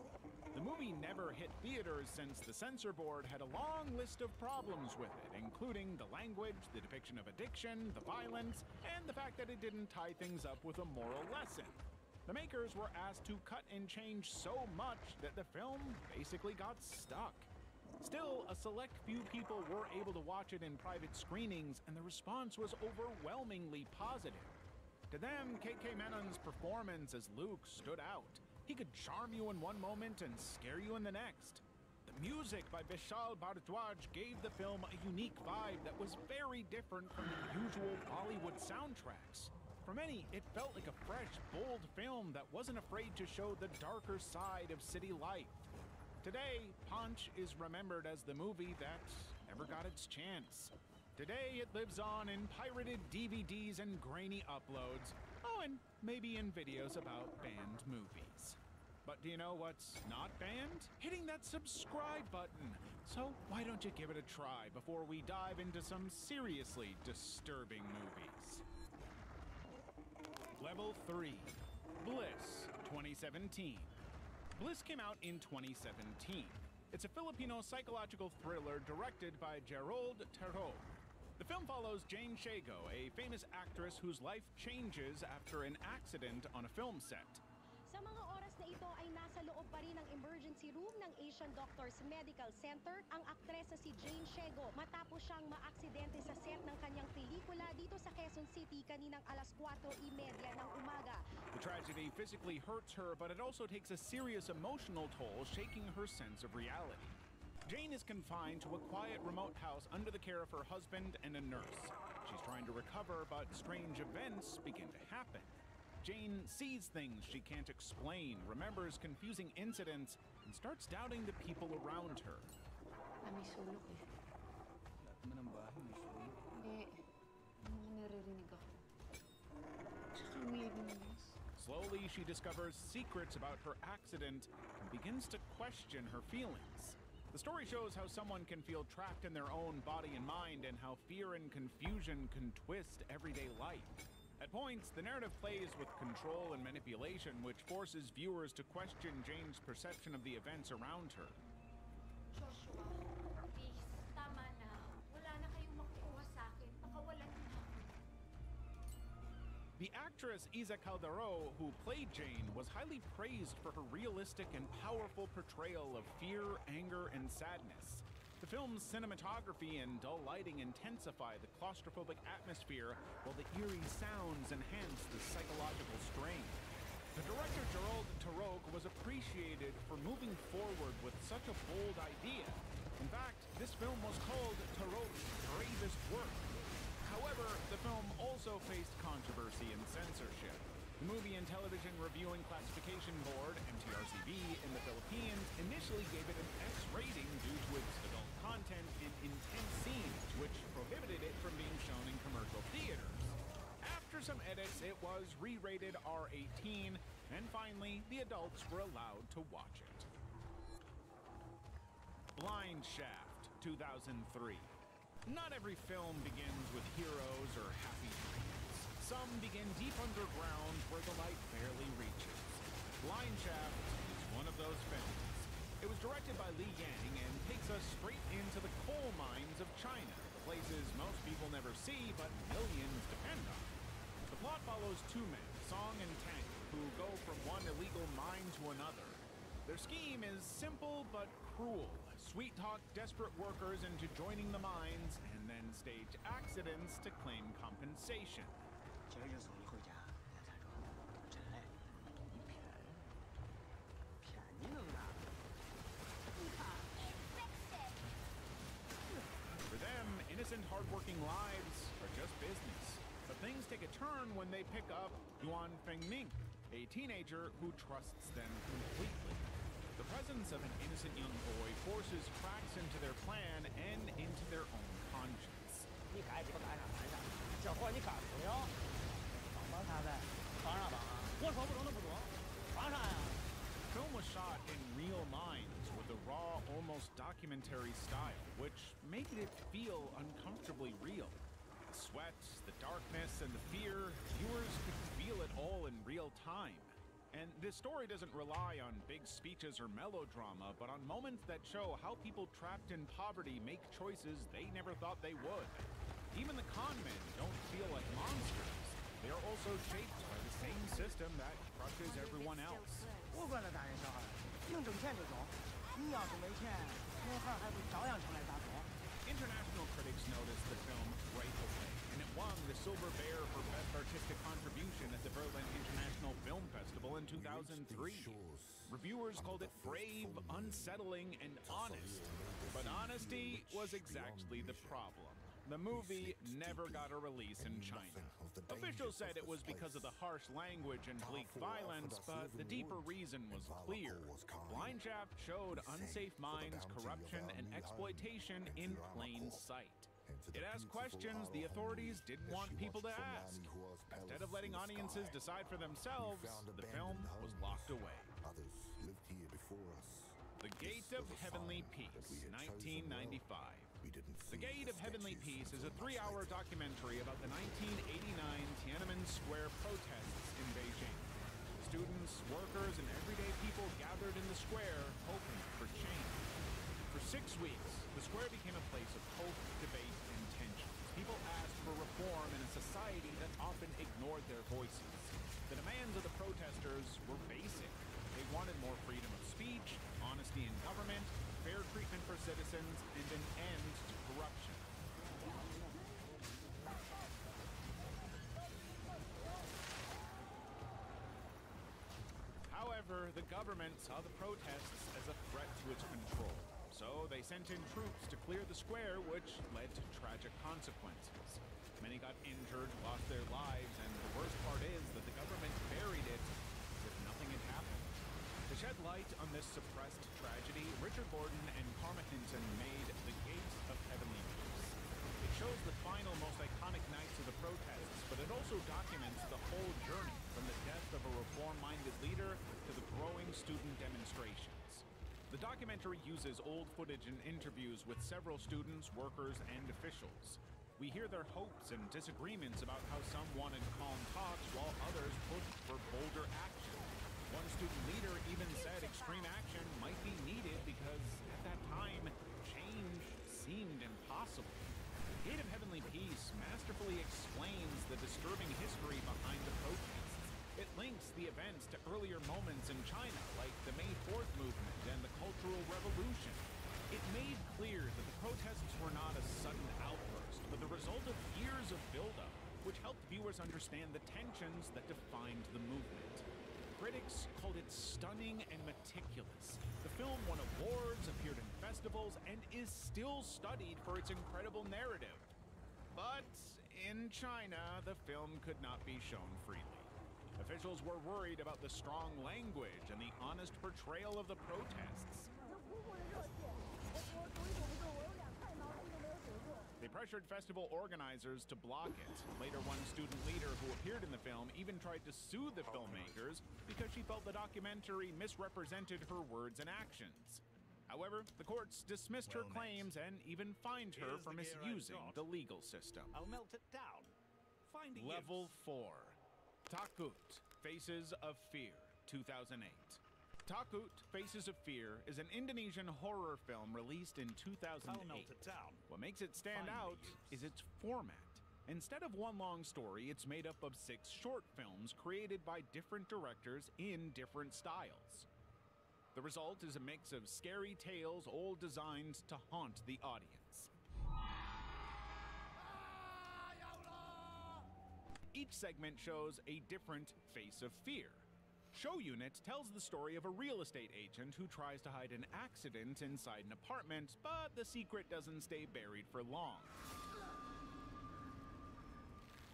The movie never hit theaters since the censor board had a long list of problems with it, including the language, the depiction of addiction, the violence, and the fact that it didn't tie things up with a moral lesson. The makers were asked to cut and change so much that the film basically got stuck. Still, a select few people were able to watch it in private screenings, and the response was overwhelmingly positive. To them, K.K. Menon's performance as Luke stood out. He could charm you in one moment and scare you in the next. The music by Vishal Bharadwaj gave the film a unique vibe that was very different from the usual Bollywood soundtracks. For many, it felt like a fresh, bold film that wasn't afraid to show the darker side of city life. Today, Panch is remembered as the movie that never got its chance. Today, it lives on in pirated DVDs and grainy uploads. Oh, and maybe in videos about banned movies. But do you know what's not banned? Hitting that subscribe button. So why don't you give it a try before we dive into some seriously disturbing movies? Level 3. Bliss, 2017. Bliss came out in 2017. It's a Filipino psychological thriller directed by Gerald Terro. The film follows Jane Shago, a famous actress whose life changes after an accident on a film set. Sa mga oras na ito ay nasa loob pa rin ng emergency room ng Asian Doctors Medical Center ang aktres na si Jane Shago matapos siyang maaksidente sa set ng kanyang pelikula dito sa Quezon City kaninang alas 4:30 ng umaga. The tragedy physically hurts her, but it also takes a serious emotional toll, shaking her sense of reality. Jane is confined to a quiet remote house under the care of her husband and a nurse. She's trying to recover, but strange events begin to happen. Jane sees things she can't explain, remembers confusing incidents, and starts doubting the people around her. May sulok eh. Lahat naman ng bahay may sulok. Mga naririnig ako. Tsaka weirdness. Slowly, she discovers secrets about her accident and begins to question her feelings. The story shows how someone can feel trapped in their own body and mind, and how fear and confusion can twist everyday life. At points, the narrative plays with control and manipulation, which forces viewers to question Jane's perception of the events around her. Joshua, please, tama na. Wala na kayong makukuha sa akin. Pakawalan niyo na ako. The actress Isa Calderó, who played Jane, was highly praised for her realistic and powerful portrayal of fear, anger, and sadness. The film's cinematography and dull lighting intensify the claustrophobic atmosphere, while the eerie sounds enhance the psychological strain. The director Gerald Tarok was appreciated for moving forward with such a bold idea. In fact, this film was called Tarok's bravest work. However, the film also faced controversy and censorship. The Movie and Television Reviewing Classification Board, MTRCB, in the Philippines initially gave it an X rating due to its adult content and intense scenes, which prohibited it from being shown in commercial theaters. After some edits, it was re-rated R18, and finally, the adults were allowed to watch it. Blind Shaft, 2003. Not every film begins with heroes or happy dreams. Some begin deep underground where the light barely reaches. Blind Shaft is one of those films. It was directed by Li Yang and takes us straight into the coal mines of China, the places most people never see but millions depend on. The plot follows two men, Song and Tang, who go from one illegal mine to another. Their scheme is simple but cruel. Sweet-talk desperate workers into joining the mines and then stage accidents to claim compensation. 这个日子我一回家，我才说真累，你骗人，骗你能干？ For them, innocent, hardworking lives are just business. But things take a turn when they pick up Yuan Fengming, a teenager who trusts them completely. The presence of an innocent young boy forces cracks into their plan and into their own conscience. 你赶紧赶上赶上，这活你干不了。帮帮他呗，帮啥帮啊？我说不中就不中，帮啥呀？ The film was shot in real mines with a raw, almost documentary style, which made it feel uncomfortably real. The sweat, the darkness, and the fear, viewers could feel it all in real time. And this story doesn't rely on big speeches or melodrama, but on moments that show how people trapped in poverty make choices they never thought they would. Even the con men don't feel like monsters. They are also shaped by the same system that crushes everyone else. 不管那大人小孩，能挣钱就中。你要是没钱，那孩还不照样成来打工。 International critics noticed the film right away, and it won the Silver Bear for Best Artistic Contribution at the Berlin International Film Festival in 2003. Reviewers called it brave, unsettling, and honest. But honesty was exactly the problem. The movie never got a release in China. Officials said it was because of the harsh language and bleak violence, but the deeper reason was clear. Blind Shaft showed unsafe mines, corruption, and exploitation in plain sight. It asked questions the authorities didn't want people to ask. Instead of letting audiences decide for themselves, the film was locked away. The Gate of Heavenly Peace, 1995. The Gate of Heavenly Peace is a 3-hour documentary about the 1989 Tiananmen Square protests in Beijing. Students, workers, and everyday people gathered in the square hoping for change. For 6 weeks, the square became a place of hope, debate, and tension. People asked for reform in a society that often ignored their voices. The demands of the protesters were basic. They wanted more freedom of speech, honesty in government, fair treatment for citizens, and an end to corruption. However, the government saw the protests as a threat to its control. So they sent in troops to clear the square, which led to tragic consequences. Many got injured, lost their lives, and the worst part is that the government buried it as if nothing had happened. To shed light on this suppressed tragedy, Richard Gordon and Karma Hinton made The Gate of Heavenly Peace. It shows the final, most iconic nights of the protests, but it also documents the whole journey from the death of a reform-minded leader to the growing student demonstrations. The documentary uses old footage and interviews with several students, workers, and officials. We hear their hopes and disagreements about how some wanted calm talks while others pushed for bolder action. One student leader even said extreme action might be needed because, at that time, change seemed impossible. The Gate of Heavenly Peace masterfully explains the disturbing history behind the protests. It links the events to earlier moments in China, like the May 4th movement and the Cultural Revolution. It made clear that the protests were not a sudden outburst, but the result of years of buildup, which helped viewers understand the tensions that defined the movement. Critics called it stunning and meticulous. The film won awards, appeared in festivals, and is still studied for its incredible narrative. But in China, the film could not be shown freely. Officials were worried about the strong language and the honest portrayal of the protests. They pressured festival organizers to block it. Later, one student leader who appeared in the film even tried to sue the filmmakers because she felt the documentary misrepresented her words and actions. However, the courts dismissed her claims and even fined her for misusing the legal system. I'll melt it down. Find a Level 4. Takut, Faces of Fear, 2008. Takut, Faces of Fear is an Indonesian horror film released in 2008. I'll melt it down. What makes it stand out is its format. Instead of one long story, it's made up of 6 short films created by different directors in different styles. The result is a mix of scary tales, all designed to haunt the audience. Each segment shows a different face of fear. Show Unit tells the story of a real estate agent who tries to hide an accident inside an apartment, but the secret doesn't stay buried for long.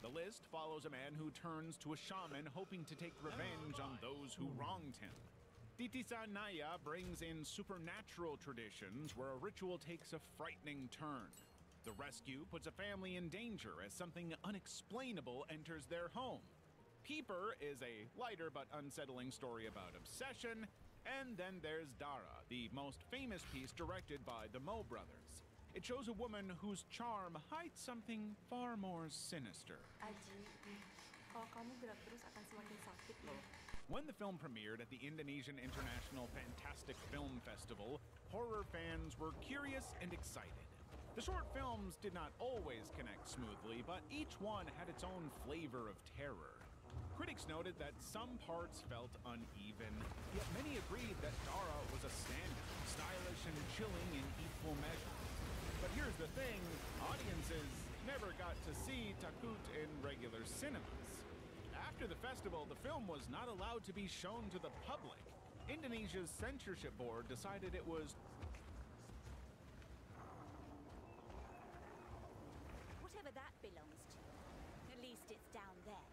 The List follows a man who turns to a shaman hoping to take revenge on those who wronged him. Titisan Naya brings in supernatural traditions where a ritual takes a frightening turn. The Rescue puts a family in danger as something unexplainable enters their home. Peeper is a lighter but unsettling story about obsession. And then there's Dara, the most famous piece directed by the Mo brothers. It shows a woman whose charm hides something far more sinister. Aji, kalau kamu gerak terus akan semakin sakit loh. When the film premiered at the Indonesian International Fantastic Film Festival, horror fans were curious and excited. The short films did not always connect smoothly, but each one had its own flavor of terror. Critics noted that some parts felt uneven, yet many agreed that Dara was a standout, stylish and chilling in equal measure. But here's the thing, audiences never got to see Takut in regular cinemas. After the festival, the film was not allowed to be shown to the public. Indonesia's censorship board decided it was whatever that belongs to. At least it's down there.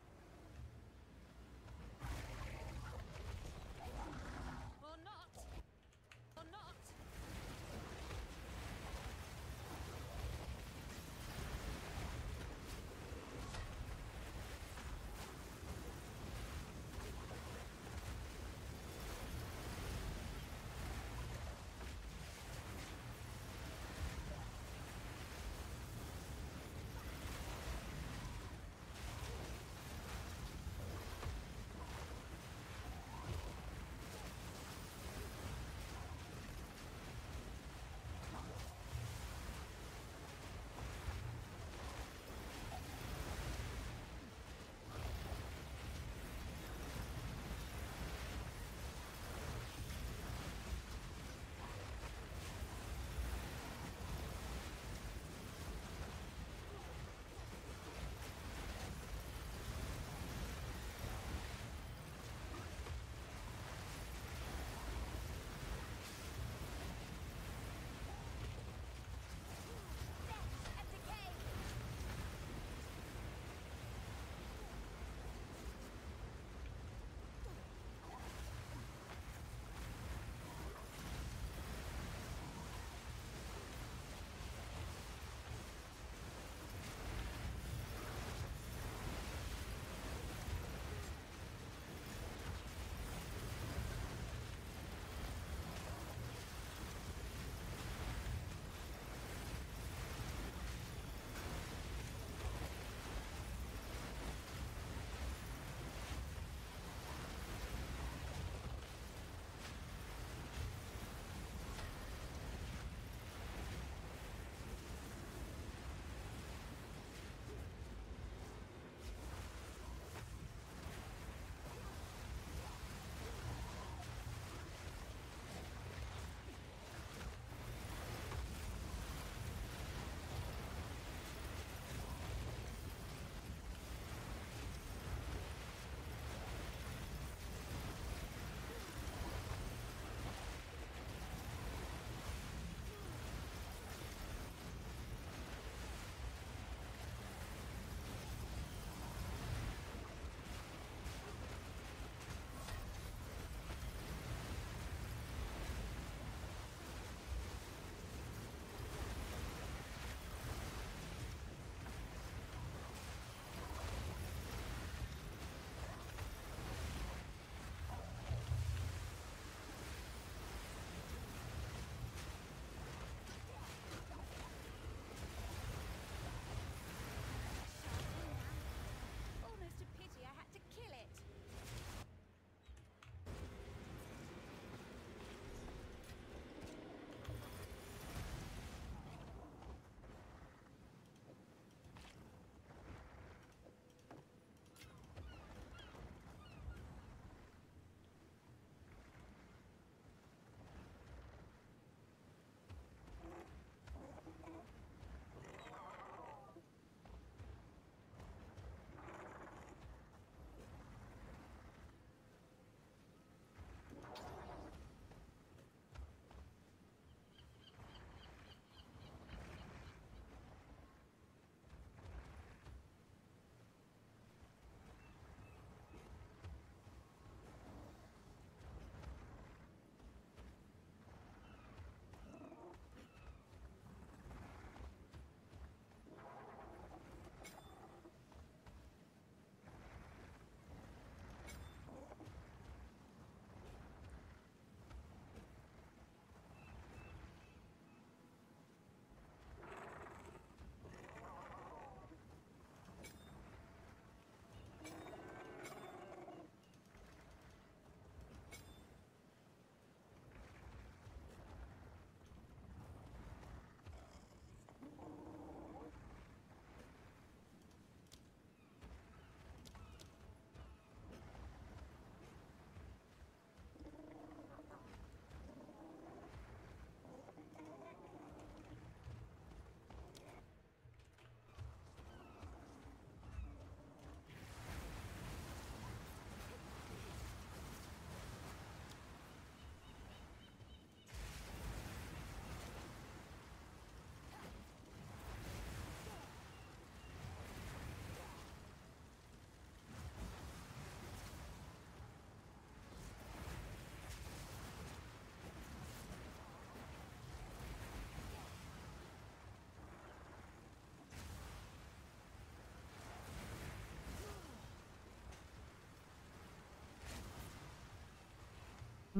Or not. Or not.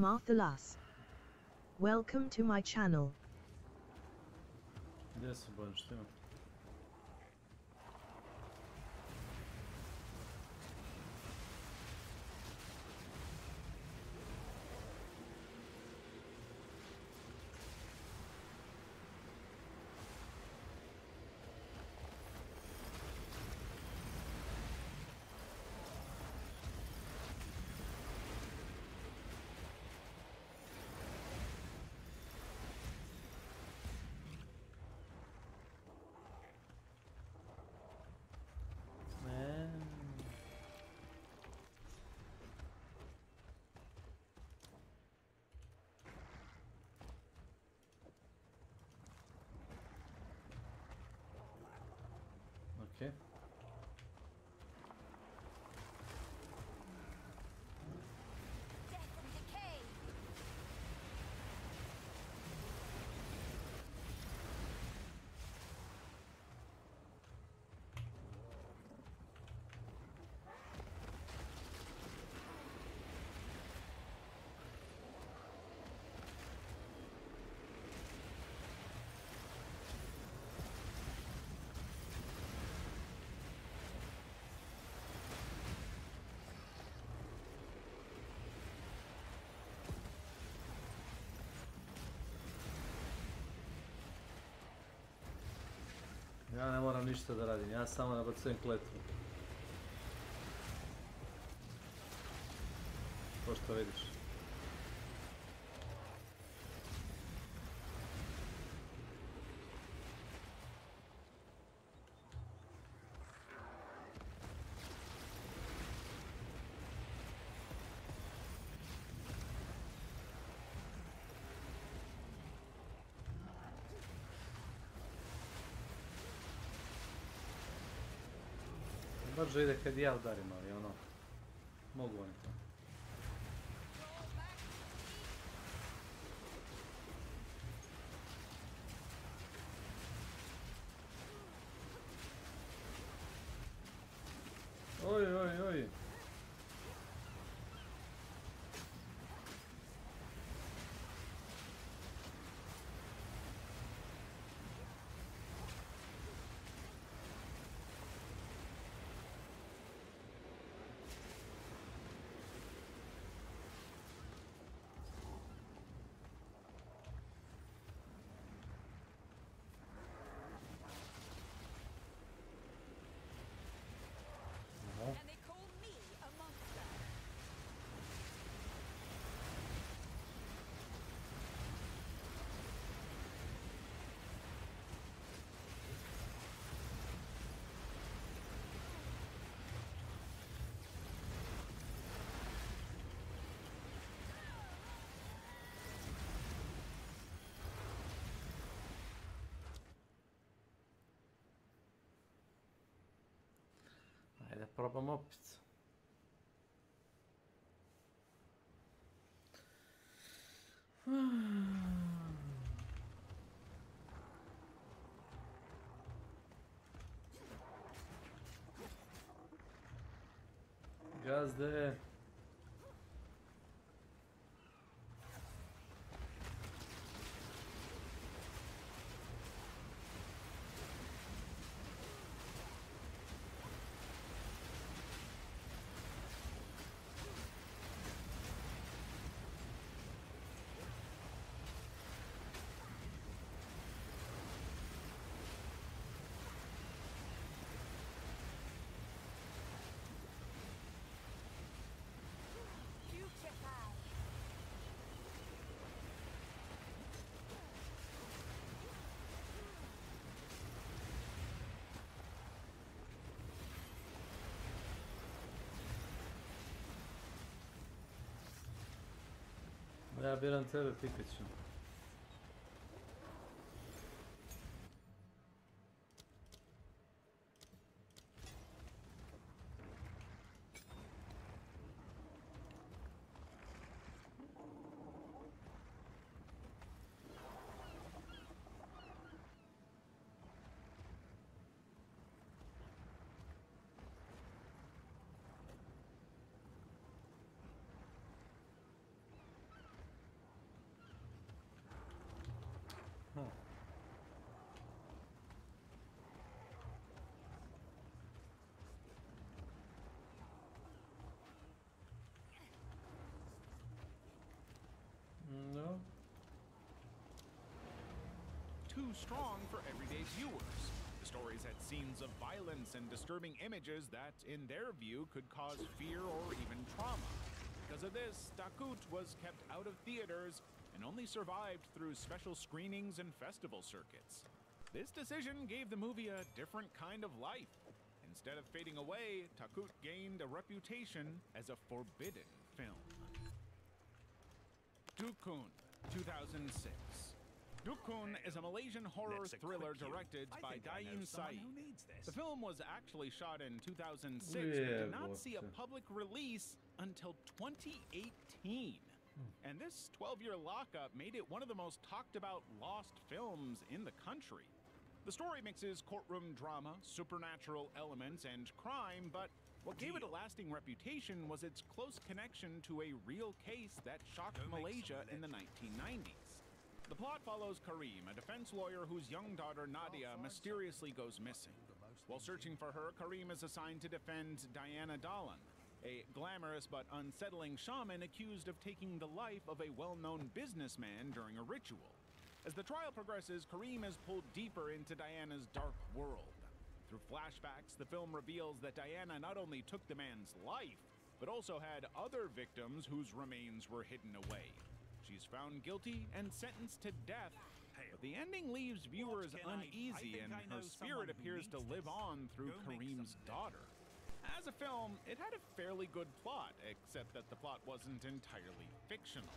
Marthalas. Welcome to my channel. Gdje su bojištima? Okay. Death and decay. Ja ne moram ništa da radim, ja samo nabacujem kletvu. Ko što vidiš. Brže ide kad ja udarim, ali ono, mogu oni to. Oj, oj, oj. And they call me a monster. Ajde, probam opet. Gazde. Putrefy. Ja biram tebe, Pikachu. too strong for everyday viewers. The stories had scenes of violence and disturbing images that, in their view, could cause fear or even trauma. Because of this, Takut was kept out of theaters and only survived through special screenings and festival circuits. This decision gave the movie a different kind of life. Instead of fading away, Takut gained a reputation as a forbidden film. Dukun, 2006. Dukun is a Malaysian horror thriller directed by Dayin Said. The film was actually shot in 2006 but did not see a public release until 2018. And this 12-year lockup made it one of the most talked about lost films in the country. The story mixes courtroom drama, supernatural elements, and crime, but what gave it a lasting reputation was its close connection to a real case that shocked Malaysia in the 1990s. The plot follows Karim, a defense lawyer whose young daughter Nadia mysteriously goes missing. While searching for her, Karim is assigned to defend Diana Dalan, a glamorous but unsettling shaman accused of taking the life of a well-known businessman during a ritual. As the trial progresses, Karim is pulled deeper into Diana's dark world. Through flashbacks, the film reveals that Diana not only took the man's life, but also had other victims whose remains were hidden away. She's found guilty and sentenced to death, but the ending leaves viewers uneasy, and her spirit appears to live on through Karim's daughter. As a film, it had a fairly good plot, except that the plot wasn't entirely fictional.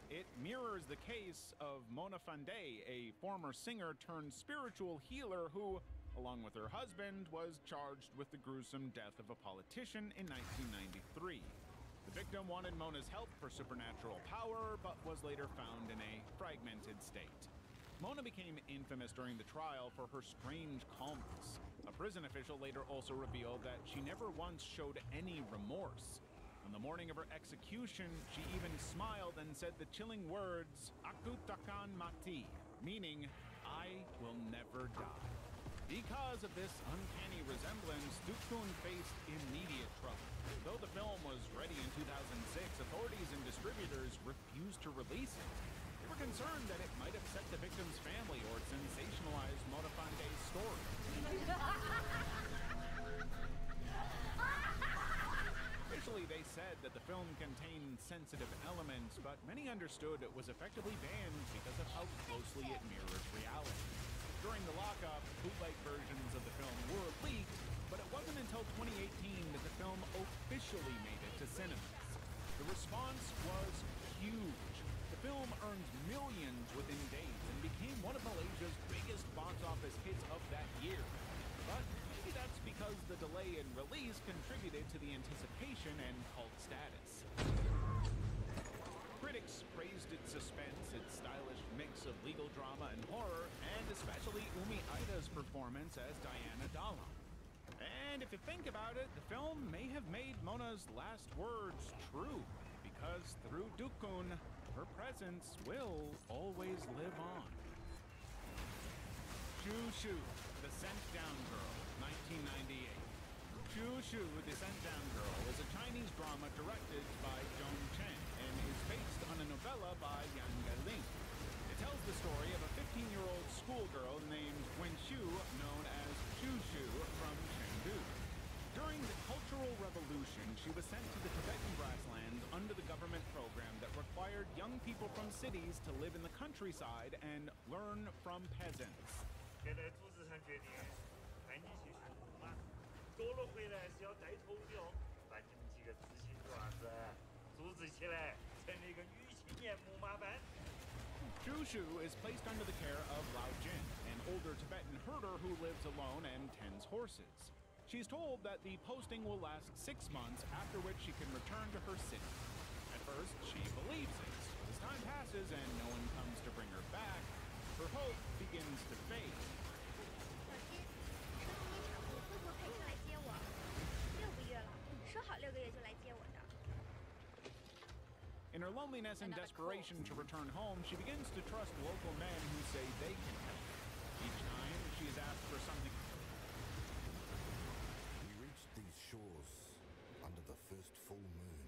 It mirrors the case of Mona Fandey, a former singer turned spiritual healer who, along with her husband, was charged with the gruesome death of a politician in 1993. The victim wanted Mona's help for supernatural power, but was later found in a fragmented state. Mona became infamous during the trial for her strange calmness. A prison official later also revealed that she never once showed any remorse. On the morning of her execution, she even smiled and said the chilling words, "Aku takkan mati," meaning, "I will never die." Because of this uncanny resemblance, Dukun faced immediate trouble. Though the film was ready in 2006, authorities and distributors refused to release it. They were concerned that it might upset the victim's family or sensationalize Mona Fandey's story. Officially, they said that the film contained sensitive elements, but many understood it was effectively banned because of how closely it mirrored reality. During the lockup, bootleg versions of the film were leaked, but it wasn't until 2018 that the film officially made it to cinemas. The response was huge. The film earned millions within days and became one of Malaysia's biggest box office hits of that year. But maybe that's because the delay in release contributed to the anticipation and cult status. Critics praised its suspense, its stylish mix of legal drama and horror, and especially Umi Aida's performance as Diana Dalan. And if you think about it, the film may have made Mona's last words true, because through Dukun, her presence will always live on. Shu Shu, The Sent Down Girl, 1998. Shu Shu, The Sent Down Girl is a Chinese drama directed by Zhong Chen and is based on a novella by Yang Galing. It tells the story of a 15-year-old schoolgirl named Wen Shu, known as Shu Shu, from Chengdu. During the Cultural Revolution, she was sent to the Tibetan grasslands under the government program that required young people from cities to live in the countryside and learn from peasants. 现在组织上决定派你去学马，做了回来是要带头的哦，把你们几个知心爪子组织起来，成立一个女青年木马班。Shu Shu is placed under the care of Lao Jin, an older Tibetan herder who lives alone and tends horses. She's told that the posting will last 6 months, after which she can return to her city. At first, she believes it. As time passes and no one comes to bring her back, her hope begins to fade. In her loneliness and desperation to return home, she begins to trust local men who say they can help. Each time, she is asked for something. We reached these shores under the first full moon.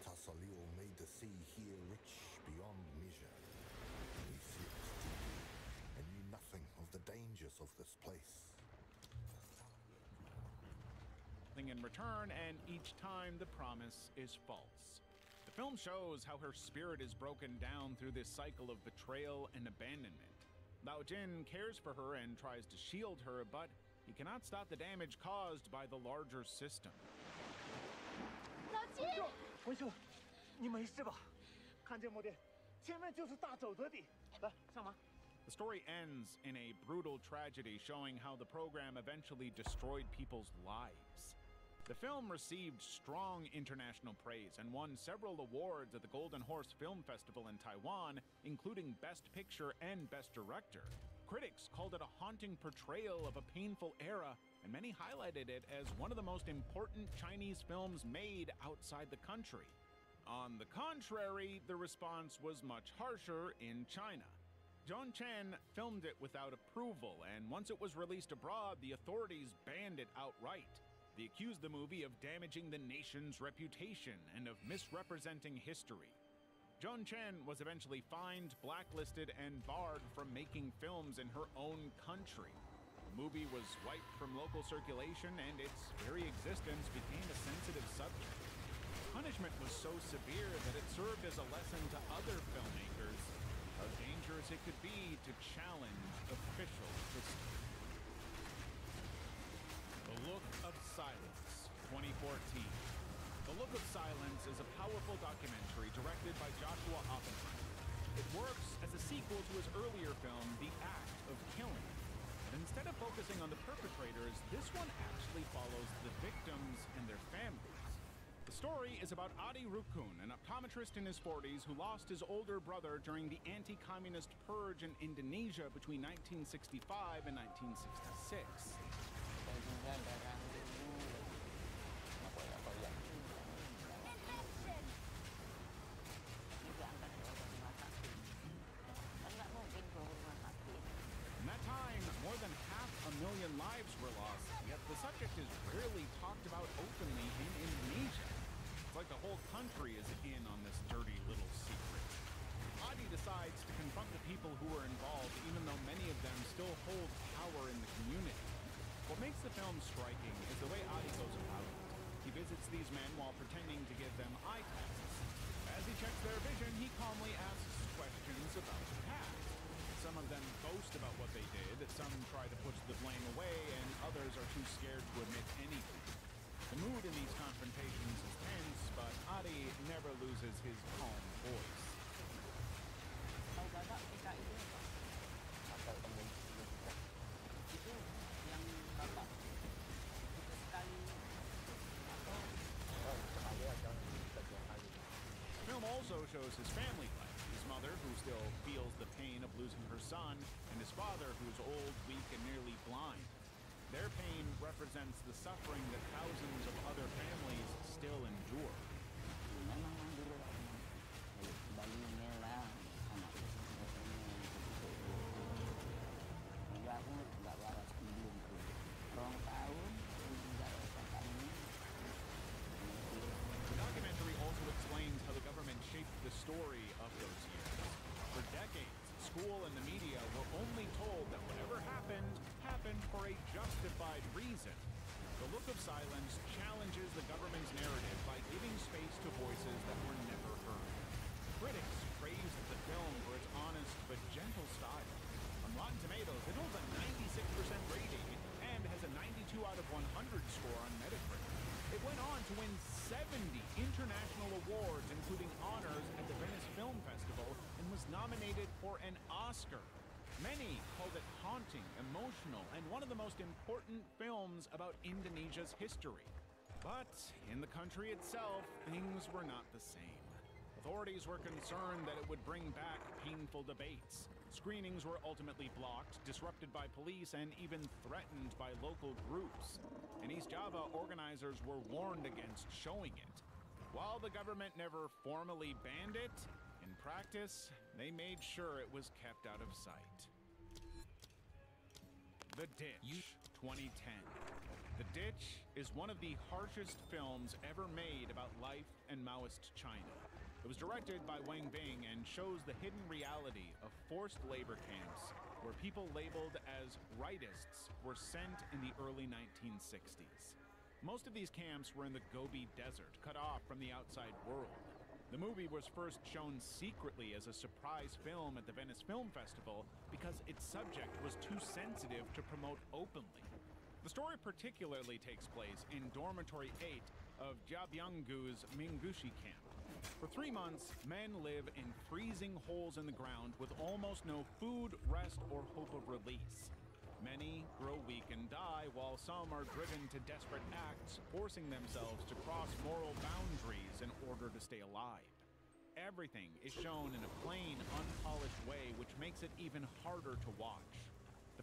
Tasalil made the sea here rich beyond measure. We slipped deeply and knew nothing in return, and each time the promise is false. The film shows how her spirit is broken down through this cycle of betrayal and abandonment. Lao Jin cares for her and tries to shield her, but he cannot stop the damage caused by the larger system. 老金，文秀，你没事吧？看见没得？前面就是大走的地，来上马。 The story ends in a brutal tragedy showing how the program eventually destroyed people's lives. The film received strong international praise and won several awards at the Golden Horse Film Festival in Taiwan, including Best Picture and Best Director. Critics called it a haunting portrayal of a painful era, and many highlighted it as one of the most important Chinese films made outside the country. On the contrary, the response was much harsher in China. John Chen filmed it without approval, and once it was released abroad, the authorities banned it outright. They accused the movie of damaging the nation's reputation and of misrepresenting history. Joan Chen was eventually fined, blacklisted, and barred from making films in her own country. The movie was wiped from local circulation, and its very existence became a sensitive subject. Punishment was so severe that it served as a lesson to other filmmakers how dangerous it could be to challenge official history. The Look of Silence, 2014. The Look of Silence is a powerful documentary directed by Joshua Oppenheimer. It works as a sequel to his earlier film, The Act of Killing. But instead of focusing on the perpetrators, this one actually follows the victims and their families. The story is about Adi Rukun, an optometrist in his 40s who lost his older brother during the anti-communist purge in Indonesia between 1965 and 1966. In that time, more than 500,000 lives were lost, yet the subject is rarely talked about openly in Indonesia. It's like the whole country is in on this dirty little secret. Adi decides to confront the people who were involved, even though many of them still hold power in the community. What makes the film striking is the way Adi goes about it. He visits these men while pretending to give them eye tests. As he checks their vision, he calmly asks questions about the past. Some of them boast about what they did, some try to push the blame away, and others are too scared to admit anything. The mood in these confrontations is tense, but Adi never loses his calm voice. The film also shows his family life. His mother, who still feels the pain of losing her son, and his father, who is old, weak, and nearly blind. Their pain represents the suffering that thousands of other families still endure. The documentary also explains how the government shaped the story of those years. For decades, school and the media were only told that whatever happened, happened for a justified reason. The Look of Silence challenges the government's narrative by giving space to voices that were never heard. Critics praised the film for its honest but gentle style. On Rotten Tomatoes, it holds a 96% rating and has a 92 out of 100 score on Metacritic. It went on to win 70 international awards, including honors at the Venice Film Festival, and was nominated for an Oscar. Many called it haunting, emotional, and one of the most important films about Indonesia's history. But in the country itself, things were not the same. Authorities were concerned that it would bring back painful debates. Screenings were ultimately blocked, disrupted by police, and even threatened by local groups. In East Java, organizers were warned against showing it. While the government never formally banned it, in practice, they made sure it was kept out of sight. The Ditch, 2010. The Ditch is one of the harshest films ever made about life in Maoist China. It was directed by Wang Bing and shows the hidden reality of forced labor camps where people labeled as rightists were sent in the early 1960s. Most of these camps were in the Gobi Desert, cut off from the outside world. The movie was first shown secretly as a surprise film at the Venice Film Festival because its subject was too sensitive to promote openly. The story particularly takes place in Dormitory 8 of Jiabyanggu's Mingushi camp. For 3 months, men live in freezing holes in the ground with almost no food, rest, or hope of release. Many grow weak and die, while some are driven to desperate acts, forcing themselves to cross moral boundaries in order to stay alive. Everything is shown in a plain, unpolished way, which makes it even harder to watch.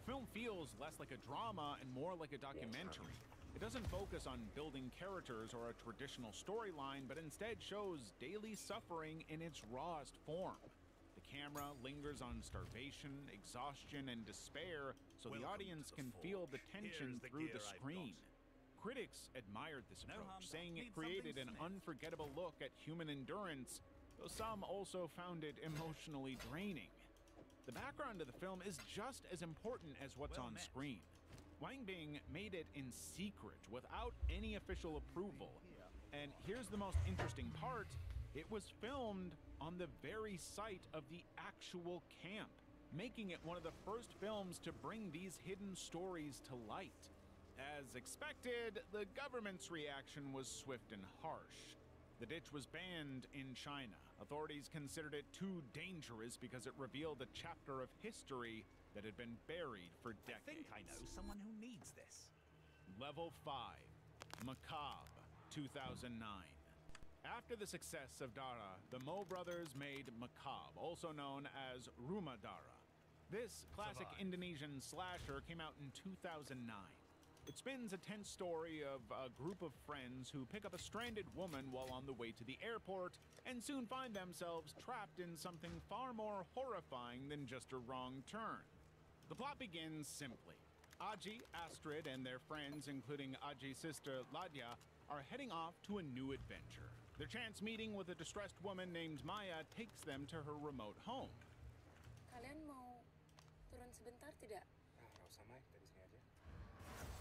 The film feels less like a drama and more like a documentary. It doesn't focus on building characters or a traditional storyline, but instead shows daily suffering in its rawest form. The camera lingers on starvation, exhaustion, and despair, so the audience can feel the tension through the screen. Critics admired this approach, saying it created an unforgettable look at human endurance, though some also found it emotionally draining. The background of the film is just as important as what's on screen. Wang Bing made it in secret, without any official approval. And here's the most interesting part. It was filmed on the very site of the actual camp, making it one of the first films to bring these hidden stories to light. As expected, the government's reaction was swift and harsh. The ditch was banned in China. Authorities considered it too dangerous because it revealed a chapter of history that had been buried for decades. I think I know someone who needs this. Level 5, Macabre, 2009. After the success of Dara, the Mo brothers made Macabre, also known as Rumah Dara. This classic Indonesian slasher came out in 2009. It spins a tense story of a group of friends who pick up a stranded woman while on the way to the airport and soon find themselves trapped in something far more horrifying than just a wrong turn. The plot begins simply. Aji, Astrid, and their friends, including Aji's sister Ladya, are heading off to a new adventure. Their chance meeting with a distressed woman named Maya takes them to her remote home. Kalian mau turun sebentar tidak? Nggak usah, Mai. Kita di sini aja.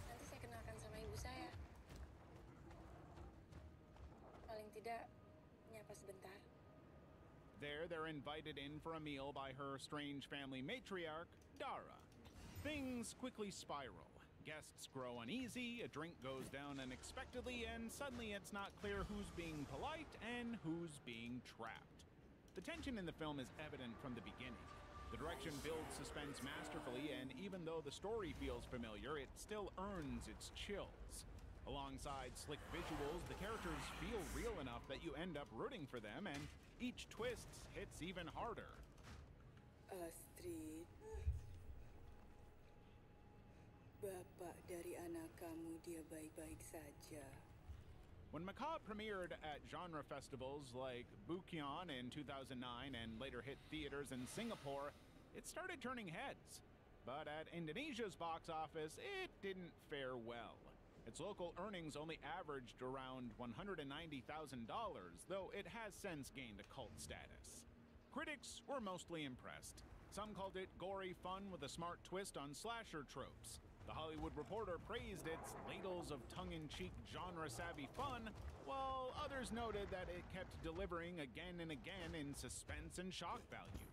Nanti saya kenalkan sama ibu saya. Paling tidak, nyapa sebentar. There, they're invited in for a meal by her strange family matriarch, Dara. Things quickly spiral. Guests grow uneasy, a drink goes down unexpectedly, and suddenly it's not clear who's being polite and who's being trapped. The tension in the film is evident from the beginning. The direction builds suspense masterfully, and even though the story feels familiar, it still earns its chills. Alongside slick visuals, the characters feel real enough that you end up rooting for them, and each twist hits even harder. Astrid, bapak dari anak kamu dia baik-baik saja. When Macabre premiered at genre festivals like Bukyon in 2009 and later hit theaters in Singapore, it started turning heads. But at Indonesia's box office, it didn't fare well. Its local earnings only averaged around $190,000, though it has since gained a cult status. Critics were mostly impressed. Some called it gory fun with a smart twist on slasher tropes. The Hollywood Reporter praised its ladles of tongue-in-cheek genre-savvy fun, while others noted that it kept delivering again and again in suspense and shock value.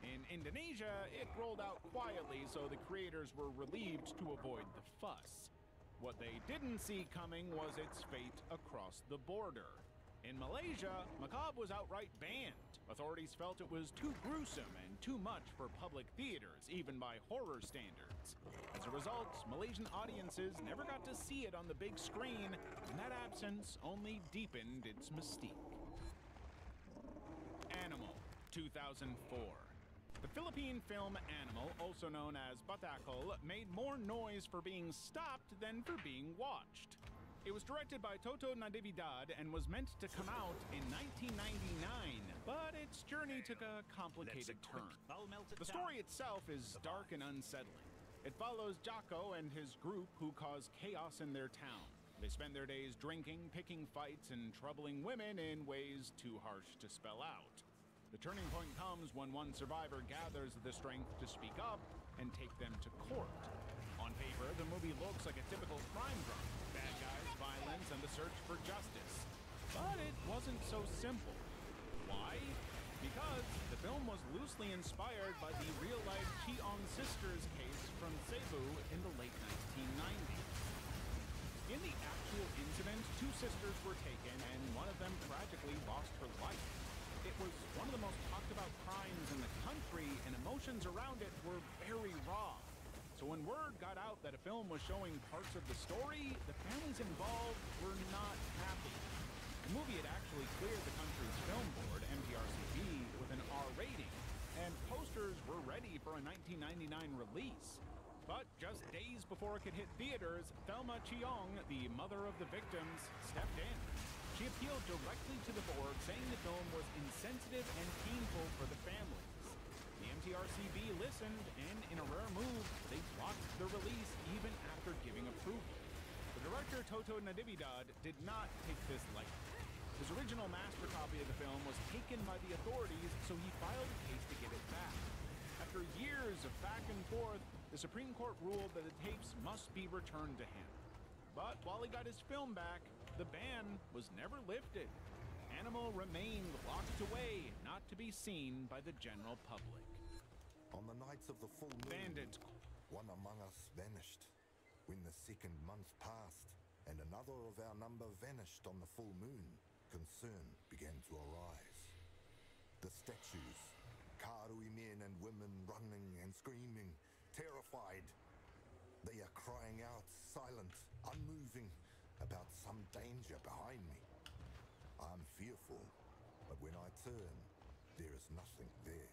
In Indonesia, it rolled out quietly, so the creators were relieved to avoid the fuss. What they didn't see coming was its fate across the border. In Malaysia, Macabre was outright banned. Authorities felt it was too gruesome and too much for public theaters, even by horror standards. As a result, Malaysian audiences never got to see it on the big screen, and that absence only deepened its mystique. Animal, 2004. The Philippine film Animal, also known as Batakol, made more noise for being stopped than for being watched. It was directed by Toto Natividad and was meant to come out in 1999, but its journey took a complicated turn. The story itself is dark and unsettling. It follows Jocko and his group who cause chaos in their town. They spend their days drinking, picking fights, and troubling women in ways too harsh to spell out. The turning point comes when one survivor gathers the strength to speak up and take them to court. On paper, the movie looks like a typical crime drama. Bad guys violence and the search for justice. But it wasn't so simple. Why? Because the film was loosely inspired by the real-life Cheong sisters case from Cebu in the late 1990s. In the actual incident, 2 sisters were taken and one of them tragically lost her life. It was one of the most talked about crimes in the country and emotions around it were very raw. So when word got out that a film was showing parts of the story, the families involved were not happy. The movie had actually cleared the country's film board, MTRCB, with an R rating, and posters were ready for a 1999 release. But just days before it could hit theaters, Thelma Cheong, the mother of the victims, stepped in. She appealed directly to the board, saying the film was insensitive and painful for the families. The MTRCB listened, and in a rare move, they blocked the release even after giving approval. The director Toto Natividad did not take this lightly. His original master copy of the film was taken by the authorities, so he filed a case to get it back. After years of back and forth, the Supreme Court ruled that the tapes must be returned to him. But while he got his film back, the ban was never lifted. Animal remained locked away, not to be seen by the general public. On the nights of the full moon, Bandit. one among us vanished. When the second month passed, and another of our number vanished on the full moon, concern began to arise. The statues, Karui men and women running and screaming, terrified. They are crying out, silent, unmoving, about some danger behind me. I'm fearful, but when I turn, there is nothing there.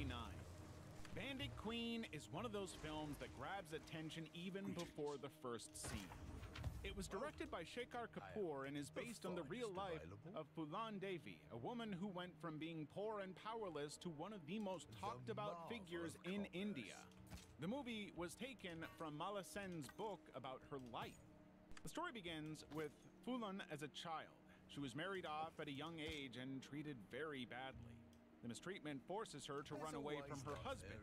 1989. Bandit Queen is one of those films that grabs attention even before the first scene. It was directed by Shekhar Kapoor and is based on the real life of Phulan Devi, a woman who went from being poor and powerless to one of the most talked about figures in India. The movie was taken from Mala Sen's book about her life. The story begins with Phulan as a child. She was married off at a young age and treated very badly. The mistreatment forces her to run away from her husband.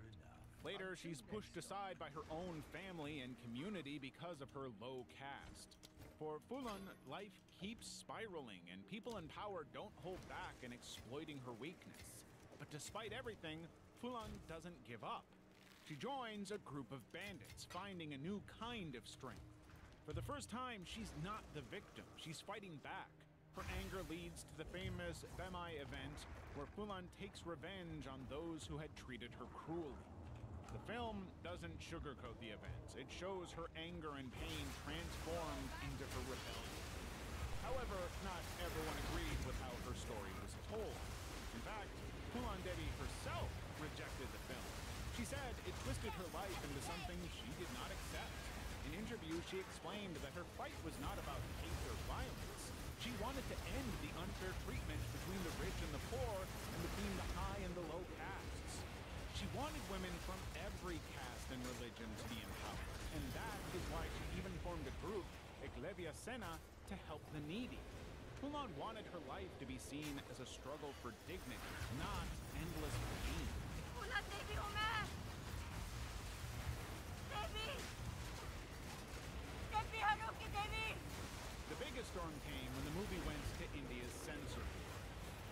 Later, she's pushed aside by her own family and community because of her low caste. For Phulan, life keeps spiraling, and people in power don't hold back in exploiting her weakness. But despite everything, Phulan doesn't give up. She joins a group of bandits, finding a new kind of strength. For the first time, she's not the victim. She's fighting back. Her anger leads to the famous Bemai event, where Phulan takes revenge on those who had treated her cruelly. The film doesn't sugarcoat the events. It shows her anger and pain transformed into her rebellion. However, not everyone agreed with how her story was told. In fact, Phulan Devi herself rejected the film. She said it twisted her life into something she did not accept. In interviews, she explained that her fight was not about hate or violence. She wanted to end the unfair treatment between the rich and the poor, and between the high and the low castes. She wanted women from every caste and religion to be empowered, and that is why she even formed a group, Eklevya Sena, to help the needy. Phulan wanted her life to be seen as a struggle for dignity, not endless pain. Phulan Devi, Ume! Devi! Devi, Haruki Devi! The biggest storm came when the movie went to India's censor.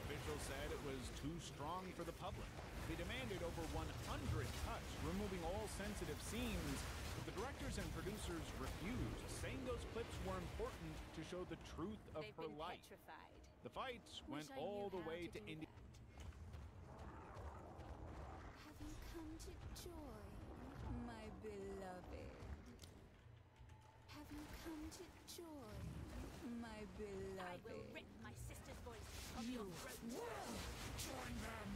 Officials said it was too strong for the public. They demanded over 100 cuts, removing all sensitive scenes, but the directors and producers refused, saying those clips were important to show the truth of her life. Petrified. The fights went Wish I all knew the how way to to do India. Have you come to join, my beloved? Have you come to join, my beloved? I will rip my sister's voice from You your throat. will join them.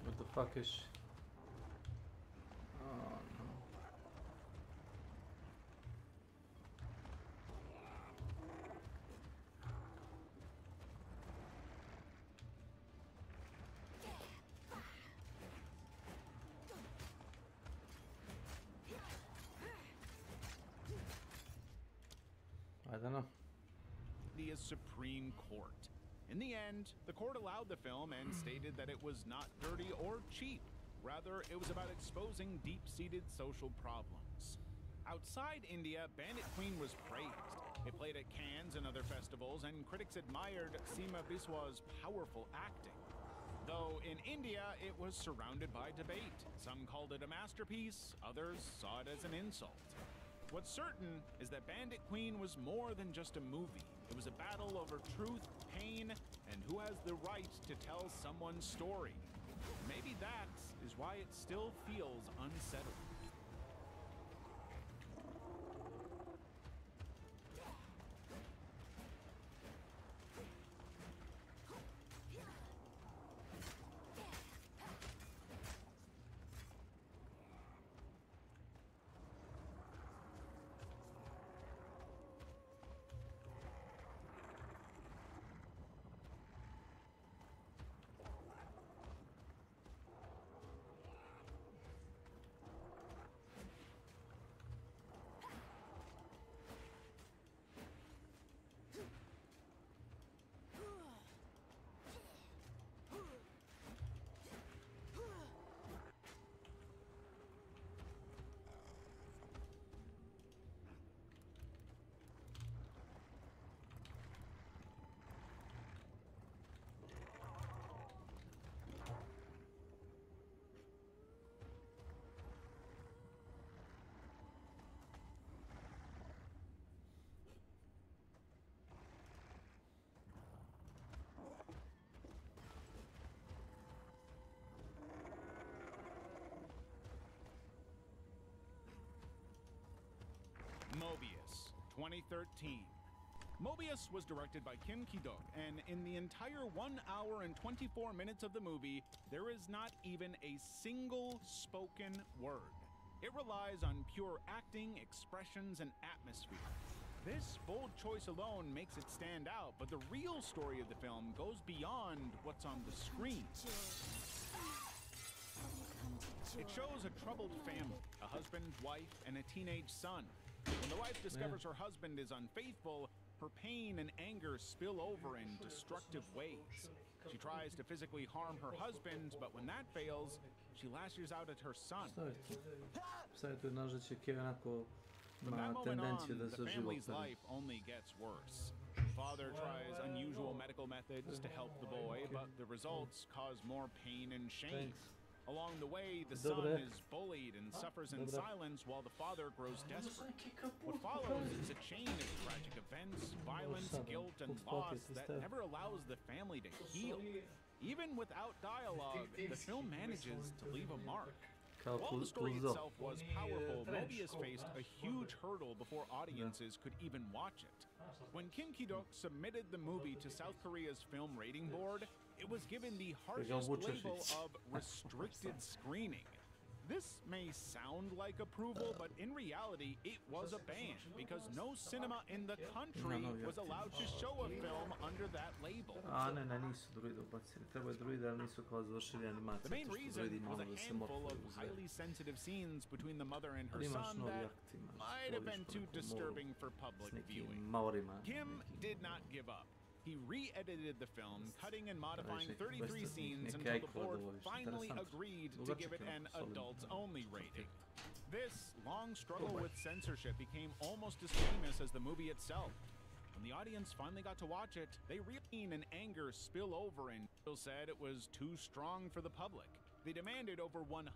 What the fuck is she? Oh no. I don't know. India's Supreme Court. In the end, the court allowed the film and stated that it was not dirty or cheap. Rather, it was about exposing deep-seated social problems. Outside India, Bandit Queen was praised. It played at Cannes and other festivals, and critics admired Seema Biswa's powerful acting. Though in India, it was surrounded by debate. Some called it a masterpiece, others saw it as an insult. What's certain is that Bandit Queen was more than just a movie. It was a battle over truth, pain, and who has the right to tell someone's story. Maybe that is why it still feels unsettling. Mobius, 2013. Mobius was directed by Kim Ki-duk, and in the entire 1 hour and 24 minutes of the movie, there is not even a single spoken word. It relies on pure acting, expressions, and atmosphere. This bold choice alone makes it stand out, but the real story of the film goes beyond what's on the screen. It shows a troubled family, a husband, wife, and a teenage son. When the wife discovers her husband is unfaithful, her pain and anger spill over in destructive ways. She tries to physically harm her husband, but when that fails, she lashes out at her son. From that moment on, the family's life only gets worse. Father tries unusual medical methods to help the boy, but the results cause more pain and shame. Along the way, the son is bullied and suffers in silence while the father grows desperate. What follows is a chain of tragic events, violence, guilt, and loss that never allows the family to heal. Even without dialogue, the film manages to leave a mark. While the story itself was powerful, Mobius faced a huge hurdle before audiences could even watch it. When Kim Ki-duk submitted the movie to South Korea's film rating board, it was given the harshest label of restricted screening. This may sound like approval, but in reality, it was a ban because no cinema in the country was allowed to show a film under that label. The main reason was a handful of highly sensitive scenes between the mother and her son that might have been too disturbing for public viewing. Kim did not give up. He re-edited the film, cutting and modifying 33 scenes until the board finally agreed to give it an adults-only rating. This long struggle with censorship became almost as famous as the movie itself. When the audience finally got to watch it, they pain and anger spill over and said it was too strong for the public. They demanded over 100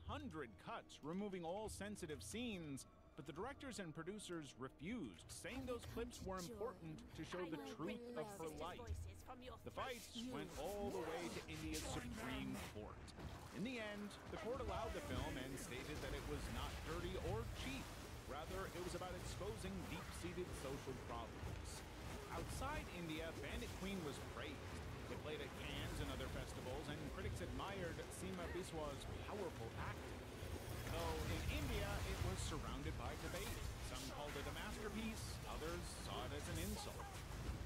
cuts, removing all sensitive scenes, but the directors and producers refused, saying those clips were important to show the truth of her life. The fights went all the way to India's Supreme Court. In the end, the court allowed the film and stated that it was not dirty or cheap. Rather, it was about exposing deep-seated social problems. Outside India, Bandit Queen was praised. It played at Cannes and other festivals, and critics admired Seema Biswa's powerful acting. Though in India, it was surrounded by debate. Some called it a masterpiece, others saw it as an insult.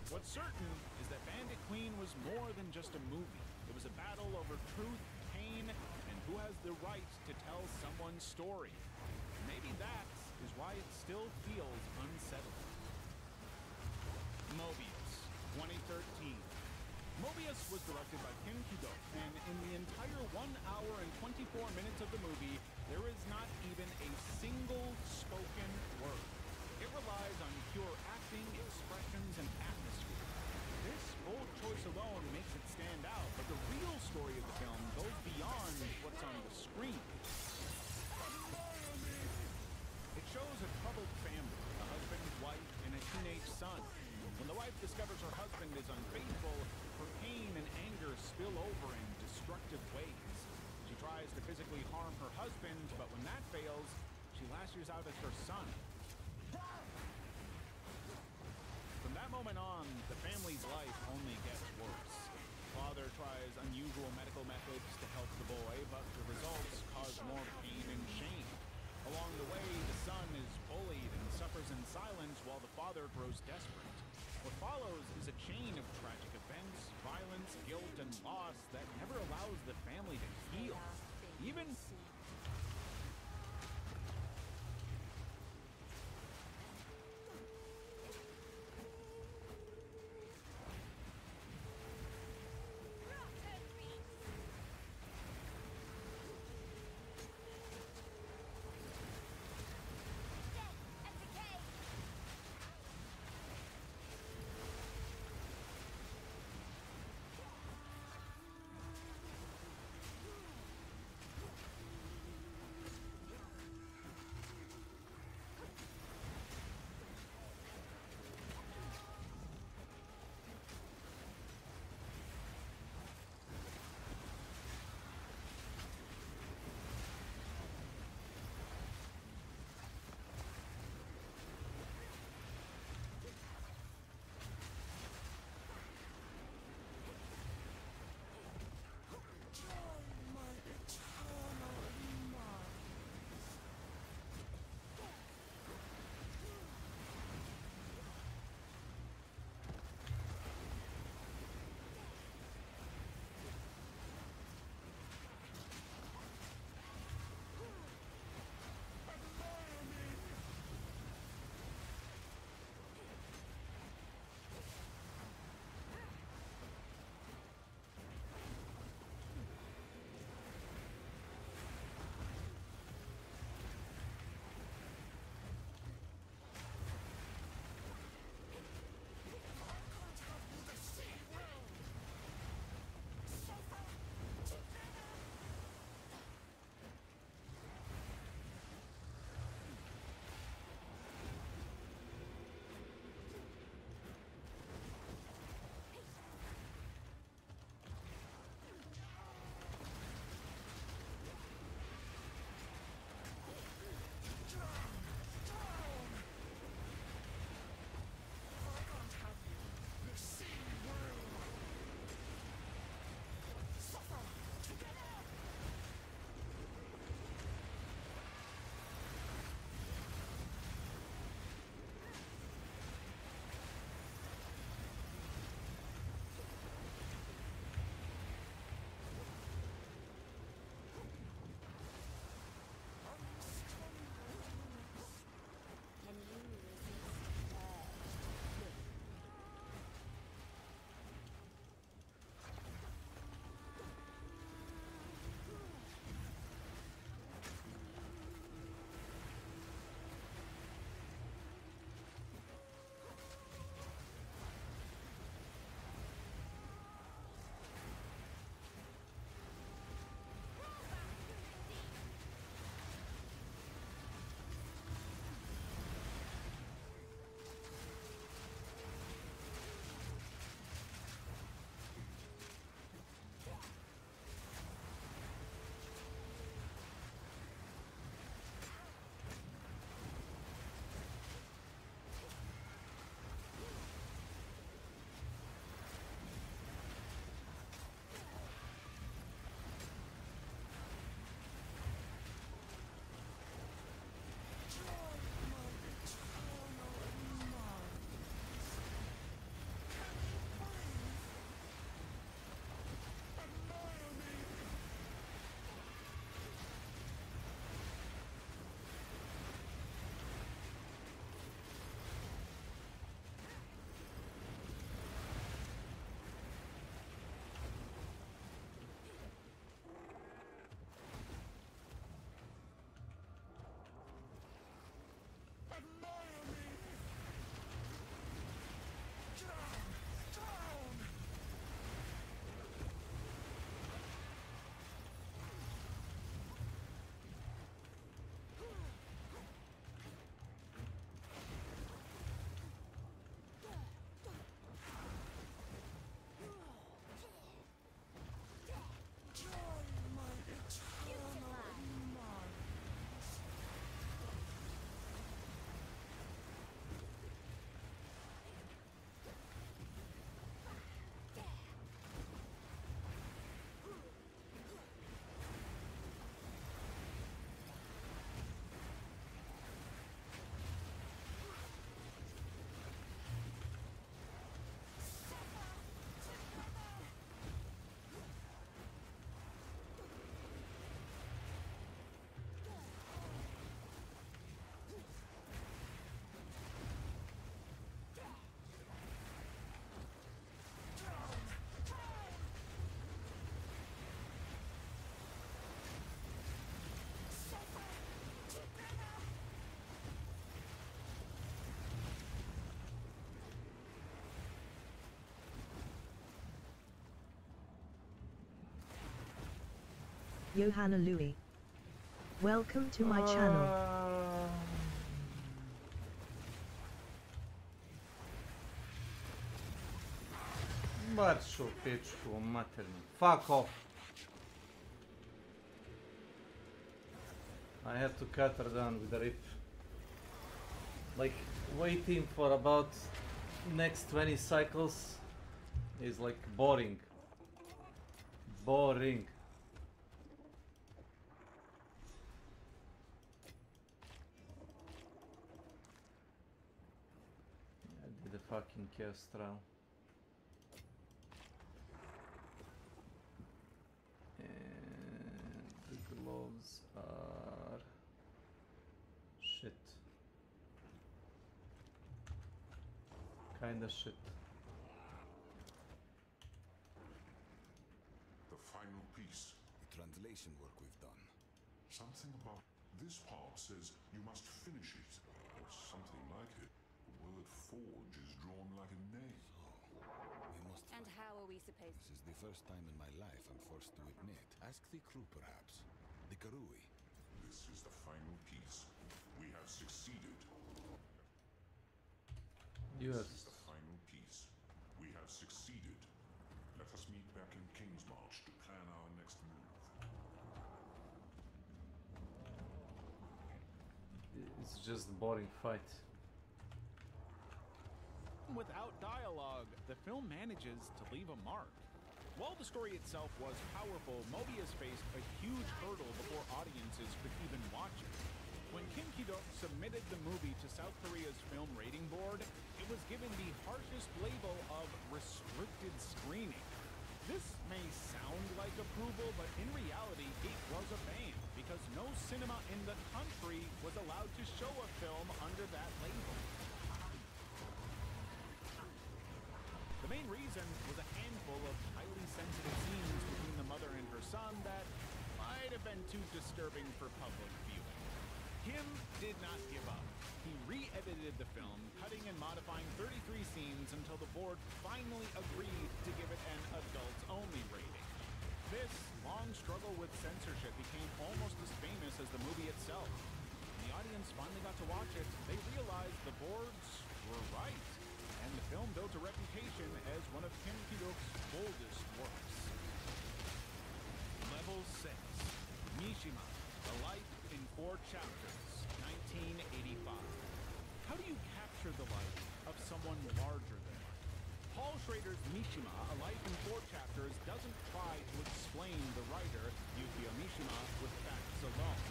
What's certain is that Bandit Queen was more than just a movie. It was a battle over truth, pain, and who has the right to tell someone's story. Maybe that is why it still feels unsettling. Mobius, 2013. Mobius was directed by Kim Ki-duk, and in the entire 1 hour and 24 minutes of the movie, there is not even a single spoken word. It relies on pure acting, expressions, and atmosphere. This bold choice alone makes it stand out, but the real story of the film goes beyond what's on the screen. It shows a troubled family, a husband, wife, and a teenage son. When the wife discovers her husband is unfaithful, her pain and anger spill over in destructive ways. She tries to physically harm her husband, but when that fails, she lashes out at her son. From that moment on, the family's life only gets worse. Father tries unusual medical methods to help the boy, but the results cause more pain and shame. Along the way, the son is bullied and suffers in silence while the father grows desperate. What follows is a chain of tragic events, violence, guilt, and loss that never allows the family to heal. Even Johanna Louis. Welcome to my channel. Maršo pičku maternu. Fuck off. I have to cut her down with a rip. Like, waiting for about next 20 cycles is like boring. Boring. I did a fucking chaos trial. And the gloves are shit. Kinda shit. The final piece. The translation work we've done. Something about this part says you must finish it, or something like it. The word forge is drawn like a nail. We must. And how are we supposed to? This is the first time in my life I'm forced to admit. Ask the crew, perhaps. The Karui. This is the final piece. We have succeeded. Yes. This is the final piece. We have succeeded. Let us meet back in Kingsmarch to plan our next move. It's just a boring fight. Without dialogue, the film manages to leave a mark. While the story itself was powerful, Mobius faced a huge hurdle before audiences could even watch it. When Kim Ki-duk submitted the movie to South Korea's film rating board, it was given the harshest label of restricted screening. This may sound like approval, but in reality, it was a ban, because no cinema in the country was allowed to show a film under that label. The main reason was a handful of highly sensitive scenes between the mother and her son that might have been too disturbing for public viewing. Kim did not give up. He re-edited the film, cutting and modifying 33 scenes until the board finally agreed to give it an adults-only rating. This long struggle with censorship became almost as famous as the movie itself. When the audience finally got to watch it, they realized the boards were right, and the film built a reputation as one of Kim Ki-duk's boldest works. Level 6. Mishima, A Life in 4 Chapters, 1985. How do you capture the life of someone larger than life? Paul Schrader's Mishima, A Life in 4 Chapters doesn't try to explain the writer, Yukio Mishima, with facts alone.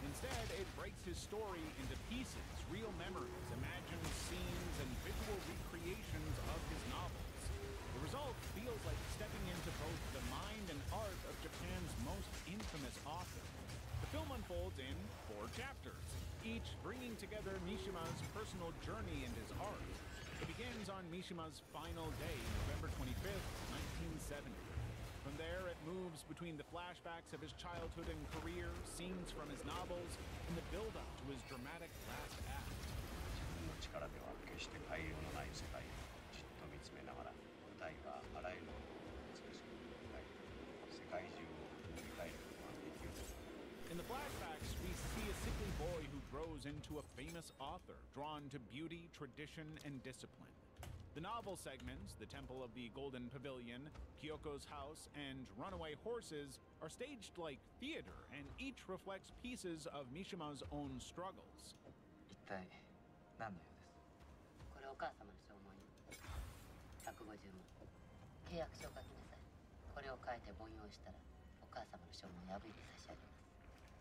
Instead, it breaks his story into pieces, real memories, imagined scenes, and visual recreations of his novels. The result feels like stepping into both the mind and art of Japan's most infamous author. The film unfolds in 4 chapters, each bringing together Mishima's personal journey and his art. It begins on Mishima's final day, November 25th, 1970. From there, it moves between the flashbacks of his childhood and career, scenes from his novels, and the build-up to his dramatic last act. In the flashbacks, we see a sickly boy who grows into a famous author, drawn to beauty, tradition, and discipline. The novel segments, The Temple of the Golden Pavilion, Kyoko's House, and Runaway Horses, are staged like theater, and each reflects pieces of Mishima's own struggles.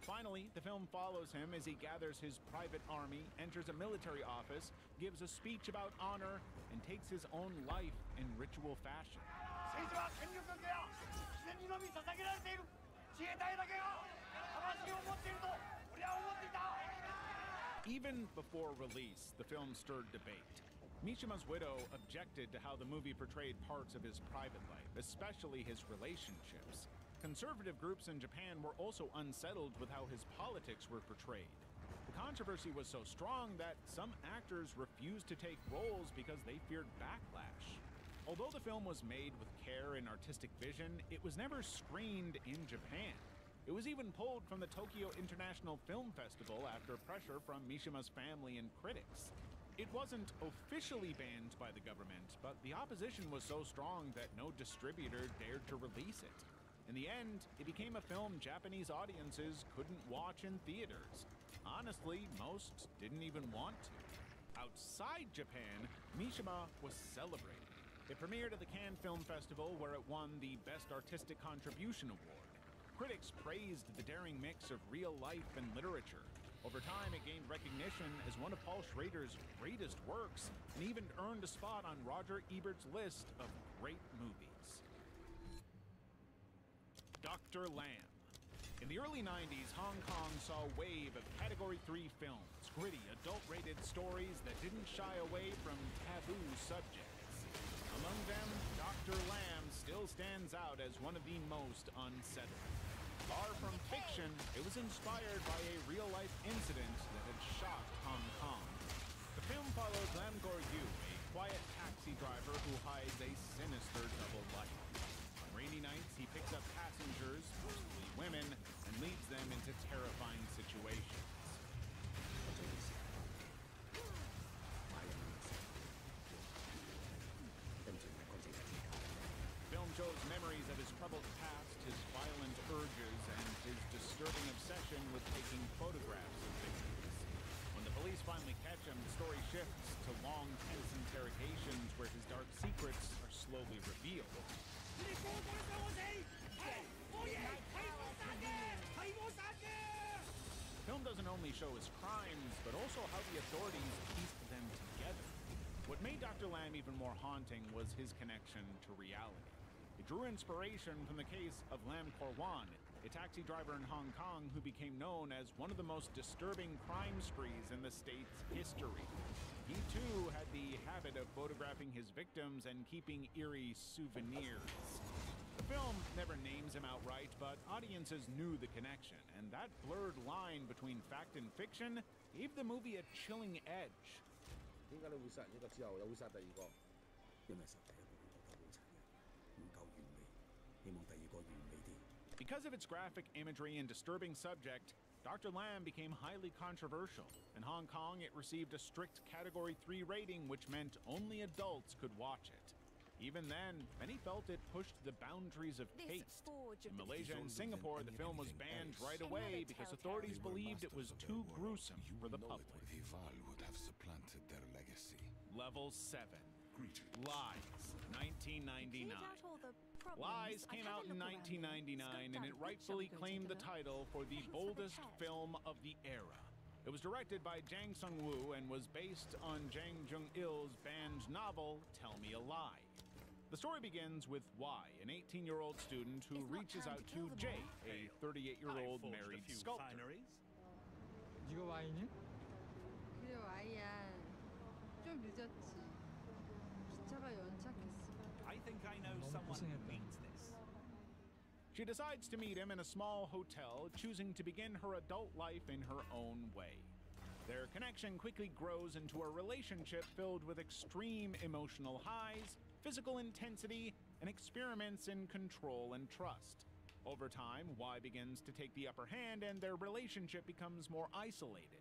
Finally, the film follows him as he gathers his private army, enters a military office, gives a speech about honor, and takes his own life in ritual fashion. Even before release, the film stirred debate. Mishima's widow objected to how the movie portrayed parts of his private life, especially his relationships. Conservative groups in Japan were also unsettled with how his politics were portrayed. The controversy was so strong that some actors refused to take roles because they feared backlash. Although the film was made with care and artistic vision, it was never screened in Japan. It was even pulled from the Tokyo International Film Festival after pressure from Mishima's family and critics. It wasn't officially banned by the government, but the opposition was so strong that no distributor dared to release it. In the end, it became a film Japanese audiences couldn't watch in theaters. Honestly, most didn't even want to. Outside Japan, Mishima was celebrated. It premiered at the Cannes Film Festival, where it won the Best Artistic Contribution Award. Critics praised the daring mix of real life and literature. Over time, it gained recognition as one of Paul Schrader's greatest works, and even earned a spot on Roger Ebert's list of great movies. Dr. Lamb. In the early 90s, Hong Kong saw a wave of Category 3 films, gritty, adult-rated stories that didn't shy away from taboo subjects. Among them, Dr. Lamb still stands out as one of the most unsettling. Far from fiction, it was inspired by a real-life incident that had shocked Hong Kong. The film follows Lam Gor-yu, a quiet taxi driver who hides a sinister double life. On rainy nights, he picks up passengers, mostly women, and leads them into terrifying situations. The film shows memories of his troubled past, his violent urges, and his disturbing obsession with taking photographs of victims. When the police finally catch him, the story shifts to long, tense interrogations where his dark secrets are slowly revealed. The film doesn't only show his crimes, but also how the authorities pieced them together. What made Dr. Lamb even more haunting was his connection to reality. It drew inspiration from the case of Lam Korwan, a taxi driver in Hong Kong who became known as one of the most disturbing crime sprees in the state's history. He too had the habit of photographing his victims and keeping eerie souvenirs. The film never names him outright, but audiences knew the connection, and that blurred line between fact and fiction gave the movie a chilling edge. Because of its graphic imagery and disturbing subject, Dr. Lamb became highly controversial. In Hong Kong, it received a strict Category 3 rating, which meant only adults could watch it. Even then, many felt it pushed the boundaries of taste. In Malaysia and Singapore, the film was banned right away because authorities believed it was too gruesome for the public. Vival would have supplanted their legacy. Level 7. Lies, 1999. Lies came out in 1999, and it rightfully claimed the title for the boldest film of the era. It was directed by Jang Sung-woo and was based on Jang Jung-il's banned novel, Tell Me a Lie. The story begins with Y, an 18-year-old student who reaches out to J, a 38-year-old married sculptor. 네가 Y니? 그래 Y야. 좀 늦었지. 기차가 연착했어. I think I know someone who needs this. She decides to meet him in a small hotel, choosing to begin her adult life in her own way. Their connection quickly grows into a relationship filled with extreme emotional highs, physical intensity, and experiments in control and trust. Over time, Y begins to take the upper hand and their relationship becomes more isolated.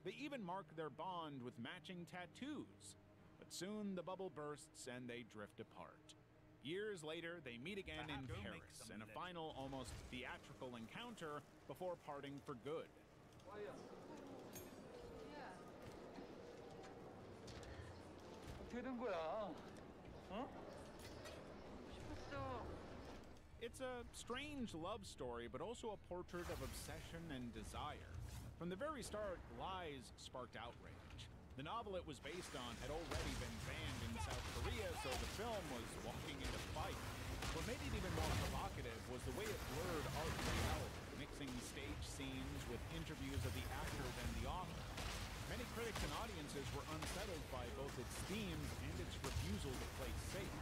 They even mark their bond with matching tattoos. But soon the bubble bursts and they drift apart. Years later, they meet again in Paris in a final, almost theatrical encounter before parting for good. 어떻게 된 거야? 어? It's a strange love story, but also a portrait of obsession and desire. From the very start, Lies sparked outrage. The novel it was based on had already been banned in South Korea, so the film was walking into fight. What made it even more provocative was the way it blurred art and reality, mixing stage scenes with interviews of the actors and the author. Many critics and audiences were unsettled by both its themes and its refusal to play safe.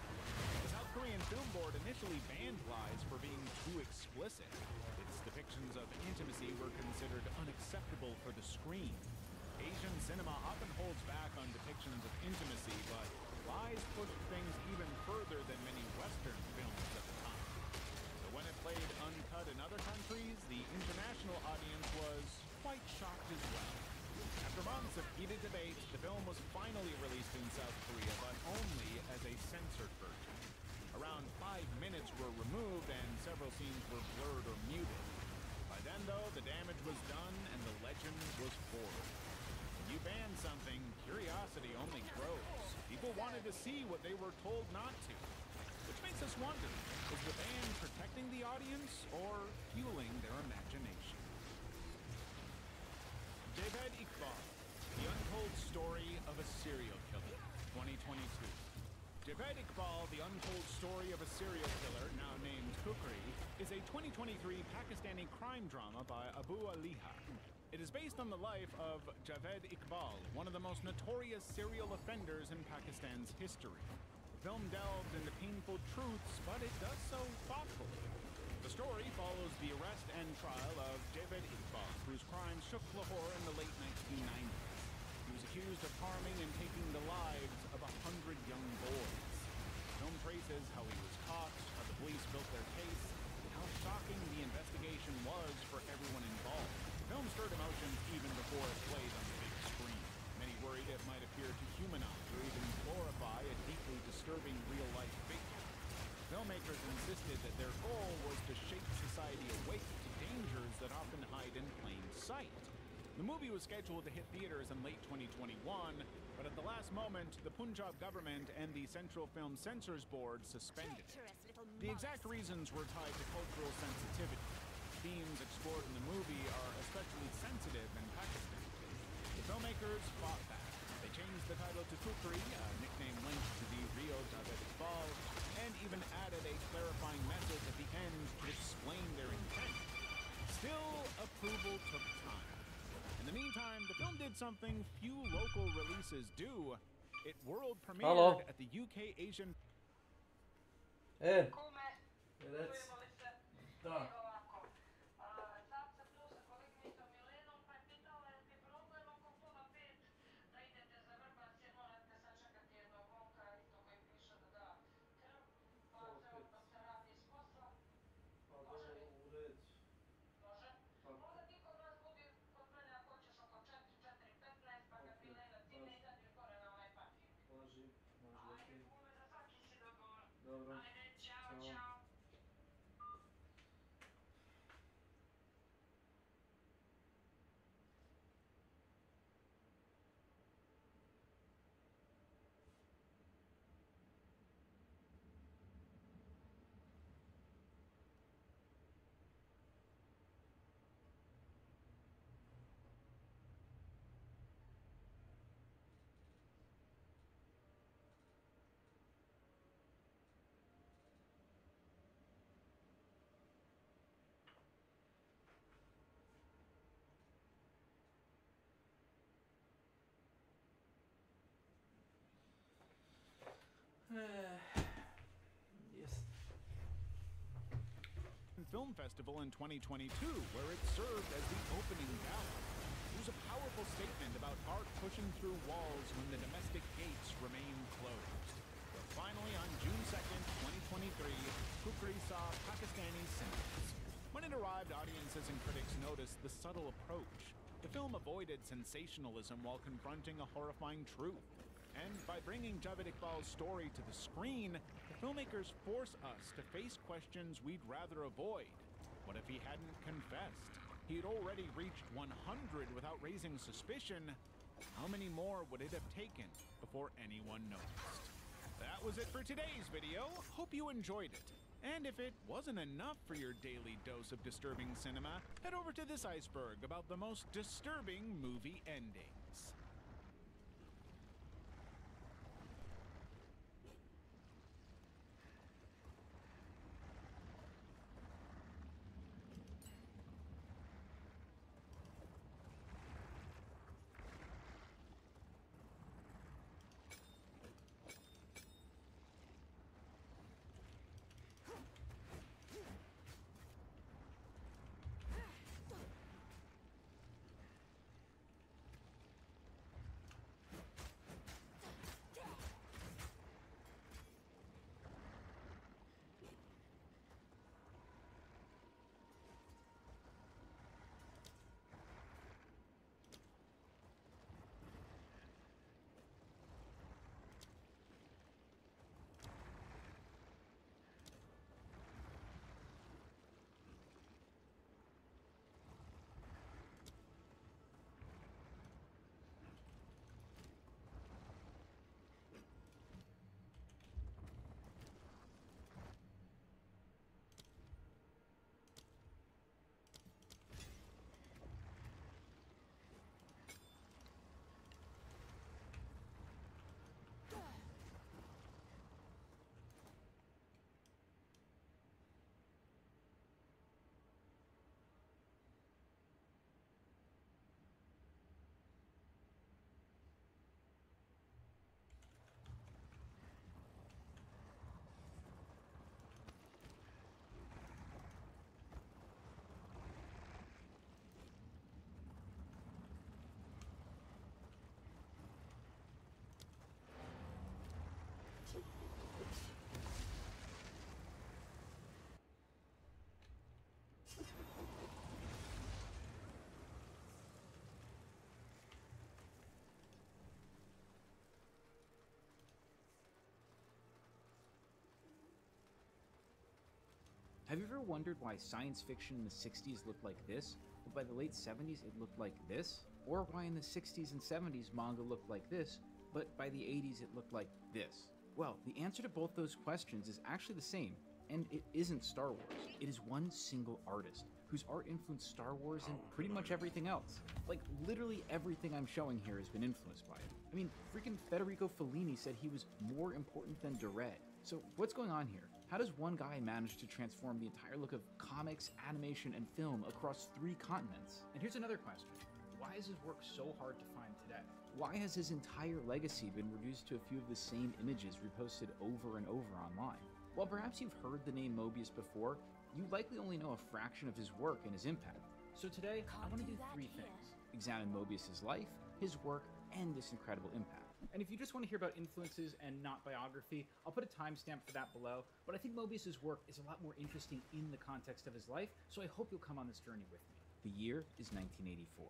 The South Korean Film Board initially banned Lies for being too explicit. Its depictions of intimacy were considered unacceptable for the screen. Asian cinema often holds back on depictions of intimacy, but Lies pushed things even further than many Western films at the time. So when it played uncut in other countries, the international audience was quite shocked as well. After months of heated debate, the film was finally released in South Korea, but only as a censored version. Around 5 minutes were removed and several scenes were blurred or muted. By then, though, the damage was done and the legend was forward. When you ban something, curiosity only grows. People wanted to see what they were told not to. Which makes us wonder, is the ban protecting the audience or fueling their imagination? Javed Iqbal, The Untold Story of a Serial Killer, 2022. Javed Iqbal, The Untold Story of a Serial Killer, now named Kukri, is a 2023 Pakistani crime drama by Abu Aliha. It is based on the life of Javed Iqbal, one of the most notorious serial offenders in Pakistan's history. The film delves into painful truths, but it does so thoughtfully. The story follows the arrest and trial of Javed Iqbal, whose crimes shook Lahore in the late 1990s. He was accused of harming and taking the lives of 100 young boys. The film traces how he was caught, how the police built their case, and how shocking the investigation was for everyone involved. The film stirred emotions even before it played on the big screen. Many worried it might appear to humanize or even glorify a deeply disturbing real-life figure. Filmmakers insisted that their goal was to shake society awake to dangers that often hide in plain sight. The movie was scheduled to hit theaters in late 2021, but at the last moment, the Punjab government and the Central Film Censors Board suspended it. The exact reasons were tied to cultural sensitivity. Themes explored in the movie are especially sensitive in Pakistan. The filmmakers fought back. They changed the title to Kukri, a nickname linked to the Rio Javed Iqbal, and even added a clarifying message at the end to explain their intent. Still, approval took time. In the meantime, the film did something few local releases do. It world premiered at the UK Asian... That's done. Dobro. Ćao. Yes. Film Festival in 2022, where it served as the opening gala. It was a powerful statement about art pushing through walls when the domestic gates remain closed. But finally, on June 2nd, 2023, Kukri saw Pakistani cinemas. When it arrived, audiences and critics noticed the subtle approach. The film avoided sensationalism while confronting a horrifying truth. And by bringing Javed Iqbal's story to the screen, the filmmakers force us to face questions we'd rather avoid. What if he hadn't confessed? He had already reached 100 without raising suspicion. How many more would it have taken before anyone noticed? That was it for today's video. Hope you enjoyed it. And if it wasn't enough for your daily dose of disturbing cinema, head over to this iceberg about the most disturbing movie endings. Have you ever wondered why science fiction in the 60s looked like this, but by the late 70s it looked like this? Or why in the 60s and 70s manga looked like this, but by the 80s it looked like this? Well, the answer to both those questions is actually the same, and it isn't Star Wars. It is one single artist, whose art influenced Star Wars and pretty much everything else. Like, literally everything I'm showing here has been influenced by it. I mean, freaking Federico Fellini said he was more important than Duret. So what's going on here? How does one guy manage to transform the entire look of comics, animation, and film across 3 continents? And here's another question. Why is his work so hard to find today? Why has his entire legacy been reduced to a few of the same images reposted over and over online? While perhaps you've heard the name Mobius before, you likely only know a fraction of his work and his impact. So today, I want to do 3 things. Examine Mobius's life, his work, and this incredible impact. And if you just want to hear about influences and not biography, I'll put a timestamp for that below. But I think Mobius's work is a lot more interesting in the context of his life, so I hope you'll come on this journey with me. The year is 1984,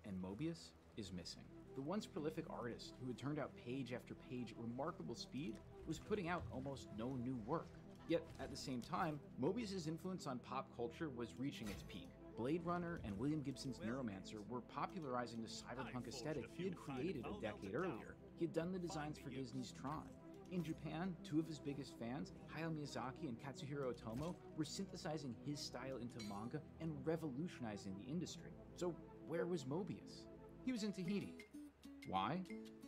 and Mobius is missing. The once prolific artist, who had turned out page after page at remarkable speed, was putting out almost no new work. Yet, at the same time, Mobius's influence on pop culture was reaching its peak. Blade Runner and William Gibson's Neuromancer were popularizing the cyberpunk aesthetic he had created a decade earlier. He had done the designs for Disney's Tron. In Japan, 2 of his biggest fans, Hayao Miyazaki and Katsuhiro Otomo, were synthesizing his style into manga and revolutionizing the industry. So where was Mobius? He was in Tahiti. Why?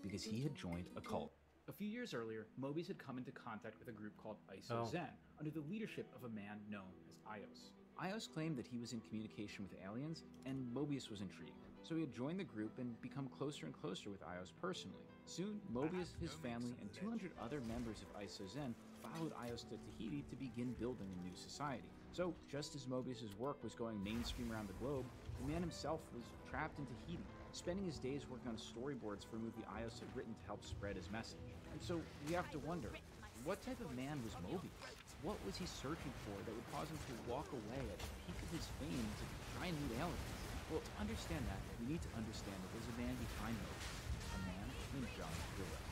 Because he had joined a cult. A few years earlier, Mobius had come into contact with a group called Iso Zen, under the leadership of a man known as Ios. Ios claimed that he was in communication with aliens, and Mobius was intrigued. So he had joined the group and become closer and closer with Ios personally. Soon, Mobius, his family, and 200 other members of Iso Zen followed Ios to Tahiti to begin building a new society. So, just as Mobius's work was going mainstream around the globe, the man himself was trapped in Tahiti, spending his days working on storyboards for a movie Ios had written to help spread his message. And so, we have to wonder, what type of man was Mobius? What was he searching for that would cause him to walk away at the peak of his fame to try and meet aliens? Well, to understand that, we need to understand that there's a man behind Mobius, a man named John Gilroy.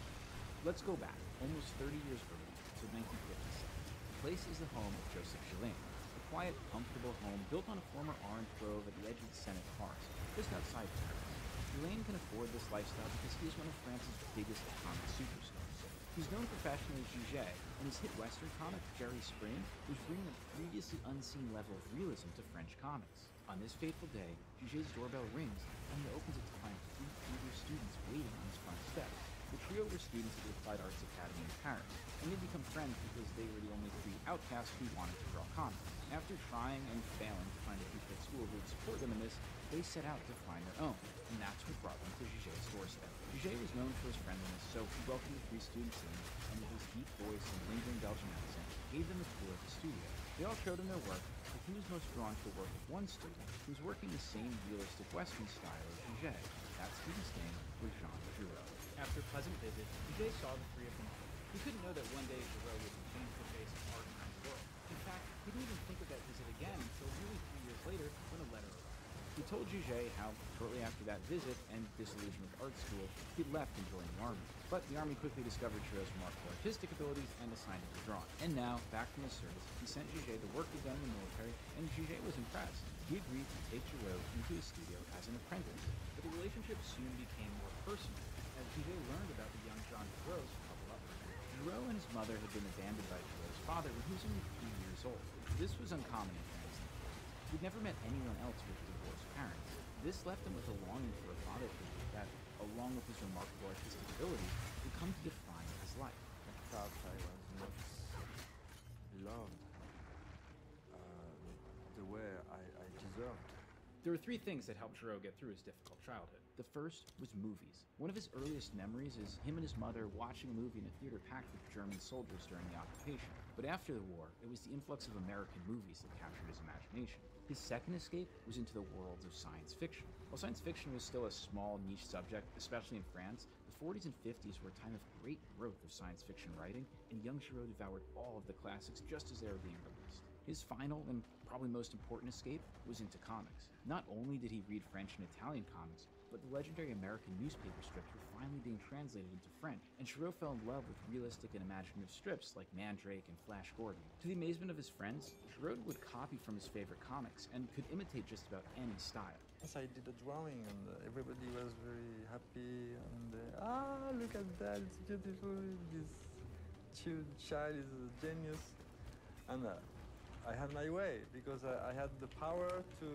Let's go back, almost 30 years earlier, to 1957. The place is the home of Joseph Ghislaine, a quiet, comfortable home built on a former orange grove at the edge of the Senate Forest, just outside Paris. Ghislaine can afford this lifestyle because he is one of France's biggest comic superstars. He's known professionally as Gigé, and his hit Western comic, Jerry Spring, was bringing a previously unseen level of realism to French comics. On this fateful day, Gigé's doorbell rings, and he opens it to find 3 eager students waiting on his front steps. The trio were students at the Applied Arts Academy in Paris, and they'd become friends because they were the only 3 outcasts who wanted to draw comics. After trying and failing to find a teacher at school who would support them in this, they set out to find their own, and that's what brought them to Gigé's doorstep. Gigé was known for his friendliness, so he welcomed the 3 students in, and with his deep voice and lingering Belgian accent, gave them a tour of the studio. They all showed him their work, but he was most drawn to the work of one student who was working the same realistic Western style as Gigé. That student's name was Jean Giraud. After a pleasant visit, Gigé saw the 3 of them off. He couldn't know that one day Giraud would change the face of art around the world. In fact, he didn't even think of that visit again until nearly 3 years later when a letter arrived. He told Gigé how, shortly after that visit and disillusioned with art school, he'd left and joined the army. But the army quickly discovered Giraud's remarkable artistic abilities and assigned him to drawing. And now, back from his service, he sent Gigé the work he'd done in the military, and Gigé was impressed. He agreed to take Giraud into his studio as an apprentice. But the relationship soon became more personal, as Gigé learned about the young Jean Giraud's trouble upbringing. Giraud and his mother had been abandoned by Giraud's father when he was only 3 years old. This was uncommon in France. He'd never met anyone else with divorced parents. This left him with a longing for a father figure that, along with his remarkable artistic abilities, would come to define his life. I thought I was not loved the way I deserved. There were 3 things that helped Giraud get through his difficult childhood. The first was movies. One of his earliest memories is him and his mother watching a movie in a theater packed with German soldiers during the occupation. But after the war, it was the influx of American movies that captured his imagination. His second escape was into the worlds of science fiction. While science fiction was still a small niche subject, especially in France, the 40s and 50s were a time of great growth of science fiction writing, and young Giraud devoured all of the classics just as they were being released. His final and probably most important escape was into comics. Not only did he read French and Italian comics, but the legendary American newspaper strips were finally being translated into French, and Giraud fell in love with realistic and imaginative strips like Mandrake and Flash Gordon. To the amazement of his friends, Giraud would copy from his favorite comics and could imitate just about any style. Yes, I did a drawing and everybody was very happy and look at that, it's beautiful, this child is a genius. And I had my way because I had the power to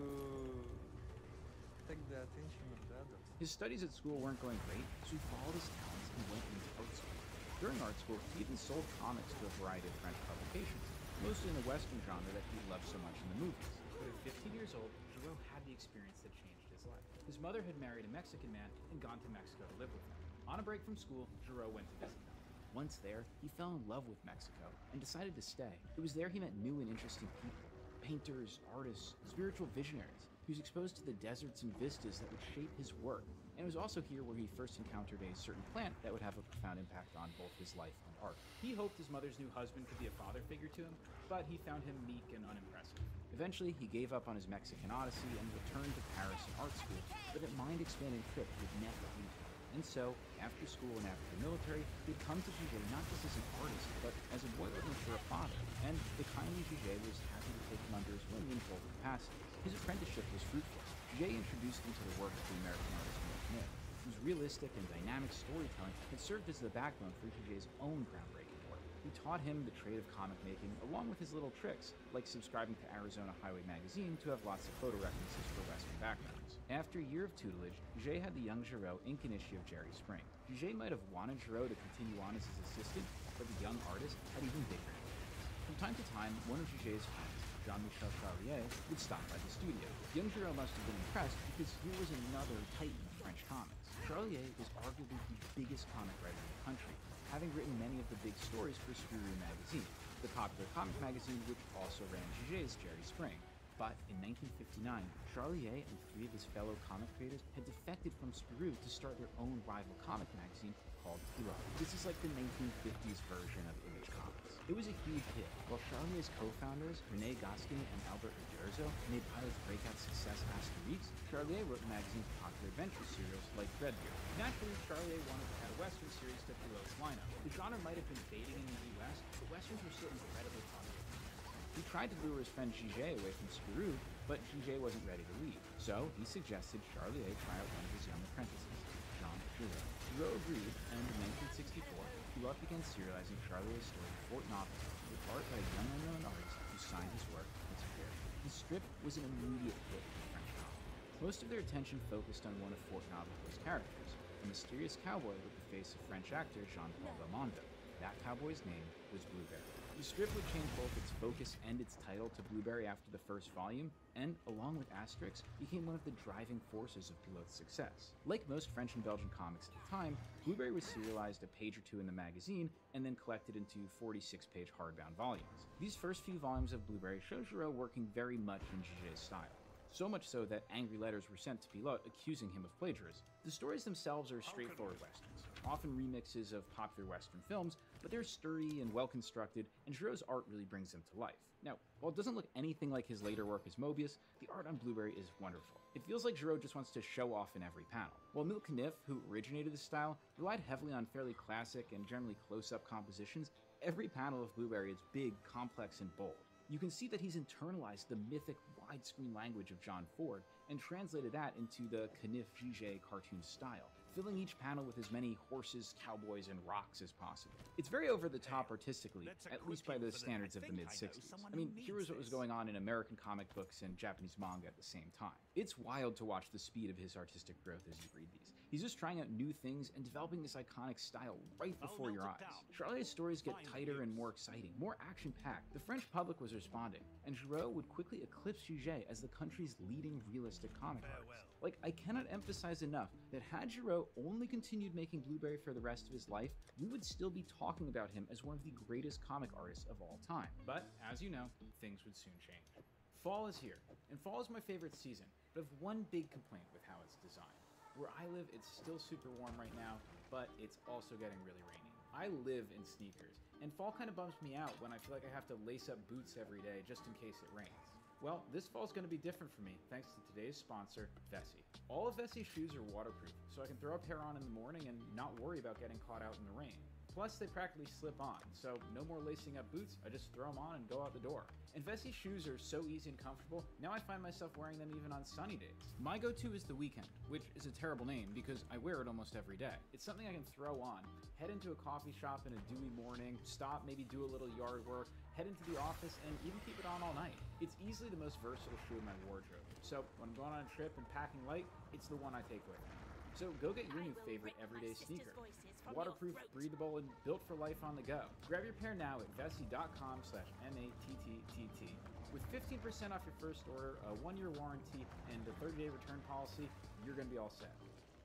take the attention of the others. His studies at school weren't going great, so he followed his talents and went into art school. During art school, he even sold comics to a variety of French publications, mostly in the Western genre that he loved so much in the movies. But at 15 years old, Giraud had the experience that changed his life. His mother had married a Mexican man and gone to Mexico to live with him. On a break from school, Giraud went to visit them. Once there, he fell in love with Mexico and decided to stay. It was there he met new and interesting people, painters, artists, spiritual visionaries. He was exposed to the deserts and vistas that would shape his work. And it was also here where he first encountered a certain plant that would have a profound impact on both his life and art. He hoped his mother's new husband could be a father figure to him, but he found him meek and unimpressive. Eventually, he gave up on his Mexican odyssey and returned to Paris and art school, but that mind-expanding trip would never leave him. And so, after school and after the military, he'd come to Giguet not just as an artist, but as a boy looking for a father. And the kindly Giguet was happy to take him under his wing in full capacity. His apprenticeship was fruitful. Giguet introduced him to the work of the American artist Milton, whose realistic and dynamic storytelling had served as the backbone for Giguet's own groundbreaking work. He taught him the trade of comic making, along with his little tricks, like subscribing to Arizona Highway magazine to have lots of photo references for Western backgrounds. After a year of tutelage, Giguet had the young Giraud ink an issue of Jerry Spring. Giguet might have wanted Giraud to continue on as his assistant, but the young artist had even bigger ambitions. From time to time, one of Giguet's friends, Jean-Michel Charlier, would stop by the studio. Young Giraud must have been impressed because here was another titan of French comics. Charlier was arguably the biggest comic writer in the country, having written many of the big stories for Spirou magazine, the popular comic magazine which also ran Giguet's Jerry Spring. But in 1959, Charlier and 3 of his fellow comic creators had defected from Spirou to start their own rival comic magazine called Pilot. This is like the 1950s version of Image Comics. It was a huge hit. While Charlier's co-founders, René Goscinny and Albert Uderzo, made Pilot's breakout success Asterix, Charlier wrote magazines for popular adventure serials like Threadbeard. Naturally, Charlier wanted to add a Western series to Pilot's lineup. The genre might have been fading in the US, but Westerns were still incredibly popular. He tried to lure his friend Giguet away from Spirou, but Giguet wasn't ready to leave. So he suggested Charlier try out one of his young apprentices, Jean Giraud. Giraud agreed, and in 1964, Pilot began serializing Charlier's story Fort Novel with art by a young unknown artist who signed his work into Pierre. The strip was an immediate hit in French comics. Most of their attention focused on one of Fort Novel's characters, a mysterious cowboy with the face of French actor Jean-Paul Belmondo. That cowboy's name was Blueberry. The strip would change both its focus and its title to Blueberry after the first volume, and, along with Asterix, became one of the driving forces of Pilot's success. Like most French and Belgian comics at the time, Blueberry was serialized a page or two in the magazine, and then collected into 46-page hardbound volumes. These first few volumes of Blueberry show Giraud working very much in Giguet's style. So much so that angry letters were sent to Pilot accusing him of plagiarism. The stories themselves are straightforward westerns, often remixes of popular Western films, but they're sturdy and well-constructed, and Giraud's art really brings them to life. Now, while it doesn't look anything like his later work as Mobius, the art on Blueberry is wonderful. It feels like Giraud just wants to show off in every panel. While Milt Caniff, who originated the style, relied heavily on fairly classic and generally close-up compositions, every panel of Blueberry is big, complex, and bold. You can see that he's internalized the mythic widescreen language of John Ford and translated that into the Caniff-Giguet cartoon style, filling each panel with as many horses, cowboys, and rocks as possible. It's very over-the-top artistically, at least by the standards of the mid-60s. I mean, here was what was going on in American comic books and Japanese manga at the same time. It's wild to watch the speed of his artistic growth as you read these. He's just trying out new things and developing this iconic style right before your eyes. Charlier's stories get tighter and more exciting, more action-packed. The French public was responding, and Giraud would quickly eclipse Giguet as the country's leading realistic comic artist. Like, I cannot emphasize enough that had Giraud only continued making Blueberry for the rest of his life, we would still be talking about him as one of the greatest comic artists of all time. But, as you know, things would soon change. Fall is here, and fall is my favorite season, but I have one big complaint with how it's designed. Where I live, it's still super warm right now, but it's also getting really rainy. I live in sneakers, and fall kind of bums me out when I feel like I have to lace up boots every day just in case it rains. Well, this fall's going to be different for me, thanks to today's sponsor, Vessi. All of Vessi's shoes are waterproof, so I can throw a pair on in the morning and not worry about getting caught out in the rain. Plus, they practically slip on, so no more lacing up boots, I just throw them on and go out the door. And Vessi shoes are so easy and comfortable, now I find myself wearing them even on sunny days. My go-to is the Weekend, which is a terrible name because I wear it almost every day. It's something I can throw on, head into a coffee shop in a dewy morning, stop, maybe do a little yard work, head into the office, and even keep it on all night. It's easily the most versatile shoe in my wardrobe, so when I'm going on a trip and packing light, it's the one I take with me. So go get your new favorite everyday sneaker. Waterproof, breathable, and built for life on the go. Grab your pair now at vessi.com/MATTTT. With 15% off your first order, a 1-year warranty, and a 30-day return policy, you're going to be all set.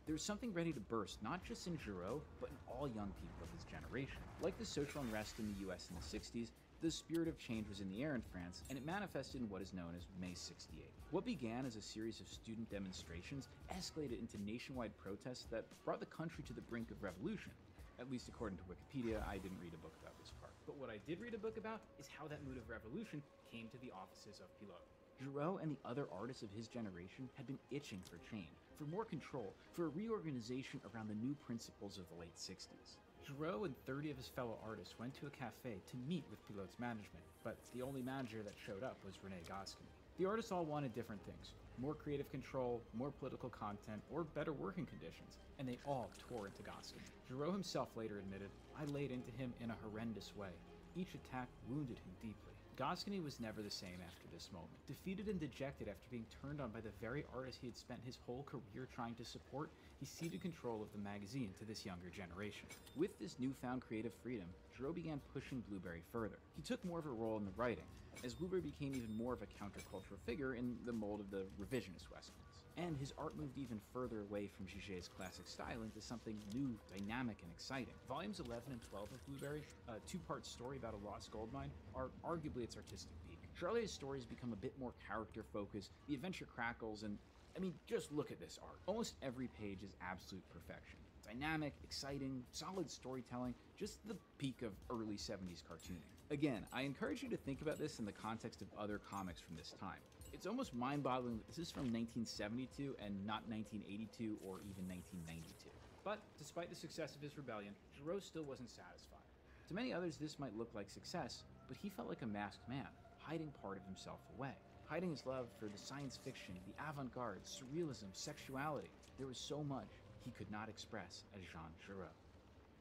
There's something ready to burst, not just in Giraud, but in all young people of his generation. Like the social unrest in the US in the 60s, the spirit of change was in the air in France, and it manifested in what is known as May 68. What began as a series of student demonstrations escalated into nationwide protests that brought the country to the brink of revolution. At least according to Wikipedia, I didn't read a book about this part. But what I did read a book about is how that mood of revolution came to the offices of Pilote. Giraud and the other artists of his generation had been itching for change, for more control, for a reorganization around the new principles of the late 60s. Giraud and 30 of his fellow artists went to a cafe to meet with Pilote's management, but the only manager that showed up was René Goscinny. The artists all wanted different things: more creative control, more political content, or better working conditions, and they all tore into Goscinny. Giraud himself later admitted, "I laid into him in a horrendous way. Each attack wounded him deeply." Goscinny was never the same after this moment. Defeated and dejected after being turned on by the very artist he had spent his whole career trying to support, he ceded control of the magazine to this younger generation. With this newfound creative freedom, Giraud began pushing Blueberry further. He took more of a role in the writing, as Blueberry became even more of a countercultural figure in the mold of the revisionist Westerns. And his art moved even further away from Giget's classic style into something new, dynamic, and exciting. Volumes 11 and 12 of Blueberry, a two-part story about a lost gold mine, are arguably its artistic peak. Charlier's stories become a bit more character-focused, the adventure crackles, and I mean, just look at this art. Almost every page is absolute perfection. Dynamic, exciting, solid storytelling, just the peak of early 70s cartooning. Again, I encourage you to think about this in the context of other comics from this time. It's almost mind-boggling that this is from 1972 and not 1982 or even 1992. But despite the success of his rebellion, Giraud still wasn't satisfied. To many others, this might look like success, but he felt like a masked man, hiding part of himself away. Hiding his love for the science fiction, the avant-garde, surrealism, sexuality. There was so much he could not express as Jean Giraud.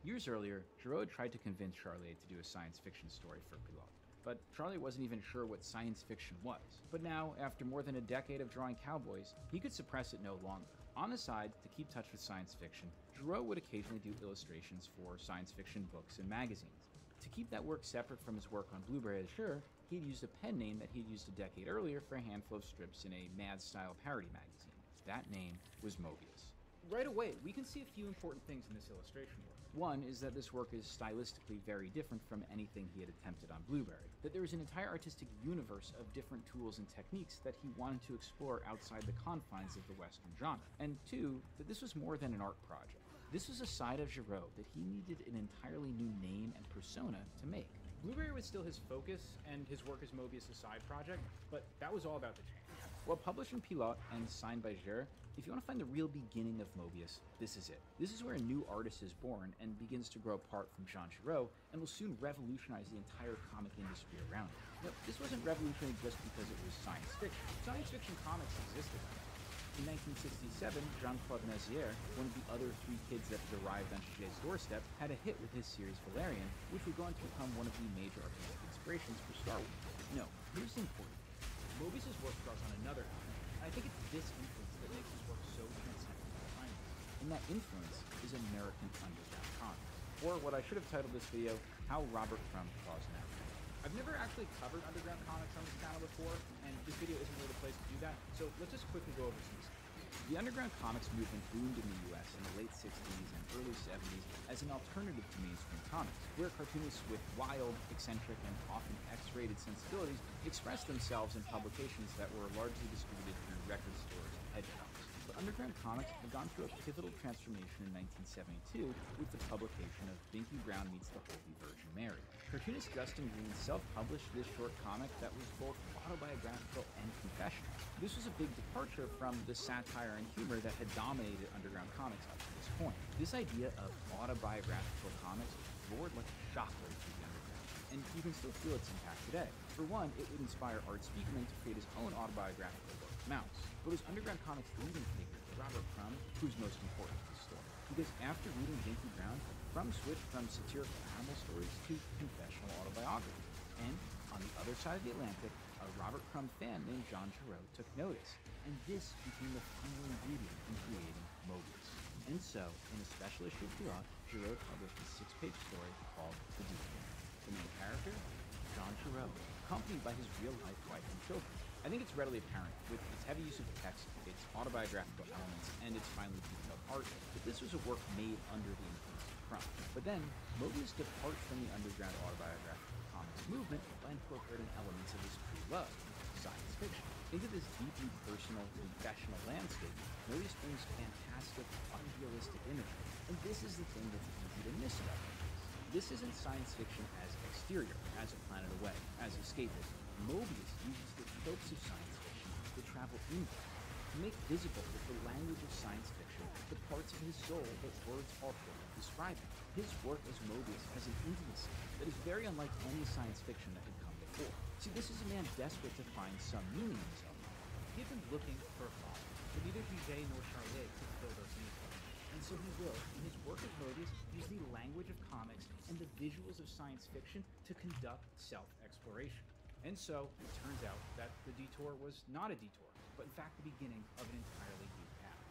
Years earlier, Giraud tried to convince Charlier to do a science fiction story for Pilote, but Charlier wasn't even sure what science fiction was. But now, after more than a decade of drawing cowboys, he could suppress it no longer. On the side, to keep touch with science fiction, Giraud would occasionally do illustrations for science fiction books and magazines. To keep that work separate from his work on Blueberry Azure, he'd used a pen name that he'd used a decade earlier for a handful of strips in a Mad-style parody magazine. That name was Mobius. Right away, we can see a few important things in this illustration work. One is that this work is stylistically very different from anything he had attempted on Blueberry, that there is an entire artistic universe of different tools and techniques that he wanted to explore outside the confines of the Western genre. And two, that this was more than an art project. This was a side of Giraud that he needed an entirely new name and persona to make. Blueberry was still his focus, and his work as Mobius' side project, but that was all about to change. While published in Pilote and signed by Gere, if you want to find the real beginning of Mobius, this is it. This is where a new artist is born and begins to grow apart from Jean Giraud, and will soon revolutionize the entire comic industry around it. Now, this wasn't revolutionary just because it was science fiction. Science fiction comics existed. In 1967, Jean-Claude Mézières, one of the other three kids that had arrived on Giget's doorstep, had a hit with his series Valerian, which would go on to become one of the major artistic inspirations for Star Wars. No, here's the important thing. Mobius' work draws on another element, and I think it's this influence that makes his work so transcendent and timeless. And that influence is American underground comics. Or what I should have titled this video, How Robert Crumb Draws an Outline. I've never actually covered underground comics on this channel before, and this video isn't really the place to do that, so let's just quickly go over some stuff. The underground comics movement boomed in the US in the late 60s and early 70s as an alternative to mainstream comics, where cartoonists with wild, eccentric, and often X-rated sensibilities expressed themselves in publications that were largely distributed through record stores and head shops. But Underground Comics had gone through a pivotal transformation in 1972 with the publication of Binky Brown Meets the Holy Virgin Mary. Cartoonist Justin Green self-published this short comic that was both autobiographical and confessional. This was a big departure from the satire and humor that had dominated Underground Comics up to this point. This idea of autobiographical comics roared like a shockwave through the Underground, and you can still feel its impact today. For one, it would inspire Art Spiegelman to create his own autobiographical book, Mouse. But it was Underground Comics' leading figure, Robert Crumb, who's most important to the story. Because after reading Binky Brown, Crumb switched from satirical animal stories to confessional autobiography. And on the other side of the Atlantic, a Robert Crumb fan named John Giroux took notice, and this became the final ingredient in creating Mobius. And so, in a special issue of Pilot, Giroux published a 6-page story called The Detour. The main character? John Giroux, accompanied by his real-life wife and children. I think it's readily apparent, with its heavy use of text, its autobiographical elements, and its finely detailed art, that this was a work made under the influence of Crumb. But then, Mobius departs from the underground autobiographical comics movement by incorporating elements of his true love, science fiction. Into this deeply personal, confessional landscape, Mobius brings fantastic, unrealistic imagery. And this is the thing that's easy to miss about Mobius. This isn't science fiction as exterior, as a planet away, as escapism. Mobius uses the tropes of science fiction to travel inward, to make visible with the language of science fiction the parts of his soul that words are poor at describing. His work as Mobius has an intimacy that is very unlike any science fiction that had come before. See, this is a man desperate to find some meaning in his own life. He had been looking for a father, but neither Vijay nor Charlet could fill those needs for him. And so he will, in his work as Mobius, use the language of comics and the visuals of science fiction to conduct self-exploration. And so, it turns out that the detour was not a detour, but in fact the beginning of an entirely new path.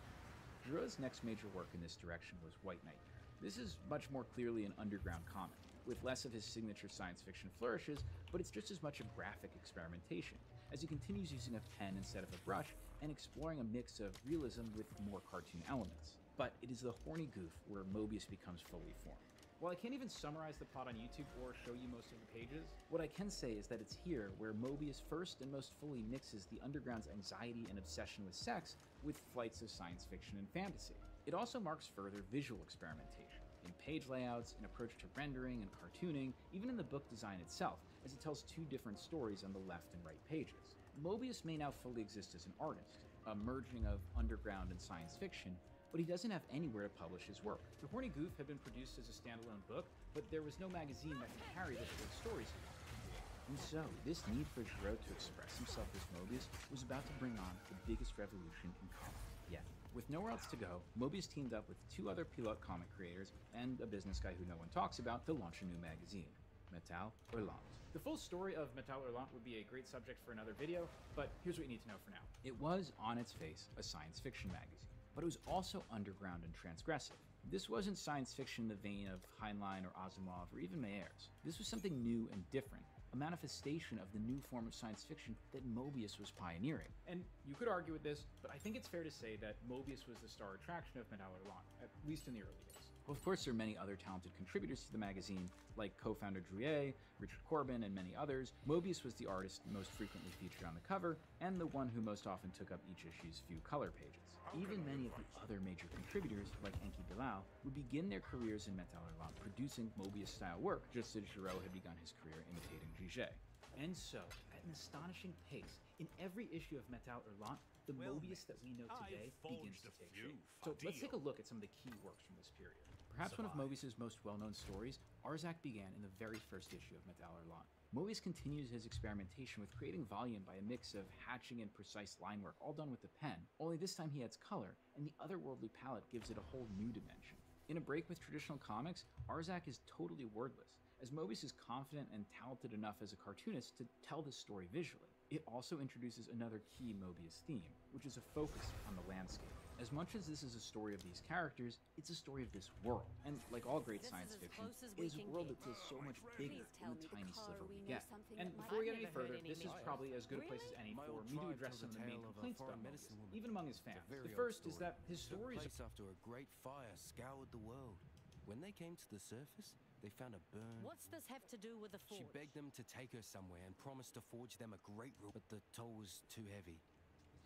Giroux's next major work in this direction was White Nightmare. This is much more clearly an underground comic, with less of his signature science fiction flourishes, but it's just as much a graphic experimentation, as he continues using a pen instead of a brush and exploring a mix of realism with more cartoon elements. But it is the horny goof where Mobius becomes fully formed. While I can't even summarize the plot on YouTube or show you most of the pages, what I can say is that it's here where Mobius first and most fully mixes the underground's anxiety and obsession with sex with flights of science fiction and fantasy. It also marks further visual experimentation, in page layouts, in approach to rendering and cartooning, even in the book design itself, as it tells two different stories on the left and right pages. Mobius may now fully exist as an artist, a merging of underground and science fiction, but he doesn't have anywhere to publish his work. The Horny Goof had been produced as a standalone book, but there was no magazine that could carry the short stories he wanted to create. And so, this need for Giroux to express himself as Mobius was about to bring on the biggest revolution in comics yet. With nowhere else to go, Mobius teamed up with 2 other Pilote comic creators and a business guy who no one talks about to launch a new magazine, Metal Hurlant. The full story of Metal Hurlant would be a great subject for another video, but here's what you need to know for now. It was, on its face, a science fiction magazine, but it was also underground and transgressive. This wasn't science fiction in the vein of Heinlein or Asimov or even Meyers. This was something new and different, a manifestation of the new form of science fiction that Mobius was pioneering. And you could argue with this, but I think it's fair to say that Mobius was the star attraction of Metal Hurlant, at least in the early days. Well, of course, there are many other talented contributors to the magazine, like co-founder Drouet, Richard Corbin, and many others. Mobius was the artist most frequently featured on the cover, and the one who most often took up each issue's few color pages. Even many of the other major contributors, like Enki Bilal, would begin their careers in Metal Hurlant producing Mobius-style work, just as Giroux had begun his career imitating Gigé. And so, at an astonishing pace, in every issue of Metal Hurlant, the Mobius that we know today begins to take shape. So let's take a look at some of the key works from this period. Perhaps one of Mobius's most well-known stories, Arzak began in the very first issue of Metal Hurlant. Mobius continues his experimentation with creating volume by a mix of hatching and precise line work, all done with the pen, only this time he adds color, and the otherworldly palette gives it a whole new dimension. In a break with traditional comics, Arzak is totally wordless, as Mobius is confident and talented enough as a cartoonist to tell this story visually. It also introduces another key Mobius theme, which is a focus on the landscape. As much as this is a story of these characters, it's a story of this world. And like all great science fiction, it is a world that feels so much bigger than the tiny sliver we get. And before we get any further, this is probably as good a place as any for me to address some of the main complaints about Mobius, even among his fans. The first is that his stories after a great fire scoured the world. When they came to the surface, they found a burn. What's this have to do with the forge? She begged them to take her somewhere and promised to forge them a great rule, but the toll was too heavy.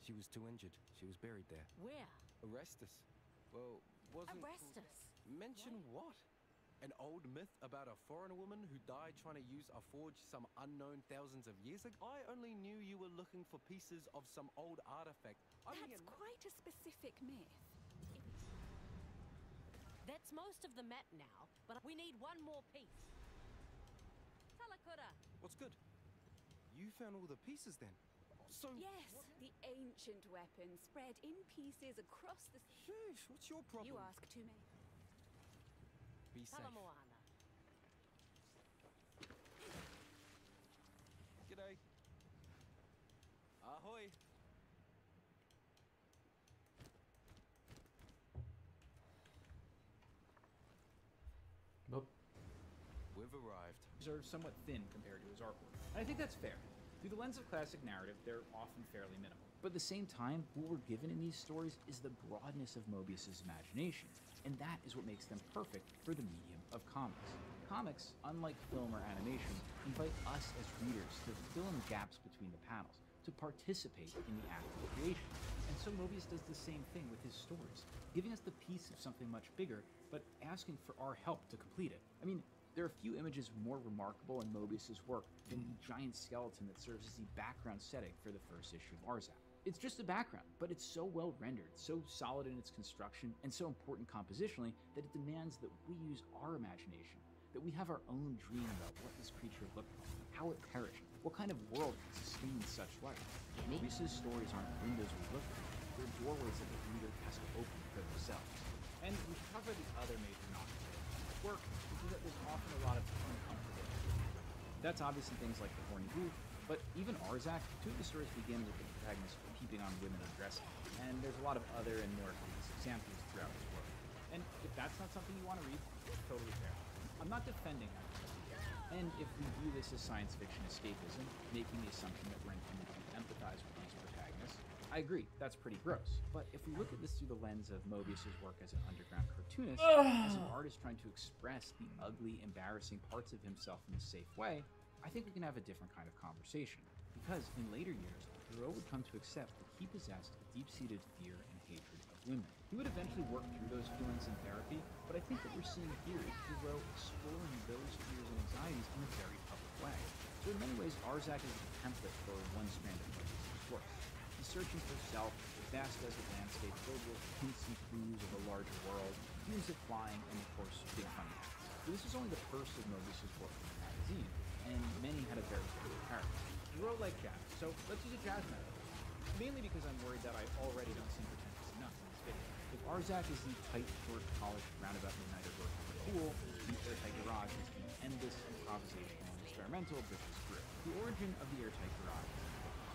She was too injured. She was buried there. Where? Arrest us? Well, wasn't... Arrest us? Mention what? An old myth about a foreign woman who died trying to use a forge some unknown thousands of years ago? I only knew you were looking for pieces of some old artifact. That's quite a specific myth. That's most of the map now, but we need one more piece. Talakura. What's good? You found all the pieces then? So... Yes, the ancient weapon spread in pieces across the... Sheesh, what's your problem? You ask too many. Be safe. Talamoana. G'day. Ahoy. Nope. We've arrived. These are somewhat thin compared to his artwork. And I think that's fair. Through the lens of classic narrative, they're often fairly minimal. But at the same time, what we're given in these stories is the broadness of Mobius's imagination, and that is what makes them perfect for the medium of comics. Comics, unlike film or animation, invite us as readers to fill in the gaps between the panels, to participate in the act of creation. And so Mobius does the same thing with his stories, giving us the piece of something much bigger, but asking for our help to complete it. I mean, there are few images more remarkable in Mobius's work than the giant skeleton that serves as the background setting for the first issue of Arzak. It's just a background, but it's so well rendered, so solid in its construction, and so important compositionally that it demands that we use our imagination, that we have our own dream about what this creature looked like, how it perished, what kind of world could sustain such life. Mobius's stories aren't windows we look through, they're doorways that the reader has to open for themselves. And we should talk about the other major knocks of work, which is that there's often a lot of uncomfortable. That's obvious in things like The Horny Booth, but even Arzak, two of the stories begin with the protagonist peeping on women undressing, and there's a lot of other and more egregious examples throughout his work. And if that's not something you want to read, it's totally fair. I'm not defending that. And if we view this as science fiction escapism, making the assumption that we're intended to empathize with these protagonists, I agree, that's pretty gross. But if we look at this through the lens of Mobius's work as an underground cartoonist, as an artist trying to express the ugly, embarrassing parts of himself in a safe way, I think we can have a different kind of conversation. Because in later years, Thoreau would come to accept that he possessed a deep-seated fear and hatred of women. He would eventually work through those feelings in therapy, but I think what we're seeing here is Thoreau exploring those fears and anxieties in a very public way. So in many ways, Arzak is a template for one strand of Mobius's work. He's searching for self, a vast desert landscape filled with hints and clues of a larger world, dreams of flying, and of course, big funny hats. But this is only the first of Mobius's work in the magazine, and many had a very favorite character. Thoreau liked jazz, so let's use a jazz metaphor. Mainly because I'm worried that I already don't seem pretentious enough in this video. If Arzak is the tight, short, polished, roundabout midnighter working for the pool, the Airtight Garage is the endless, improvisational, and experimental British brew. The origin of the Airtight Garage.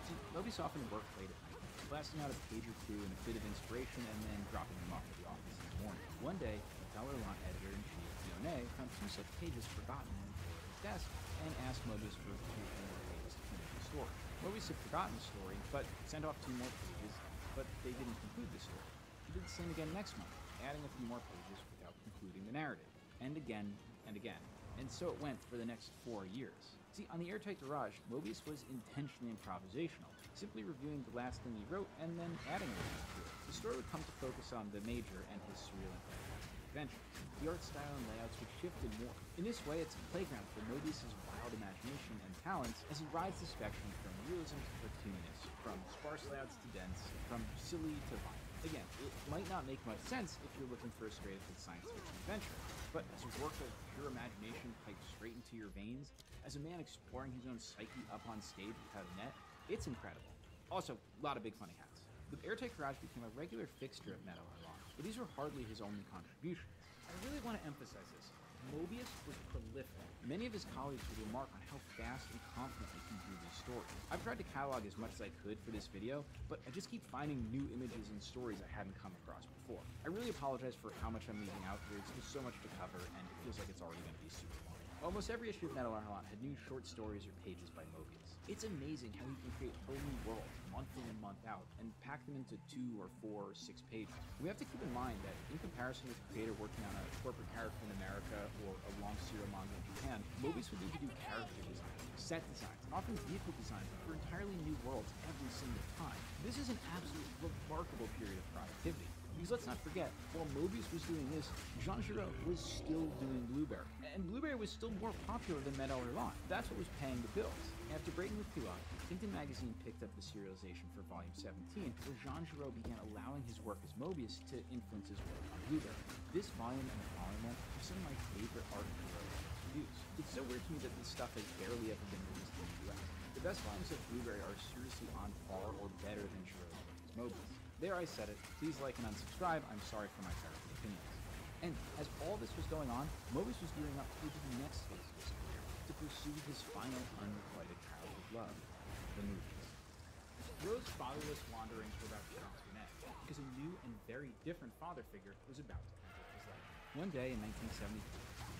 See, Mobius often worked late at night, blasting out a page or two and a bit of inspiration and then dropping them off at the office in the morning. One day, the Dollar-Lot editor-in-chief, Dionne, found 2 such pages forgotten in his desk and asked Mobius for 2 more pages to finish the story. Mobius had forgotten the story, but sent off 2 more pages, but they didn't conclude the story. He did the same again next month, adding a few more pages without concluding the narrative. And again, and again. And so it went for the next 4 years. See, on the Airtight Garage, Mobius was intentionally improvisational, simply reviewing the last thing he wrote and then adding a little to it. The story would come to focus on the Major and his surreal and fantastic adventures. The art style and layouts would shift and morph. In this way, it's a playground for Mobius's wild imagination and talents as he rides the spectrum from realism to cartooniness, from sparse layouts to dense, from silly to violent. Again, it might not make much sense if you're looking for a straight-ahead science fiction adventure, but as a work of pure imagination piped straight into your veins, as a man exploring his own psyche up on stage without a net, it's incredible. Also, a lot of big funny hats. The Airtight Garage became a regular fixture of Metal Arlong, but these were hardly his only contributions. I really want to emphasize this. Mobius was prolific. Many of his colleagues would remark on how fast and confidently he drew these stories. I've tried to catalog as much as I could for this video, but I just keep finding new images and stories I hadn't come across before. I really apologize for how much I'm leaving out. There's just so much to cover, and it feels like it's already going to be super long. Almost every issue of Metal Arlong had new short stories or pages by Mobius. It's amazing how he can create whole new worlds, month in and month out, and pack them into 2 or 4 or 6 pages. We have to keep in mind that in comparison with a creator working on a corporate character in America or a long serial manga in Japan, Mobius would need to do character design, set designs, and often vehicle designs for entirely new worlds every single time. This is an absolutely remarkable period of productivity. Because let's not forget, while Mobius was doing this, Jean Giraud was still doing Blueberry. And Blueberry was still more popular than Med Orléans. That's what was paying the bills. After breaking with Pilot, Tintin magazine picked up the serialization for volume 17, where Jean Giraud began allowing his work as Mobius to influence his work on Blueberry. This volume and the following one are some of my favorite art Giraud has produced. It's so weird to me that this stuff has barely ever been released in the US. The best volumes of Blueberry are seriously on par or better than Giraud's work as Mobius. There, I said it. Please like and unsubscribe. I'm sorry for my terrible opinions. And as all this was going on, Mobius was gearing up for the next phase of his career to pursue his final unrequited childhood love, the movies. Giraud's fatherless wanderings were about to come to an end because a new and very different father figure was about to enter his life. One day in 1973,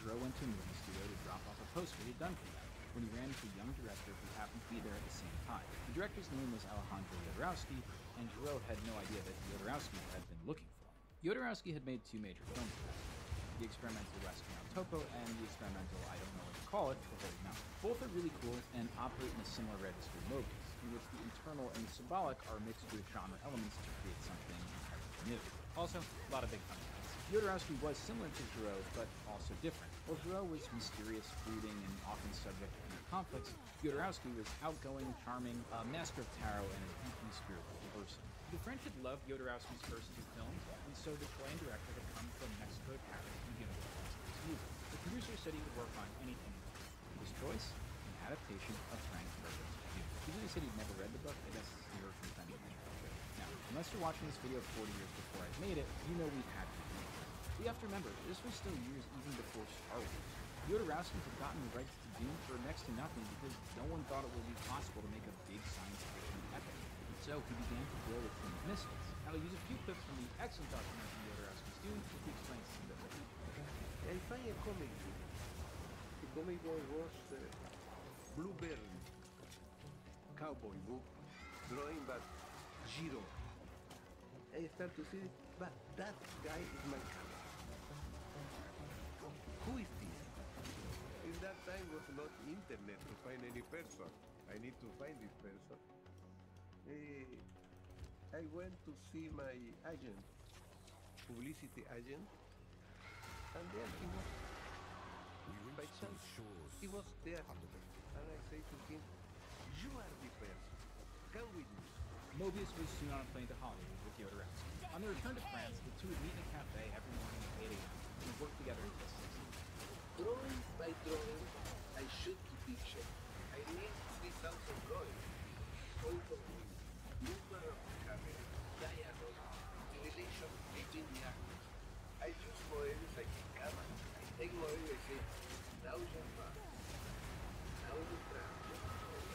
Giraud went to a movie studio to drop off a poster he had done for them when he ran into a young director who happened to be there at the same time. The director's name was Alejandro Jodorowsky, and Giraud had no idea that Jodorowsky had been looking for him. Jodorowsky had made two major films at that time, the experimental Western El Topo and the experimental I don't know what to call it, The Holy Mountain. Both are really cool and operate in a similar register to Mobius, in which the internal and the symbolic are mixed with genre elements to create something entirely new. Also, a lot of big fun cuts. Jodorowsky was similar to Giraud, but also different. While Giraud was mysterious, brooding, and often subject to inner conflicts, Jodorowsky was outgoing, charming, a master of tarot, and a deeply spiritual person. The French had loved Jodorowsky's first two films, and so the Chilean director had come from Mexico to Paris to begin working on his movie. The producer said he would work on anything he wanted. His choice? An adaptation of Frank Herbert's Dune. Even though he said he'd never read the book, I guess he heard from friends that he read it. Now, unless you're watching this video 40 years before I've made it, you know we've had to do it. We have to remember, this was still years even before Star Wars. Jodorowsky had gotten the rights to Dune for next to nothing because no one thought it would be possible to make a big science fiction epic. And so he began to build a team of misfits. Now I'll use a few clips from the excellent documentary Jodorowsky's Dune to explain some of it. I find a comic book. The comic book was Blueberry, cowboy book, drawing by Giraud. I start to see, but that guy is my character. Who is this? In that time was not internet to find any person. I need to find this person. I went to see my agent, publicity agent, and there he was. By chance, he was there. And I say to him, you are the person. Come with me. Mobius was soon on a plane to Hollywood with Jodorowsky. On their return to France, the two would meet in a cafe every morning at 8 a.m. and work together until 6 a.m. Drawing by drawing, I shoot the picture. I need 3,000 drawings. Point of view, movement of the camera, dialogue, the relation between the actors. I use modelos like in camera. I take models and say, now you back, now you transfer,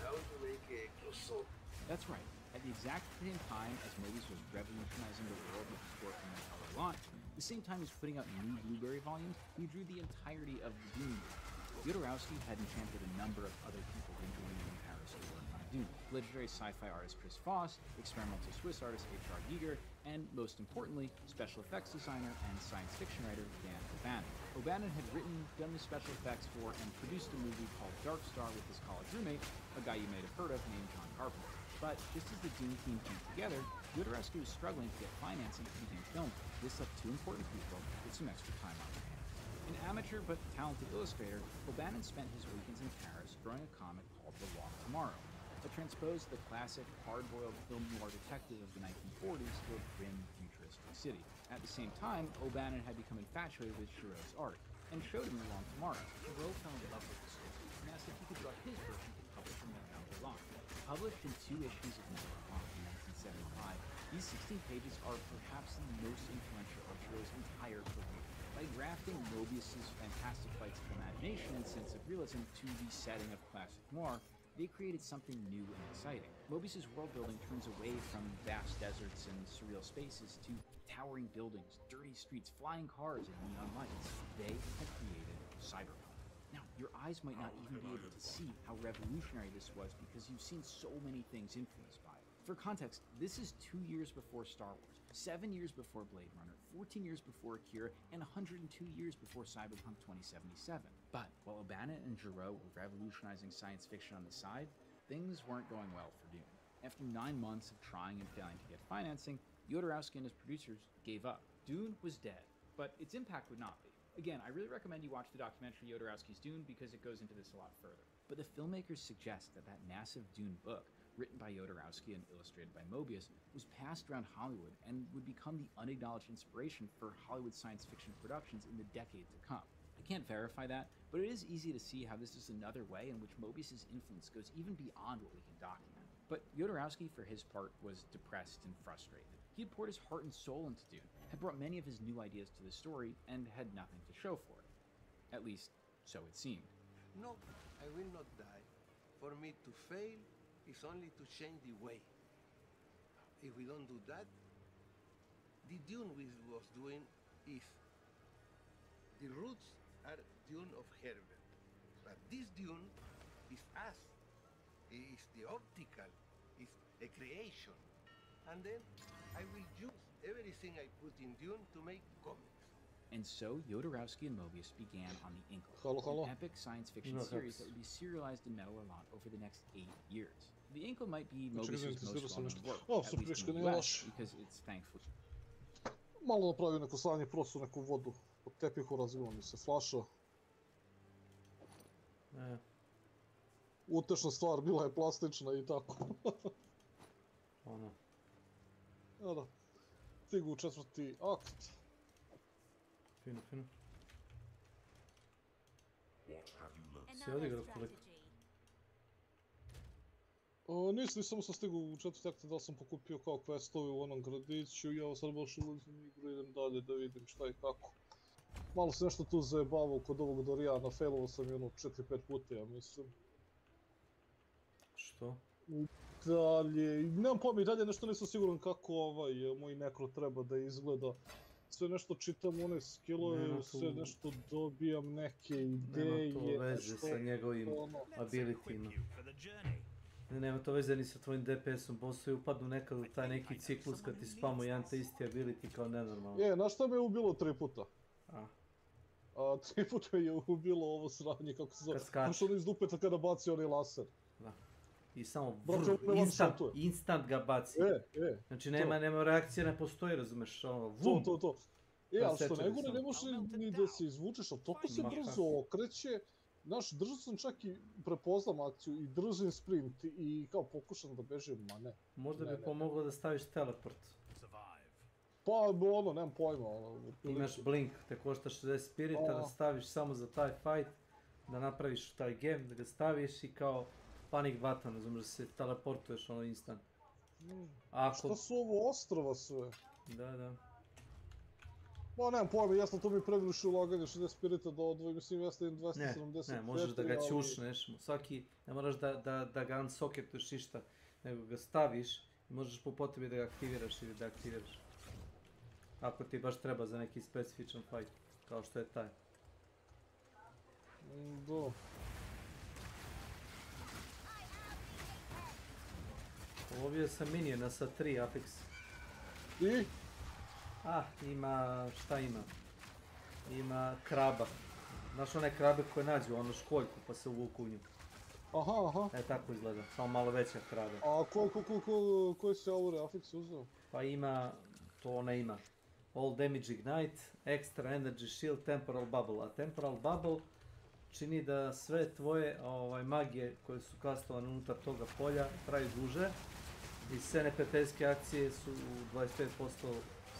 now you make a close-up. That's right. At the exact same time as Mobius was revolutionizing the world with his work in Med Orléans, the same time as putting out new Blueberry volumes, he drew the entirety of the Dune movie. Jodorowsky had enchanted a number of other people in joining him in Paris to work on Dune. Legendary sci-fi artist S.W.Frost, experimental Swiss artist H.R. Giger, and most importantly, special effects designer and science fiction writer Dan O'Bannon. O'Bannon had written, done the special effects for, and produced a movie called Dark Star with his college roommate, a guy you may have heard of named John Carpenter. But just as the Dune team came together, Jodorowsky was struggling to get financing to begin filming. This left two important people with some extra time on their hands. An amateur but talented illustrator, O'Bannon spent his weekends in Paris drawing a comic called The Long Tomorrow, that transposed the classic hard-boiled film noir detective of the 1940s to a grim, futuristic city. At the same time, O'Bannon had become infatuated with Giraud's art, and showed him The Long Tomorrow. Giraud fell in love with the story, and asked if he could draw his version to publish in Med Orléans. Published in 2 issues of Med Orléans in 1975, these 16 pages are perhaps the most influential of Giraud's entire career. By grafting Mobius's fantastic flights of imagination and sense of realism to the setting of classic noir, they created something new and exciting. Mobius's world-building turns away from vast deserts and surreal spaces to towering buildings, dirty streets, flying cars, and neon lights. They had created cyberpunk. Now, your eyes might not even be able to see how revolutionary this was because you've seen so many things influenced by it. For context, this is 2 years before Star Wars, 7 years before Blade Runner, 14 years before Akira, and 102 years before Cyberpunk 2077. But while O'Bannon and Giraud were revolutionizing science fiction on the side, things weren't going well for Dune. After 9 months of trying and failing to get financing, Jodorowsky and his producers gave up. Dune was dead, but its impact would not be. Again, I really recommend you watch the documentary Jodorowsky's Dune because it goes into this a lot further. But the filmmakers suggest that that massive Dune book, written by Jodorowsky and illustrated by Mobius, was passed around Hollywood and would become the unacknowledged inspiration for Hollywood science fiction productions in the decade to come. I can't verify that, but it is easy to see how this is another way in which Mobius's influence goes even beyond what we can document. But Jodorowsky, for his part, was depressed and frustrated. He had poured his heart and soul into Dune, had brought many of his new ideas to the story, and had nothing to show for it. At least, so it seemed. No, I will not die. For me to fail is only to change the way. If we don't do that, the Dune we was doing is the roots are Dune of Herbert, but this Dune is us. Is the optical, is a creation, and then I will use everything I put in Dune to make comics. And so Jodorowsky and Mobius began on the Inkle, Hello. an epic science fiction series that would be serialized in metal or lot over the next 8 years. The Inkle might be Mobius's most well-known work, at least in the US, because it's thankfully... Malo napravio neko sranje, prosto neku vodu. Pod tepihu razvila mi se flaša. Utešna stvar, bila je plastična i tako. Ono. Da. Stigu u 4. akt. Fino. What have you learned? Si odigrao koliko? Nisam sam stigu u 4. akt, da sam pokupio kao questovi u onom gradiću. Ja sad baš ulazim u igru, idem dalje da vidim šta i kako. Malo se nešto tu zajebavao kod ovog Dorijana, failovao sam je 4-5 puta, ja mislim. Što? Dalje, nemam pojma, i dalje nešto nisam siguran kako moj nekro treba da izgleda. Sve nešto čitam one skillove, sve nešto dobijam neke ideje. Nema to veze sa njegovim abilitima. Nema to veze ni sa tvojim DPS-om, bossovi upadnu nekad u taj neki ciklus kad ti spamo jedan te isti ability kao nenormalno. Znaš šta me je ubilo 3 puta? 3 puta me je ubilo ovo sranje, kako se zove. Što ono iz dupeta kada baci onaj laser. I samo instant ga baci. Znači nema reakcije, ne postoji, razumeš, vum. To. Ali što najgore, ne može ni da se izvučeš, ali toliko se brzo okreće. Znaš, držao sam čak i prepoznam akciju i držim sprint i kao pokušam da bežim, ma ne. Možda bi pomoglo da staviš teleport. Pa nemam pojma. Imaš blink, te košta 60 spirita, da staviš samo za taj fight, da napraviš taj game, da ga staviš i kao panic button, razumiješ, da se teleportuješ instant. Šta su ovo ostrova sve? Da. Ma nemam pojma, jasno to mi previše ulaganje 60 spirita da odvojim, mislim ja stavim 275. Ne, možeš da ga ćušneš, svaki, ne moraš da ga unsocketuješ išta, nego ga staviš i možeš po potrebi da ga aktiviraš ili da aktiviraš. Ako ti baš treba za neki specifičan fight, kao što je taj. Da. Lovio sam minijena sa 3 Apex. I? Šta ima? Ima kraba. Znaš one krabe koje nađu onu školjku pa se uvuku u nju. Aha. Tako izgleda, samo malo veća kraba. A koji se aure Apex uzeo? Pa ima, to ona ima. All damage ignite, extra energy shield, temporal bubble. A temporal bubble čini da sve tvoje magije koje su kastovane unutar toga polja traju duže i sve neprijateljske akcije su 25%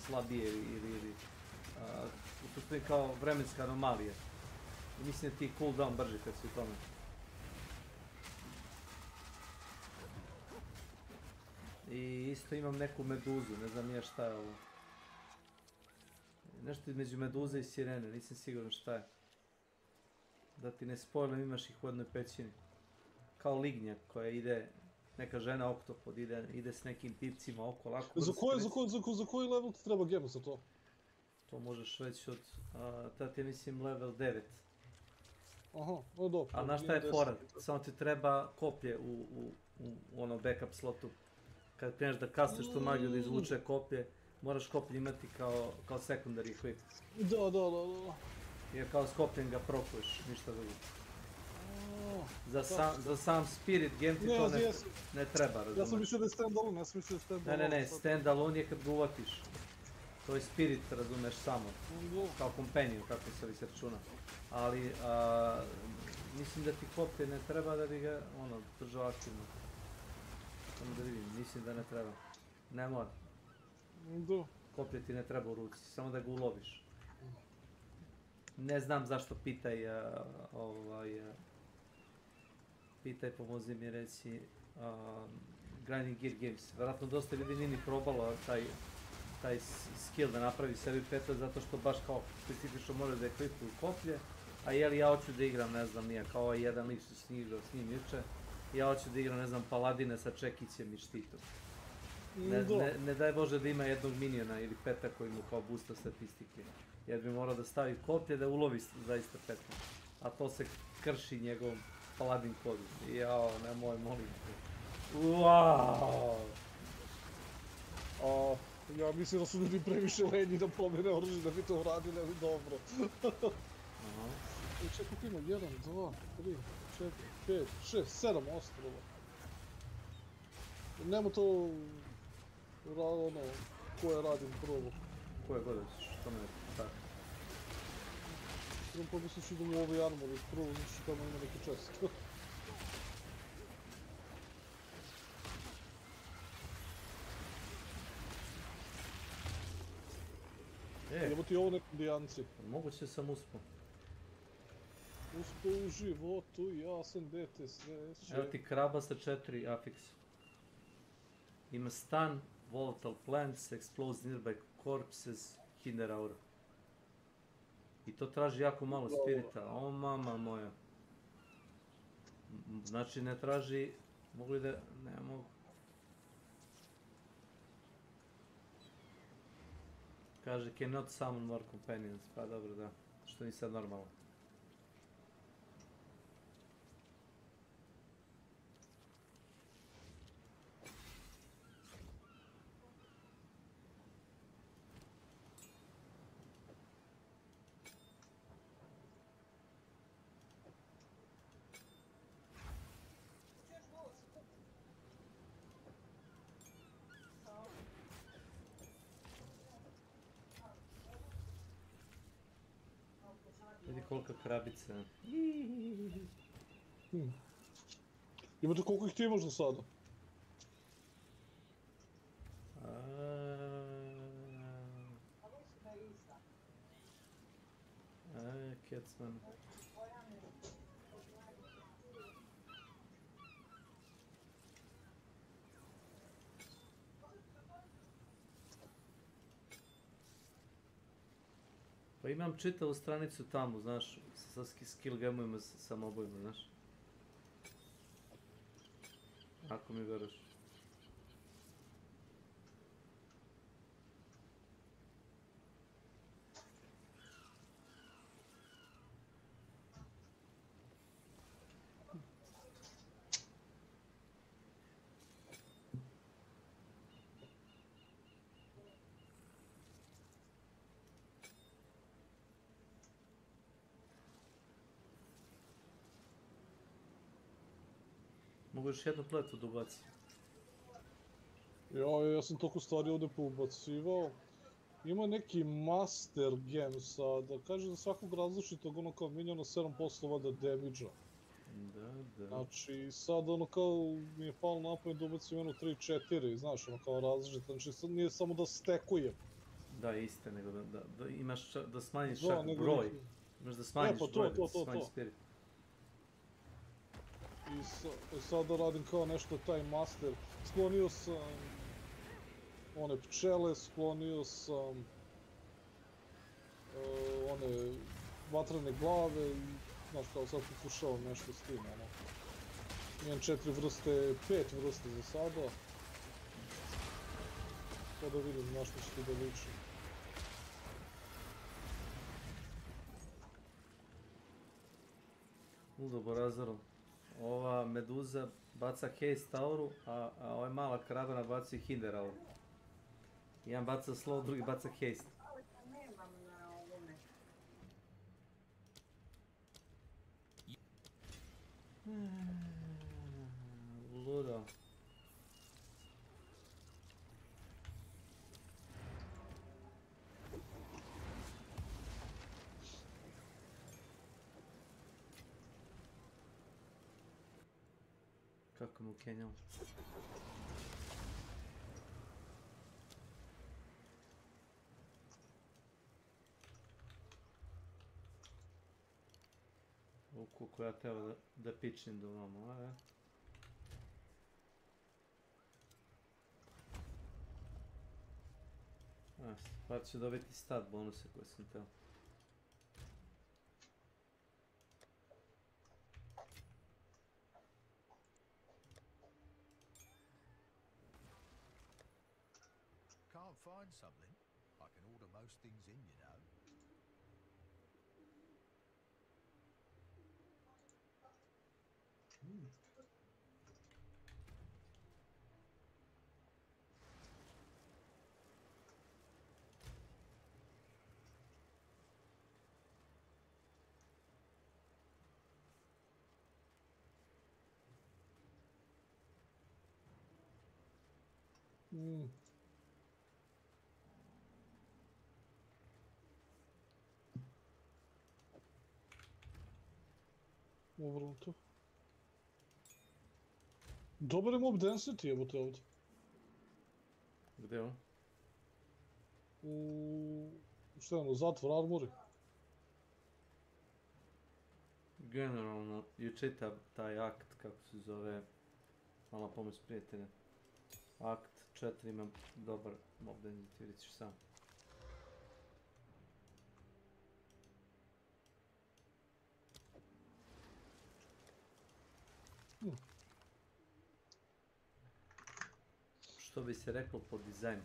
slabije ili u suštini kao vremenska anomalija. I mislim da ti cooldown brži kad si u tome. I isto imam neku meduzu, ne znam nije šta je ovo. Nešto između meduze i sirene, nisam siguran šta je. Da ti ne spojlam, imaš ih u jednoj pećini. Kao lignja koja ide, neka žena oktopod, ide s nekim pipcima oko, lako. Za koji level ti treba gem za to? To možeš već od, tad je mislim level 9. Aha, dobro. A znaš šta je fora? Samo ti treba koplje u ono backup slotu. Kad kreneš da kastuješ tu magiju da izvuče koplje, moraš koplje imati kao secondary equip. Da. Jer kao s kopljem ga prokuješ, ništa drugo. za sam Spirit game ti to ne treba, razumiješ. Ja sam mislio da je stand-alone, ja sam mislio da je stand-alone. Ne, stand-alone je kad ga uvatiš. To je Spirit, razumeš, samo. Kao companion, kako se li se računa. Ali, mislim da ti koplje ne treba da bi ga, držao aktivno. Samo da vidim, mislim da ne treba. Ne mora. Koplje ti ne treba u ruci, samo da ga uloviš. Ne znam zašto pitaj, pomozi mi reći, Grinding Gear Games. Vjerojatno dosta ljudi nije ni probalo taj skill da napravi sebi peta, zato što baš kao specifično moraju da eklipuju koplje, a jeli ja hoću da igram, ne znam, nije kao jedan lik što sam igrao s njim juče, ja hoću da igram, ne znam, paladine sa čekićem i štitom. Ne daj Bože da ima jednog miniona ili peta koji mu kao boosta statistike, jer bi morao da stavi koplje da ulovi zaista peta, a to se krši njegov paladin kodu. Jao, nemoj, molim te. Uaaaaaa! Ja mislim da su ljudi previše lenji da pomene oružje da bi to uradili, ali dobro. Čekaj, ima 1, 2, 3, 4, 5, 6, 7 ostrova. Nemo to, koje radim prvo. Koje god što me tako? Pa mislim što idem u ovaj armor, prvo mislim što tamo ima neki čest. Evo ti ovo nekom dijanci. Moguće sam uspao. Uspao u životu, ja sam dete sreće. Evo ti kraba sa 4 afiksa. Ima stun, volatile plants, explodes nearby corpses, hinder aura. I to traži jako malo spirita. O mama moja. Znači ne traži, mogu li da, ne mogu. Kaže, cannot summon more companions, pa dobro da, što nije sad normalno. Vidi kolika krabica. Imate koliko ih ti imaš do sada? Kecman. Pa imam čitavu stranicu tamo, znaš, sa skill gameovima sa mobovima, znaš. Ako mi veruješ. Mogu još jednu pletu da ubacim. Ja sam toliko stvari ovdje poubacivao. Ima neki master game sada, kaže za svakog različitog kao minjano 7% vada damage-a. Da. Znači sad kao mi je palo na pamet da ubacim 3-4, znaš kao različito, znači nije samo da stekujem. Da, iste, nego da imaš, da smanjiš čak broj. Imaš da smanjiš broj, da smanjiš spirit. I sada radim kao nešto taj master. Sklonio sam one pčele, sklonio sam one vatrene glave i znaš kao sad pokušavam nešto s tim, Imam 5 vrste za sada. Pa da vidim na što će ti da liči. Ludo Borazaru. Ova meduza baca haste auru, a ova mala krabana baci hinder auru. Jedan baca slow, drugi baca haste. Ludo. Kako mu kenjao? Koliko ja treba da pičnim do vama, a? Pa ću dobiti stat bonuse koje sam teo. Can't find something. I can order most things in, you know. Obrnuto. Dobar je mob density, evo te ovdje. Gdje on? Šta je ono, zatvor, armori. Generalno, je čitav taj akt, kako se zove, mala pomoć prijatelja. Akt 4 ima dobar mob density, vidit ćeš sam. Što bi se reklo po dizajnu.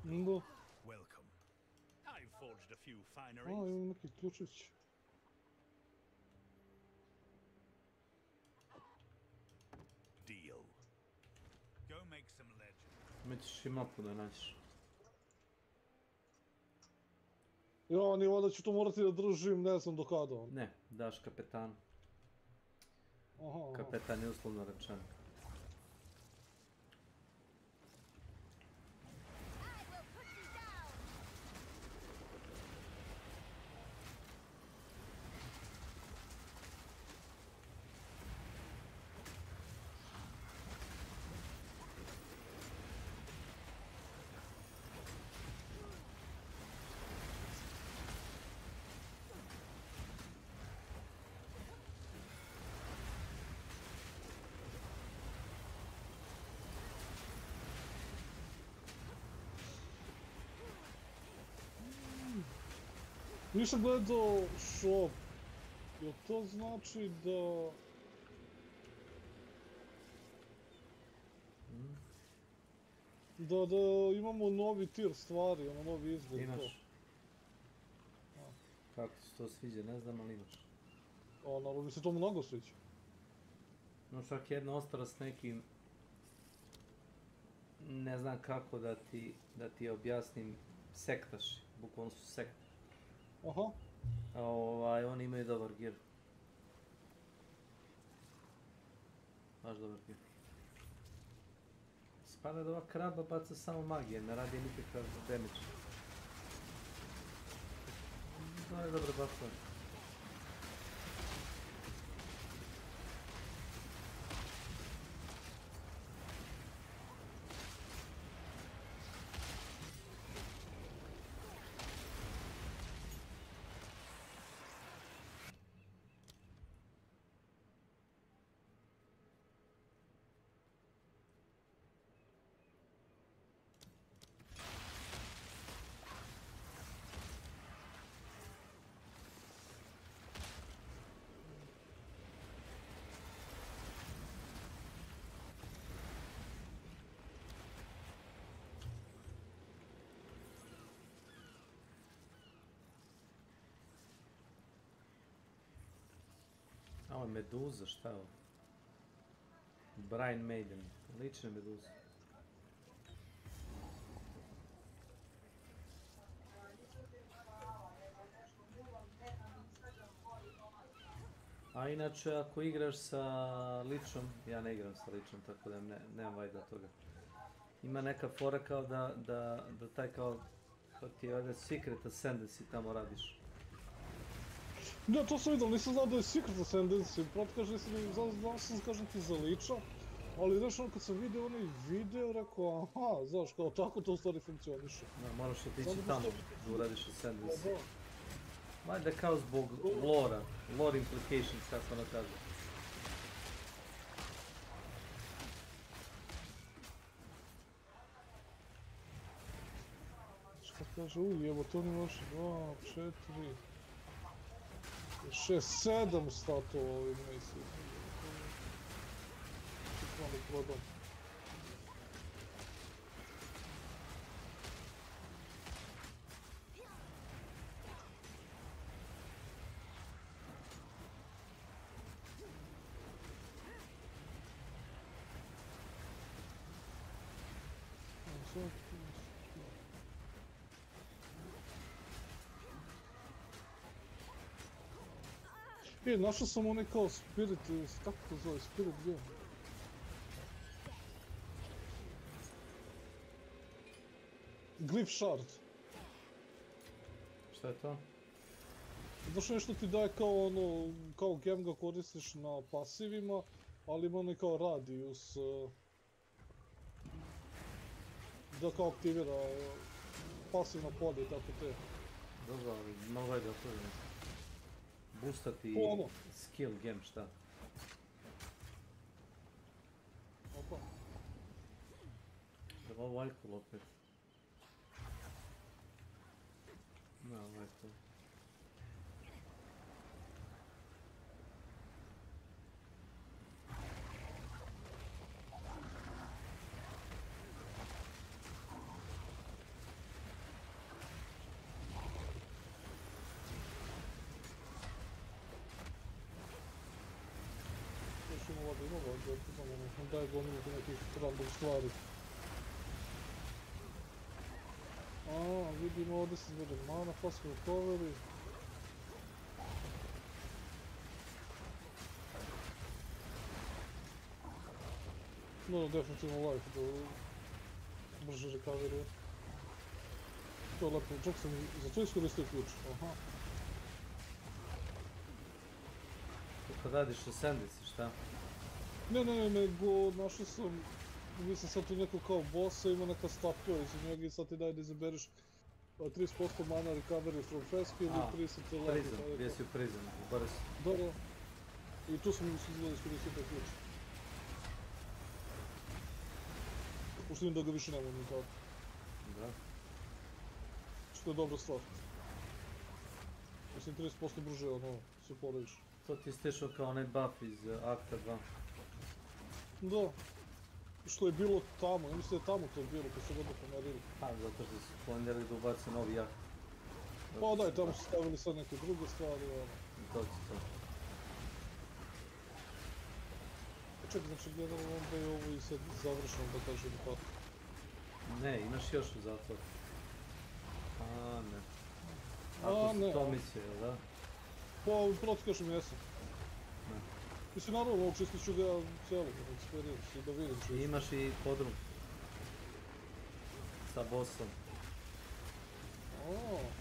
Welcome. I've forged a few fineries. Imam neki ključić. Deal. Go make some legend. Mi ćeš i mapu da nađeš. Ja, ni onda ću to morati da držim, ne znam do kada. Ne, daš kapetanu. Aha. Kapetan je uslovno rečeno. Nisam gledao shop. Jel to znači da... Da imamo novi tir stvari, ono novi izgled. Imaš. Kako ti se to sviđa, ne znam, ali imaš. Naravno mi se to mnogo sviđa. No čak jedna ostara s nekim... Ne znam kako da ti objasnim, sektaši, bukvalno su sektaši. Aha. Oni imaju dobar gear. Baš dobar gear. Spada da ova kraba baca samo magije, ne radi nikakav damage. To je dobro bacanje. Ovo je meduza, šta je ovo? Brine Maiden, lične meduze. A inače, ako igraš sa ličom, ja ne igram sa ličom, tako da nemam vajda toga. Ima neka fora kao da taj kao ti je Secret Ascendancy tamo radiš. Da, to sam vidio, nisam znao da je Secret Ascendancy, pravo kažem, znao sam, kažem ti, za liča, ali znaš, kad sam vidio onaj video, rekao, aha, znaš, kao tako to u stvari funkcioniše. Da, moraš otići tamo da uradiš Ascendancy. Da. Valjda kao zbog lore implications, kako ono kaže. Šta kaže, evo to mi još 2, 4, 6, 7 statova ovih misli. Čekam da prodam. Našao sam onaj kao Spirit, kako to zove, Spirit game. Glyph Shard. Šta je to? Znaš nešto ti daje kao ono, kao gem ga koristiš na pasivima, ali ima onaj kao radius. Da kao aktivira pasivno polje i tako te. Dobro, ali malo vajde to je nešto. Boostati skill gem, šta? Opa. Da ovo White opet. Ne, White. Daj gomilu nekih random stvari. Vidimo ovdje se izveđe mana, passive recovery. No, definitivno life, da brže recovery. To je lepo, čak sam za to iskoristio ključ, aha. Kad radiš Ascendancy, šta? Ne, nego našao sam, mislim sad tu neko kao bossa, ima neka statua iza njega i sad ti daje da izabereš 30% mana recovery from fast kill i 30 life. Prison, gdje si u prison, brz. Da. I tu sam izgleda iskoristio taj ključ. Pošto vidim da ga više nema ni tako. Da. Što je dobra stvar. Mislim 30% brže, ono, se podaviš. To ti je stešao kao onaj buff iz Akta 2. Da. Što je bilo tamo, ja mislim da je tamo to bilo, kad su ga pomerili. Zato što su planirali da ubaci novi akt. Pa da, i tamo su stavili sad neke druge stvari, ono. To. Čekaj, znači gledamo onda je ovo i sad završeno, da kažem tako. Ne, imaš još u zatvoru. Ne. Ne. To misle, jel da? Pa, proti kažem jesam. Mislim, naravno, očistit ću ga cijelu experience i da vidim čisto. I imaš i podrum. Sa bossom.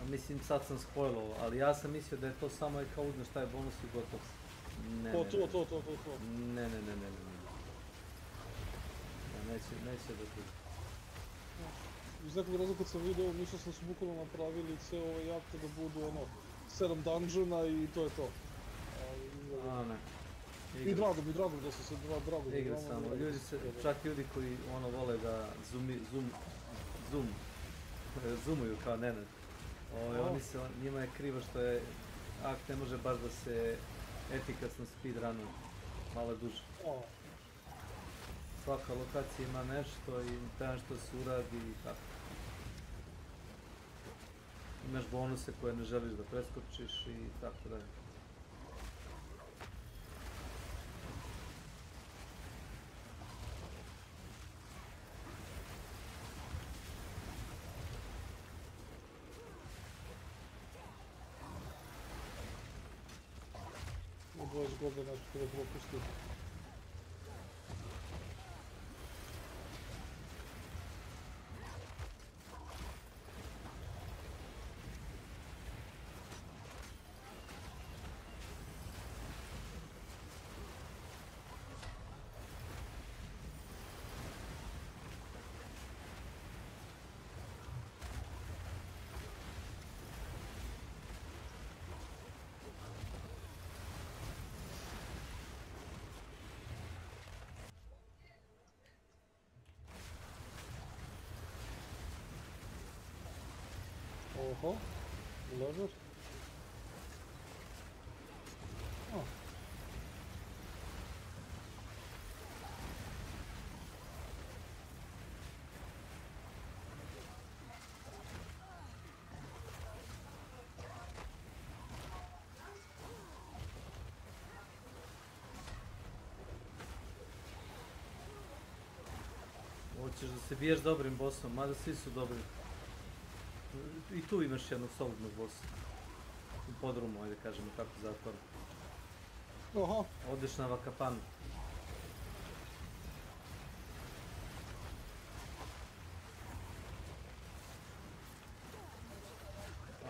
Mislim, sad sam spoilovao, ali ja sam mislio da je to samo kao uzmeš taj bonus i gotov. Ne. Ne. Neće da ti. Iz nekog razloga kad sam vidio, mislio sam su bukvalno napravili sve ove jakte da budu ono 7 dungeona i to je to. Ne. I drago da su se drago. Igra samo, čak ljudi koji ono vole da zoomuju kao Nenad. Njima je krivo što je akt ne može baš da se efikasno speedrunu, malo duže. Svaka lokacija ima nešto i treba što se uradi i tako. Imaš bonuse koje ne želiš da preskočiš i tako dalje. 20 godina nešto da propustim. Oho, lever. Oh. Hoćeš da se biješ dobrim bossom, mada svi su dobri. I tu imaš jednog solidnog bossa. U podrumu, ajde kažemo kako zatvor. Aha. Odeš na Vakapanu.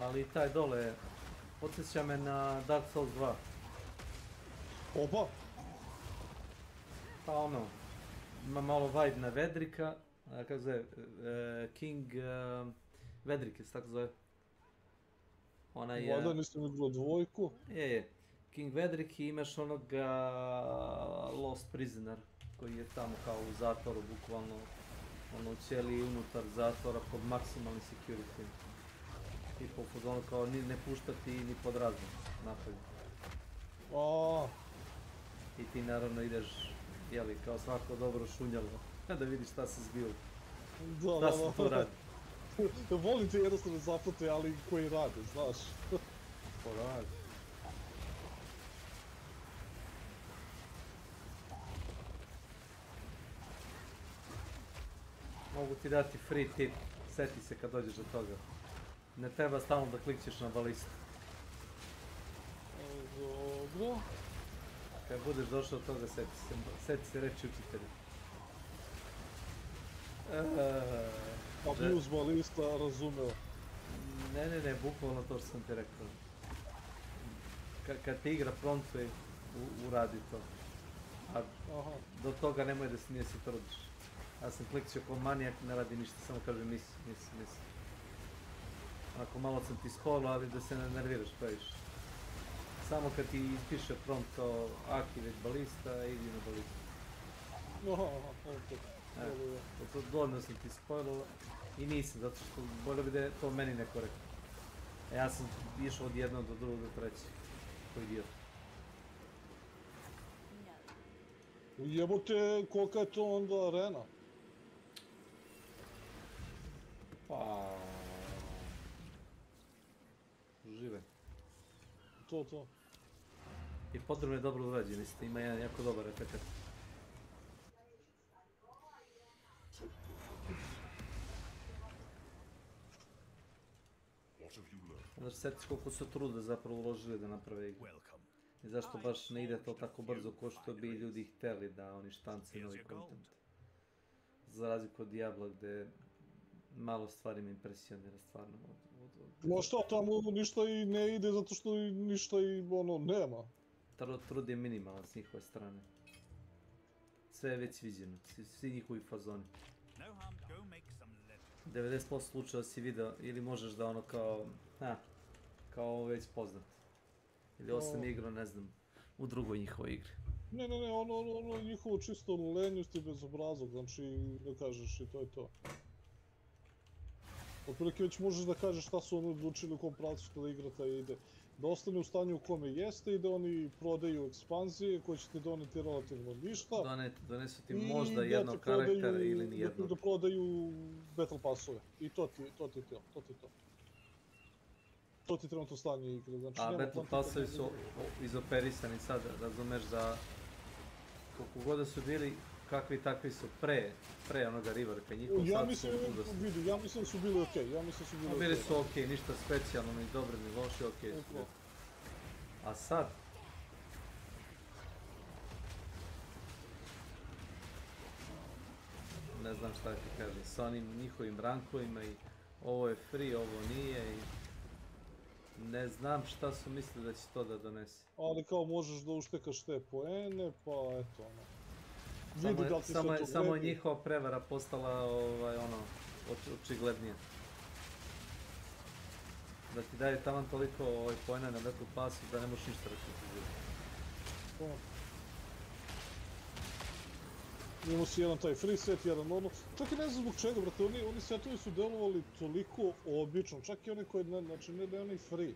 Ali taj dole podsjeća me na Dark Souls 2. Opa! Pa ono, ima malo vibe na Vedrika, kako zove, King Vedrik se tako zove. Onaj... Valjda nisam igrao dvojku. Je. King Vedrik i imaš onoga Lost Prisoner, koji je tamo kao u zatvoru, bukvalno ono cijeli unutar zatvora pod maksimalni security. I poput ono kao ne puštati ni pod razum napolje. I ti naravno ideš, jeli, kao svako dobro šunjalo, da vidiš šta se zbilo. Šta se tu radi. Volim te jednostavno zapute, ali koji rade, znaš. Ko radi. Mogu ti dati free tip, seti se kad dođeš do toga. Ne treba stalno da klikćeš na balistu. Dobro. Kad budeš došao do toga, seti se reći učitelju. Ako bi uz balista razumeo. Ne, bukvalno to što sam ti rekao. Kad ti igra promptuje, uradi to. A do toga nemoj da se trudiš. Ja sam klikćio ko manijak, ne radi ništa, samo kažem misi. Ako malo sam ti spolo, ali da se ne nerviraš previše. Samo kad ti ispiše prompt kao activate balista, idi na balistu. To dovoljno sam ti spojilo i nisam, zato što bolje bi da je to meni neko rekao. Ja sam išao od jednog do drugog do trećeg. Koji dio. Jebote, kolika je to onda arena? Pa... Žive. To. I podrobno je dobro urađen, isto ima jedan jako dobar efekt. Znaš, sjetiš koliko su truda zapravo uložili da naprave igru. I zašto baš ne ide to tako brzo ko što bi ljudi hteli da oni štance novi content. Za razliku od Diabla gde malo stvari me impresionira stvarno. No šta, tamo ništa i ne ide zato što ništa i ono nema. Trud je minimalan s njihove strane. Sve je već viđeno, svi njihovi fazoni. 90% slučajeva si video ili možeš da ono kao već poznat. Ili osam igrao, ne znam, u drugoj njihovoj igri. Ne, ono njihovo čisto lenjost i bezobrazog, znači ne kažeš i to je to. Otprilike već možeš da kažeš šta su oni odlučili u kom pravcu kada igra ta ide. Da ostane u stanju u kome jeste i da oni prodaju ekspanzije koje će ti doneti relativno ništa. Donesu ti možda jednog karaktera ili nijednog. Da prodaju battle passove. I to ti to. To ti trenutno stanje igre. A battle passovi su izoperisani sad, razumeš da koliko god da su bili kakvi takvi su pre onoga Riverka, njihov sad su udosni. Ja mislim da su bili okej, Bili su okej, ništa specijalno, ni dobro, ni loše, okej su. A sad, ne znam šta ti kažem, sa onim njihovim rankovima i ovo je free, ovo nije i ne znam šta su mislili da će to da donese. Ali kao možeš da uštekaš te poene, pa eto ono. Vidi da ti se to Samo je vredi. njihova prevara postala očiglednija. Da ti daje taman toliko poena na Battle Passu da ne možeš ništa računati. Imamo si jedan taj free set, jedan ono. Čak i ne znam zbog čega, brate, oni setovi su delovali toliko obično, čak i oni koji, znači ne onaj free.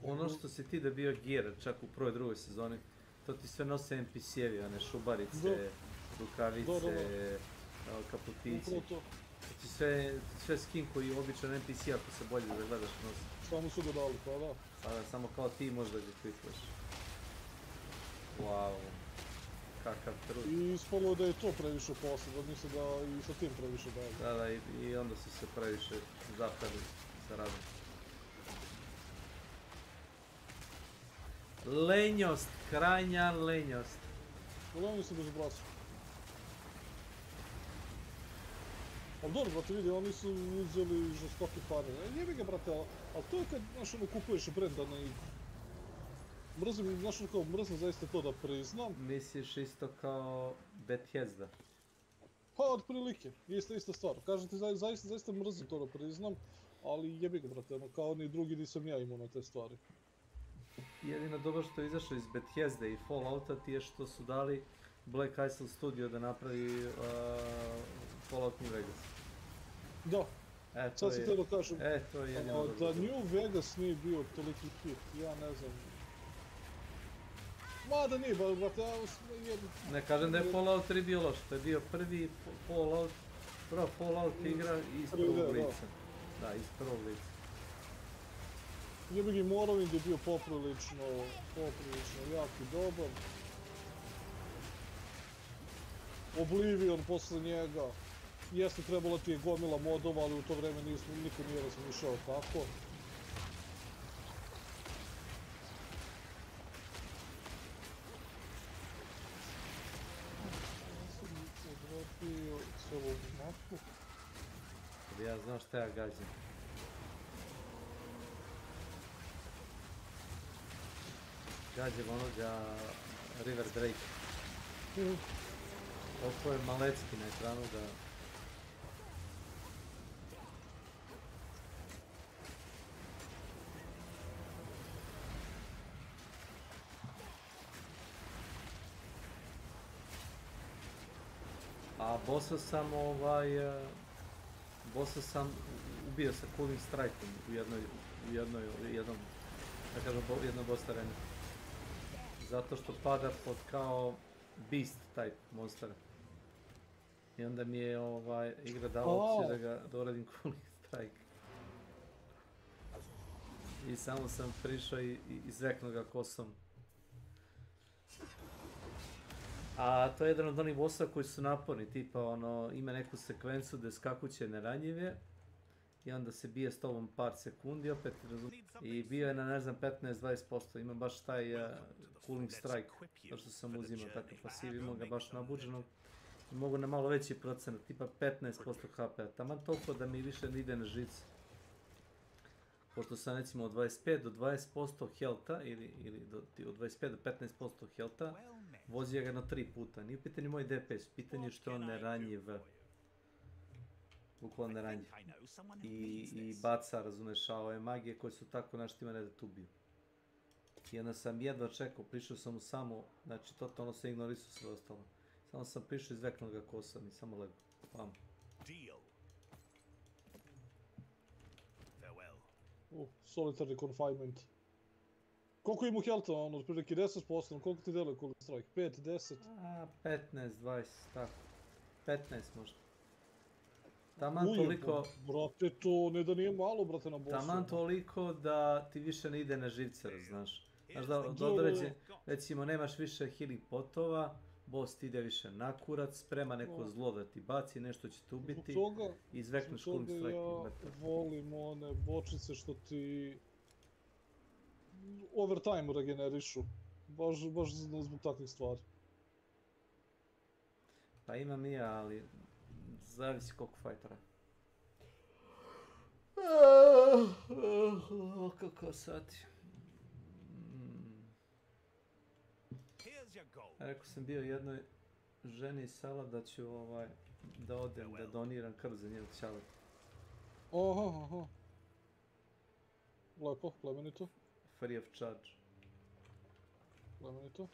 Ono što si ti dobio gear, čak u prvoj, drugoj sezoni, to ti sve nose NPC-evi, one šubarice, rukavice, kaputići. Ti sve skin koji je običan NPC ako se bolje da gledaš nosi. Samo su ga dali, pa da. Pa da, samo kao ti možda ga klikneš. Wow. Kakav trud. I ispalo da je to previše posla, da misle da i sa tim previše daje. Da, i onda su se previše zapali sa radom. Lenjost, krajnja lenjost. Uglavnom se bezobrazno. Ali dobro, brate, vidi, oni su uzeli žestoki pare. Jebi ga, brate, ali to je kad, znaš, ono, kupuješ brenda na igru. Mrzim, znaš, kao mrzim zaista to da priznam. Misliš isto kao Bethesda? Pa, otprilike, ista stvar. Kažem ti, zaista mrzim to da priznam, ali jebi ga, brate, ono, kao oni drugi nisam ja imao na te stvari. Jedino dobro što je izašlo iz Bethesda i Fallouta ti je što su dali Black Isle Studio da napravi Fallout New Vegas. Da. Sad sam htio da kažem, to je jedino dobro. da New Vegas nije bio toliki hit, ja ne znam. Mada nije, brate, ne kažem da je Fallout 3 bio loš, to je bio prvi Fallout igra iz prvog lica. Da, iz prvog lica. Jebi Morrowind je bio poprilično jak i dobar. Oblivion posle njega. Jeste trebala ti je gomila modova, ali u to vreme niko nije razmišljao tako. Odvratio celog mapu. Ja znam šta ja gađam. Gađam onoga River Drake. Toliko je malecki na ekranu da... A bossa sam ubio sa Cooling Strikeom u jednom boss terenu. Zato što pada pod kao beast type monstera. I onda mi je igra dala opciju da uradim Cooling Strike. I samo sam prišao i izveknuo ga kosom. A to je jedan od onih bossa koji su naporni, tipa ima neku sekvencu gdje skakuće neranjive i onda se bije s tobom par sekundi opet, i bio je na ne znam 15-20%, ima baš taj Cooling Strike, to što sam uzimao takav pasiv, imao ga baš nabuđenog i mogu na malo veći procenat, tipa 15% HP-a, taman toliko da mi više ne ide na žice. Pošto sam recimo od 25 do 20% health-a ili od 25 do 15% health-a, vozio ga na 3 puta. Nije u pitanju moj DPS, pitanje je što je on neranjiv. Bukvalno neranjiv. I baca, razumeš, ove magije koje su tako naštima ne da te ubiju. I onda sam jedva čekao, prišao sam mu samo, znači totalno se ignorisao sve ostalo. Samo sam prišao, izveknuo ga kosom i samo lego. Pam. Solitary confinement. Koliko ima health-a, otprilike 10%, koliko ti deluje Cooling Strike? 5, 10? 15, 20, tako. 15 možda. Taman toliko... Brate, to ne da nije malo, brate, na bossu. Taman toliko da ti više ne ide na živce, znaš. Znaš da od određe, recimo nemaš više healing potova, boss ti ide više na kurac, sprema neko zlo da ti baci, nešto će te ubiti i izvekneš Cooling Strike. Ja volim one bočice što ti overtime regenerišu, baš zbog takvih stvari. Pa imam i ja, ali zavisi koliko fajtera. Kako sati? Rekao sam bio jednoj ženi iz sela da ću da odem, da doniram krv za njenu ćalet. Aha. Lepo, plemenito. Free of charge. Plemenito.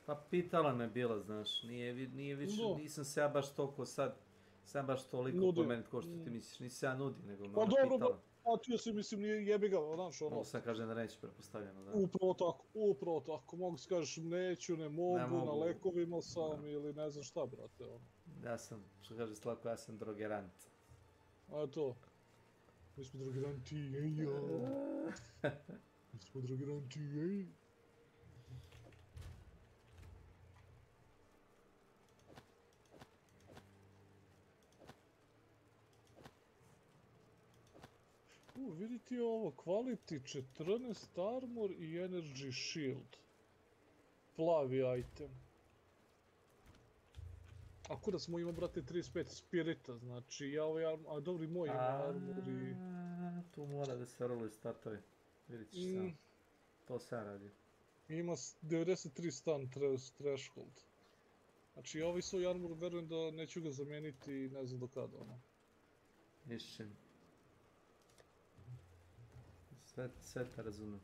Pa pitala me bila, znaš, nije više, nisam se ja baš toliko sad, sam baš toliko plemenit ko što ti misliš, nisi se ja nudi, nego me ona pitala. Pa dobro, patio si, mislim, jebi ga, znaš, ono. Mogu sam kažem da neću, prepostavljeno, da. Upravo tako, mogu si kažeš neću, ne mogu, na lekovima sam ili ne znam šta, brate, ono. Ja sam, što kaže Slavko, ja sam drogerant. A to, mi smo drogeranti, ejo. Mi smo drogeranti, ej. Vidi ti ovo, quality 14 armor i energy shield. Plavi item. A kuda smo imao, brate, 35 spirita, znači ja ovaj armor, a dobri moj ima armor i... Tu mora da se roluje startovi, vidit ćeš sam. To sam radio. Ima 93 stun threshold. Znači ja ovaj svoj armor verujem da neću ga zamijeniti ne znam do kada, ono. Nišćem. Sve te razumem.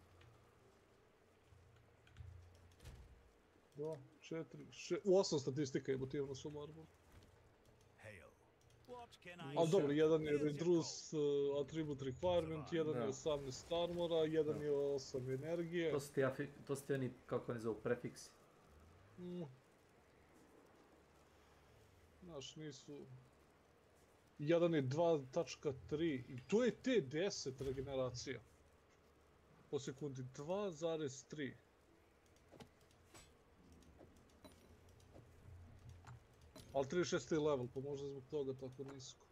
2, 4, 8 statistika je motivno na svom armoru. Ali dobro, jedan je Reduce Attribute Requirement, jedan je 18 armora, jedan je 8 energije. To su ti oni, kako oni zovu, prefiksi. Znaš, nisu... Jedan je 2.3 i to je T10 regeneracija. Po sekundi 2.3. Ali 36. level, pa možda zbog toga tako nisko.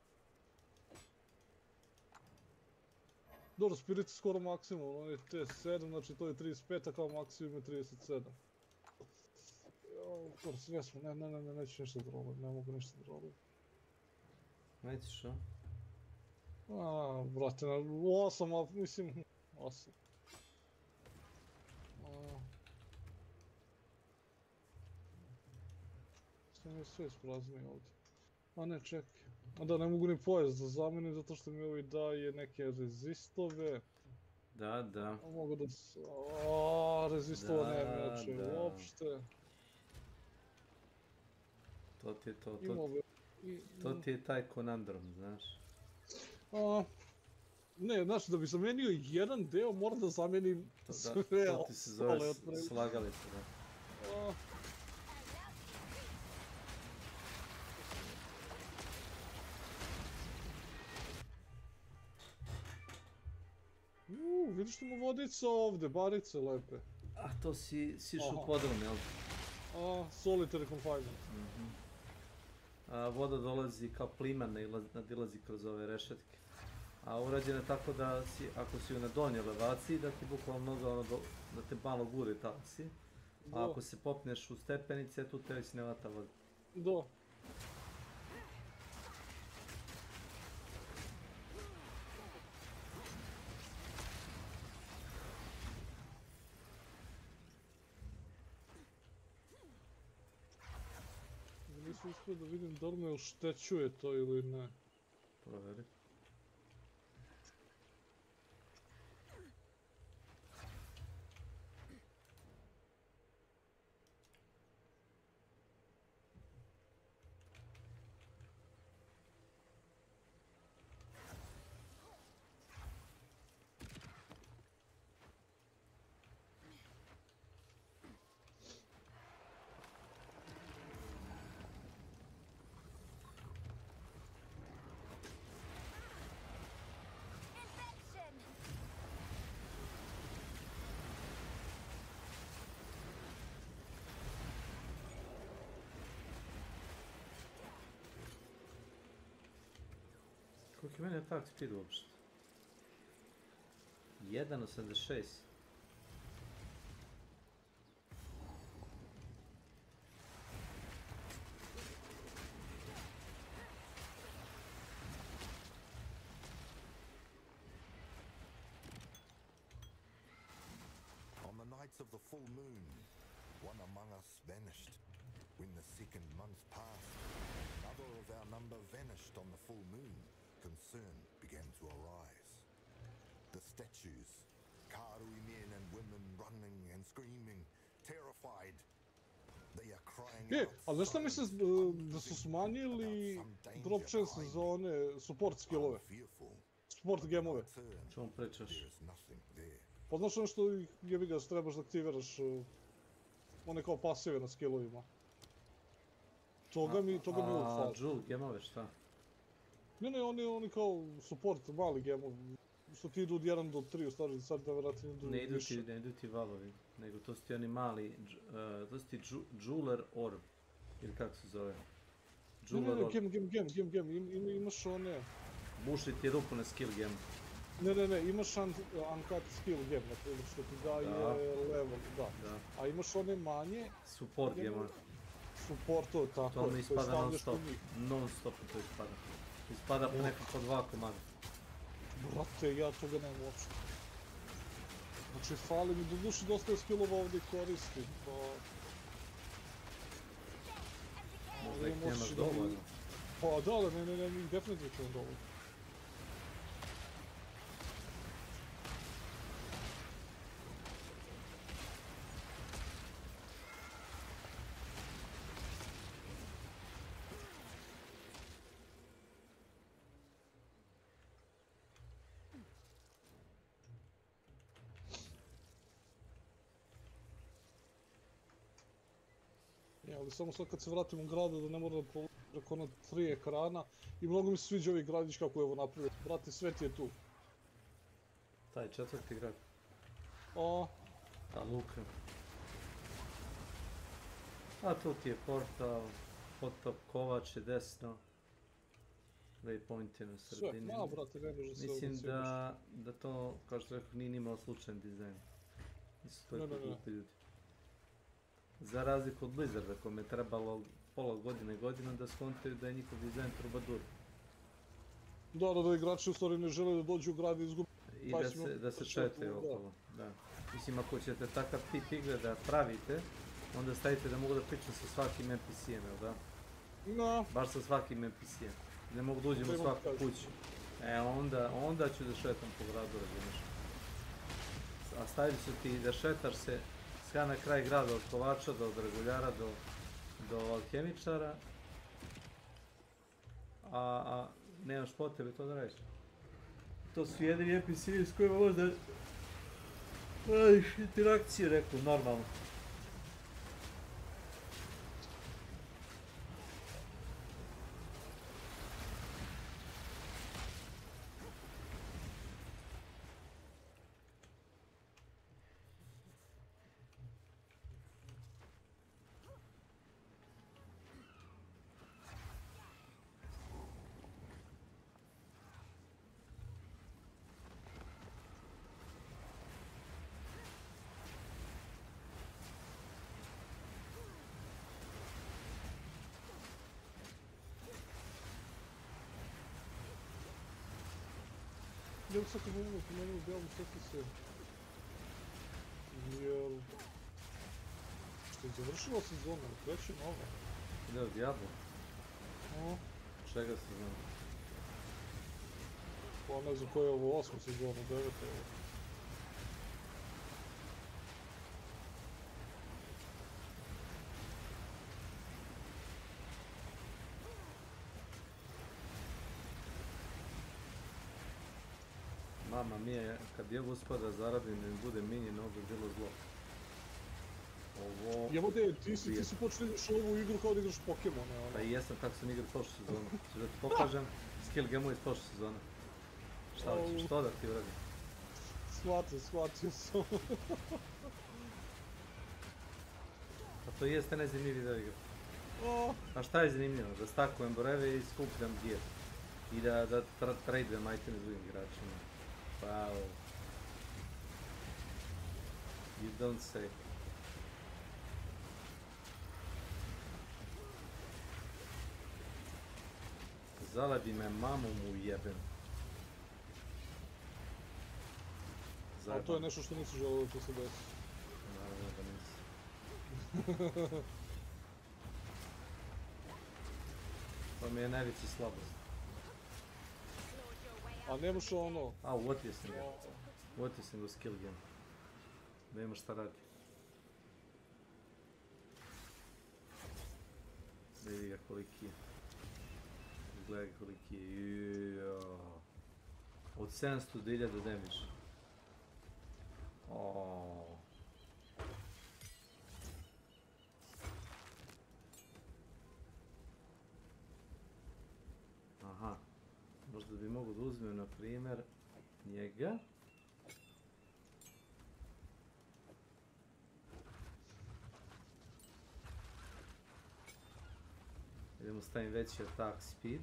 Dobro, Spirit je skoro maksimum, on je T7, znači to je 35, a kao maksimum je 37. Kors, jesmo, ne, neću ništa da rolim, ne mogu ništa da rolim. Nećeš, a? Brate, 8, mislim, 8. Sam je sve ispraznio ovdje. A ne, čekaj. A da, ne mogu ni pojas da zamenim zato što mi ovaj daje neke rezistove. Da. Mogu da... rezistova nema jače uopšte. To ti je to. To ti je taj konandrom, znaš. Ne, znači da bi zamenio jedan deo mora da zamenim sve. To ti se zove slagalica, da. Vidiš što mu vodica ovdje, barice lepe. A to si išao podrom, jel? Solitary confinement. Voda dolazi kao pliman, nadilazi kroz ove rešetke. A urađeno je tako da si, ako si u na donjoj elevaciji, da ti bukvalno da te malo gure talasi. A ako se popneš u stepenice, tu te već ne vata voda. Da. Nisam uspio da vidim da li me oštećuje to ili ne. Proveri. Koliko je meni attack speed uopšte? 1.86. nights of the full moon, one among us vanished. When the second month passed, another of our number vanished on the full moon. Concern began to arise. The statues, Karui men and women running and screaming, terrified. They are crying Je, out. ali znaš šta mislim da su smanjili dropčan sezone support skillove? Support gemove. Čemu pričaš? Pa znaš ono što jebi ga trebaš da aktiviraš one kao pasive na skillovima. Toga mi uvijek fali. A Jewel gemove šta? Ne, oni kao support mali gemovi. Što ti idu od 1 do 3, u stvari sad da vjerojatno idu više. Ne idu ti valovi, nego to su ti oni mali, to su ti Jeweler Orb, ili kako se zove? Ne, gem, imaš one... Buši ti rupu na skill gem. Ne, imaš uncut skill gem, dakle, što ti daje level, da. A imaš one manje... Support gema. Support, to je tako. To mi ispada non stop to ispada. Ispada po nekako 2 komada. Brate, ja toga nemam uopšte. Znači, fali mi, doduše dosta je skillova ovdje koristim, pa... Možda ih nemaš dovoljno. Pa da, ne, mi definitivno imam dovoljno. Ali samo sad kad se vratim u gradu da ne moram da položim preko ono 3 ekrana i mnogo mi se sviđa ovi gradić kako je ovo napravio. Brate, sve ti je tu. Taj 4. grad. Ta luka. A tu ti je portal, potop Kovač je desno. Waypoint je na sredini. Sve, brate, ne može se mislim da to, kao što rekao, nije nimao slučajen dizajn. Nisu to glupi ljudi. Za razliku od Blizzarda, kome je trebalo pola godina da skontaju da je njihov dizajn trubadur. Da igrači u stvari ne žele da dođu u grad i izgubi... I da se šetaju okolo, da. Mislim, ako ćete takav tip igre da pravite, onda stavite da mogu da pričam sa svakim NPC-em, jel da? Da. Baš sa svakim NPC-em. Ne mogu da uđem u svaku kuću. Onda ću da šetam po gradu, razumiješ. A stavili su ti da šetaš se sve na kraj grada, od kovača do dragoljara do alhemičara, a nemaš potrebe to da radiš. To su jedini NPC-i s kojima možda radiš interakcije, rekao, normalno. Ja bih sad pomenuo Belu, šta ti se... Jel... Što je završila sezona, kreće nova. Ide od Diablo? Čega sezona? Pa ne znam koja je ovo 8. sezona, 9. je ovo. Mama mije, kad je uspio da zaradim i bude minion, ovo bi bilo zlo. Ovo... Jebote, ti si počeli igraš ovu igru kao da igraš Pokemone, ono. Pa i jesam kako sam igrao prošlu sezonu. Ću da ti pokažem skill game-u iz prošle sezone. Šta hoćeš, što da ti uradim? Shvatio sam. Pa to jeste najzanimljiviji da igram. A šta je zanimljivo? Da stakujem brojeve i skupljam gear. I da tradujem iteme s drugim igračima. Wow. You don't say. Zalebi me, mamu mu jebem. A to je nešto što nisi želeo da se desi. To mi je najveća slabost. A nemaš ono... A, uotio sam ga. Uotio sam ga u skill game. Nema šta radi. Vidi ga koliki je. Gledaj ga koliki je. Od 700 do 1000 damage. Aha. Možda bi mogu da uzmem, na primjer, njega. Idemo stavim veći attack speed.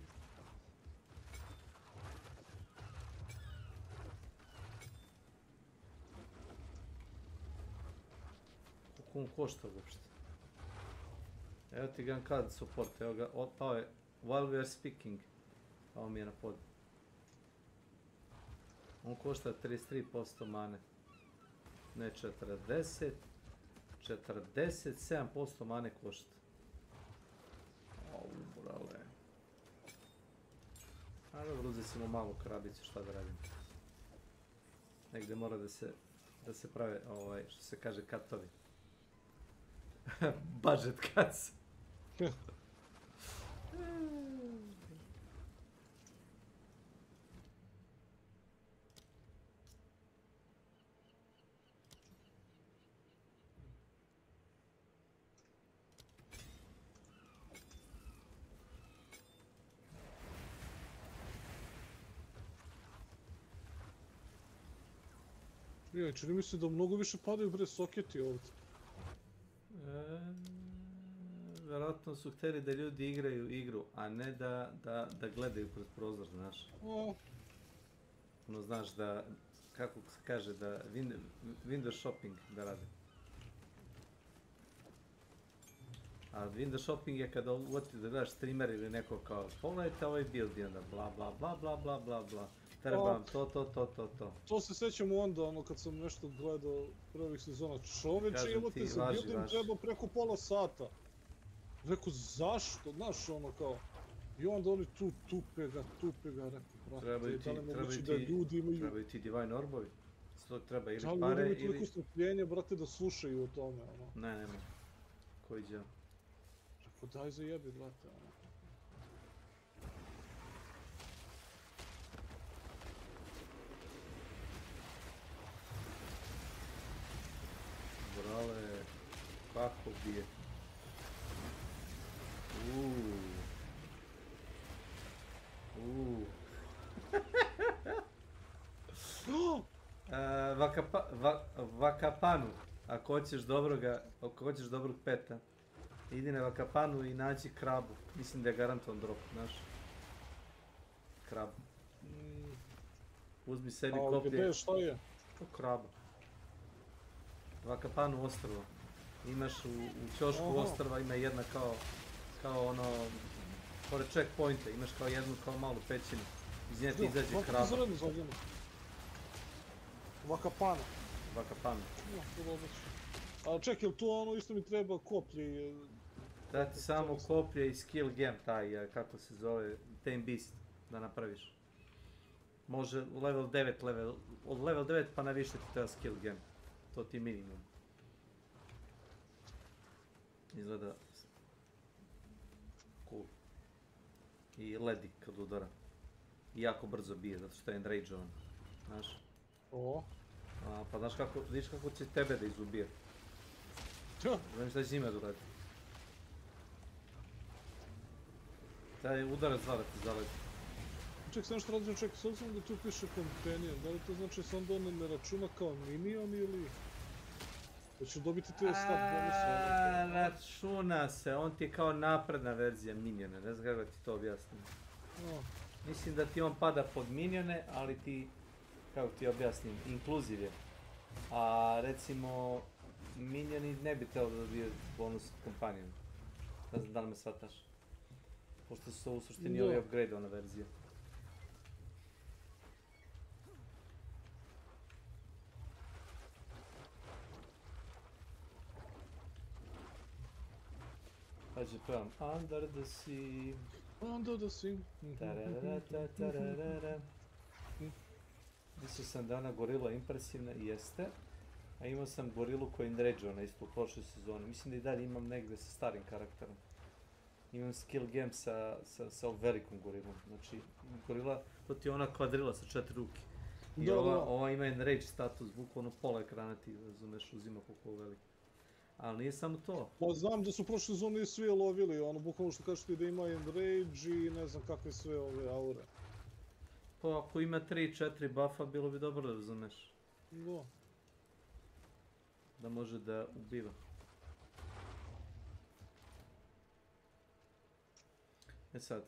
Koliko on košta uopšte? Evo ti gun card support, evo ga, pao je while we are speaking. Pao mi je na pod. On košta 33% mane. Ne 40. 47% mane košta. Brale. A dobro, uzeti ćemo malu krabicu, šta da radim. Negdje mora da se prave, što se kaže, katovi. Budget cuts. Čini mi se da mnogo više padaju bre soketi ovdje. Vjerojatno su htjeli da ljudi igraju igru, a ne da gledaju kroz prozor, znaš. Ono, znaš da, kako se kaže, da window shopping da rade. A window shopping je kada uvoti da gledaš streamer ili neko kao pogledajte ovaj build i onda bla bla bla bla bla bla bla. Trebam to. To se sjećam onda, ono, kad sam nešto gledao prvih sezona. Čoveče, evo te za building treba preko pola sata. Rekao, zašto? Znaš, ono kao... I onda oni tu tupe ga, rekao, brate, da li mogući da ljudi imaju... Trebaju ti divine orbovi. Treba ili pare ili... Da li ljudi imaju toliko strpljenja, brate, da slušaju o tome, ono. Ne, nema. Koji džel? Rekao, daj zajebi, brate, ono. Brale, kako bije. Vakapanu, ako hoćeš dobrog peta, idi na Vakapanu i nađi krabu. Mislim da je garantovan drop, znaš. Krabu. Uzmi sebi koplje. A gdje, šta je? Krabu. Vakapanu ostrvo. Imaš u ćošku ostrva, ima jedna kao ono, pored checkpointa, imaš kao jednu kao malu pećinu. Iz nje ti izađe kraba. Vakapanu. Vakapanu. Ali čekaj, jel to ono isto mi treba koplje? Da ti samo koplje i skill gem taj, kako se zove, Tame Beast, da napraviš. Može level 9, od level 9 pa na više ti treba skill gem. To ti je minimum. Izgleda cool. I ledi kad udara. I jako brzo bije, zato što je enrage-ovan. Znaš? Pa znaš kako, vidiš kako će tebe da izubije. Znam šta će njima da uradi. Taj udarac da ti zaleti. Ček, sam što radim, ček, s obzirom da tu piše companion, da li to znači sam da on ne računa kao minion ili... Da ću dobiti te stat bonus? Računa se, on ti je kao napredna verzija miniona, ne znam kako ti to objasnim. Mislim da ti on pada pod minione, ali ti, kako ti objasnim, inkluziv je. A recimo, minioni ne bi trebalo da dobiju bonus companion. Ne znam da li me shvataš. Pošto su u suštini ovi upgrade-ovana verzija. Hajde pevam Under the Sea. Under the Sea. Tararara. Mislio sam da ona gorila impresivna, jeste. A imao sam gorilu koja je Indređona isto u prošloj sezoni. Mislim da i dalje imam negde sa starim karakterom. Imam skill game sa velikom gorilom. Znači, gorila, to ti je ona kvadrila sa 4 ruke. I ova ima enrage status, bukvalno pola ekrana ti, razumeš, uzima koliko veliki. Ali nije samo to. Pa znam da su prošle sezone svi lovili, ono, bukvalno što kažeš ti da ima enrage i ne znam kakve sve ove aure. Pa ako ima 3-4 buffa, bilo bi dobro da razumeš. Da. Da može da ubiva. E sad.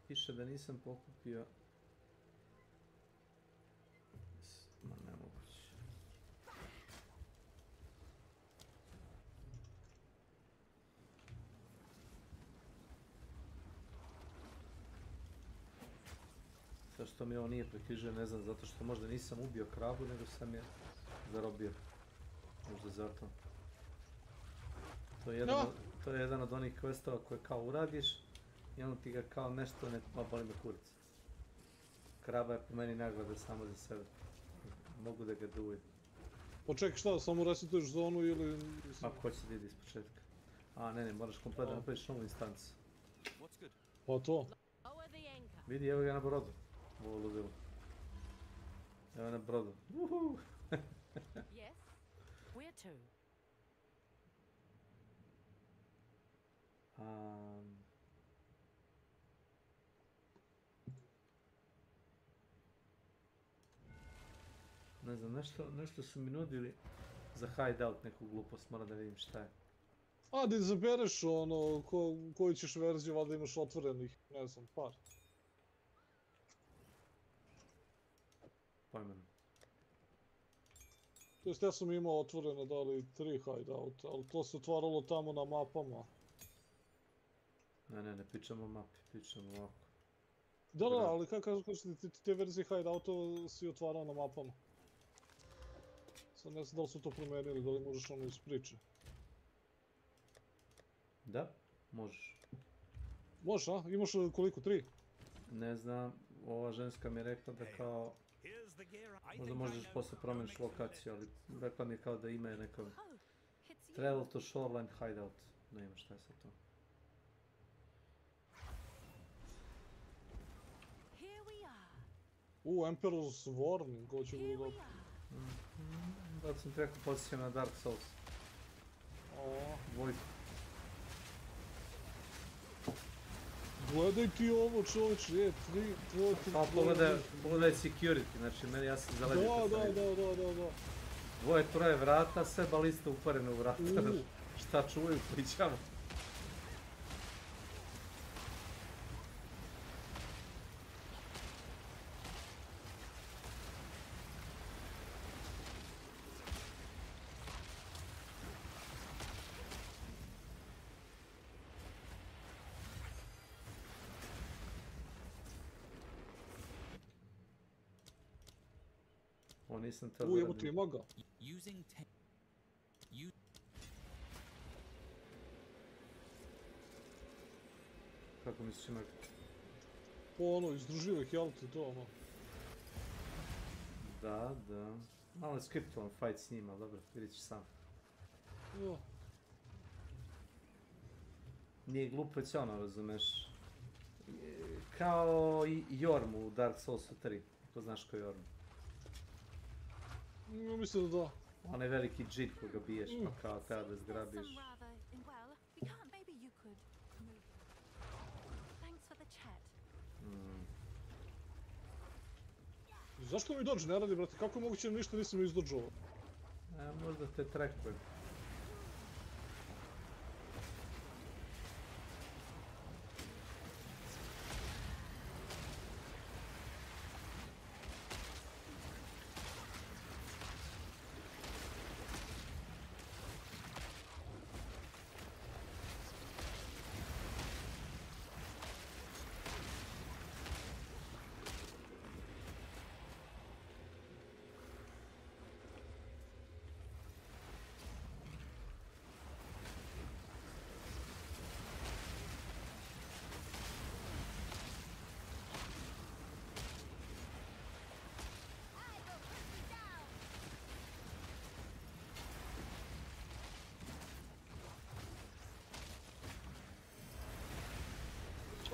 Piše da nisam pokupio... Ma nemoguće. Zašto mi ovo nije prekriženo, ne znam, zato što možda nisam ubio krabu, nego sam je zarobio. Možda zato. To je jedan od onih questova koje kao uradiš i ono ti ga kao nešto ne boli me kurac. Kraba je po meni nagrada samo za sebe. Mogu da ga dujem. Pa čekaj šta, samo resetuješ zonu ili... Ako hoće da ide iz početka. A ne, moraš kompletno napraviš novu instancu. Pa to. Vidi, evo ga na brodu. Ovo ludilo. Evo na brodu. Uhu! Yes, where to? Ne znam, nešto su mi nudili za hideout, neku glupost, moram da vidim šta je. A, da izabereš ono, koju ćeš verziju, valjda imaš otvorenih, ne znam, par. Pojmeno. To jest, ja sam imao otvoreno da li 3 hideouta, ali to se otvaralo tamo na mapama. Ne pričamo o mapi, pričamo ovako. Da, ali kako kažeš te verzije hideouta si otvarao na mapama? Sad ne znam da li su to promenili, da li možeš ono iz priče. Da, možeš. Možeš, a? Imaš koliko, 3? Ne znam, ova ženska mi je rekla da kao... Možda možeš posle promeniš lokaciju, ali rekla mi je kao da ima neka... Travel to shoreline hideout. Ne ima šta je sad to. Emperor's Warning, hoće bilo dobro. Da sam ti rekao posjećao na Dark Souls. Dvojku. Gledaj ti ovo čovječ, Pa pogledaj security, znači meni ja sam zaledio. Da. Dvoje, troje vrata, sve baliste uparene u vrata. Šta čuvaju, pričamo. Nisam to evo ti je mogao. Kako misliš ima? Po ono, izdruživih, jel ti to ono? Da. Malo je skriptovan fight s njima, dobro, vidit ćeš sam. Nije glupo već ono, razumeš. Kao i Jorm u Dark Soulsu 3, ko znaš ko je Jorm? Mislim da. Onaj veliki džit koji ga biješ, pa kao treba da zgrabiš. Zašto mi dodge ne radi, brate? Kako je moguće da ništa nisam izdodžovao? Možda te trackuje.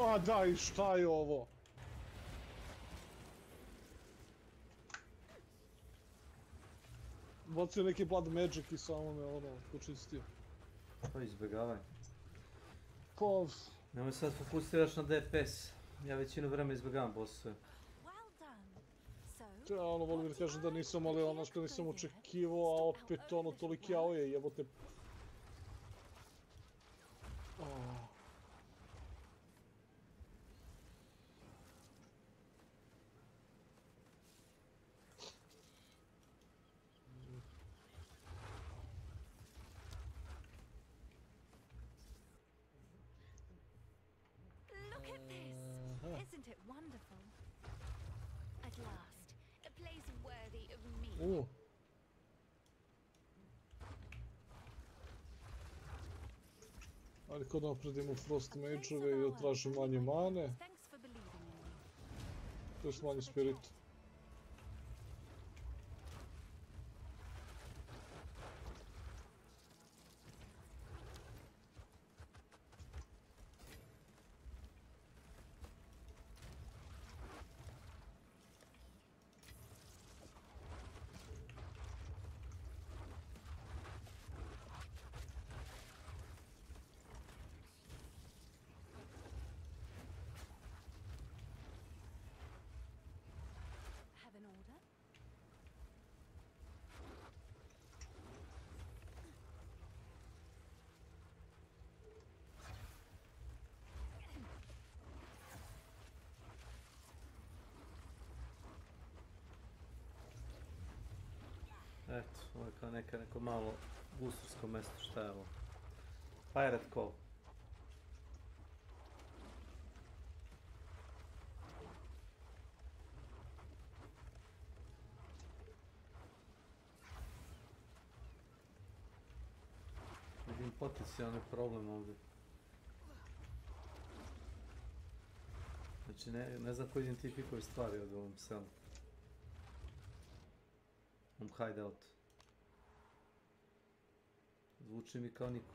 A daj, šta je ovo? Bacio neki blood magic i samo me ono počistio. Pa izbjegavaj. Pa... Nemoj sad fokusiraš na DPS. Ja većinu vremena izbjegavam bossove. Ja ono volim da kažem da nisam, ali ono što nisam očekivao, a opet ono toliki AOE jebote. Look at this! Isn't it wonderful? At last, a place worthy of me. Ali kod napredimo Frost Mageove i da tražim manje mane. To je manje spirit. Have an order? Eto, ovo je kao neko malo gusarsko mjesto, šta je ovo? Pirate Cove. Vidim potencijalni problem ovdje. Znači ne znam ko identifikuje stvari od ovom selu. Hideout. Zvuči mi kao niko.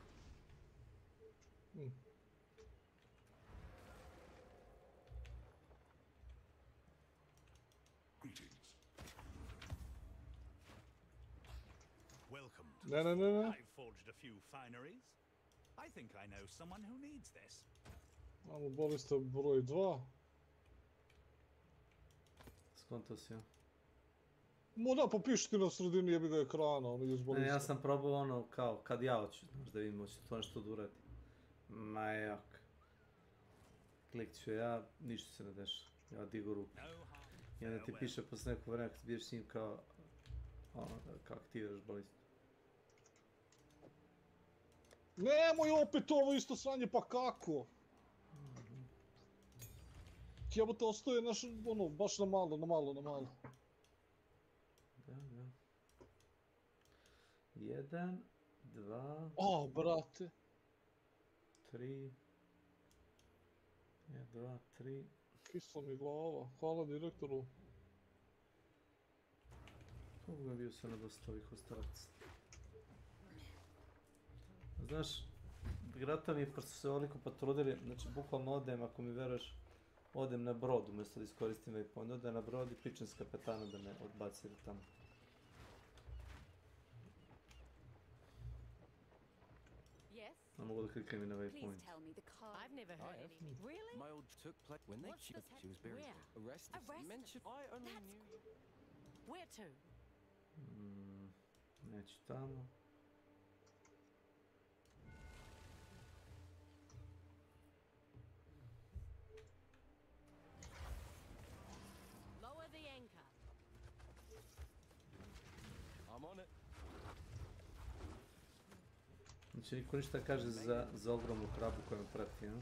Welcome to No. I've forged a few fineries. I think I know someone who needs this. Amo bolista broj 2. Skonto si, ja. Mo da, pa piši ti na sredini jebi ga ekrana, ono iz bolista. Ne, ja sam probao ono kao kad ja hoću, znaš, da vidim hoće to nešto da uradi. Ma jak. Klik ću ja, ništa se ne deša. Ja digu ruku. I onda ti piše posle neko vremena kad ti biješ s njim kao aktiviraš balistu. Nemoj opet ovo isto sranje, pa kako? Jebote, ostaje naš, ono, baš na malo. Da. 1, 2... O, brate. 3... 1, 2, 3... Kisla mi glava, hvala direktoru. Kako ga bio se na dosta ovih ostaraca? Znaš, grata mi, pošto su se ovoliko potrudili, znači bukvalno odem, ako mi veruješ, odem na brod, umjesto da iskoristim waypoint, odem na brod i pričam s kapetanom da me odbaci tamo. Ne mogu da klikam i na waypoint. I've never heard anything. Really? My old took place when they she was buried. Where? Arrested. Mentioned. I only knew you. Where to? Neću tamo. Lower the anchor. I'm on it. Znači niko ništa kaže za ogromnu krabu koja me prati, ja?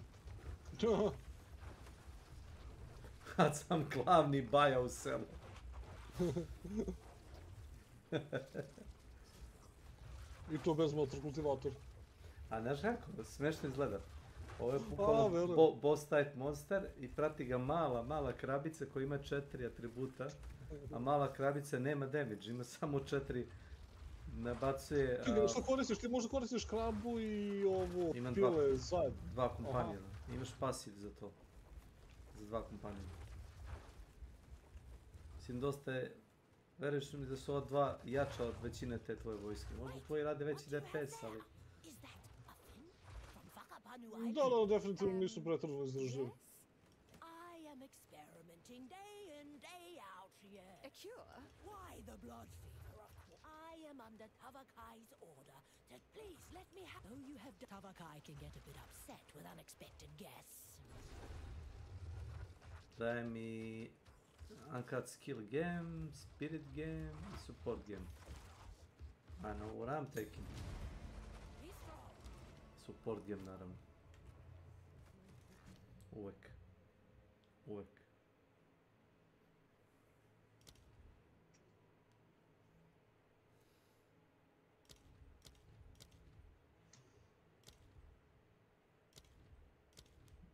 Kad sam glavni baja u selu. I to bez motokultivatora. A znaš kako, smešno izgleda. Ovo je bukvalno boss type monster i prati ga mala krabica koja ima 4 atributa, a mala krabica nema damage, ima samo 4, nabacuje... Čekaj, što koristiš? Ti možda koristiš krabu i ovo pile zajedno. Dva kompanjona, imaš pasiv za to. za 2 kompanije. Mislim, dosta je, veruješ mi da su ova 2 jača od većine te tvoje vojske. Možda tvoji rade veći DPS, ali... Da, definitivno nisu pretredno izdržljivi. I am experimenting day in, day out here. A cure? Why the blood fever, of course. I am under Tavakai's order to please let me have... Though you have... Tavakai can get a bit upset with unexpected guests. Daj mi... Uncut skill game, spirit game i support game. I know what I'm taking. Support game, naravno. Uvek. Uvek.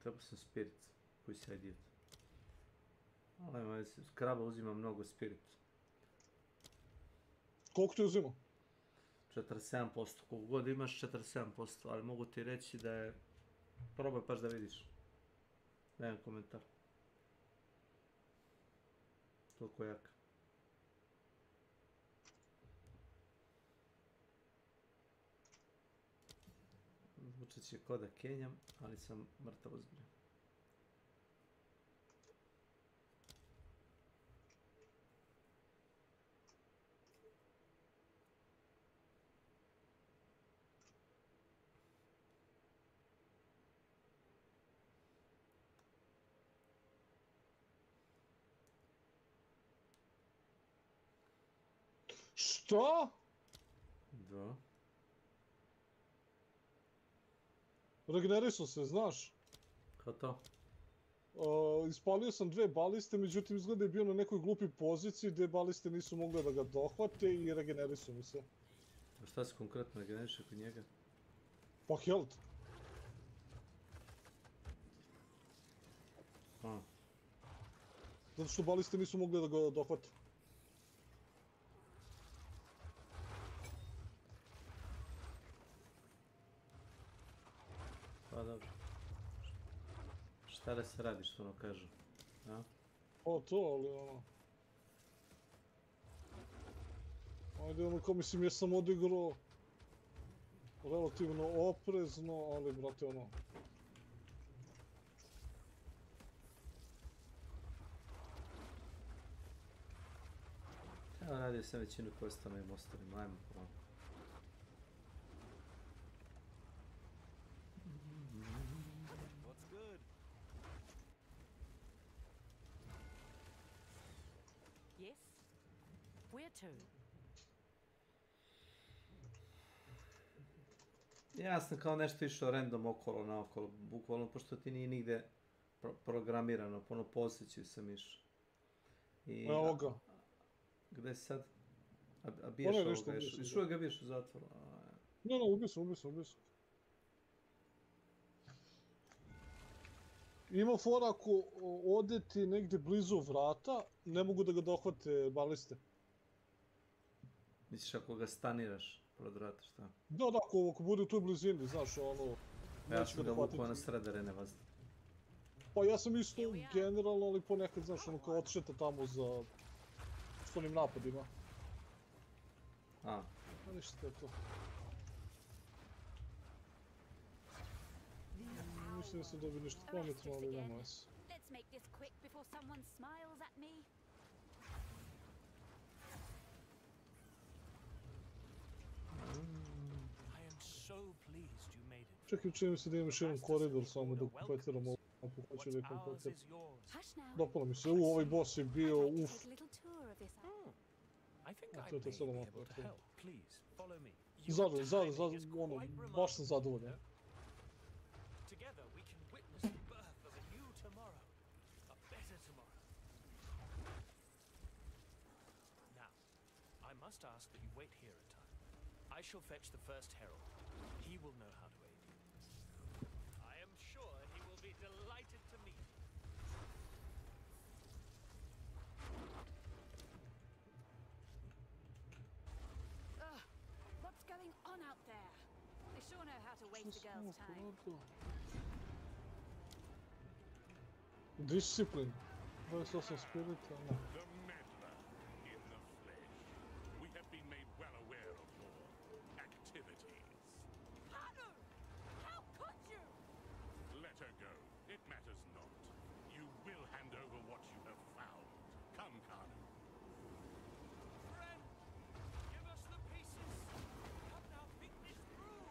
Treba sam spirit, koji se idiot. Ali kraba uzima mnogo spirit. Koliko ti uzima? 47%, koliko god imaš 47%, ali mogu ti reći da je... Probaj paš da vidiš. Dajem komentar. Toliko jak. Zvučit će ko da kenjam, ali sam mrtav ozbiljan. Što? Da. Regenerisao se, znaš? Kao to? Ispalio sam 2 baliste, međutim izgleda je bio na nekoj glupi poziciji gdje baliste nisu mogle da ga dohvate i regenerisao mi se. A šta se konkretno regeneriše kod njega? Pa health. Zato što baliste nisu mogle da ga dohvate. Pa dobro. Šta da se radi, što ono kažu? A? O to, ali ono... Ajde, ono, kao mislim, ja sam odigrao relativno oprezno, ali, brate, ono... Ja radio sam većinu questa i mostovima, ajmo pravo. What's good? Yes? Where to? Ja sam kao nešto išao random okolo naokolo, bukvalno, pošto ti nije nigde programirano, po ono posjećaju sam išao. Evo ga. Gde si sad? A biješ ovoga, još uvijek ga biješ u zatvoru. Ne, ubio sam. Ima fora ako odeti negdje blizu vrata, ne mogu da ga dohvate baliste. Misliš ako ga staniraš pored vrata, šta? Da, ako bude u toj blizini, znaš, ono... Ja sam ga vukao na sred arene vazda. Pa ja sam isto generalno, ali ponekad, znaš, ono kao odšeta tamo za... s onim napadima. A ništa je to. Mislim da sam dobio nešto pametno, ali nema vas. Let's make this quick before someone smiles at me. I am so pleased you made it. Čekaj, čini mi se da imaš jedan koridor samo dok petiramo ovu hoću da je kompletir. Dopalo mi se, ovaj boss je bio, to je sada malo petiramo. Zadovoljan, ono, baš sam zadovoljan. Together we can witness the birth of a new tomorrow, a better tomorrow. Now, I must ask that you wait here a time. I shall fetch the first herald. He will know how to aid you. I am sure he will be delighted to meet you. What's going on out there? They sure know how to waste a girl's time. Discipline. 28 spirita, ne. The meddler in the flesh. We have been made well aware of your activities. Kanu! How could you? Let her go. It matters not. You will hand over what you have found. Come, Kanu. Friend, give us the pieces. Come now, think this through.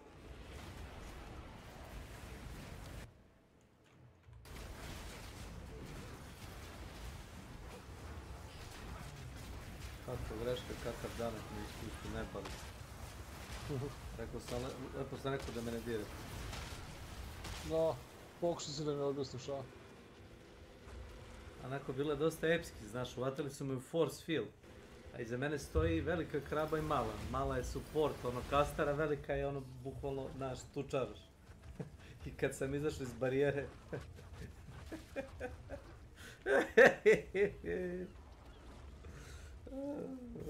Kako greška, kakav danak me ispusti, ne pali. Lepo sam rekao da me ne dirate. Da, pokušaj si da mi objasniš, a? Onako, bilo je dosta epski, znaš, uvatili su me u force field. A iza mene stoji velika kraba i mala. Mala je support, ono, kastara, velika je ono, bukvalno, naš, tučaraš. I kad sam izašao iz barijere...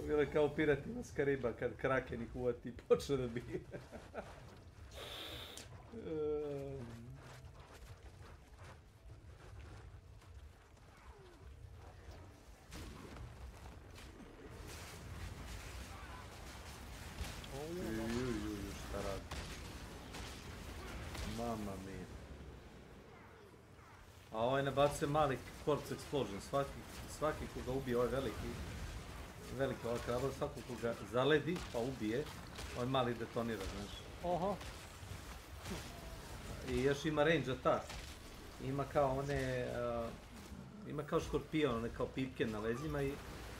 Bilo je kao piratima s Kariba, kad kraken ih uvati i počne da bije. Šta radi? Mama mia. A ovaj nabacuje mali corpse explosion. Svaki ko ga ubije, ovaj veliki ovaj krabor, svaki ko ga zaledi pa ubije, ovaj mali detonira, znaš. Aha. I još ima range attack. Ima kao one... ima kao škorpion, one kao pipke na lezima i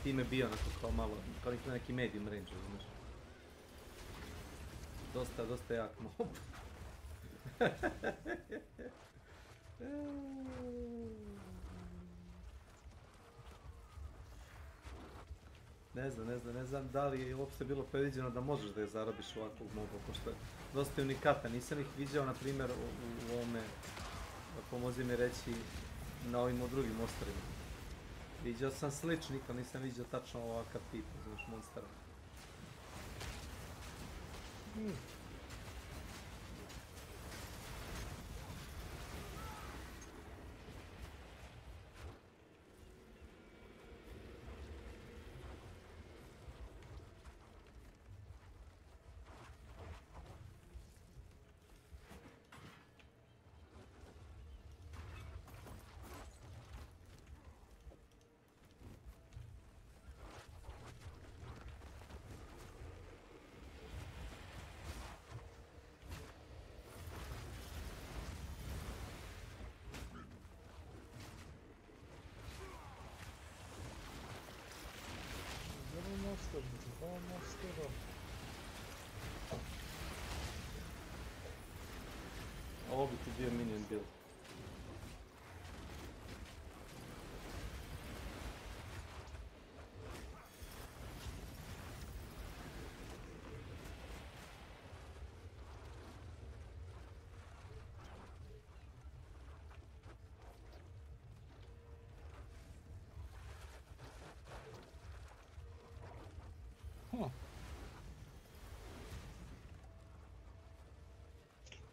time bio onako kao malo, kao neki medium range, znaš. Dosta jak mob. Ne znam da li je uopšte bilo predviđeno da možeš da je zarobiš ovakvog moba, pošto je dosta unikatan. Nisam ih viđao, na primjer, u ovome, pomozi mi reći, na ovim drugim ostrovima. Viđao sam sličnik, ali nisam viđao tačno ovakav tip, znaš, monstera. Ovo bi ti bio minion build.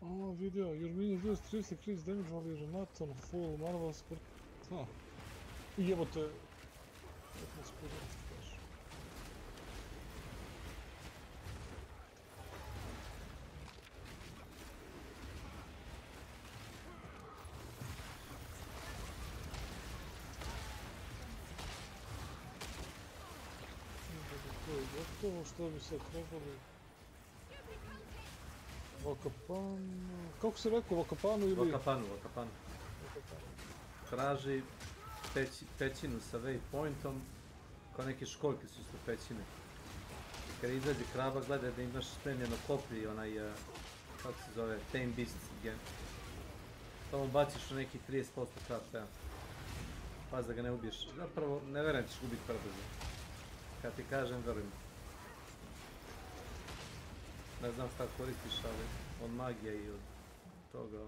Oh, video. Your minion deals 3 increase damage while you're not on full Marvel sport. Jebote. Gotovo što bi sad trebali. Vakapan... Kako si rekao, Vakapanu ili... Vakapanu. Traži pećinu sa waypointom, kao neke školjke su isto pećine. Kad izađe kraba, gledaj da imaš spremljeno koplje i onaj, kako se zove, Tame Beast gen. To mu baciš u neki 30% KP-a. Paz da ga ne ubiješ. Zapravo, ne verujem ćeš ubiti prebrzo. Kad ti kažem, verujem. Ne znam šta koristiš, ali od magije i od toga...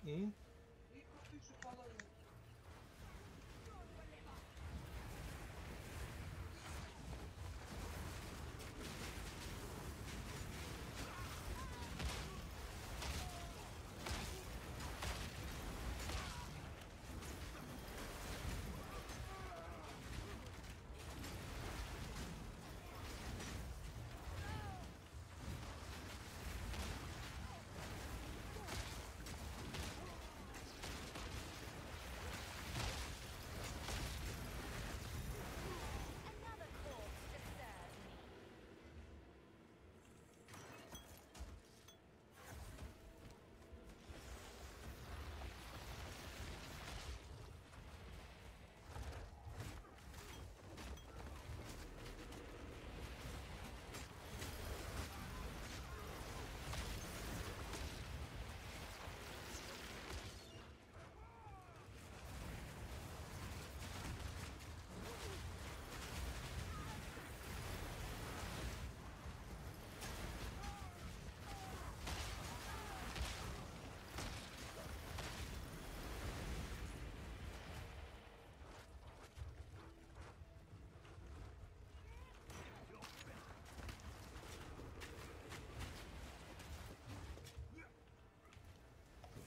I?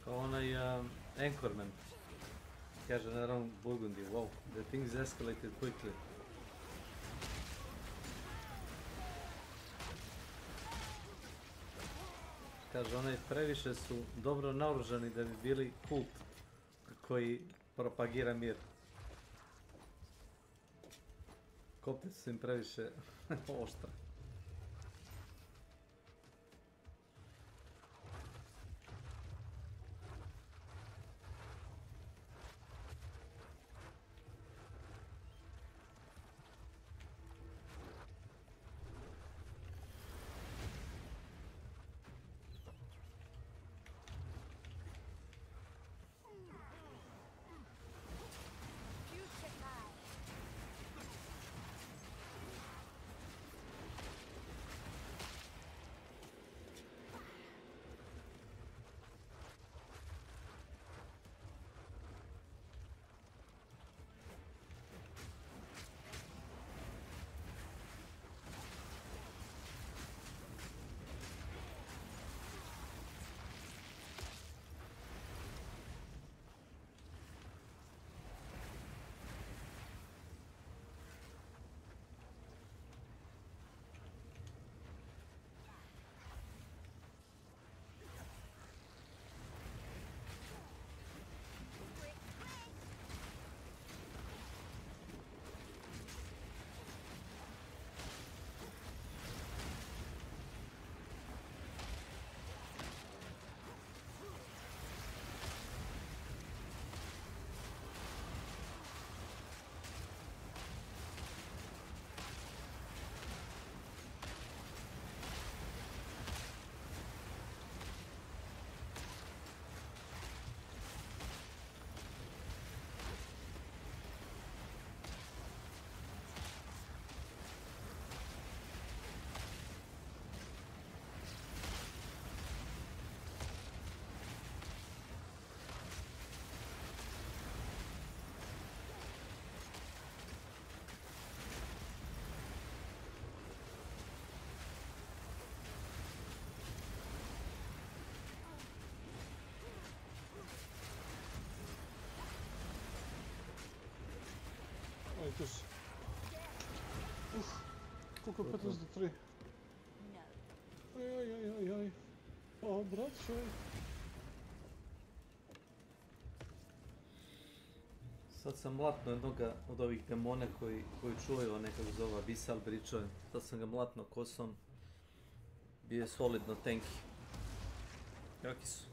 Kao onaj Anchorman. Kaže naravno Burgundy, wow, the things escalated quickly. Kaže onaj previše su dobro naoružani da bi bili kult koji propagira mir. Kopnice su im previše oštre. Tu si. Koliko je 15 do 3? Aj. O, braće. Sad sam mlatno jednoga od ovih demona koji čuvaju nekako zove Abyssal Breachove. Sad sam ga mlatno kosom. Bio je solidno tanky. Jaki su.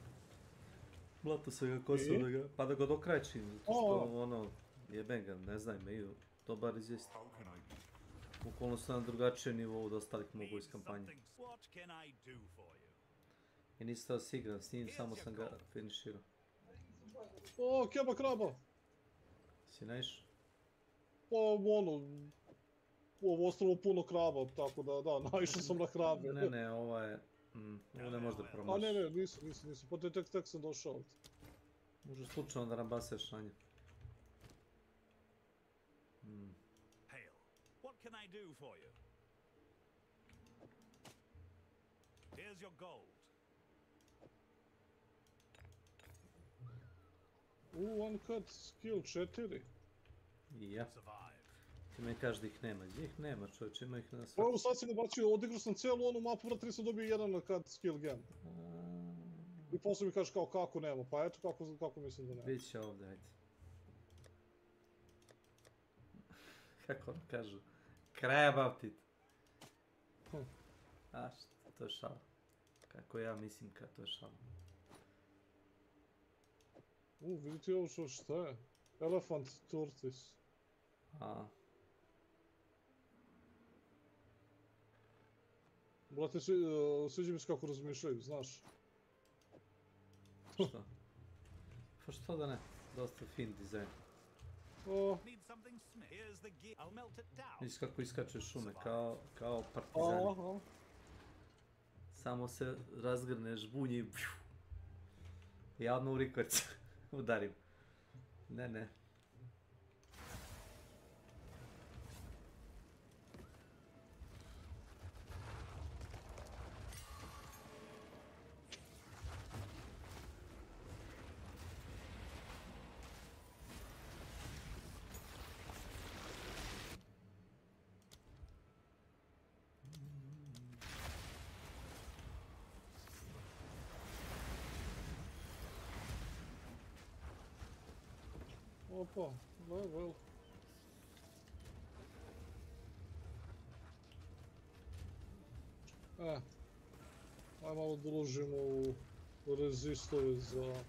Mlatno sam ga kosom da ga, pa da ga dokrajčim. Zato što ono, jebem ga, ne znam, imaju dobar izvijest. Bukvalno su na drugačijem nivou da ostalih mogu iz kampanje. I nisam da si igram s njim, samo sam ga finiširao. O, keba kraba! Si naišao? Pa ovo ostrvo puno kraba, tako da, naišao sam na krabe. Ne, ovo je, ovo ne možda promašiš. A ne, nisam, pa tek sam došao ovdje. Može slučajno da nabaseš na nje. Hail. What can I do for you? Here's your gold. Uncut skill 4. Ja. Ti me kažeš da ih nema. Gdje ih nema, čovječ, ima ih na Pa evo sad si me bacio, odigrao sam cijelu onu mapu, vrat, sam dobio jedan uncut skill gen. I poslije mi kažeš kao kako nema, pa eto kako mislim da nema. Biće ovdje, ajde. Kako ono kažu? Kraj about it. A šta, to je šala. Kako ja mislim kad to je šala. Vidite ovo šta je? Elephant tortoise. A. Brate, sviđa mi se kako razmišljaju, znaš. Što? Pa što da ne? Dosta fin dizajn. Viš kako iskače šume, kao partizani. Samo se razgrne žbunje i ja odmah u rikverc udarim. Ne. Opa, well. Aj malo da uložimo u rezistove za...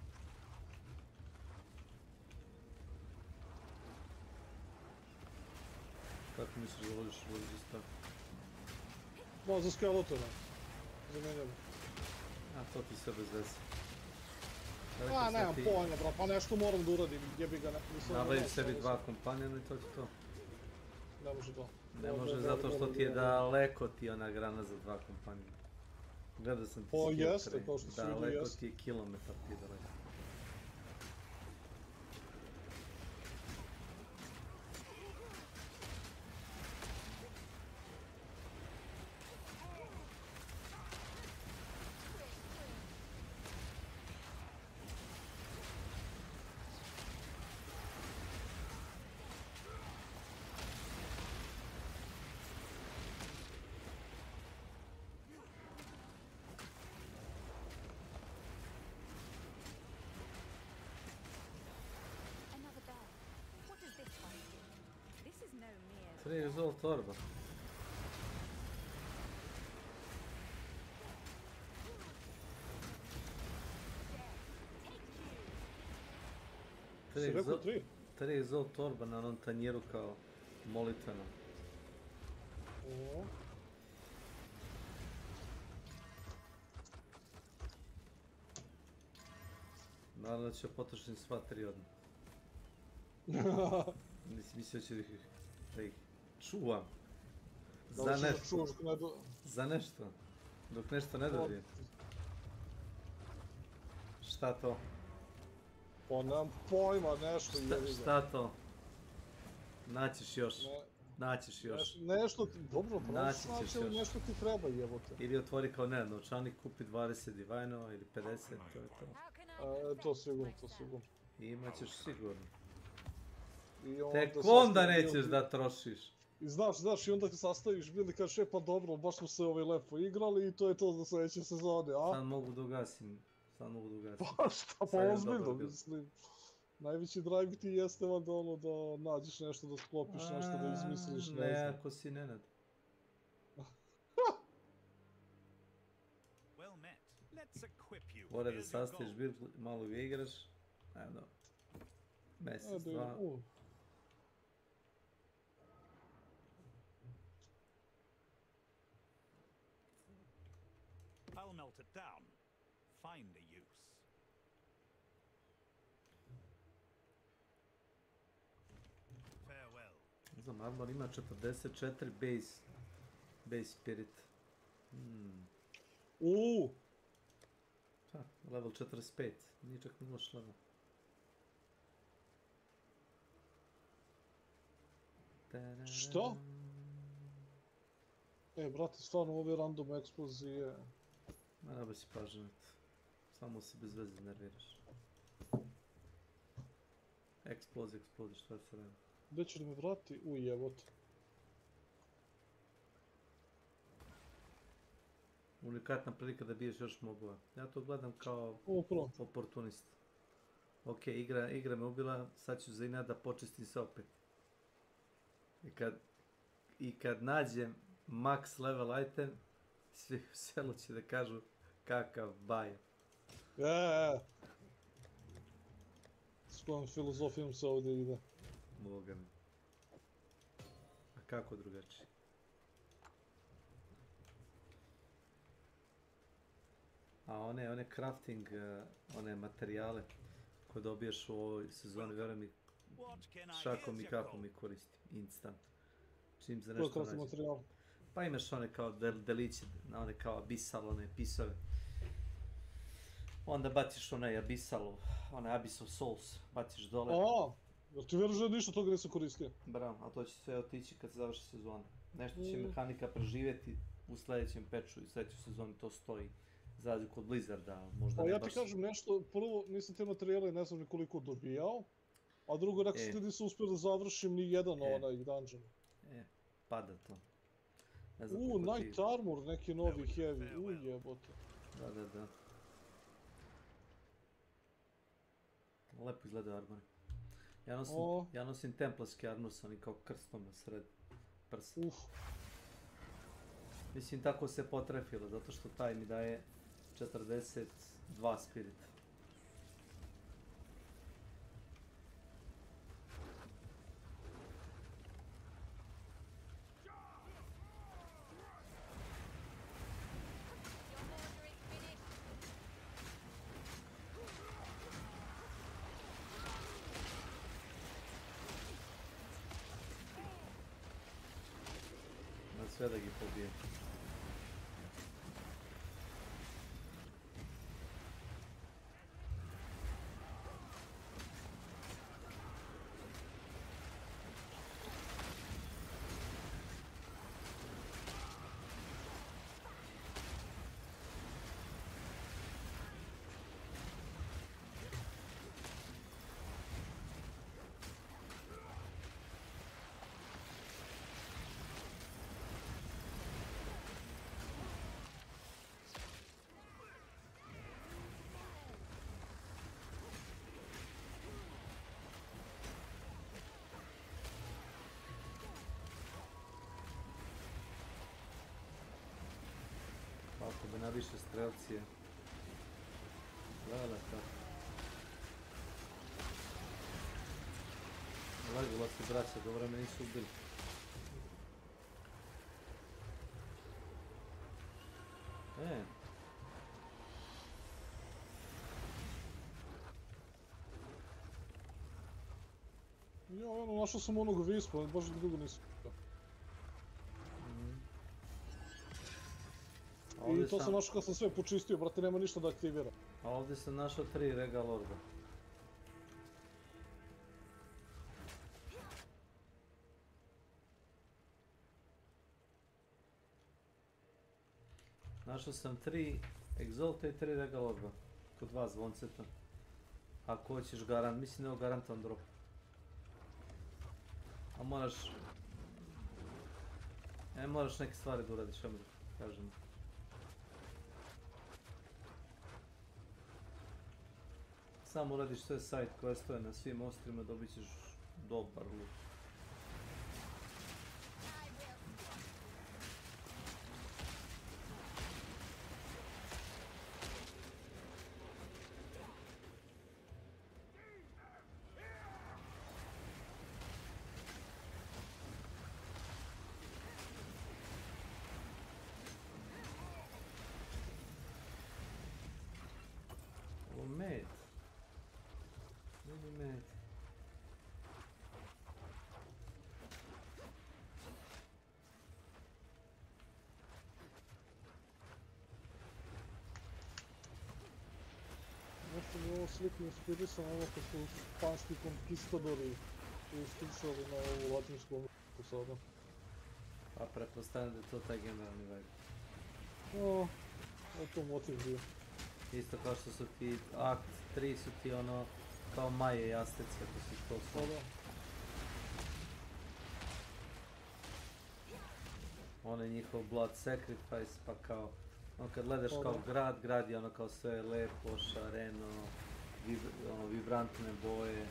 Kako misliš da uložiš u rezistove? Ma, za skeletona. Za menjamo. A to ti sve bez veze. Nemam pojma, bro, pa nešto moram da uradim, jebi ga, nisam... Nabavi sebi 2 kompanjona i to ti to. Ne može to. Ne može zato što ti je daleko ti ona grana za 2 kompanjona. Gledao sam ti skill tree. Jeste, kao što svi jeste. Daleko ti je kilometar ti daleko. Years old torba. Si rekao 3? 3 years old torba na onom tanjeru kao molitveno. Naravno da će potrošiti sva 3 odmah. Mislio će da ih čuvam. Za nešto. Dok nešto ne dobijem. Šta to? Pa nemam pojma, nešto je. Šta to? Naćiš još. Nešto ti, dobro, proći nešto ti treba, jebote. Ili otvori kao novčanik, kupi 20 divajnova ili 50, to je to. To sigurno. Imaćeš sigurno. Tek onda nećeš da trošiš. I znaš, i onda ti sastaviš bili kažeš, pa dobro, baš smo se lepo igrali i to je to za sljedeće sezone, a? Sad mogu da ugasim. Pa šta, pa ozbiljno, mislim. Najveći drive ti jeste onda ono da nađeš nešto, da sklopiš nešto, da izmisliš, ne znam. Ne, ako si Nenad. Bore da sastaviš bil, malo ga igraš, evo, mjesec, 2. I'll melt it down. Find a use. Farewell. Ne znam, Armor ima 44 base spirit. Level 45, nije čak ni loš level. Što? Brate, stvarno ove random eksplozije... Ma ne si pažnjati. Samo se bez veze nerviraš. Eksplozija, šta se radi? Gdje će da me vrati? Jebote. Unikatna prilika da biješ još mobova. Ja to gledam kao oportunist. Ok, igra me ubila, sad ću za inat da počistim se opet. I kad nađem max level item, svi u selu će da kažu kakav baja. S kojom filozofijom se ovdje ide? Boga mi. A kako drugačije? A one crafting, one materijale koje dobiješ u ovoj sezoni, vjerujem mi, šakom i kapom i koristim, instant. Čim za nešto nađem. Pa imaš one kao deliće, one kao abisal, one pisave. Onda baciš onaj abyssal of souls, baciš dole. Jel ti vjeruš da ništa toga nisam koristio? Bravo, a to će sve otići kad završi sezona. Nešto će mehanika preživjeti u sljedećem patchu i sljedećoj sezoni to stoji. Za razliku od Blizzarda, možda ne baš... Ja ti kažem nešto, prvo nisam te materijale ne znam koliko dobijao, a drugo rekao sam ti nisam uspio da završim ni jedan onaj dungeon. Pada to. Night armor, neki novi heavy, jebote. Da. Lepo izgleda armori. Ja nosim templarski armor sa onim kao krstom na sred prsa. Mislim tako se potrefilo, zato što taj mi daje 42 spirita. Sve da gi pobijem. Ako bi naviše strelcije. Gleda tako. Lagula se braća, dobro me nisu ubili. Našao sam onog vispa, baš dugo nisam. I to sam našao kad sam sve počistio, brate, nema ništa da aktivira. A ovdje sam našao 3 regal orba. Našao sam 3 egzolta i 3 regal orba. Kod vas zvonceta. Ako hoćeš garant, mislim da je garantan drop. A moraš neke stvari da uradiš, ajmo da kažem. Samo uradiš sve side questove na svim ostrima, dobit ćeš dobar loot. Med. Vidi med. Nešto mi ovo sliku inspirisano ovo kad su španski konkistadori isticali na ovu latinsku Ameriku. tu sada. Pa pretpostavljam da je to taj generalni vibe. O, to motiv bio. Isto kao što su ti akt 3 su ti ono kao Maje i Azteci, ako si to Pa da. On je njihov blood sacrifice, pa kao kad gledaš kao grad je ono kao sve lepo, šareno, vibrantne boje.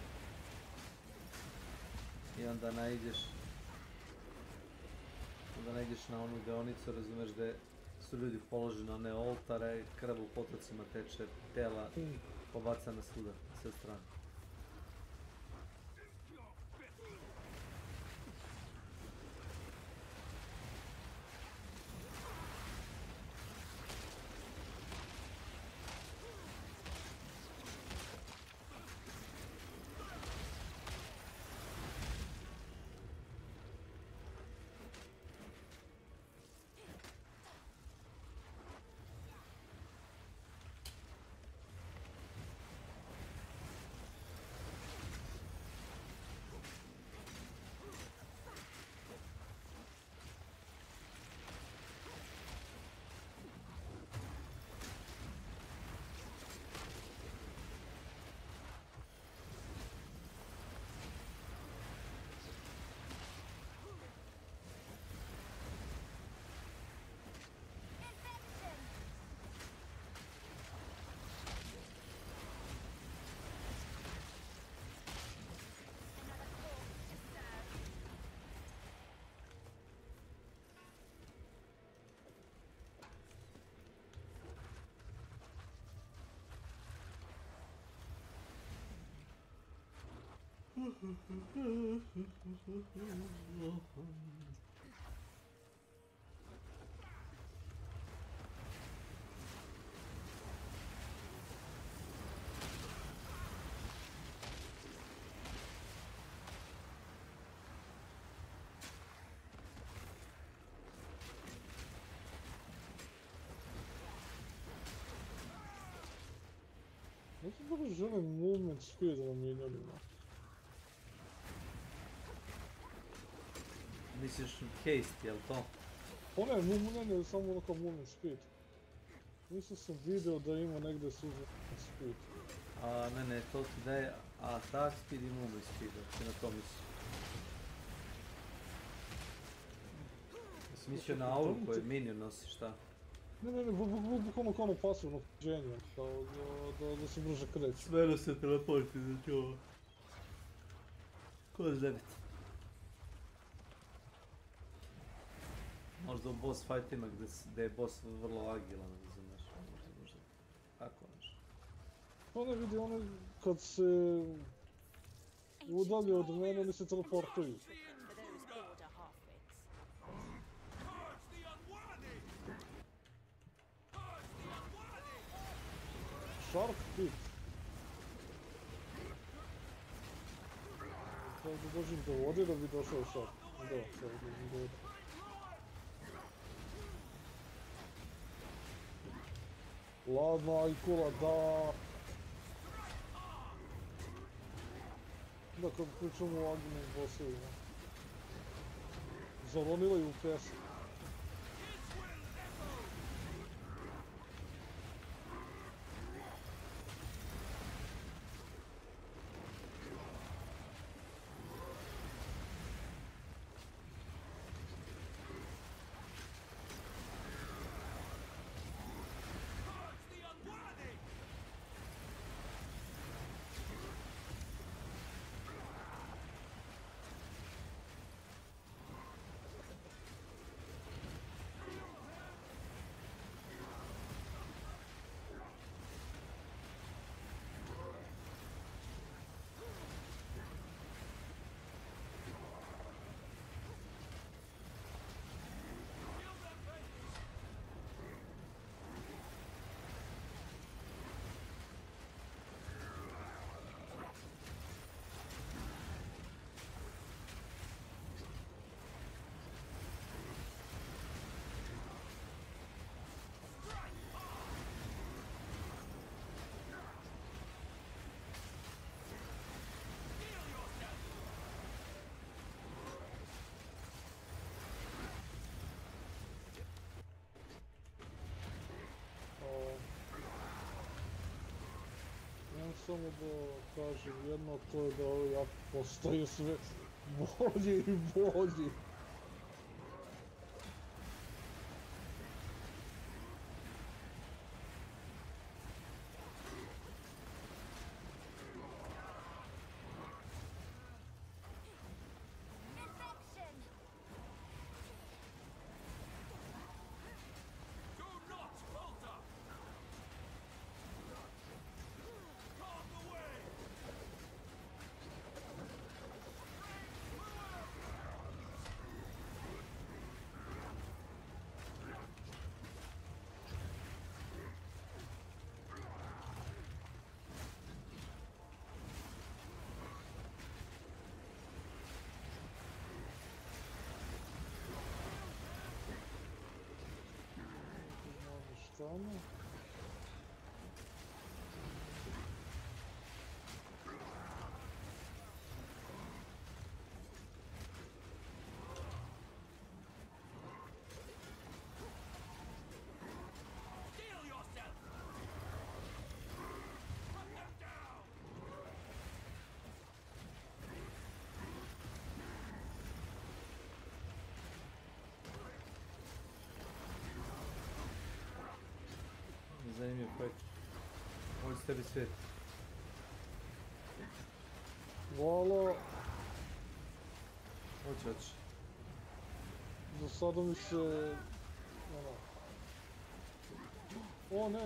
I onda naiđeš na onu deonicu, razumeš, gdje su ljudi položeni na one oltare, krv u potocima teče, tela pobacana svuda, na sve strane. Ja sam dobro želim movement speed namijenjali. Misliš haste, jel to? Pa ne, samo ono kao movement speed. Mislim sam video da ima negdje sužen speed. Ne, to ti daje attack speed i movement speed, ti na to misliš. Jesi mislio na auru koju minion nosi, šta? Ne, bukvalno kao ono pasivno pođenje, da se brže kreće. Smero se teleporti za čuva. Ko je zebit? Možda u boss fightima gdje je boss vrlo agilan, razumiješ, možda tako nešto. Pa ne vidi, ono kad se udalje od mene, oni se teleportuju. Shark hit. Sada da dođem do vode da bi došao shark. Da, sada dođem do vode. Ladno, ajkula, da! Da, kad pričamo o aginim bossovima. Zaronila je u pesmu. samo da kažem jedno, to je da ovaj ap postaje sve bolji i bolji. Stvarno? Zanimljiv projekt. Ovo je s tebi svijet. Hvala. Hoće. Za sada mi se... O, ne.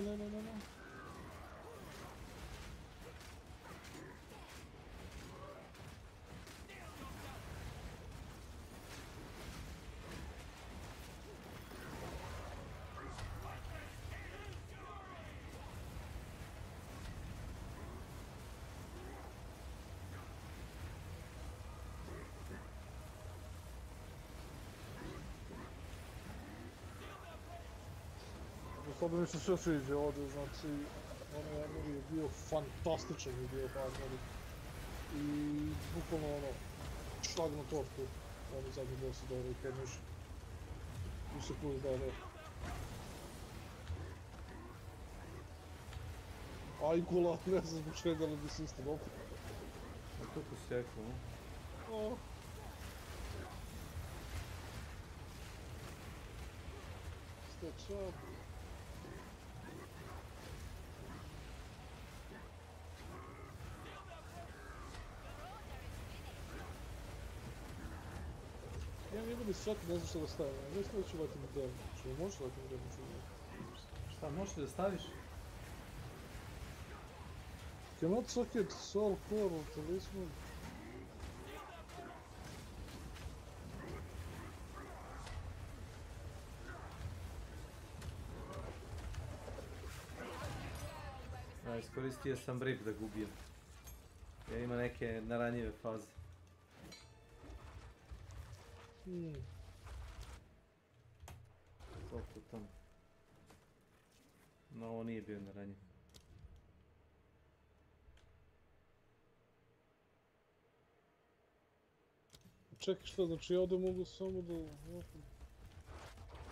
Sada mi se sve sviđa ovdje, znači, onaj armor je bio fantastičan i bio armor. I bukvalno šlag na tortu, oni zadnji boss je dobro i kemiš. I se plus dobro. Ajkula, ne znam zbog čega li bi se isto dobro. A to posjeklo, no? Stečak. Ja mi bi svaki ne znam što da stavim, ne znam da ću vati mi demo. Što možeš vati mi demo čuvati? Šta, možeš da staviš? Cannot socket soul core of talisman. Da, iskoristio sam rip da ga ubijem. Ja ima neke naranjive faze. Koliko tamo? No, ovo nije bio naranjiv. Čekaj što, znači ovdje mogu samo da...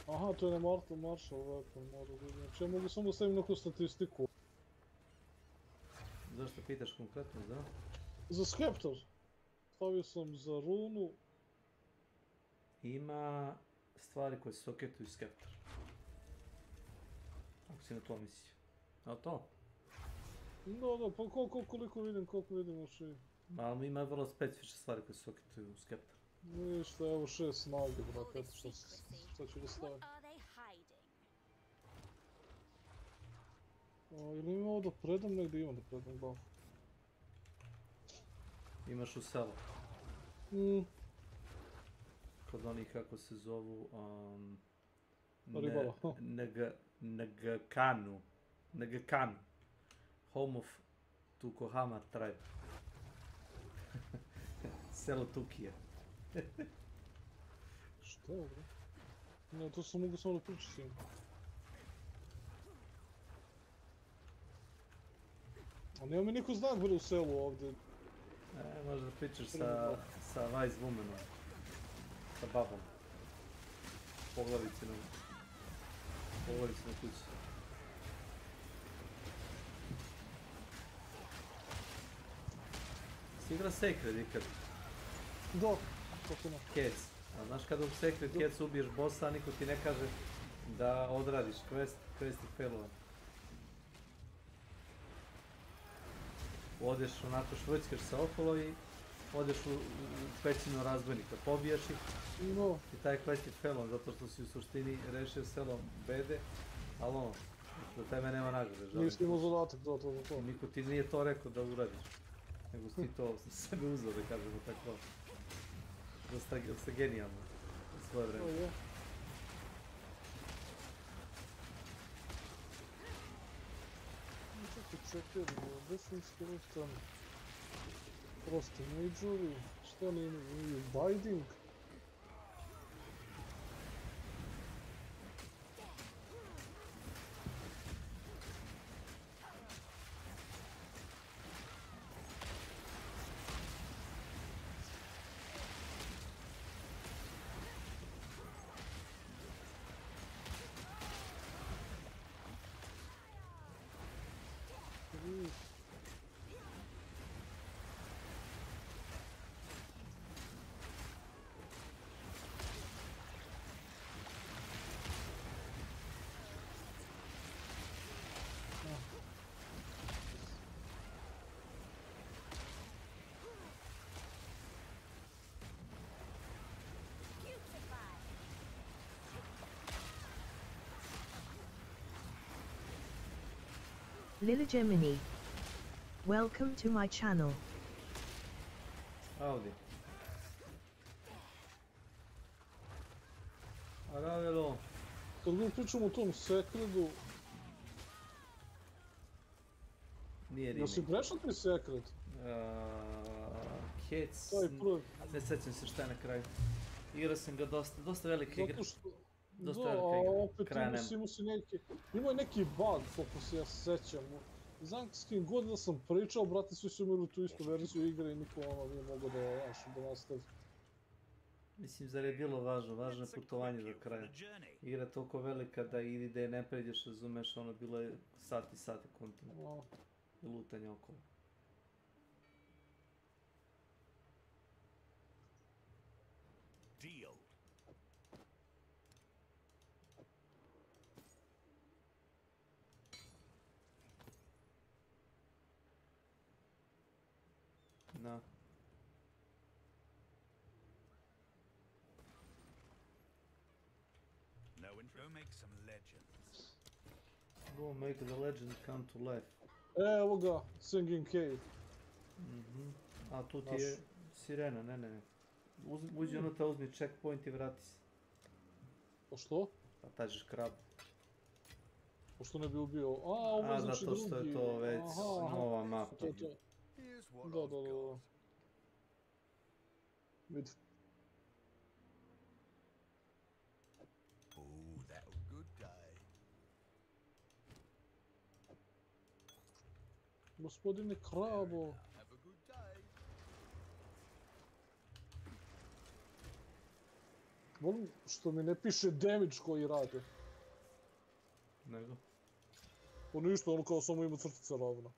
Aha, to je na Marshall weapon, mora da... Znači ja mogu samo da stavim neku statistiku. Zašto pitaš konkretno, za? Za Skeptor. Stavio sam za runu. Ima stvari koje se soketuju Skeptor. Ako si na to mislio. A to? Da, pa koliko vidim uši. Ali ima vrlo specifične stvari koje se soketuju Skeptor. Ništa, evo 6 snage, brate, eto šta ću da stavim. Ili ima ovo da predam, negdje imam da predam buff. Imaš u selu. Kod onih kako se zovu... Ribala. Nagakanu. Home of Tukohama tribe. Selo Tukija. Što je, bre? Ne, to sam mogu samo da pričam s njim. A nema mi niko znak, bre, u selu ovdje. Možda da pričaš sa Wise Womanom. Sa babom. Poglavici na kući. Si igra Sacred ikad? Da, kako ne. Kec. A znaš kada u Sacred Kec ubiješ bossa, a niko ti ne kaže da odradiš quest i failova. Odeš onako švrćkaš se okolo i odeš u pećinu razbojnika, pobijaš ih i taj quest je failom, zato što si u suštini rešio selo bede, ali ono, za tebe nema nagrade, žalim. Nisi imao zadatak za to. Niko ti nije to rekao da uradiš, nego si ti to sebe uzeo, da kažemo tako. Dosta genijalno u svoje vreme. Čekaj, gdje sam skoro tamo? Prosto majori, šta li imaju? Binding? Lila Gemini. Welcome to my channel. Ovdje. A Ravelo. Kad mi pričamo o tom Secredu... Nije remake. Jel si prešao ti Secred? Kec... Ne sjećam se šta je na kraju. Igrao sam ga dosta velika igra. Dosta velika igra. Opet imao neki bug, koliko se ja sećam. Znam s kim god da sam pričao, brate, svi su imali tu istu verziju igre i niko nije mogao da nastavi. Mislim, zar je bilo važno je putovanje do kraja. Igra je toliko velika da i da je ne pređeš, razumeš, ono bilo je sati kontinuo. I lutanje okolo. Deal. No. Go make some legends. Go make the legend come to life. Evo ga, Singing Cave. A tu ti je sirena, ne. Uđi unutra, uzmi checkpoint i vrati se. Pa što? Pa tažiš krab. Pošto ne bi ubio... ovo je znači drugi. Zato što je to već nova mapa. Da. Vidi. Oh, that was good guy. Gospodine Krabo. Have a good day. Volim što mi ne piše damage koji rade. Nego? Pa ništa, ono kao samo ima crtica ravna.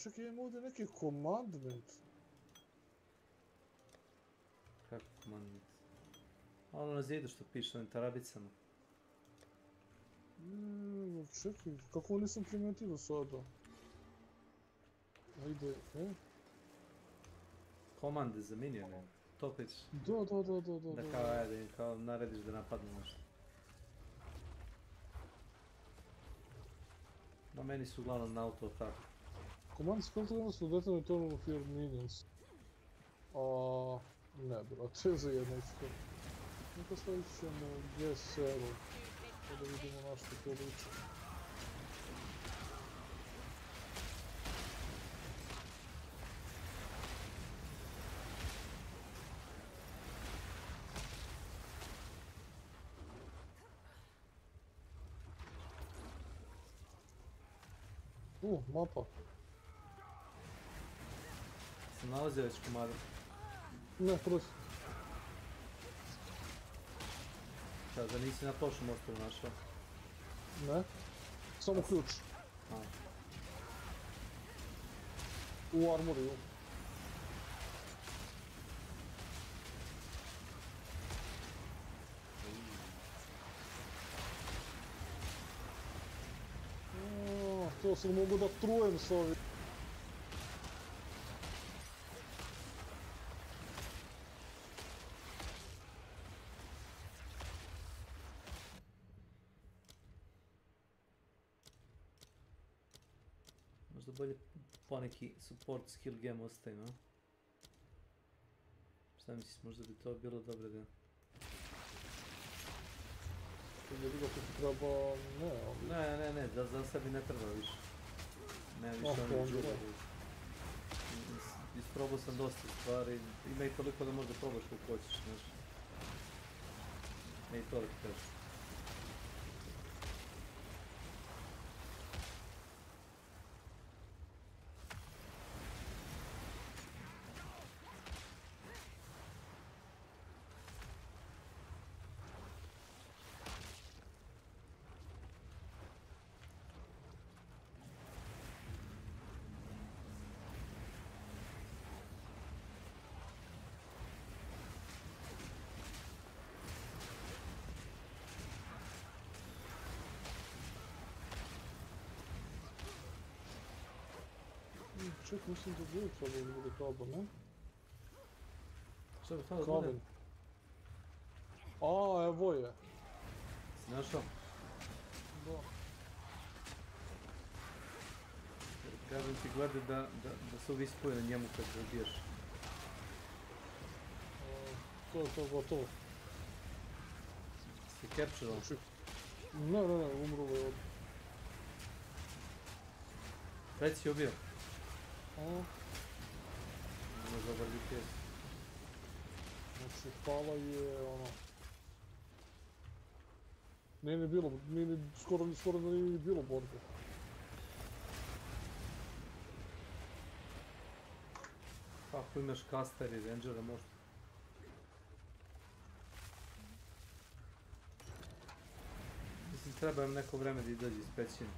Čekaj, imam ovdje neki commandment. Kako commandment? Ono na zidu što piše na tarabicama. Čekaj, kako ovo nisam primetio sada? Ajde, Komande za minione, to kličeš? Da. Da kao, ajde, kao narediš da napadne nešto. No meni su uglavnom na auto ataku. Command spell to detonate turn of your minions. Ne, brate, za jednačko. Neka stavit ćemo G0. Da vidimo na što to liči. Mapa. Sam nalazio već komada. Ne, prosto. Šta, da nisi na prošlom ostavu našao? Ne. Samo ključ. A. U armoriju. To sam mogu da trujem s ovim. Možda bolje poneki support skill game ostavim, a? Šta misliš, možda bi to bilo dobro da... Ne vidio kako treba, ne, ali... Ne, za sebi ne treba više. Ne više onih džuba. Isprobao sam dosta stvari, ima i toliko da možda probaš koliko hoćeš, znaš. Ne i to da ti kažeš. Ček, mislim da bude trebalo da bude kaba, ne? Šta bi to da bude? A, evo je. Si našao? Da. Kažem ti, gledaj da se ovi spoje na njemu kad ga ubiješ. To je to gotovo. Si capturao? Ne, umro je od... Već si ubio? Ima dobar DPS. Znači, pala je ono... Skoro da nije bilo borbe. Ako imaš caster i rangera možda. Mislim, treba im neko vreme da izađe iz pećine.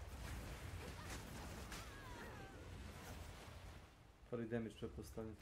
Prvi damage će postaviti.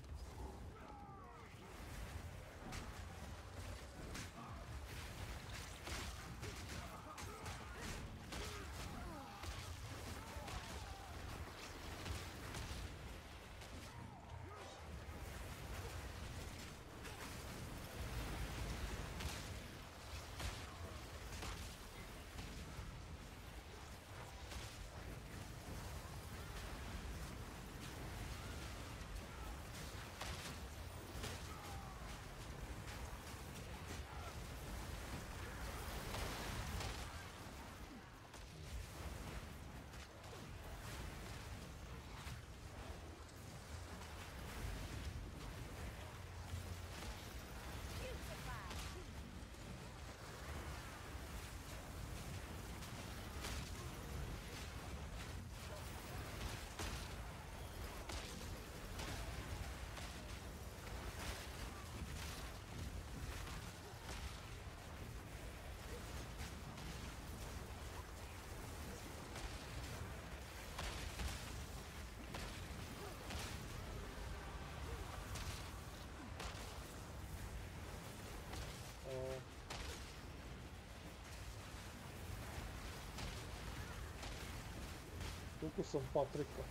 Tukao sam Patrika.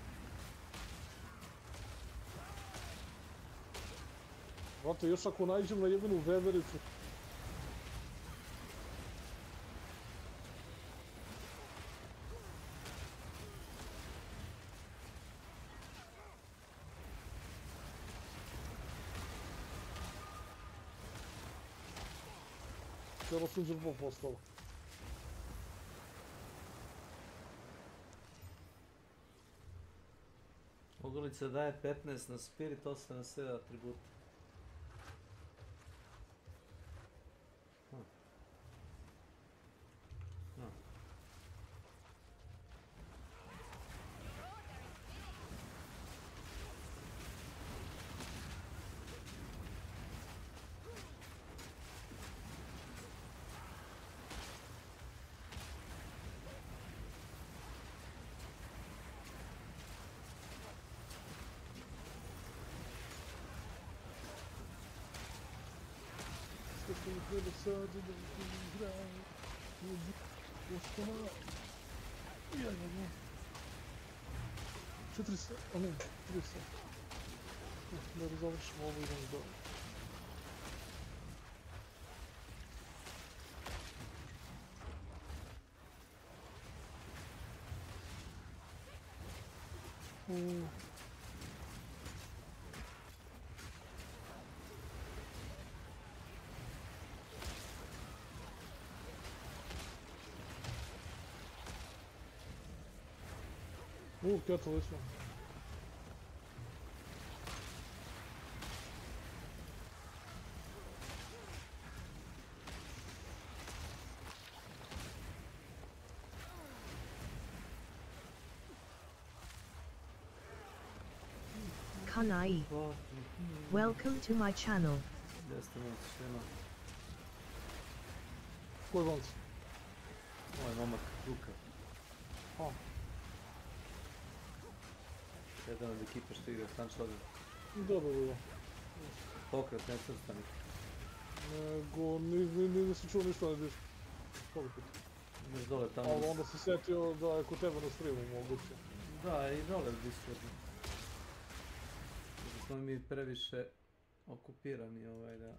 Vrate, još ako nađem na jebenu vevericu. Skoro sam žrtva postala. Ogrlica daje 15 na spirit, 8 na sve atribute. što mi treba sad da igram. Ostala. Ja ne znam. 4 sata, a ne, 3 sata. Da završimo ovo, idemo dalje. Kettle this one. Kanai. Welcome to my channel. Koji vonc? Ovaj momak Luka. Jedan od ekipa što igra Stančlada. Da. Pokret, ne crstani. Nego, nisam čuo ništa, ne diš. Pokret. Ideš dole tamo. Ali onda sam sjetio da je kod tebe na streamu moguće. Da, i dole u Discordu. Da smo mi previše okupirani da...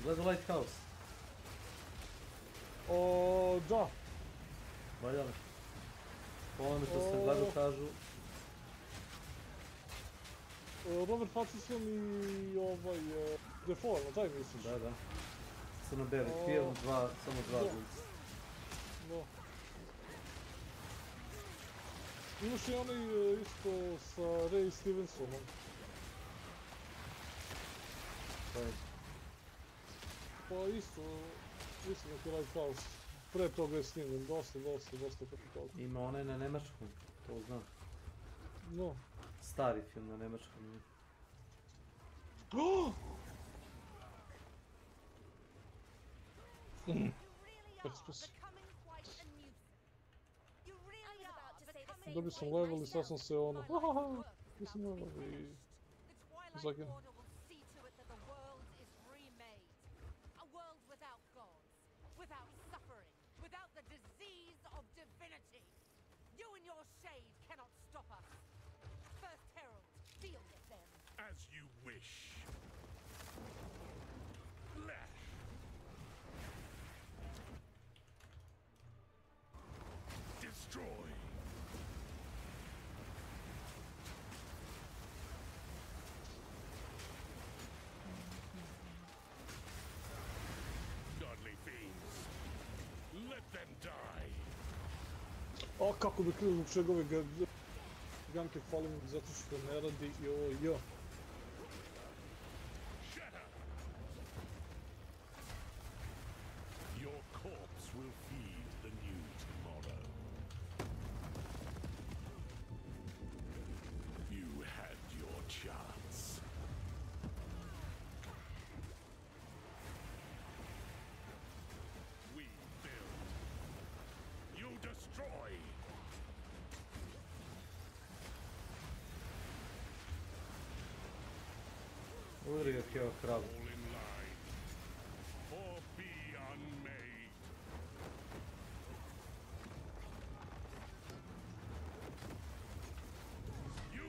Gledao Lighthouse? Da. Valja li? Po ovome što sam gledao kažu... Robert Pattinson i Defoe, na taj misliš? Da. Crno-beli film, samo dva glumca. Da. Imaš i onaj isto sa Ray Stevensonom. Pa isto neki Lighthouse. Pre toga je snimljen, dosta pre toga. Ima onaj na nemačkom, to znam. No. Stari film na nemačkom. Dobio sam level i sad sam se nisam level i... Zagin. As you wish. Lash. Destroy. Godly fiends. Let them die. O, kako bi krivo zbog čega ove ganke fali mi zato što ne radi jo. Your corpse will feed the new tomorrow. You had your chance. We build. You destroy. Udri ga kjeva kravu.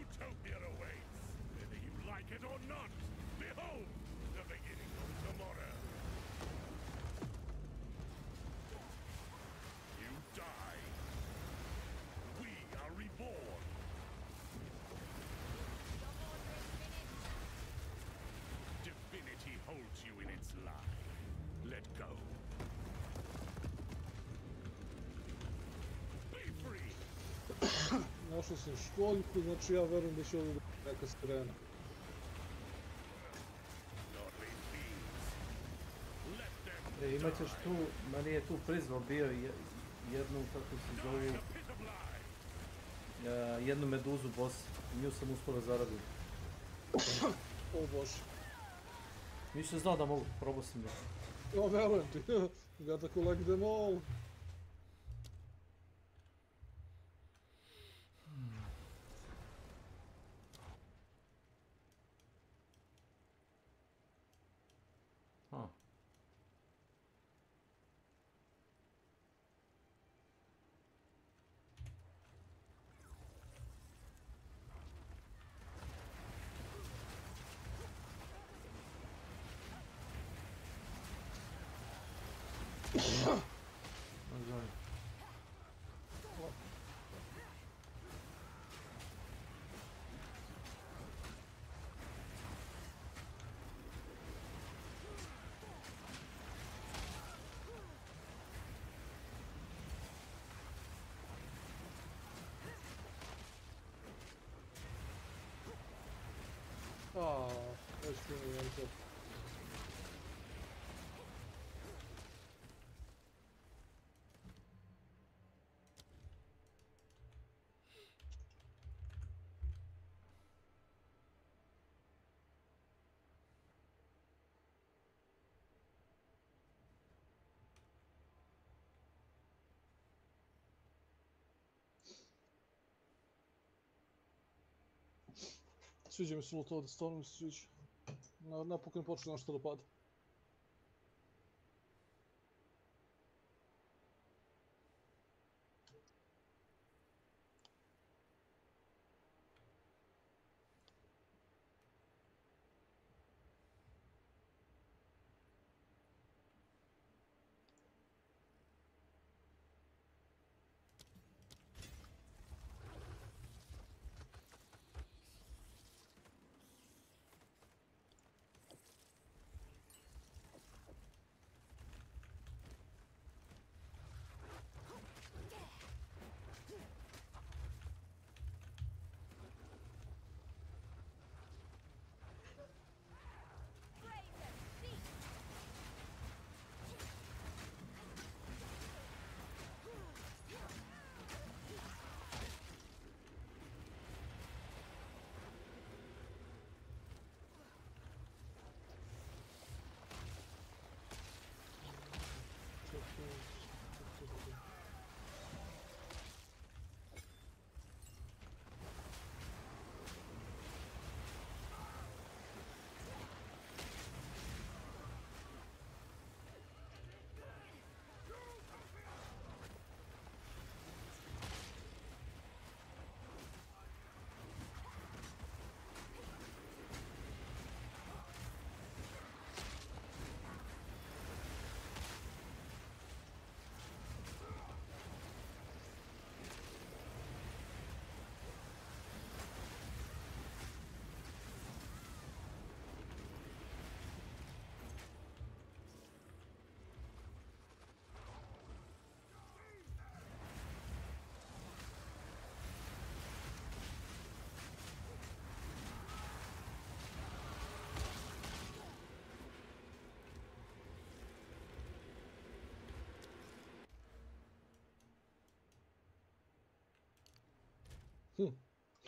Utopia awaits, whether you like it or not. Behold, the beginning of tomorrow. You die. We are reborn. Divinity holds you in its lie. Let go. Be free. Našao sam školjku, znači ja verujem da će ovdje neka sirena. Imat ćeš tu, ma nije tu prizval bio i jednu, kako se zovu, jednu meduzu boss. Nju sam uspio da zaradim. O bože. Nisam znao da mogu, probao sam je. Ja verujem ti. Gotta collect them all. Huh. Ah, već mi je to. Sviđa mi se ovo to, stvarno mi se sviđa. Napokon počne nešto da pada.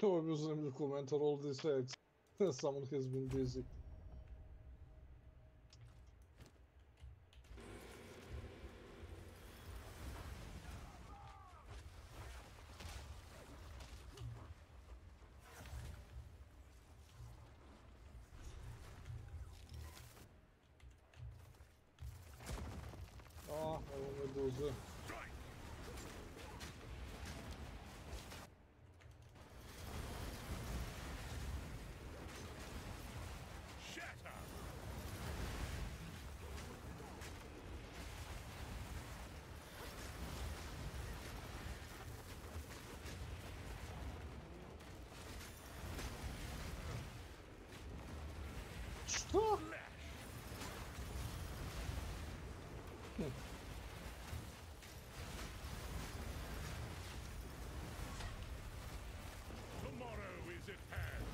Ovo je bio zanimljiv komentar, all these eggs. Someone has been busy. A, evo meduze. Što? Tomorrow is at hand.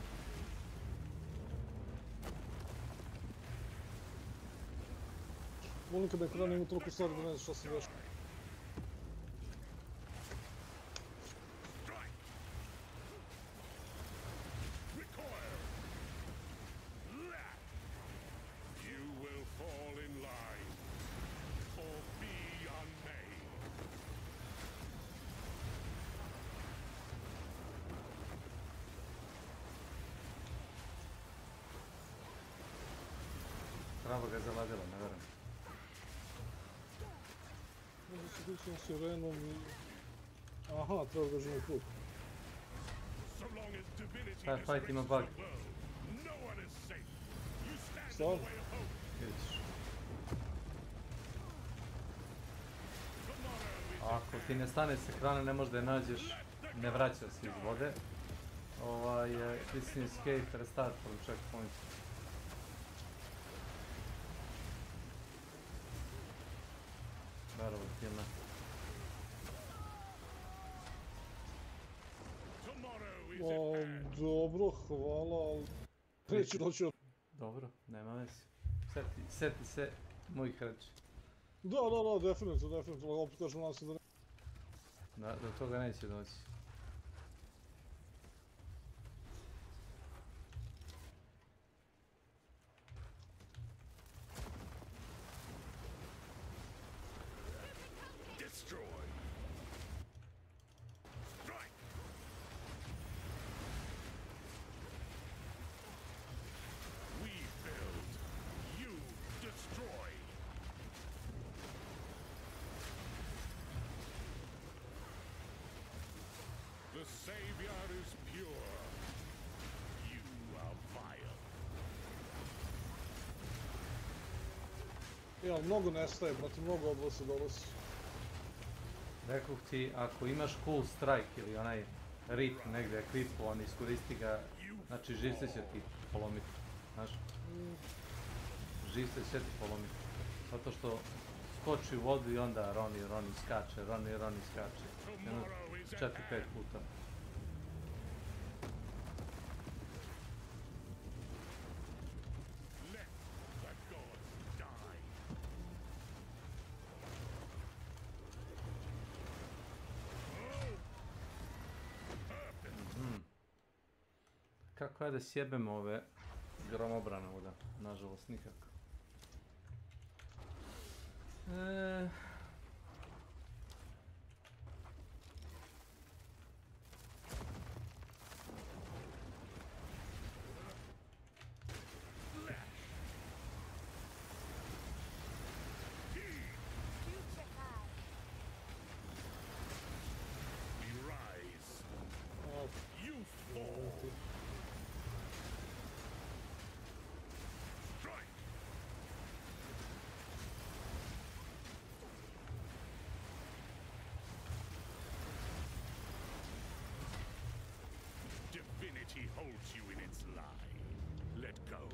Volim kad na ekranu ima toliko stvari da ne znaš šta se dešava. Krava ga je zavadila, ne vjerujem. Možda se kućim sirenom i... Aha, treba da živim klub. Taj fight ima bug. Stvarno? Vidiš. Ako ti ne stane s ekrana, ne možeš da je nađeš, ne vraća se iz vode. Listen escape, restart from checkpoint. Naravno, time. Dobro, hvala, ali... Neću doći od... Dobro, nema veze. Seti se mojih reći. Da, definitivno, opet kažem nam se da ne... Do toga neće doći. The Savior is pure. You are vile. Ja, mnogo nestaje, brate, mnogo odlaze dolazi. Rekao ti, ako imaš cool strike ili onaj rip negdje kripovan, iskoristi ga, znači živce će ti polomiti, znaš? Živce će ti polomiti. Zato što skoči u vodu i onda Roni skače, Roni skače. Jedno 4-5 puta. Kako je da sjebem ove gromobrane ovdje? Nažalost, nikako. Divinity holds you in its lie. Let go.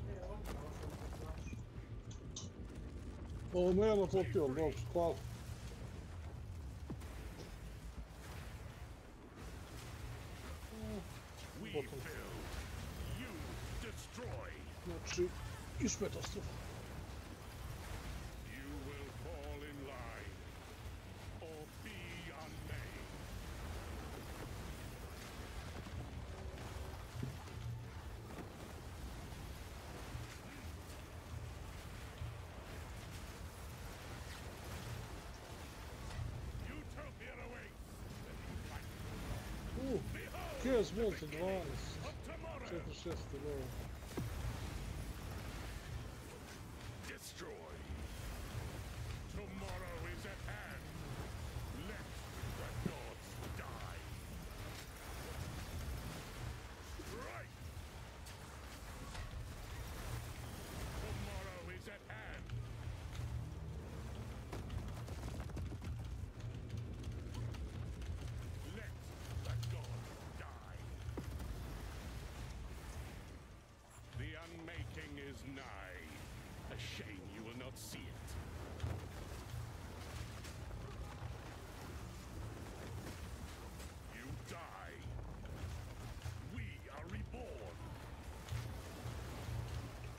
Ovo me je natlopio, dobro, hvala. We build, you destroy. Znači, ismetastvo. You will fall in line, or be unmade. Utopia awaits. Chaos Bolt 12. 4-6, dobro. Destroy. Tomorrow is at hand. Let the gods die. Right. Tomorrow is at hand. Let the gods die. The unmaking is nigh. A shame you will not see it. You die. We are reborn.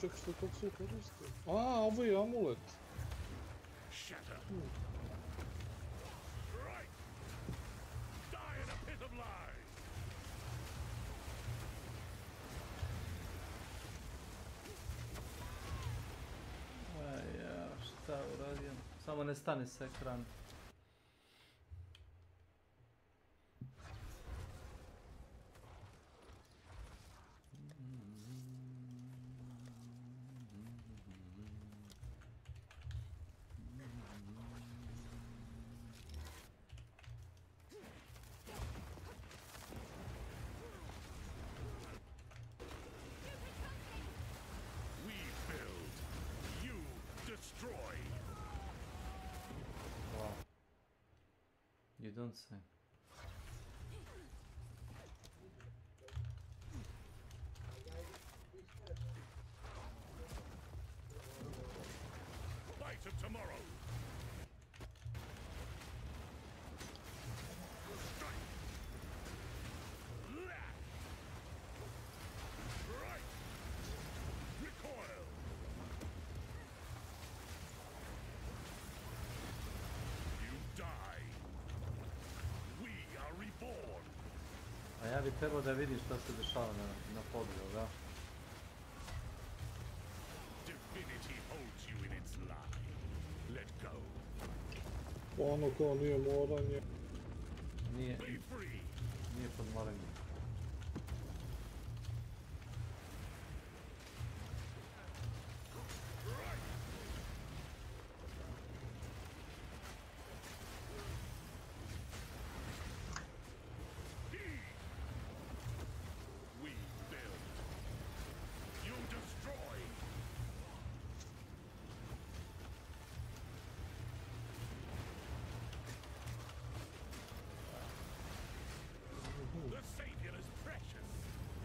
Ček, što kako se koristi? A, ovo je amulet. Shatter. Right. Die in a pit of lies. Šta uradio? Samo ne stane s ekran. don't say. Light of tomorrow. Strike. Left. Right. Recoil. You die. We are reborn. A ja bi trebao da vidim šta se dešava na podiju, da? Divinity holds you in its lie. Let go. Ono kao nije moranje. Nije pod moranjem. We build. You destroy. The Savior is precious.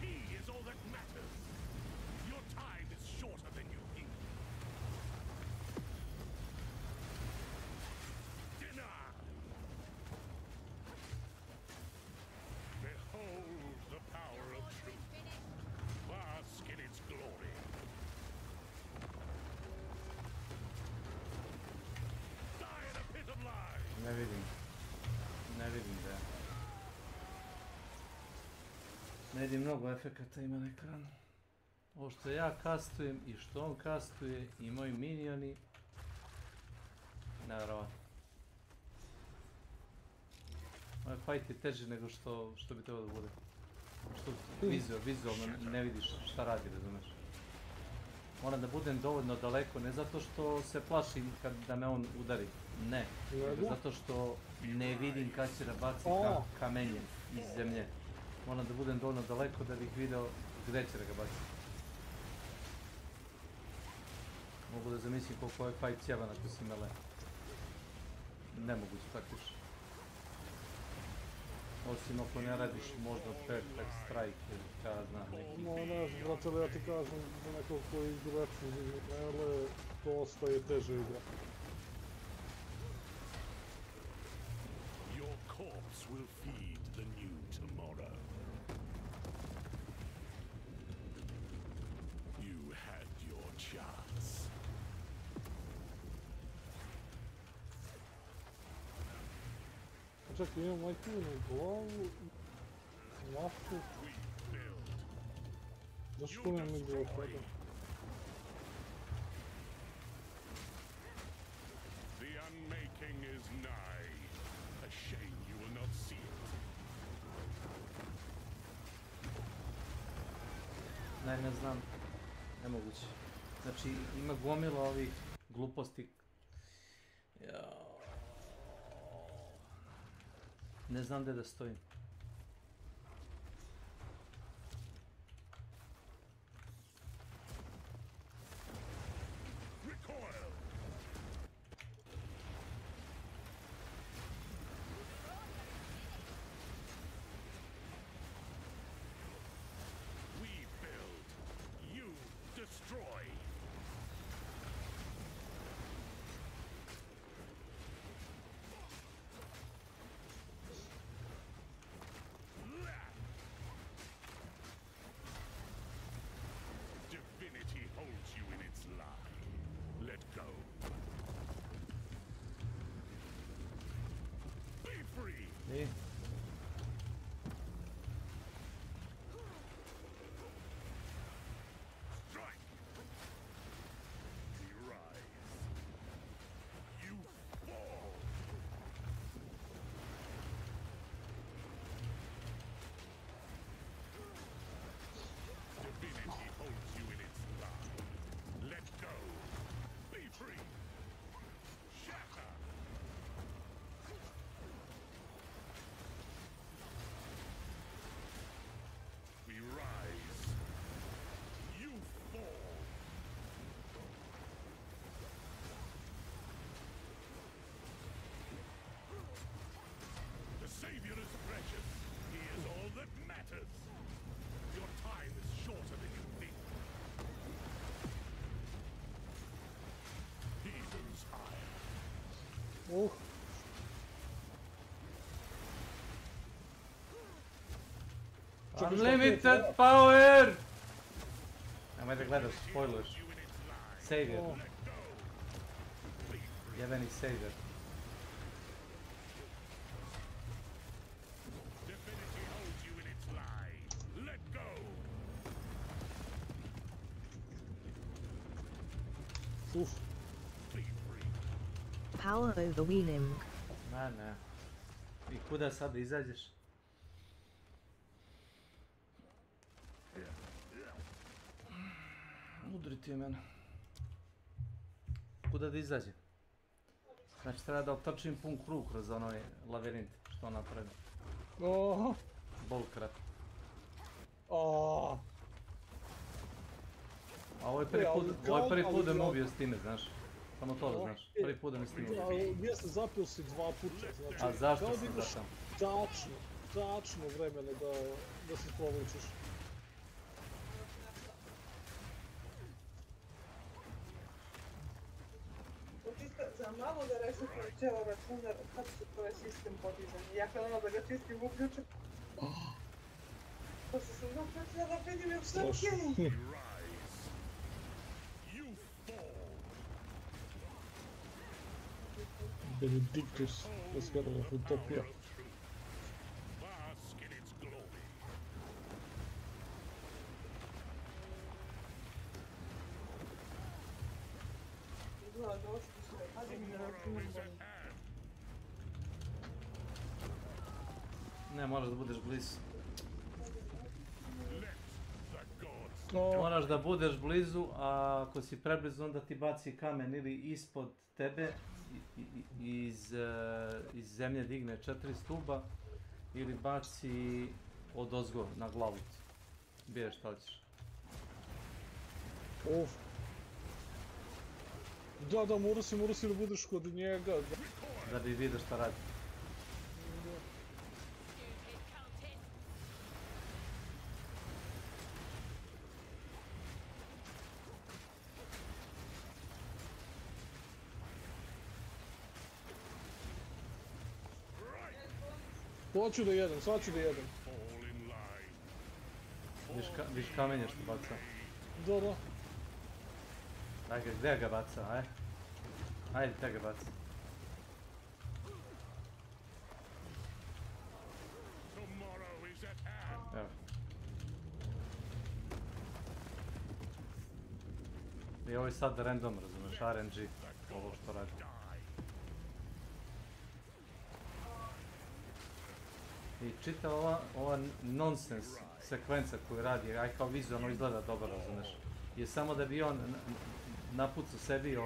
He is all that matters. Your time is shorter than you think. Deny. Behold the power of truth. Bask in its glory. Die in a pit of lies. Ne vidim da. Ne vidim mnogo efekata ima na ekranu. Ovo što ja kastujem i što on kastuje i moji minioni. Nevjerovatno. Ovaj fight je teži nego što bi trebalo da bude. Što vizualno ne vidiš šta radi, razumeš? Moram da budem dovoljno daleko, ne zato što se plašim da me on udari. Ne, nego zato što ne vidim kad će da baci kamenje iz zemlje. Moram da budem dovoljno daleko da bih video gdje će da ga baci. Mogu da zamislim koliko je fight sjeban ako si mele. Nemoguće praktično. Osim ako ne radiš možda perfect strike ili kada znam neki... No ne znam, brate, ali ja ti kažem za nekog koji igra mele, dosta je teže igra. Your corpse will feed the new tomorrow. You had your chance. Čekaj, imam majkinu glavu, mapu. Zašto nemam igru od toga? The unmaking is nigh. A shame you will not see it. Ne znam. Nemoguće. Znači, ima gomila ovih gluposti. Ne znam gdje da stojim. Recoil. We build. You destroy. Unlimited power! Nemoj da gledaš, spoiluješ. Savior. Jebeni savior. Uf. Power overwhelming. Ne. I kuda sad da izađeš? Udri ti mene. Kuda da izađem? Znači treba da otrčim pun krug kroz onoj labirint. Što napravim? Bolkrat. A ovo je prvi put da me ubio s time, znaš. Samo to da znaš. Prvi put da me s time ubio. Gdje se zapio si 2 puta, znači. A zašto sam zapao? Tačno vremena da se povučeš. Za malo da resetujem cijelo računar, kad se to je sistem podizanja. Ja kad ono da ga čistim uključim. Posle sam doključila da vidim je sve okej. Benedictus, razgledamo utopija. Ne, moraš da budeš blizu. Moraš da budeš blizu, a ako si preblizu onda ti baci kamen ili ispod tebe, iz zemlje digne 4 stuba, ili baci odozgo na glavu. Biješ šta ćeš. Uf. Da, moraš da budeš kod njega. Da bi vidio šta radi. Hoću da jedem, sad ću da jedem. Viš kamenje što baca? Da. Daj ga, gdje ga baca, aj? Ajde, te ga baca. Evo. I ovo je sad random, razumeš, RNG, ovo što radi. I čitava ova nonsens sekvenca koju radi, aj kao vizualno izgleda dobro, razumeš, je samo da bi on napucao sebi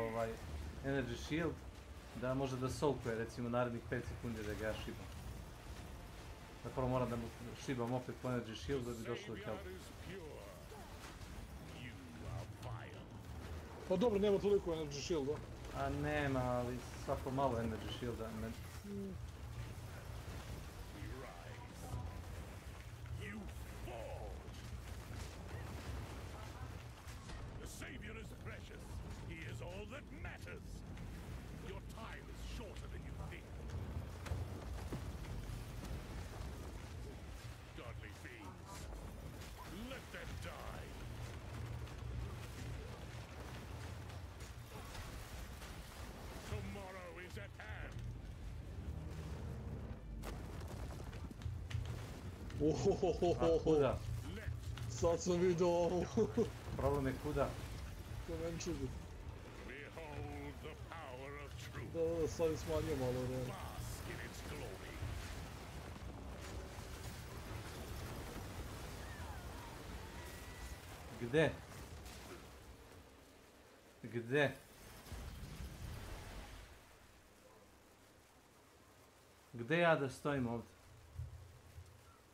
energy shield, da može da soulkuje recimo narednih 5 sekundi da ga ja šibam. Zapravo moram da mu šibam opet po energy shield da bi došlo do health. Pa dobro, nema toliko energy shielda. A nema, ali svako malo energy shielda. A kuda? Sad sam vidio ovo. Problem je kuda? To meni čudi. Da, sad je smanjio malo vreme. Gde? Gde? Gde ja da stojim ovdje?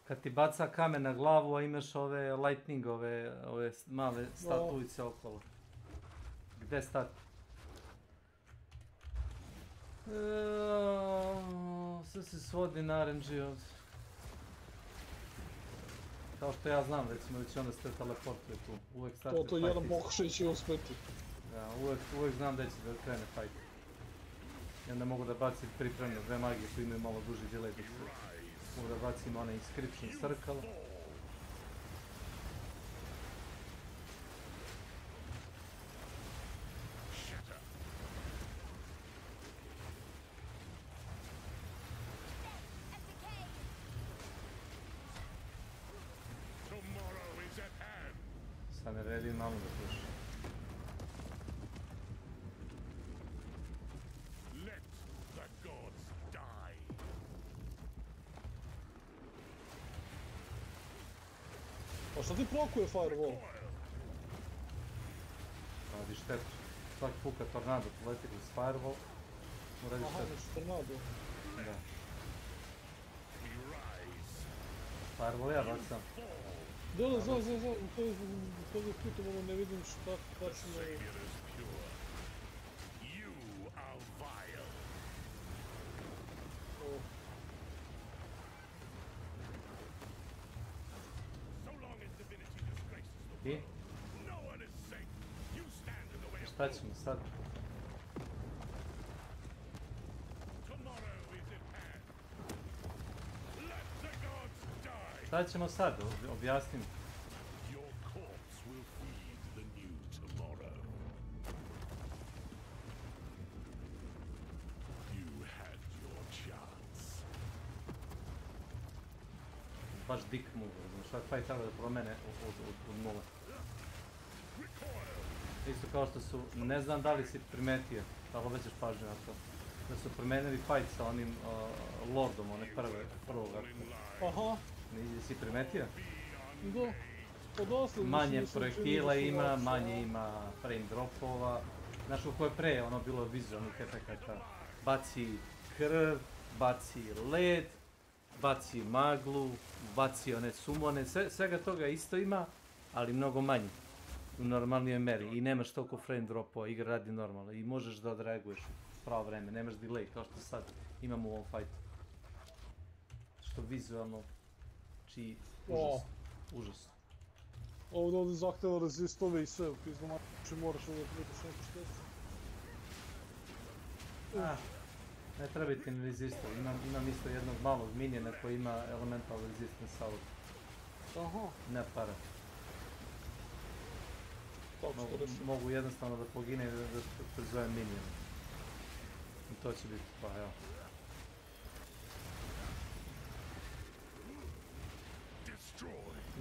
Kad ti baca kamen na glavu, a imaš ove lightning, ove male statuice okolo. Gde stati? Sve se svodi na RNG ovdje. Kao što ja znam, recimo, već onda se teleportuje tu. Uvijek stati fight. To jedan pokušaj će uspjeti. Da, uvijek znam da će da krene fight. I onda mogu da bacim pripremne dve magije koji imaju malo duži delay dok se mogu da bacim onaj inscription circle Sad ne redi malo da puši. Let the gods die. Pa šta ti prokuje Firewall? Radi štetu. Svaki put kad tornado poleti kroz Firewall, mu radi Aha, štetu. znači tornado. Da. Firewall ja bacam. Da, znam, u toj putu ono ne vidim šta tačno je. I? Šta ćemo sad? Šta ćemo sad? Objasnim. Your corpse will feed the new tomorrow. You had your chance. Baš dik move, razumiješ, sad fight treba da promene od nule. Isto kao što su, ne znam da li si primetio, da li obećaš pažnju na to, da su promenili fight sa onim Lordom, one prvog arka. Aha. Nisi primetio? Da. Pa dosta. Manje projektila ima, manje ima frame dropova. Znaš u koje pre ono bilo vizualnih efekata. Baci krv, baci led, baci maglu, baci one sumone, svega toga isto ima, ali mnogo manje. U normalnijoj meri i nemaš toliko frame dropova, igra radi normalno i možeš da odreaguješ u pravo vreme, nemaš delay kao što sad imamo u ovom fightu. Što vizualno, čiji užas. Ovdje zahtjeva rezistove i sve, pizno mači moraš ovdje pritiš neku štetu. Ne treba ti ni resistor, imam isto jednog malog minijena koji ima elemental resistance out. Aha. Ne para. Mogu jednostavno da pogine i da prizovem minion. I to će biti, pa evo.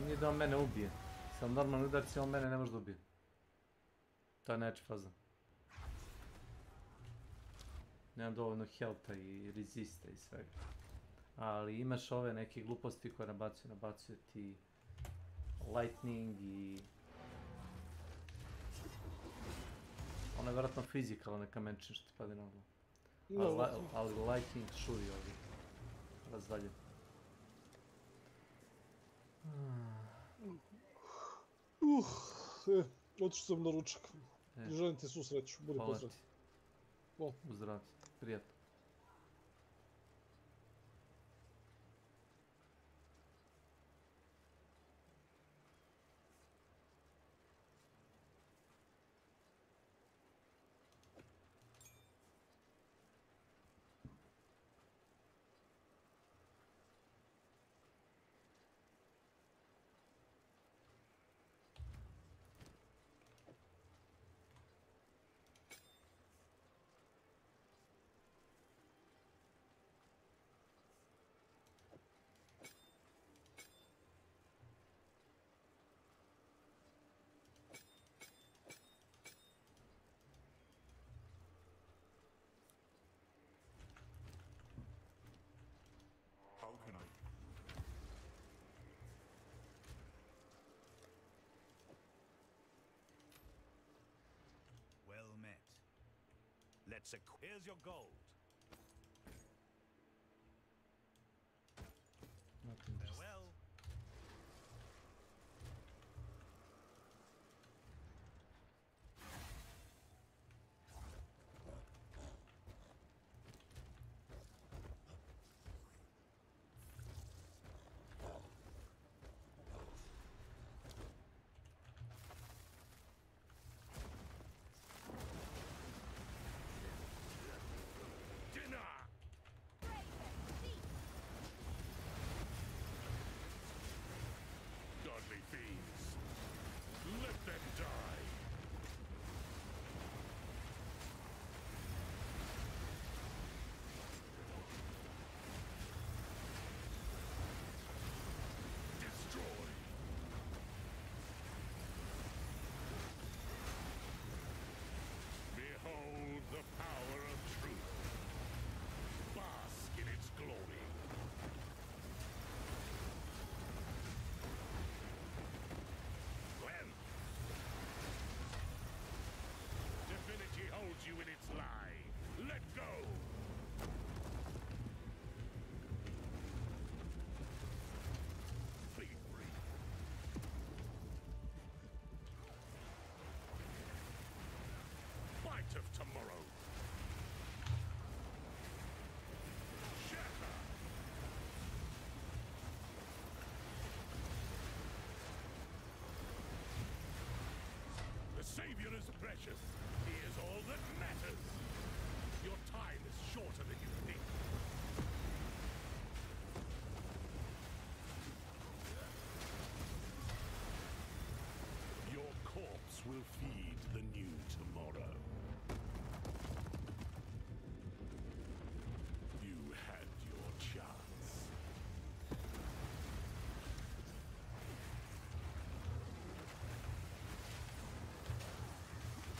Nije da on mene ubije. Sam normalni udarci, on mene ne može da ubije. To je najjača faza. Nemam dovoljno healtha i resista i svega. Ali imaš ove neke gluposti koje nabacuju ti lightning i... Ono je vjerojatno physical, neka menčin što ti pade na glavu. Ali lightning šuri ovdje. Razdalje. Otišao sam na ručak. Želim ti svu sreću, budi pozdrav. Uzdrav, prijatno. How can I? Well met. Here's your gold. Farewell. is precious. He is all that matters. Your time is shorter than you think. Your corpse will feed the new tomorrow. You had your chance.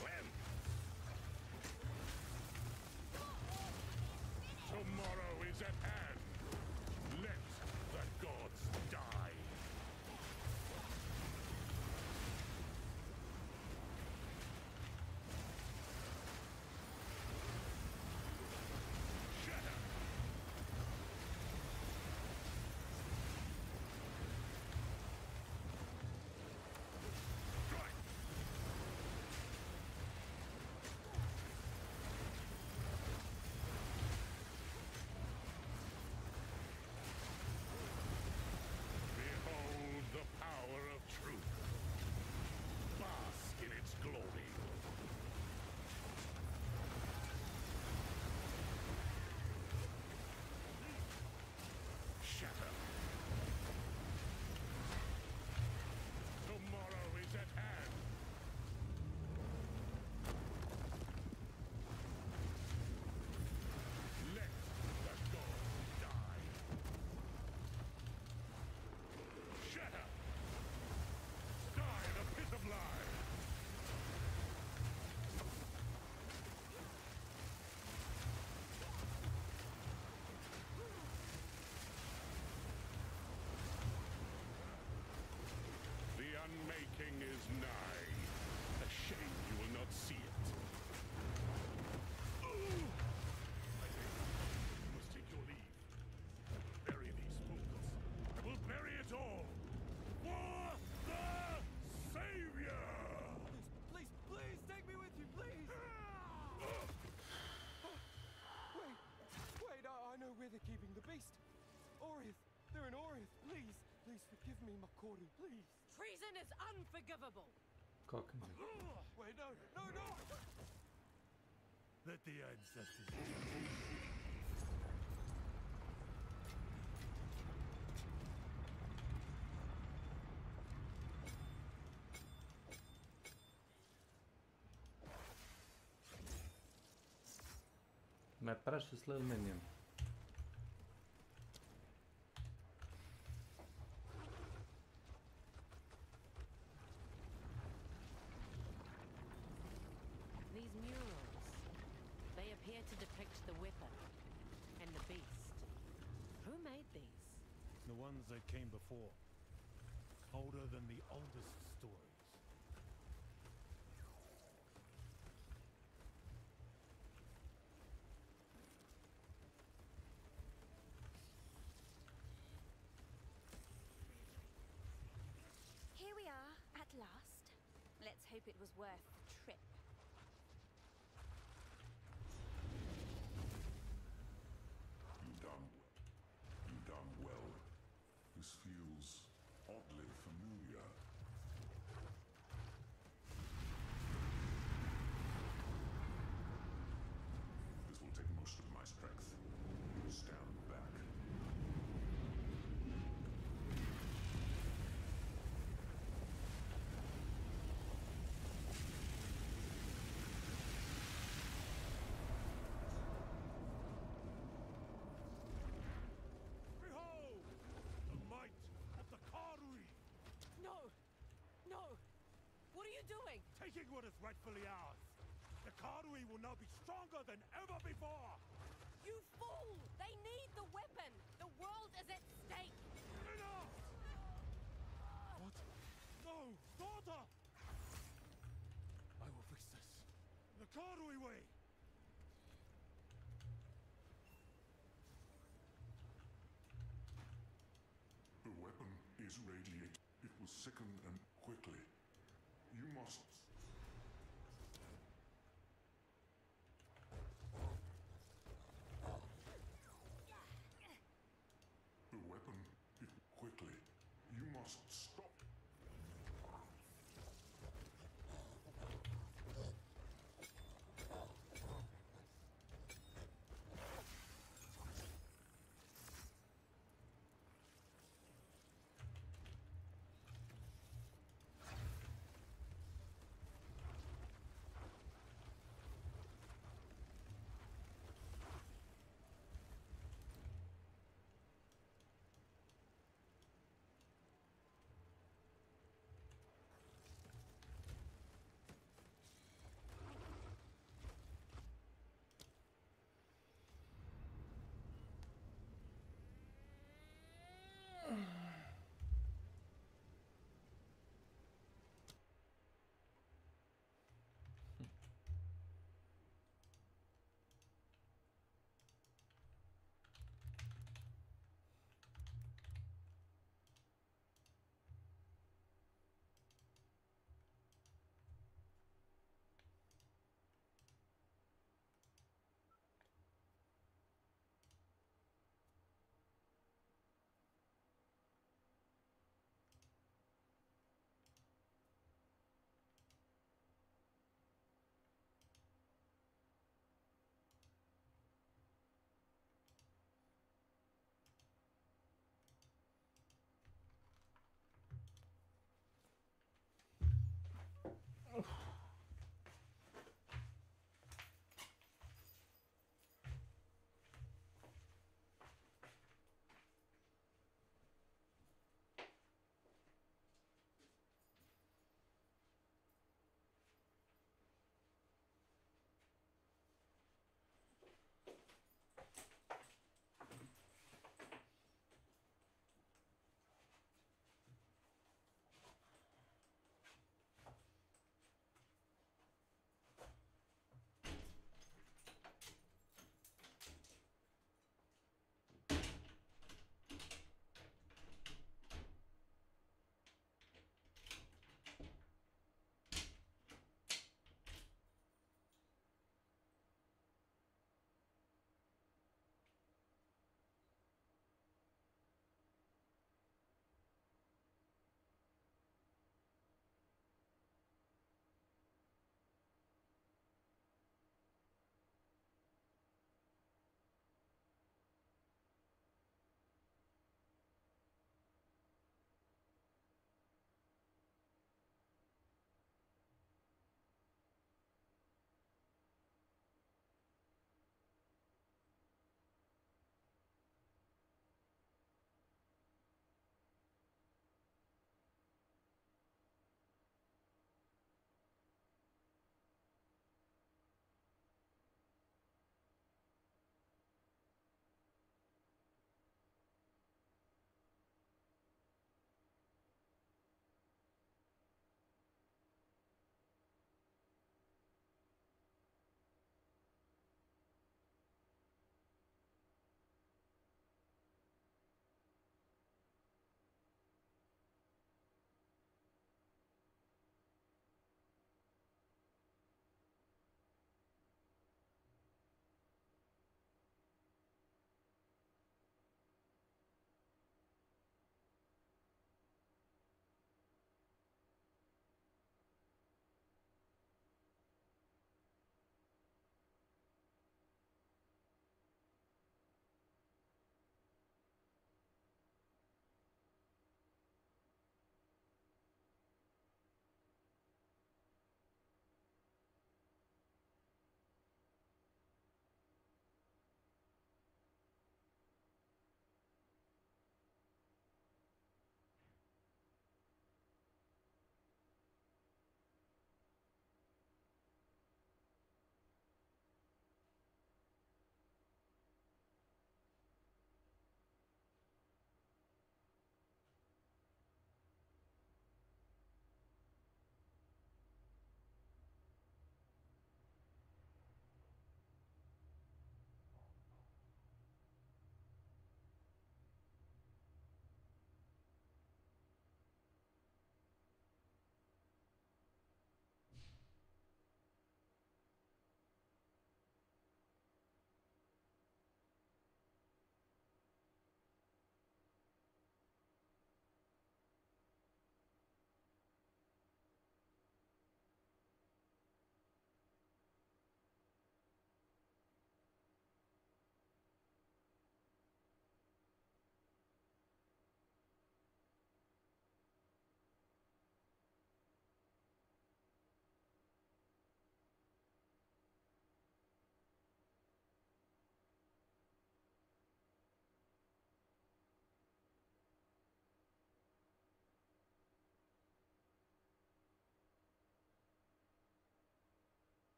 When? Tomorrow is at hand. Let the gods die. Shatter! Strike! Behold the power of truth. Bask in its glory. Shatter. Tomorrow is at hand. Let the gods die. Shatter! Die the pit of lies! The unmaking is nigh. A shame you will not see it. Ooh! I think you must take your leave. Bury these fools. I will bury it all. For the Savior! Please, please, take me with you, please! Wait, I know where they're keeping the beast. Orith, they're in Orith, please. Please forgive me, Makori, please. Treason is unforgivable. Kako? Wait, no! Let the ancestors. My precious little minion. These murals, they appear to depict the weapon and the beast. Who made these? The ones that came before. Older than the oldest stories. Here we are, at last. Let's hope it was worth the trip. You done well. This feels oddly familiar. This will take most of my strength. Stand back. Behold! The might of the Karui! No! What are you doing? Taking what is rightfully ours. The Karui will now be stronger than ever before! You fool! They need the weapon! The world is at stake! Enough! What? No! Daughter! I will fix this. The Karui way! The weapon is radiate. It will sicken and quickly. You must... The weapon, it quickly. You must stop.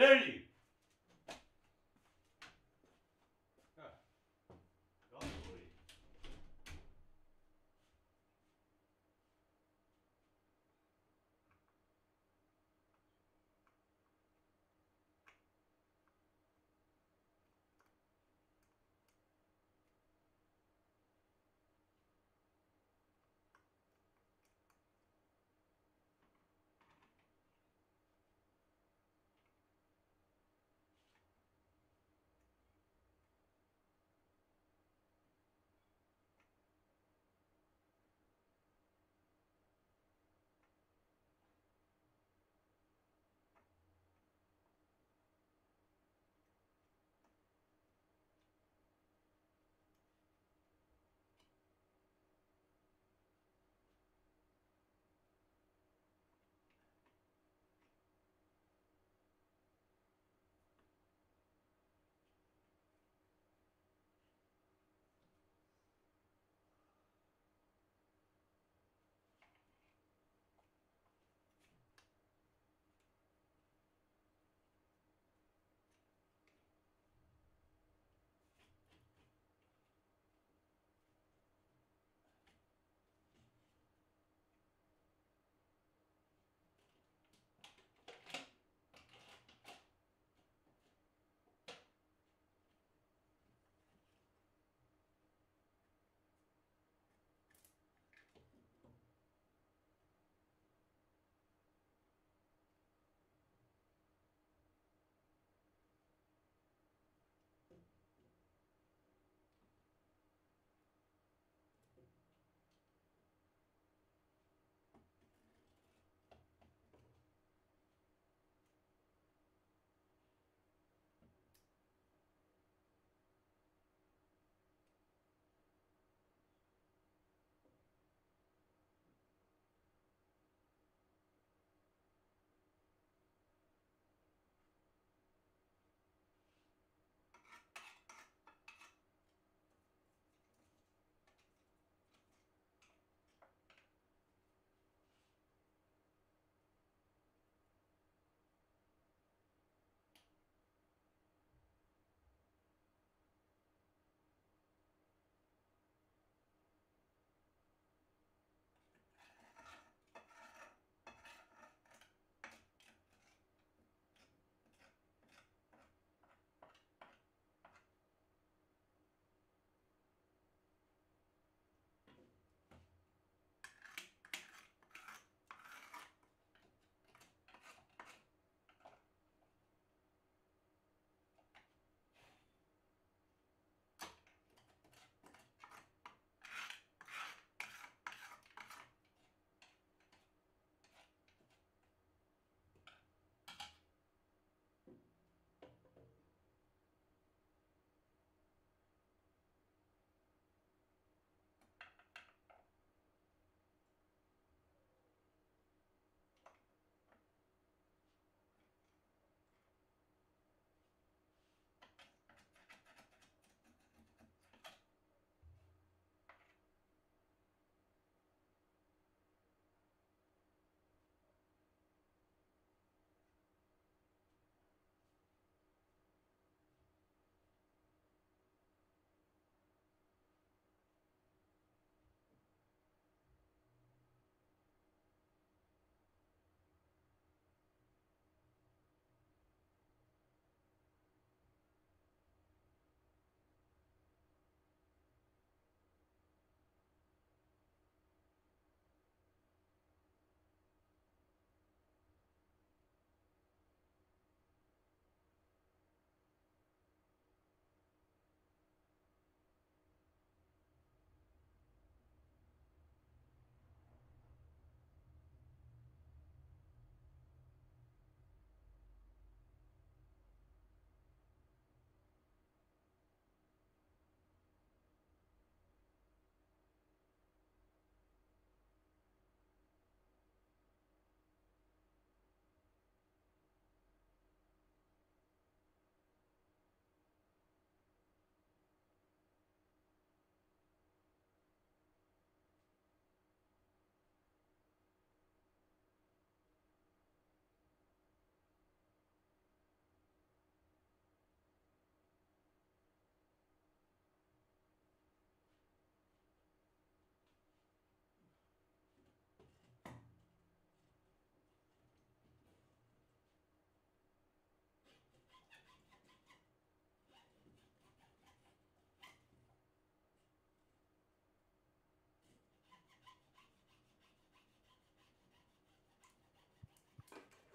Ellie!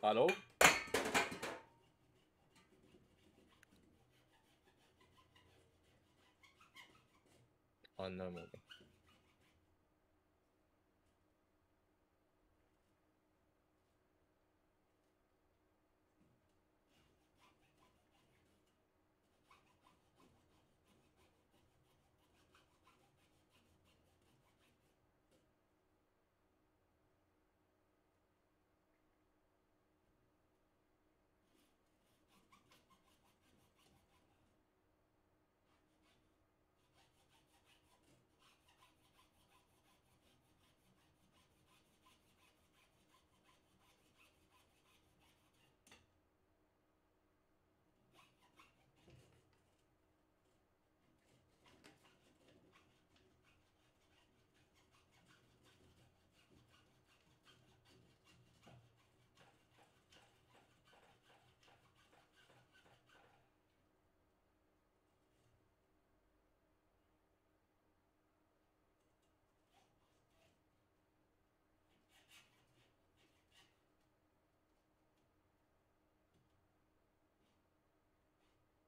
Alo? Anlamadım.